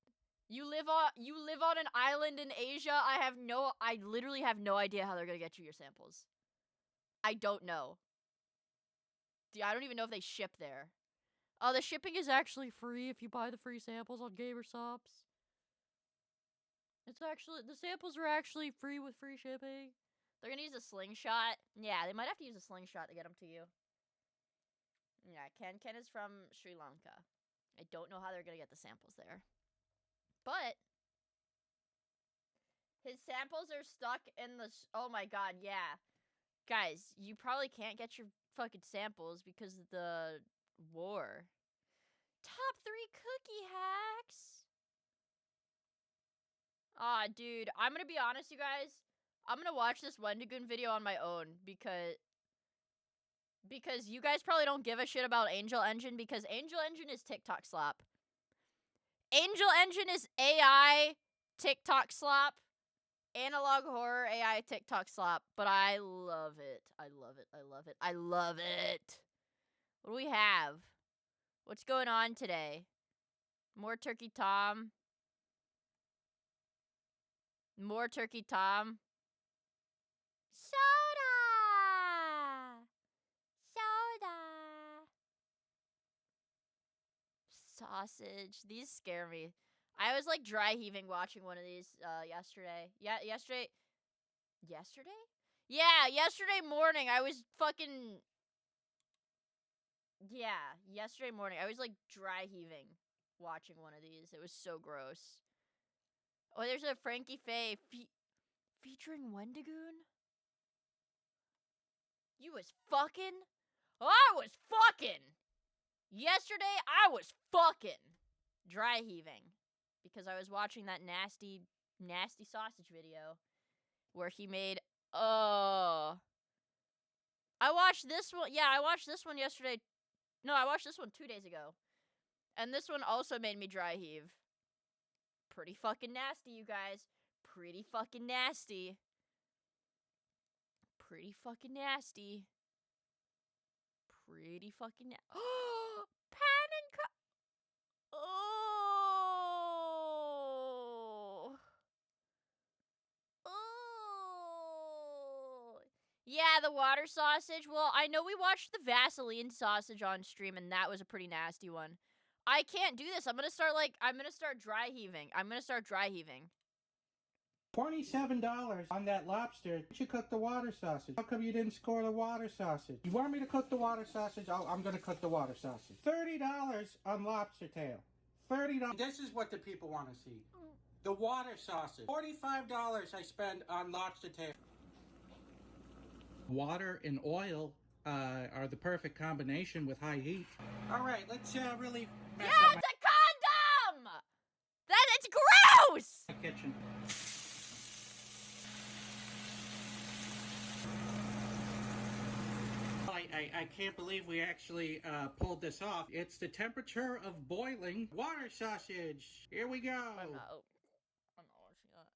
S1: You live on an island in Asia. I literally have no idea how they're gonna get you your samples. I don't know. I don't even know if they ship there. Oh, the shipping is actually free if you buy the free samples on Gamer Subs. The samples are actually free with free shipping. They're gonna use a slingshot. Yeah, they might have to use a slingshot to get them to you. Yeah, Yeah, Ken is from Sri Lanka. I don't know how they're gonna get the samples there. But his samples are stuck in the... oh my god, yeah. Guys, you probably can't get your fucking samples because of the war. Top 3 cookie hacks. Aw, dude. I'm gonna be honest, you guys. I'm gonna watch this Wendigoon video on my own because you guys probably don't give a shit about Angel Engine because Angel Engine is TikTok slop. Angel Engine is AI TikTok slop. Analog horror AI TikTok slop. But I love it. I love it. I love it. I love it. What do we have? What's going on today? More Turkey Tom. More Turkey Tom. Soda! Soda! Sausage. These scare me. I was like dry heaving watching one of these yesterday. Yeah, yesterday. Yesterday? Yeah, yesterday morning I was fucking... yeah, yesterday morning I was like dry heaving watching one of these. It was so gross. Oh, there's a Frankie Faye featuring Wendigoon? You was fucking? I was fucking! Yesterday, I was fucking! Dry heaving. Because I was watching that nasty, nasty sausage video. Where he made, I watched this one, yeah, I watched this one yesterday. No, I watched this one 2 days ago. And this one also made me dry heave. Pretty fucking nasty, you guys. Pretty fucking nasty. Pretty fucking nasty. Pretty fucking oh, pan and oh. Oh. Yeah, the water sausage. Well, I know we watched the Vaseline sausage on stream, and that was a pretty nasty one. I can't do this. I'm gonna start dry heaving. I'm gonna start dry heaving.
S19: $27 on that lobster. You should cook the water sausage. How come you didn't score the water sausage? You want me to cook the water sausage? I'm gonna cook the water sausage. $30 on lobster tail. $30. This is what the people want to see. The water sausage. $45 I spend on lobster tail. Water and oil are the perfect combination with high heat. All right, let's really mess up
S1: it's a condom! It's gross!
S19: my kitchen. I can't believe we actually pulled this off. It's the temperature of boiling water sausage. Here we go.
S1: I'm not watching that.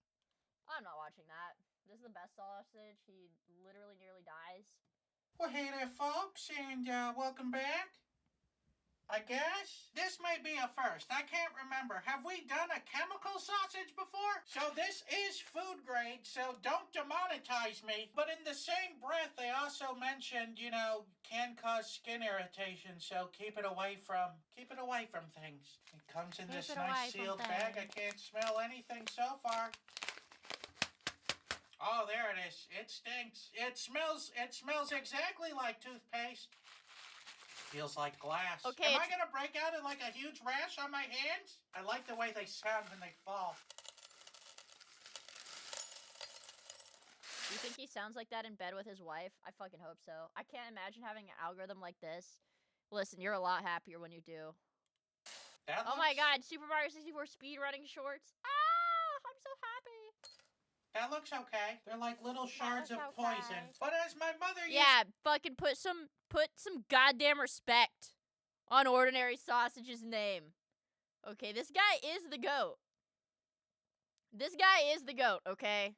S1: I'm not watching that. This is the best sausage. He literally nearly dies.
S19: Well, hey there, folks, and welcome back. I guess this may be a first. I can't remember. Have we done a chemical sausage before? So this is food grade, so don't demonetize me. But in the same breath, they also mentioned, can cause skin irritation. So keep it away from things. It comes in this nice sealed bag. I can't smell anything so far. Oh, there it is. It stinks. It smells exactly like toothpaste. Feels like glass.
S1: Okay,
S19: Am I gonna break out in like a huge rash on my hands? I like the way they sound when they fall.
S1: You think he sounds like that in bed with his wife? I fucking hope so. I can't imagine having an algorithm like this. Listen, you're a lot happier when you do. Oh my god, Super Mario 64 speedrunning shorts. Ah, I'm so happy.
S19: That looks okay. They're like little shards of poison. But as my mother used...
S1: Yeah, fucking put some goddamn respect on Ordinary Sausage's name. Okay, this guy is the GOAT. This guy is the GOAT, okay?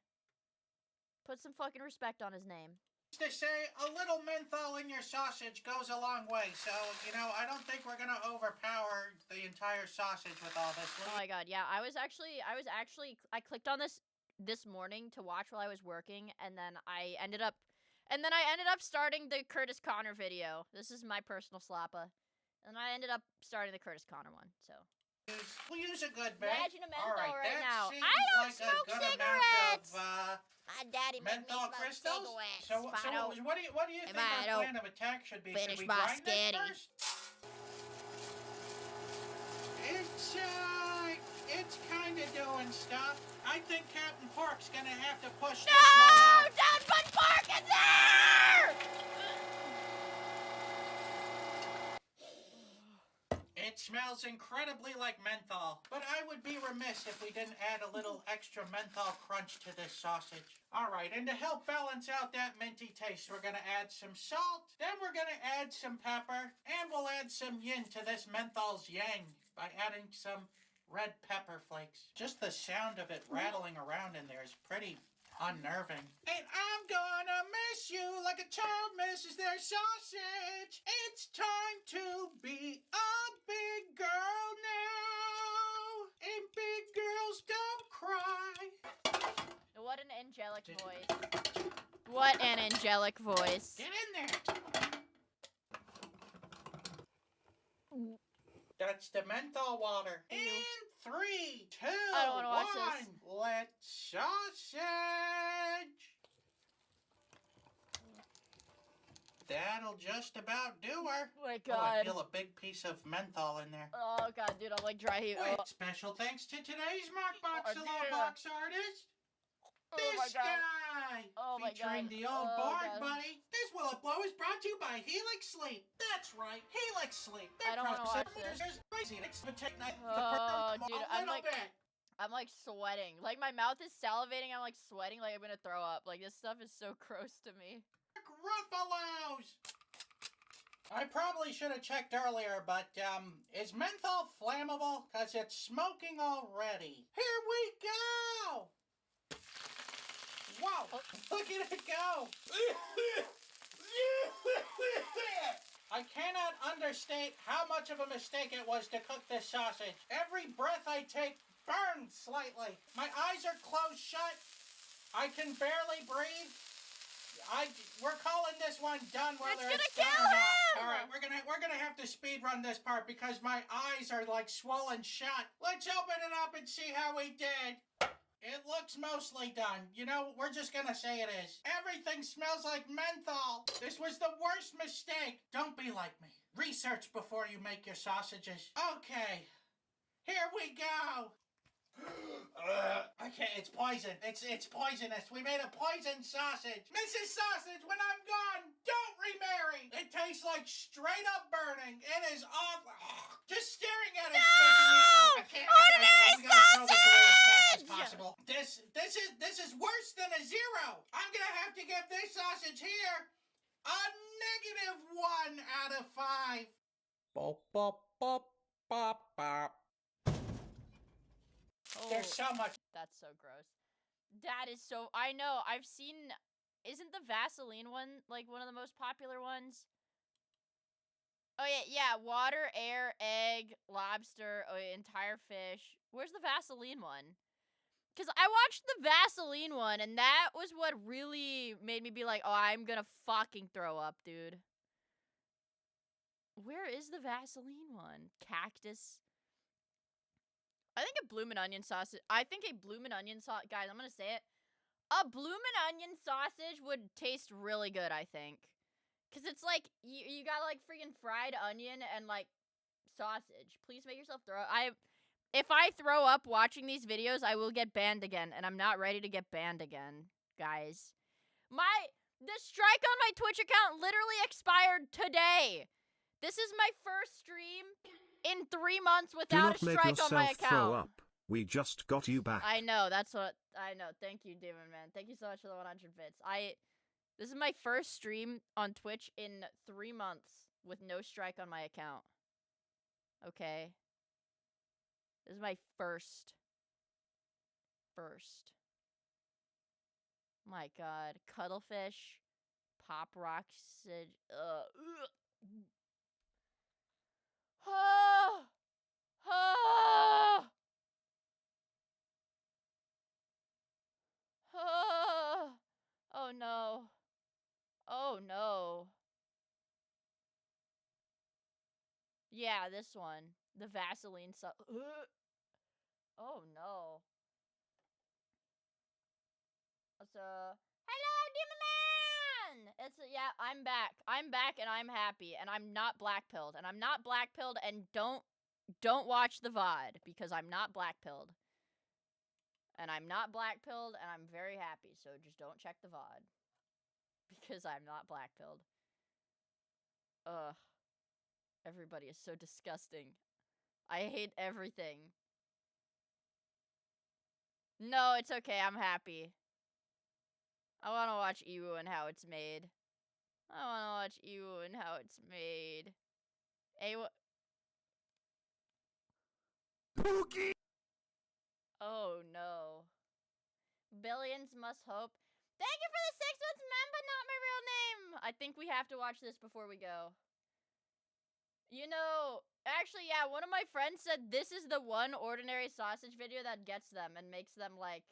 S1: Put some fucking respect on his name.
S19: To say a little menthol in your sausage goes a long way, so, I don't think we're gonna overpower the entire sausage with all this.
S1: Oh my god, yeah, I clicked on this morning to watch while I was working, and then I ended up starting the Curtis Connor video. This is my personal slappa. And I ended up starting the Curtis Connor one, so.
S19: We'll use a good bit.
S1: Imagine a menthol
S19: right
S1: now.
S19: I
S1: don't smoke cigarettes!
S19: My daddy made me smoke cigarettes. So what do you think our plan of attack should be? Should we grind it first? It's kinda doing stuff. I think Captain Pork's gonna have to push this one out.
S1: Don't put pork in there!
S19: It smells incredibly like menthol, but I would be remiss if we didn't add a little extra menthol crunch to this sausage. Alright, and to help balance out that minty taste, we're gonna add some salt, then we're gonna add some pepper, and we'll add some yin to this menthol's yang by adding some red pepper flakes. Just the sound of it rattling around in there is pretty unnerving. And I'm gonna miss you like a child misses their sausage. It's time to be a big girl now. And big girls don't cry.
S1: What an angelic voice. What an angelic voice.
S19: Get in there. That's the menthol water. In 3, 2,
S1: I don't wanna watch
S19: 1.
S1: this.
S19: Let's sausage. That'll just about do her.
S1: Oh my
S19: Oh, I
S1: god.
S19: feel a big piece of menthol in there.
S1: Oh god, dude, I'm like dry heat.
S19: Wait, special thanks to today's Markbox
S1: Oh,
S19: Alone
S1: dear.
S19: box artist.
S1: Oh my
S19: This
S1: god.
S19: guy!
S1: Oh my
S19: Featuring
S1: god.
S19: the old
S1: Oh
S19: Borg
S1: god.
S19: buddy. This Will It Blow is brought to you by Helix Sleep. That's right, Helix Sleep.
S1: I don't wanna watch this.
S19: Crazy. It's the technique.
S1: Oh, dude,
S19: a
S1: I'm
S19: little
S1: like,
S19: bit.
S1: I'm like sweating. Like my mouth is salivating. I'm like sweating. Like I'm gonna throw up. Like this stuff is so gross to me.
S19: Ruffalos. I probably should have checked earlier, but is menthol flammable? Cause it's smoking already. Here we go. Wow, look at it go. I cannot understate how much of a mistake it was to cook this sausage. Every breath I take burns slightly. My eyes are closed shut. I can barely breathe. We're calling this one done whether it's done or not. All right, we're gonna have to speed run this part because my eyes are like swollen shut. Let's open it up and see how we did. It looks mostly done. You know, we're just gonna say it is. Everything smells like menthol. This was the worst mistake. Don't be like me. Research before you make your sausages. Okay, here we go. Okay, it's poison. It's poisonous. We made a poison sausage. Mrs. Sausage, when I'm gone, don't remarry. It tastes like straight up burning. It is awful. Just staring at it. I can't. We gotta throw this away as fast as possible. This is worse than a 0. I'm gonna have to give this sausage here a -1 out of 5. Bop bop bop bop bop.
S1: Oh,
S19: There's so much.
S1: That's so gross. That is so. I know. I've seen. Isn't the Vaseline one like one of the most popular ones? Oh yeah. Water, air, egg, lobster, entire fish. Where's the Vaseline one? Because I watched the Vaseline one, and that was what really made me be like, oh, I'm gonna fucking throw up, dude. Where is the Vaseline one? Cactus. I think a bloomin' onion sausage. Guys, I'm gonna say it. A bloomin' onion sausage would taste really good, I think. Cause it's like, you got like freaking fried onion and like sausage. Please make yourself throw up. If I throw up watching these videos, I will get banned again. And I'm not ready to get banned again, guys. The strike on my Twitch account literally expired today. This is my first stream in 3 months without a strike on my account.
S3: Do not make yourself throw up. We just got you back.
S1: I know, that's what I know. Thank you, Demon Man. Thank you so much for the 100 bits. This is my first stream on Twitch in 3 months with no strike on my account. Okay. This is my first. My god. Cuttlefish. Pop rocks. Oh no. Oh no. Yeah, this one. The Vaseline Oh no. Hello, Demon Man! Yeah, I'm back. I'm back and I'm happy. And I'm not black-pilled. And I'm not black-pilled, and don't don't watch the VOD because I'm not black-pilled. And I'm not black-pilled, and I'm very happy, so just don't check the VOD. Because I'm not black-pilled. Ugh. Everybody is so disgusting. I hate everything. No, it's okay, I'm happy. I wanna watch Iwu and how it's made. I wanna watch Iwu and how it's made. Oh no. Billions must hope. Thank you for the 6 months, man, but not my real name. I think we have to watch this before we go. You know, actually, yeah, one of my friends said this is the one ordinary sausage video that gets them and makes them, like,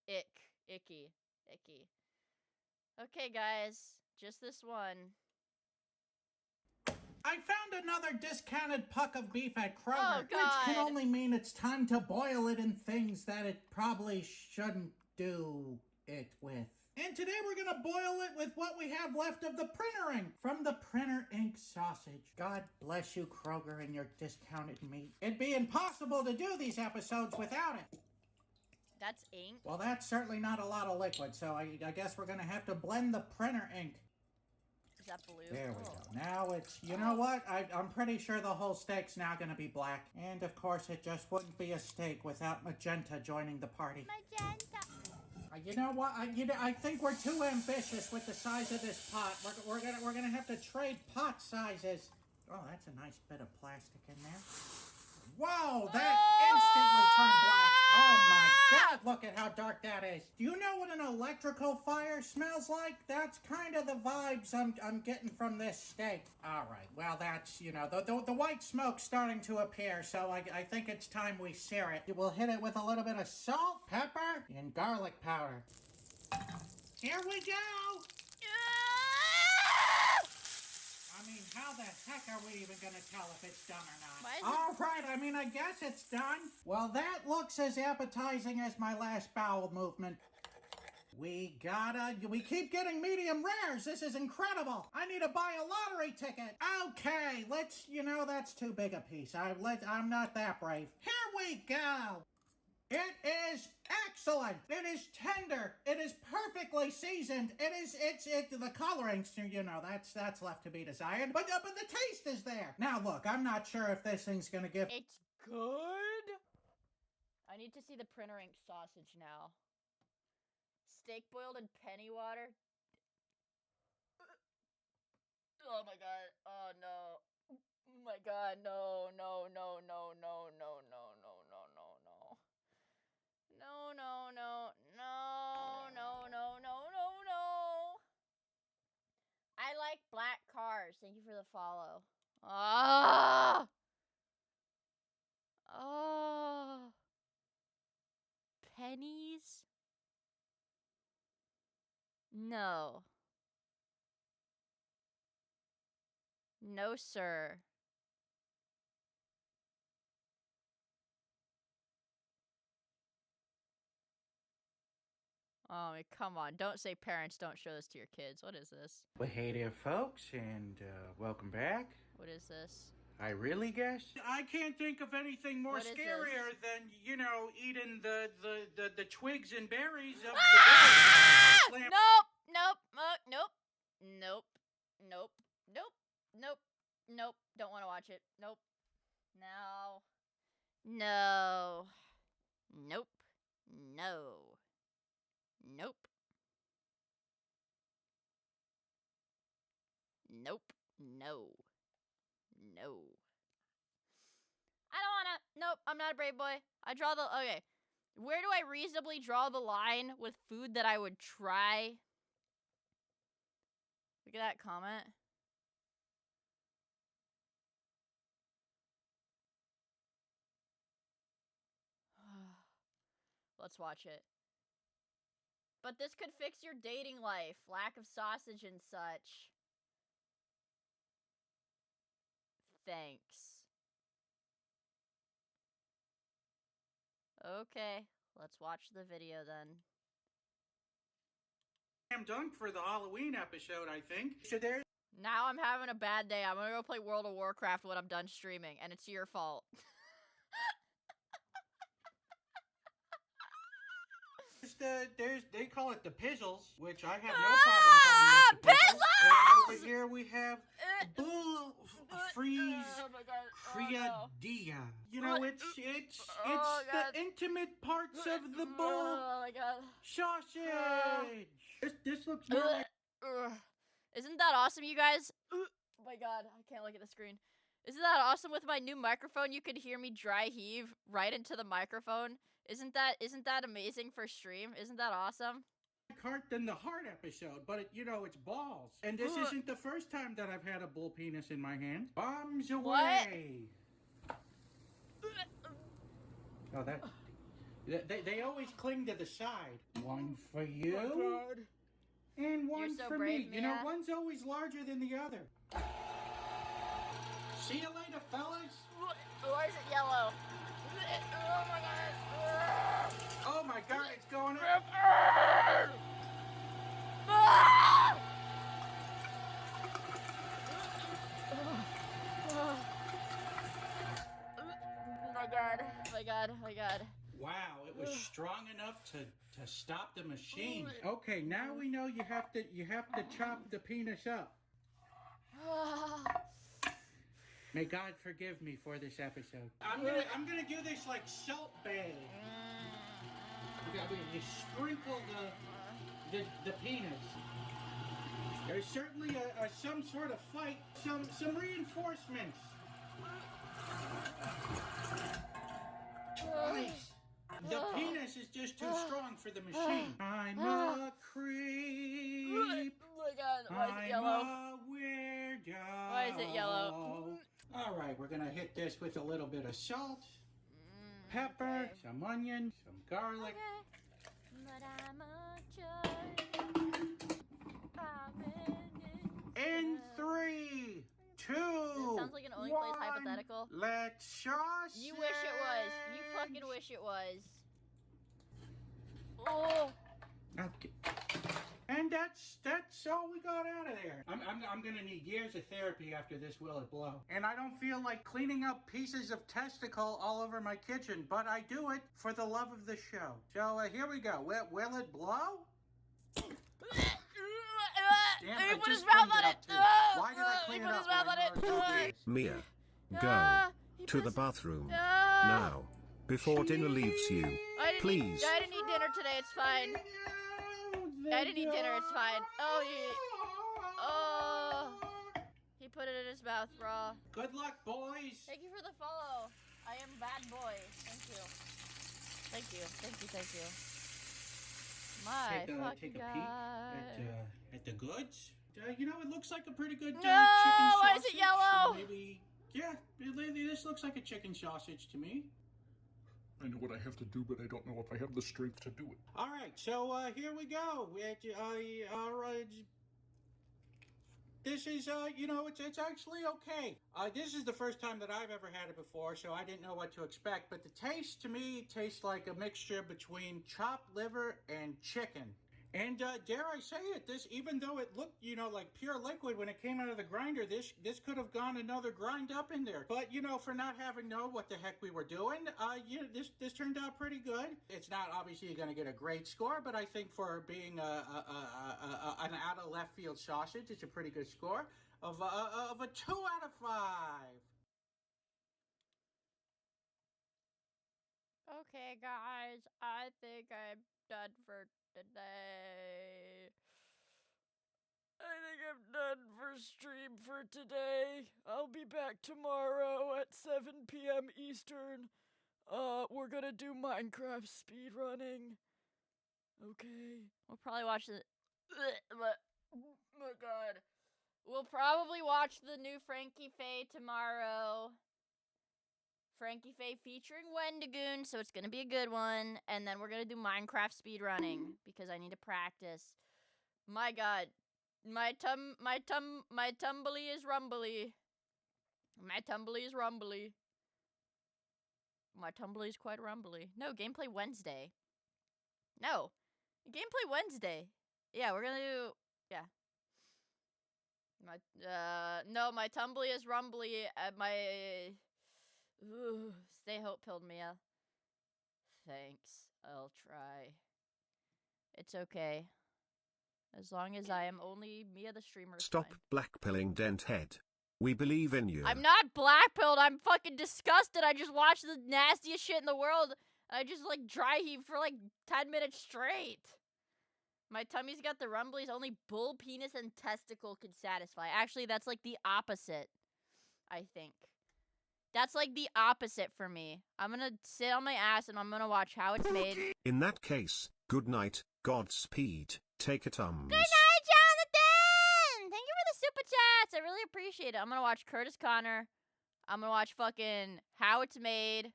S1: icky. Okay, guys, just this one.
S19: I found another discounted puck of beef at Kroger,
S1: Oh,
S19: which
S1: God.
S19: can only mean it's time to boil it in things that it probably shouldn't do it with. And today we're gonna boil it with what we have left of the printer ink from the printer ink sausage. God bless you, Kroger, and your discounted meat. It'd be impossible to do these episodes without it.
S1: That's ink?
S19: Well, that's certainly not a lot of liquid, so I guess we're gonna have to blend the printer ink.
S1: Is that blue?
S19: There we go. Now it's, you know what? I'm pretty sure the whole steak's now gonna be black. And of course, it just wouldn't be a steak without magenta joining the party.
S1: Magenta.
S19: You know what? I think we're too ambitious with the size of this pot. We're gonna have to trade pot sizes. Oh, that's a nice bit of plastic in there. Whoa, that instantly turned black. Oh my God, look at how dark that is. Do you know what an electrical fire smells like? That's kind of the vibes I'm getting from this steak. All right, well, that's, you know, the white smoke's starting to appear, so I think it's time we sear it. We'll hit it with a little bit of salt, pepper, and garlic powder. Here we go. I mean, how the heck are we even gonna tell if it's done or not? All right, I mean, I guess it's done. Well, that looks as appetizing as my last bowel movement. We keep getting medium rares. This is incredible. I need to buy a lottery ticket. Okay, that's too big a piece. I'm not that brave. Here we go. It is excellent. It is tender. It is perfectly seasoned. The coloring, that's left to be desired. But the taste is there. Now look, I'm not sure if this thing's gonna give.
S1: It's good. I need to see the printer ink sausage now. Steak boiled in penny water. Oh my God. Oh no. Oh my God. No. No. I like black cars. Thank you for the follow. Pennies? No. No, sir. Oh, come on. Don't say parents don't show this to your kids. What is this?
S14: Well, hey there, folks, and welcome back.
S1: What is this?
S14: I really guess?
S19: I can't think of anything more scarier than, eating the twigs and berries of the berry.
S1: Nope. Don't want to watch it. Nope. No. I don't wanna. Nope, I'm not a brave boy. Okay. Where do I reasonably draw the line with food that I would try? Look at that comment. Let's watch it. But this could fix your dating life. Lack of sausage and such. Thanks. Okay, let's watch the video then.
S19: Slam dunk for the Halloween episode, I think. So there.
S1: Now I'm having a bad day. I'm gonna go play World of Warcraft when I'm done streaming, and it's your fault.
S19: They call it the pizzles, which I have no problem calling it the pizzles. And over here we have bull freeze criadilla. You know, it's the intimate parts of the bull sausage. This looks more like.
S1: Isn't that awesome, you guys? Oh my god, I can't look at the screen. Isn't that awesome? With my new microphone, you could hear me dry heave right into the microphone. Isn't that amazing for stream? Isn't that awesome?
S19: Heart than the heart episode, but it's balls. And this isn't the first time that I've had a bull penis in my hand. Bombs away. Oh, they always cling to the side. One for you. Oh my God. And one
S1: so
S19: for
S1: brave,
S19: me.
S1: Mia.
S19: One's always larger than the other. See you later, fellas.
S1: Why is it yellow? Oh my god.
S19: Oh my god, it's going up. My god. Wow, it was strong enough to stop the machine. Okay, now we know you have to chop the penis up. May God forgive me for this episode. I'm gonna do this like Salt Bay. You sprinkle the penis. There's certainly some sort of fight, some reinforcements. Twice. The penis is just too strong for the machine. I'm a creep.
S1: Oh my god, why is it yellow?
S19: I'm a weirdo.
S1: Why is it yellow?
S19: All right, we're gonna hit this with a little bit of salt, pepper, some onion, some garlic. In 3, 2,
S1: This sounds like an only plays hypothetical.
S19: Let's sauce.
S1: You wish it was. You fucking wish it was. Oh.
S19: Okay. And that's all we got out of there. I'm gonna need years of therapy after this. Will it blow? And I don't feel like cleaning up pieces of testicle all over my kitchen, but I do it for the love of the show. So here we go. Will it blow? Damn,
S1: He
S19: I
S1: put his
S19: just
S1: mouth
S19: cleaned
S1: on
S19: it
S1: it.
S19: up, too. Why did I
S1: He
S19: clean
S1: put
S19: it
S1: his
S19: up
S1: mouth on it.
S3: Mia, go to the bathroom now before dinner leaves you. Please.
S1: I didn't eat dinner today. It's fine. I didn't eat dinner. It's fine. He put it in his mouth raw.
S19: Good luck, boys.
S1: Thank you for the follow. I am bad boy. Thank you. My fucking
S19: take a
S1: god.
S19: peek at the goods. It looks like a pretty good
S1: No,
S19: chicken sausage.
S1: why is it yellow?
S19: So maybe, this looks like a chicken sausage to me.
S17: I know what I have to do, but I don't know if I have the strength to do it.
S19: All right, so here we go. This is, it's actually okay. This is the first time that I've ever had it before, so I didn't know what to expect. But the taste, to me, tastes like a mixture between chopped liver and chicken. And dare I say it, this, even though it looked, like pure liquid when it came out of the grinder, this could have gone another grind up in there. But, for not having known what the heck we were doing, this turned out pretty good. It's not obviously going to get a great score, but I think for being an out of left field sausage, it's a pretty good score of a 2 out of 5.
S1: Okay, guys, I think I'm done for today. I think I'm done for stream for today. I'll be back tomorrow at 7 p.m. Eastern. We're gonna do Minecraft speedrunning. Okay. We'll probably watch the... Oh my god. We'll probably watch the new Frankie Faye tomorrow. Frankie Faye featuring Wendigoon, so it's gonna be a good one. And then we're gonna do Minecraft speedrunning because I need to practice. My god. My tumbly is rumbly. My tumbly is rumbly. My tumbly is quite rumbly. No, Gameplay Wednesday. No. Gameplay Wednesday. Yeah, we're gonna do... Yeah. No, my tumbly is rumbly. Stay hope pilled Mia. Thanks. I'll try. It's okay. As long as I am only Mia the streamer.
S3: Stop blackpilling Denthead. We believe in you.
S1: I'm not blackpilled. I'm fucking disgusted. I just watched the nastiest shit in the world. I just like dry heave for like 10 minutes straight. My tummy's got the rumblies. Only bull, penis, and testicle could satisfy. Actually, that's like the opposite, I think. That's like the opposite for me. I'm gonna sit on my ass and I'm gonna watch How It's Made.
S3: In that case, good night, Godspeed, take a Tums.
S1: Good night, Jonathan! Thank you for the super chats. I really appreciate it. I'm gonna watch Curtis Connor. I'm gonna watch fucking How It's Made.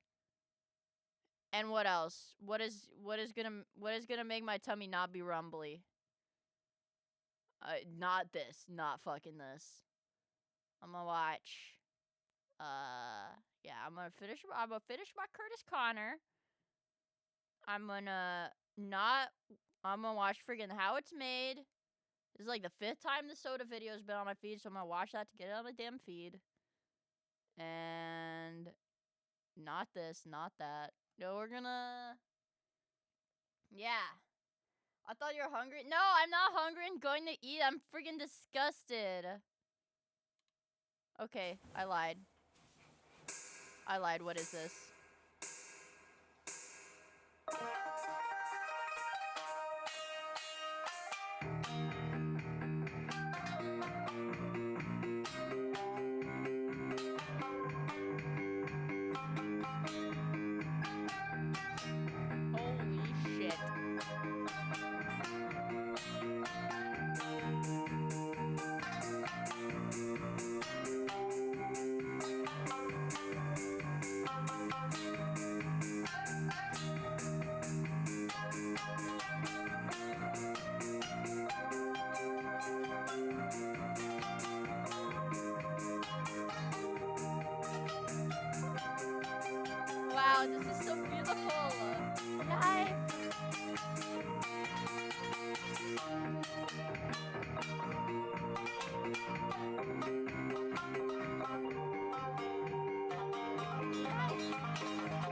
S1: And what else? What is gonna make my tummy not be rumbly? Not this. Not fucking this. I'm gonna watch. Yeah, I'm gonna finish my Curtis Connor. I'm gonna watch friggin' How It's Made. This is like the 5th time the soda video's been on my feed, so I'm gonna watch that to get it on my damn feed. And not this, not that. No, we're gonna... Yeah. I thought you were hungry. No, I'm not hungry and going to eat. I'm friggin' disgusted. Okay, I lied. What is this? Holy shit. Wow, this is so beautiful. Life.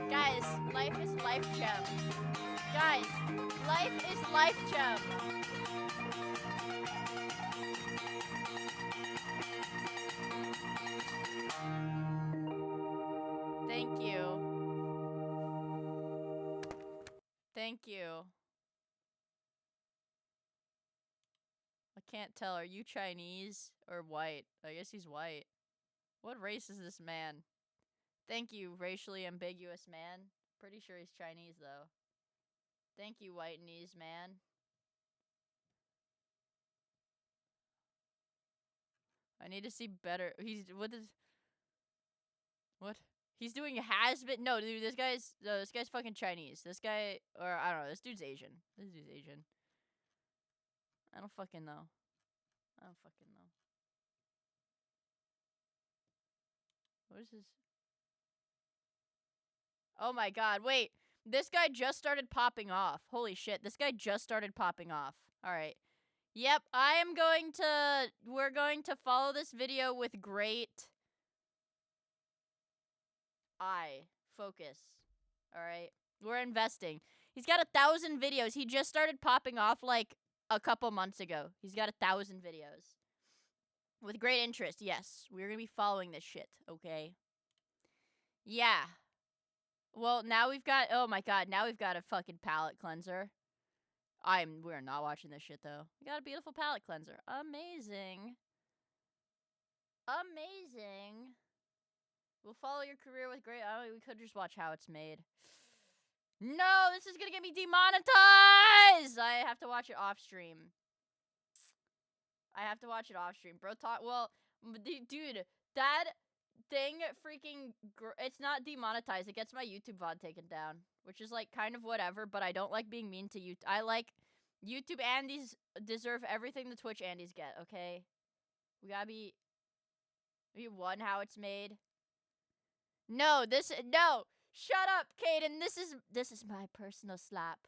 S1: Guys, life is life gem. Guys, life is life gem. Thank you. Thank you. I can't tell. Are you Chinese or white? I guess he's white. What race is this man? Thank you, racially ambiguous man. Pretty sure he's Chinese, though. Thank you, white-knees man. I need to see better. What? He's doing has-been. No, dude, this guy's fucking Chinese. This guy, or I don't know. This dude's Asian. I don't fucking know. What is this? Oh my god, wait. This guy just started popping off. Holy shit, this guy just started popping off. Alright. Yep, we're going to follow this video with great eye focus. Alright, we're investing. He's got 1,000 videos. He just started popping off like a couple months ago. He's got 1,000 videos. With great interest, yes. We're gonna be following this shit, okay? Yeah. Well, now we've got, oh my god, now we've got a fucking palette cleanser. We're not watching this shit, though. We got a beautiful palette cleanser. Amazing. Amazing. We'll follow your career with great, we could just watch How It's Made. No, this is gonna get me demonetized! I have to watch it off stream. Bro, well, dude, that thing freaking, it's not demonetized. It gets my YouTube VOD taken down, which is, like, kind of whatever, but I don't like being mean to YouTube. I like, YouTube Andies deserve everything the Twitch Andies get, okay? We gotta be one How It's Made. No, shut up, Caden. This is my personal slap.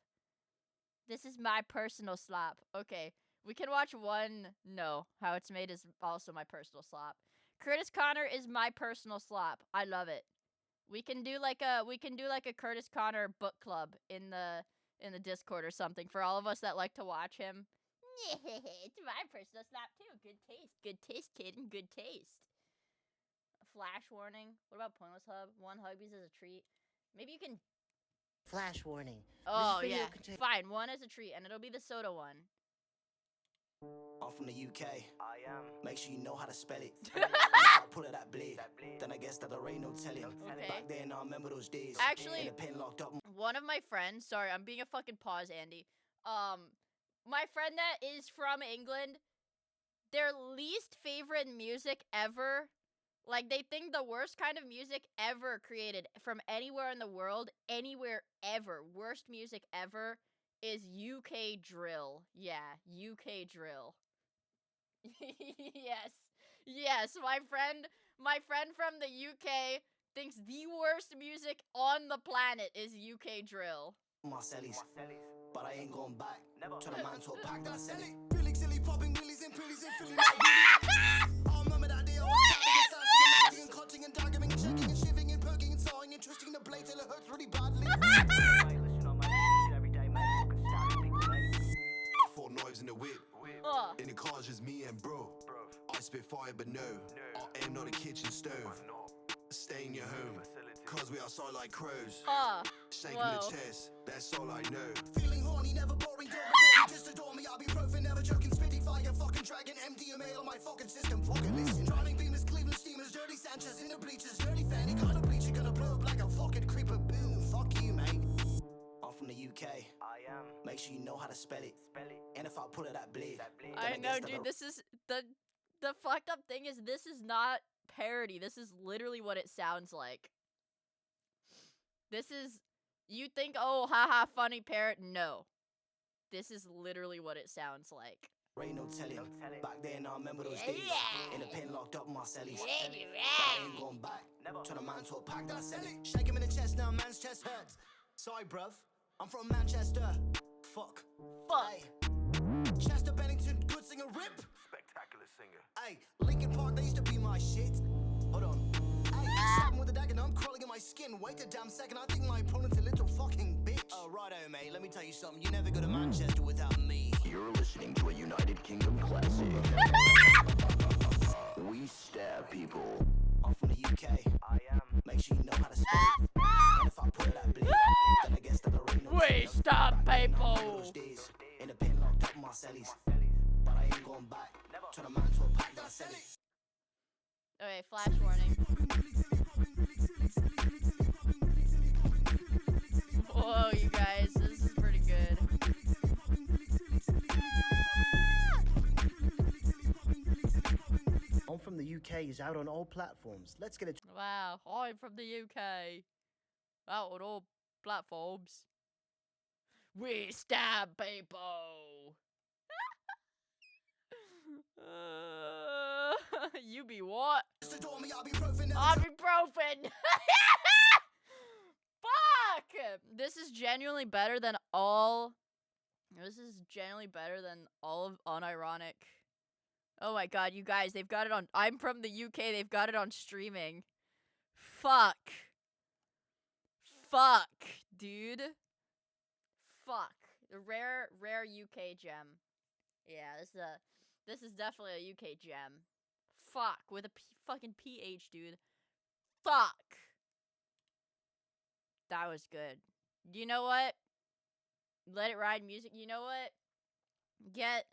S1: Okay, We can watch one. No, How It's Made is also my personal slop. Curtis Connor is my personal slop. I love it. We can do like a Curtis Connor book club in the Discord or something for all of us that like to watch him. It's my personal slop too. Good taste, kid, and good taste. Flash warning. What about Pointless Hub? 1 Huggies as a treat. Maybe you can.
S20: Flash warning.
S1: Oh yeah, fine. 1 as a treat, and it'll be the soda one.
S20: I'm from the UK.
S21: I am.
S20: Make sure you know how to spell it. I pull it that blade. Then I guess that there ain't no telling.
S1: Okay.
S20: Back then, I remember those days.
S1: Actually,
S20: in a pen locked up.
S1: One of my friends. Sorry, I'm being a fucking pause, Andy. My friend that is from England, their least favorite music ever, like they think the worst kind of music ever created from anywhere in the world, anywhere ever, worst music ever, is UK drill. Yeah, UK drill. Yes, my friend from the UK thinks the worst music on the planet is UK drill.
S20: Marcelli's, but I ain't going back.
S21: Never.
S20: To the man to a pack that I sell it. Feeling silly, popping willies and pillies and feeling like I remember that day I was and cutting and daggering and shaking and shiving and perking and sawing and twisting the blade till it hurts really badly.
S22: Four knives in the whip. In the car's just me and bro. I spit fire but no. I aim not a kitchen stove. Stay in your home. Cause we outside like crows. Shake me the chest. That's all I know.
S20: Feeling horny, never boring. Just adore me. I'll be profane, never joking. Spitting fire, fucking dragon. MDMA on my fucking system. Fucking listen. Driving beamers, Cleveland steamers. Dirty Sanchez in the bleachers. Dirty fanny. Got a bleacher. Gonna blow up like a fucking creeper. Boom. Fuck you, mate. I'm from the UK.
S21: I am.
S20: Make sure you know how to spell it. And if I pull it that blade.
S1: I know, dude. This is the fucked up thing is this is not parody. This is literally what it sounds like. This is, you think, oh, haha, funny parrot. No. This is literally what it sounds like.
S20: Ain't no telling. Back then, I remember those days. In a pen locked up Marcelli's. But I ain't going back. Turn a man to a pack that I sell it. Shake him in the chest now, man's chest hurts. Sorry, bruv. I'm from Manchester. Fuck. Hey. Chester Bennington, good singer, rip.
S21: Spectacular singer.
S20: Hey, Linkin Park, they used to be my shit. Hold on. Hey, stabbing with a dagger, now I'm crawling in my skin. Wait a damn second, I think my opponent's a little fucking bitch. Oh, righto, mate, let me tell you something. You never go to Manchester without me.
S16: You're listening to a United Kingdom classic. We stab people.
S20: I'm from the UK.
S21: I am.
S20: Make sure you know how to spell it. And if I put it that bleed, then I guess that there ain't no
S1: We stab people.
S20: Those days, in a pen locked up Marcelli's. But I ain't going back. Turn a man to a pack that I sell it.
S1: Okay, flash warning. Whoa, you guys, this is pretty good.
S20: I'm from the UK is out on all platforms. Let's get it.
S1: Wow, I'm from the UK. Out on all platforms. We stab people. You be what? Ibuprofen. Fuck! This is genuinely better than all. This is genuinely better than all of Unironic. Oh my god, you guys, they've got it on. I'm from the UK, they've got it on streaming. Fuck. Fuck, dude. Fuck. The rare UK gem. Yeah, this is definitely a UK gem. Fuck, with a fucking PH, dude. Fuck. That was good. You know what? Let It Ride music. You know what? Get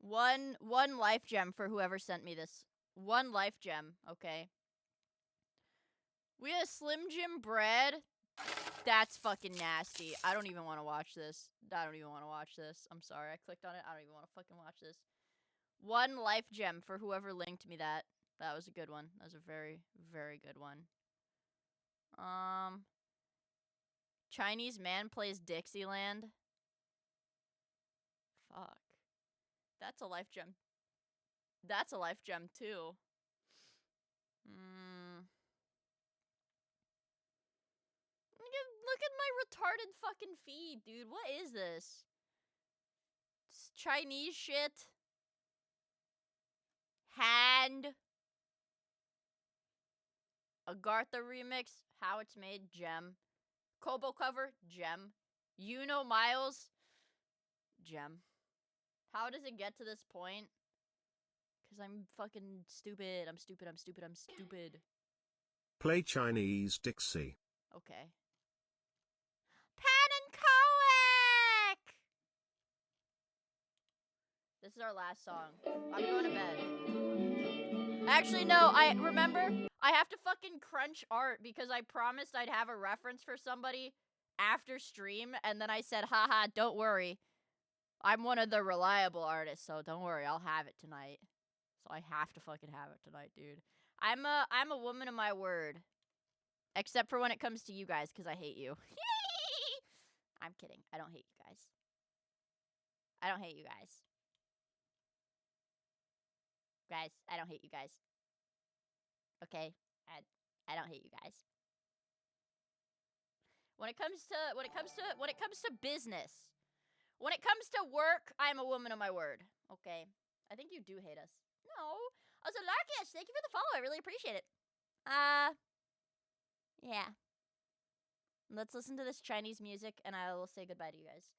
S1: one life gem for whoever sent me this. 1 life gem, okay? We have Slim Jim bread. That's fucking nasty. I don't even want to watch this. I'm sorry. I clicked on it. I don't even want to fucking watch this. 1 life gem for whoever linked me that. That was a good one. That was a very, very good one. Chinese man plays Dixieland. Fuck. That's a life gem. That's a life gem too. Look at my retarded fucking feed, dude. What is this? Chinese shit. Hand. Agartha remix. How it's made. Gem. Kobo cover. Gem. You know Miles. Gem. How does it get to this point? Because I'm fucking stupid. I'm stupid. I'm stupid. I'm stupid.
S3: Play Chinese Dixie.
S1: Okay. Pan and Coic! This is our last song. I'm going to bed. Actually, no. I remember I have to fucking crunch art because I promised I'd have a reference for somebody after stream, and then I said, haha, don't worry. I'm one of the reliable artists, so don't worry, I'll have it tonight. So I have to fucking have it tonight, dude. I'm a woman of my word. Except for when it comes to you guys, because I hate you. I'm kidding. I don't hate you guys. I don't hate you guys. Guys, I don't hate you guys. Okay? I don't hate you guys. When it comes to business, when it comes to work, I'm a woman of my word. Okay? I think you do hate us. No. Also, Larkish, thank you for the follow. I really appreciate it. Yeah. Let's listen to this Chinese music, and I will say goodbye to you guys.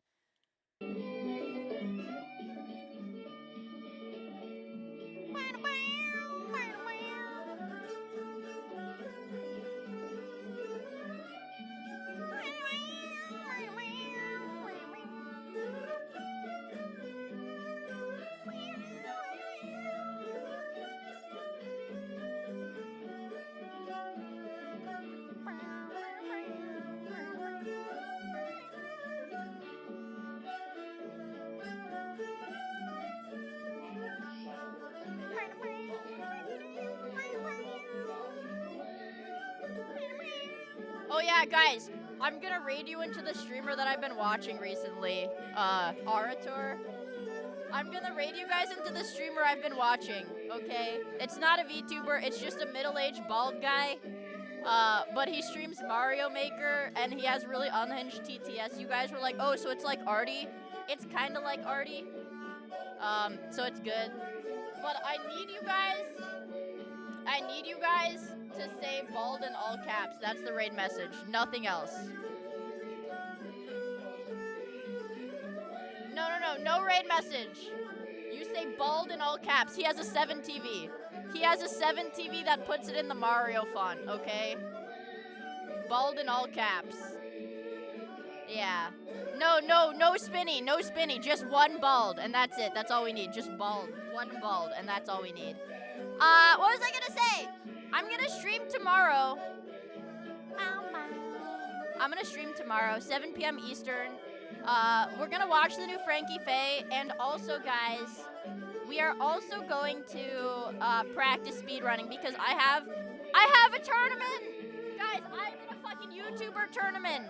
S1: Oh yeah, guys, I'm gonna raid you into the streamer that I've been watching recently, Arator. I'm gonna raid you guys into the streamer I've been watching, okay? It's not a VTuber, it's just a middle-aged bald guy. But he streams Mario Maker, and he has really unhinged TTS. You guys were like, oh, so it's like Artie? It's kinda like Artie. So it's good. But I need you guys to say bald in all caps. That's the raid message. Nothing else. No raid message. You say bald in all caps. He has a 7 TV. He has a 7 TV that puts it in the Mario font, okay? Bald in all caps. Yeah. No spinny. No spinny. Just one bald, and that's it. That's all we need. Just bald. One bald, and that's all we need. What was I gonna say? I'm gonna stream tomorrow. I'm gonna stream tomorrow, 7 p.m. Eastern. We're gonna watch the new Frankie Faye, and also, guys, we are also going to practice speedrunning because I have a tournament. Guys, I'm in a fucking YouTuber tournament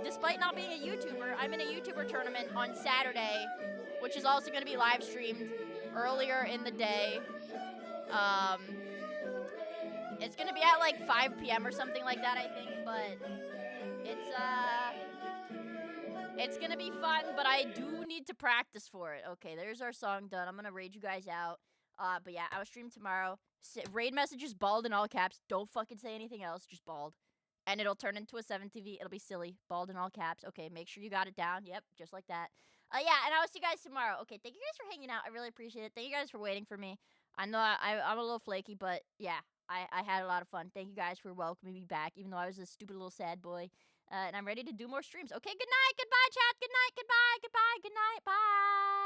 S1: despite not being a YouTuber, I'm in a YouTuber tournament on Saturday, which is also gonna be live streamed earlier in the day. It's gonna be at like 5 p.m. or something like that, I think, but it's gonna be fun, but I do need to practice for it. Okay, there's our song done. I'm gonna raid you guys out. But yeah, I'll stream tomorrow. Raid messages bald in all caps. Don't fucking say anything else, just bald. And it'll turn into a 7 TV. It'll be silly. Bald in all caps. Okay, make sure you got it down. Yep, just like that. Yeah, and I'll see you guys tomorrow. Okay, thank you guys for hanging out. I really appreciate it. Thank you guys for waiting for me. I know I'm a little flaky, but yeah, I had a lot of fun. Thank you guys for welcoming me back, even though I was a stupid little sad boy. And I'm ready to do more streams. Okay, good night, goodbye, chat. Good night, goodbye, good night, bye.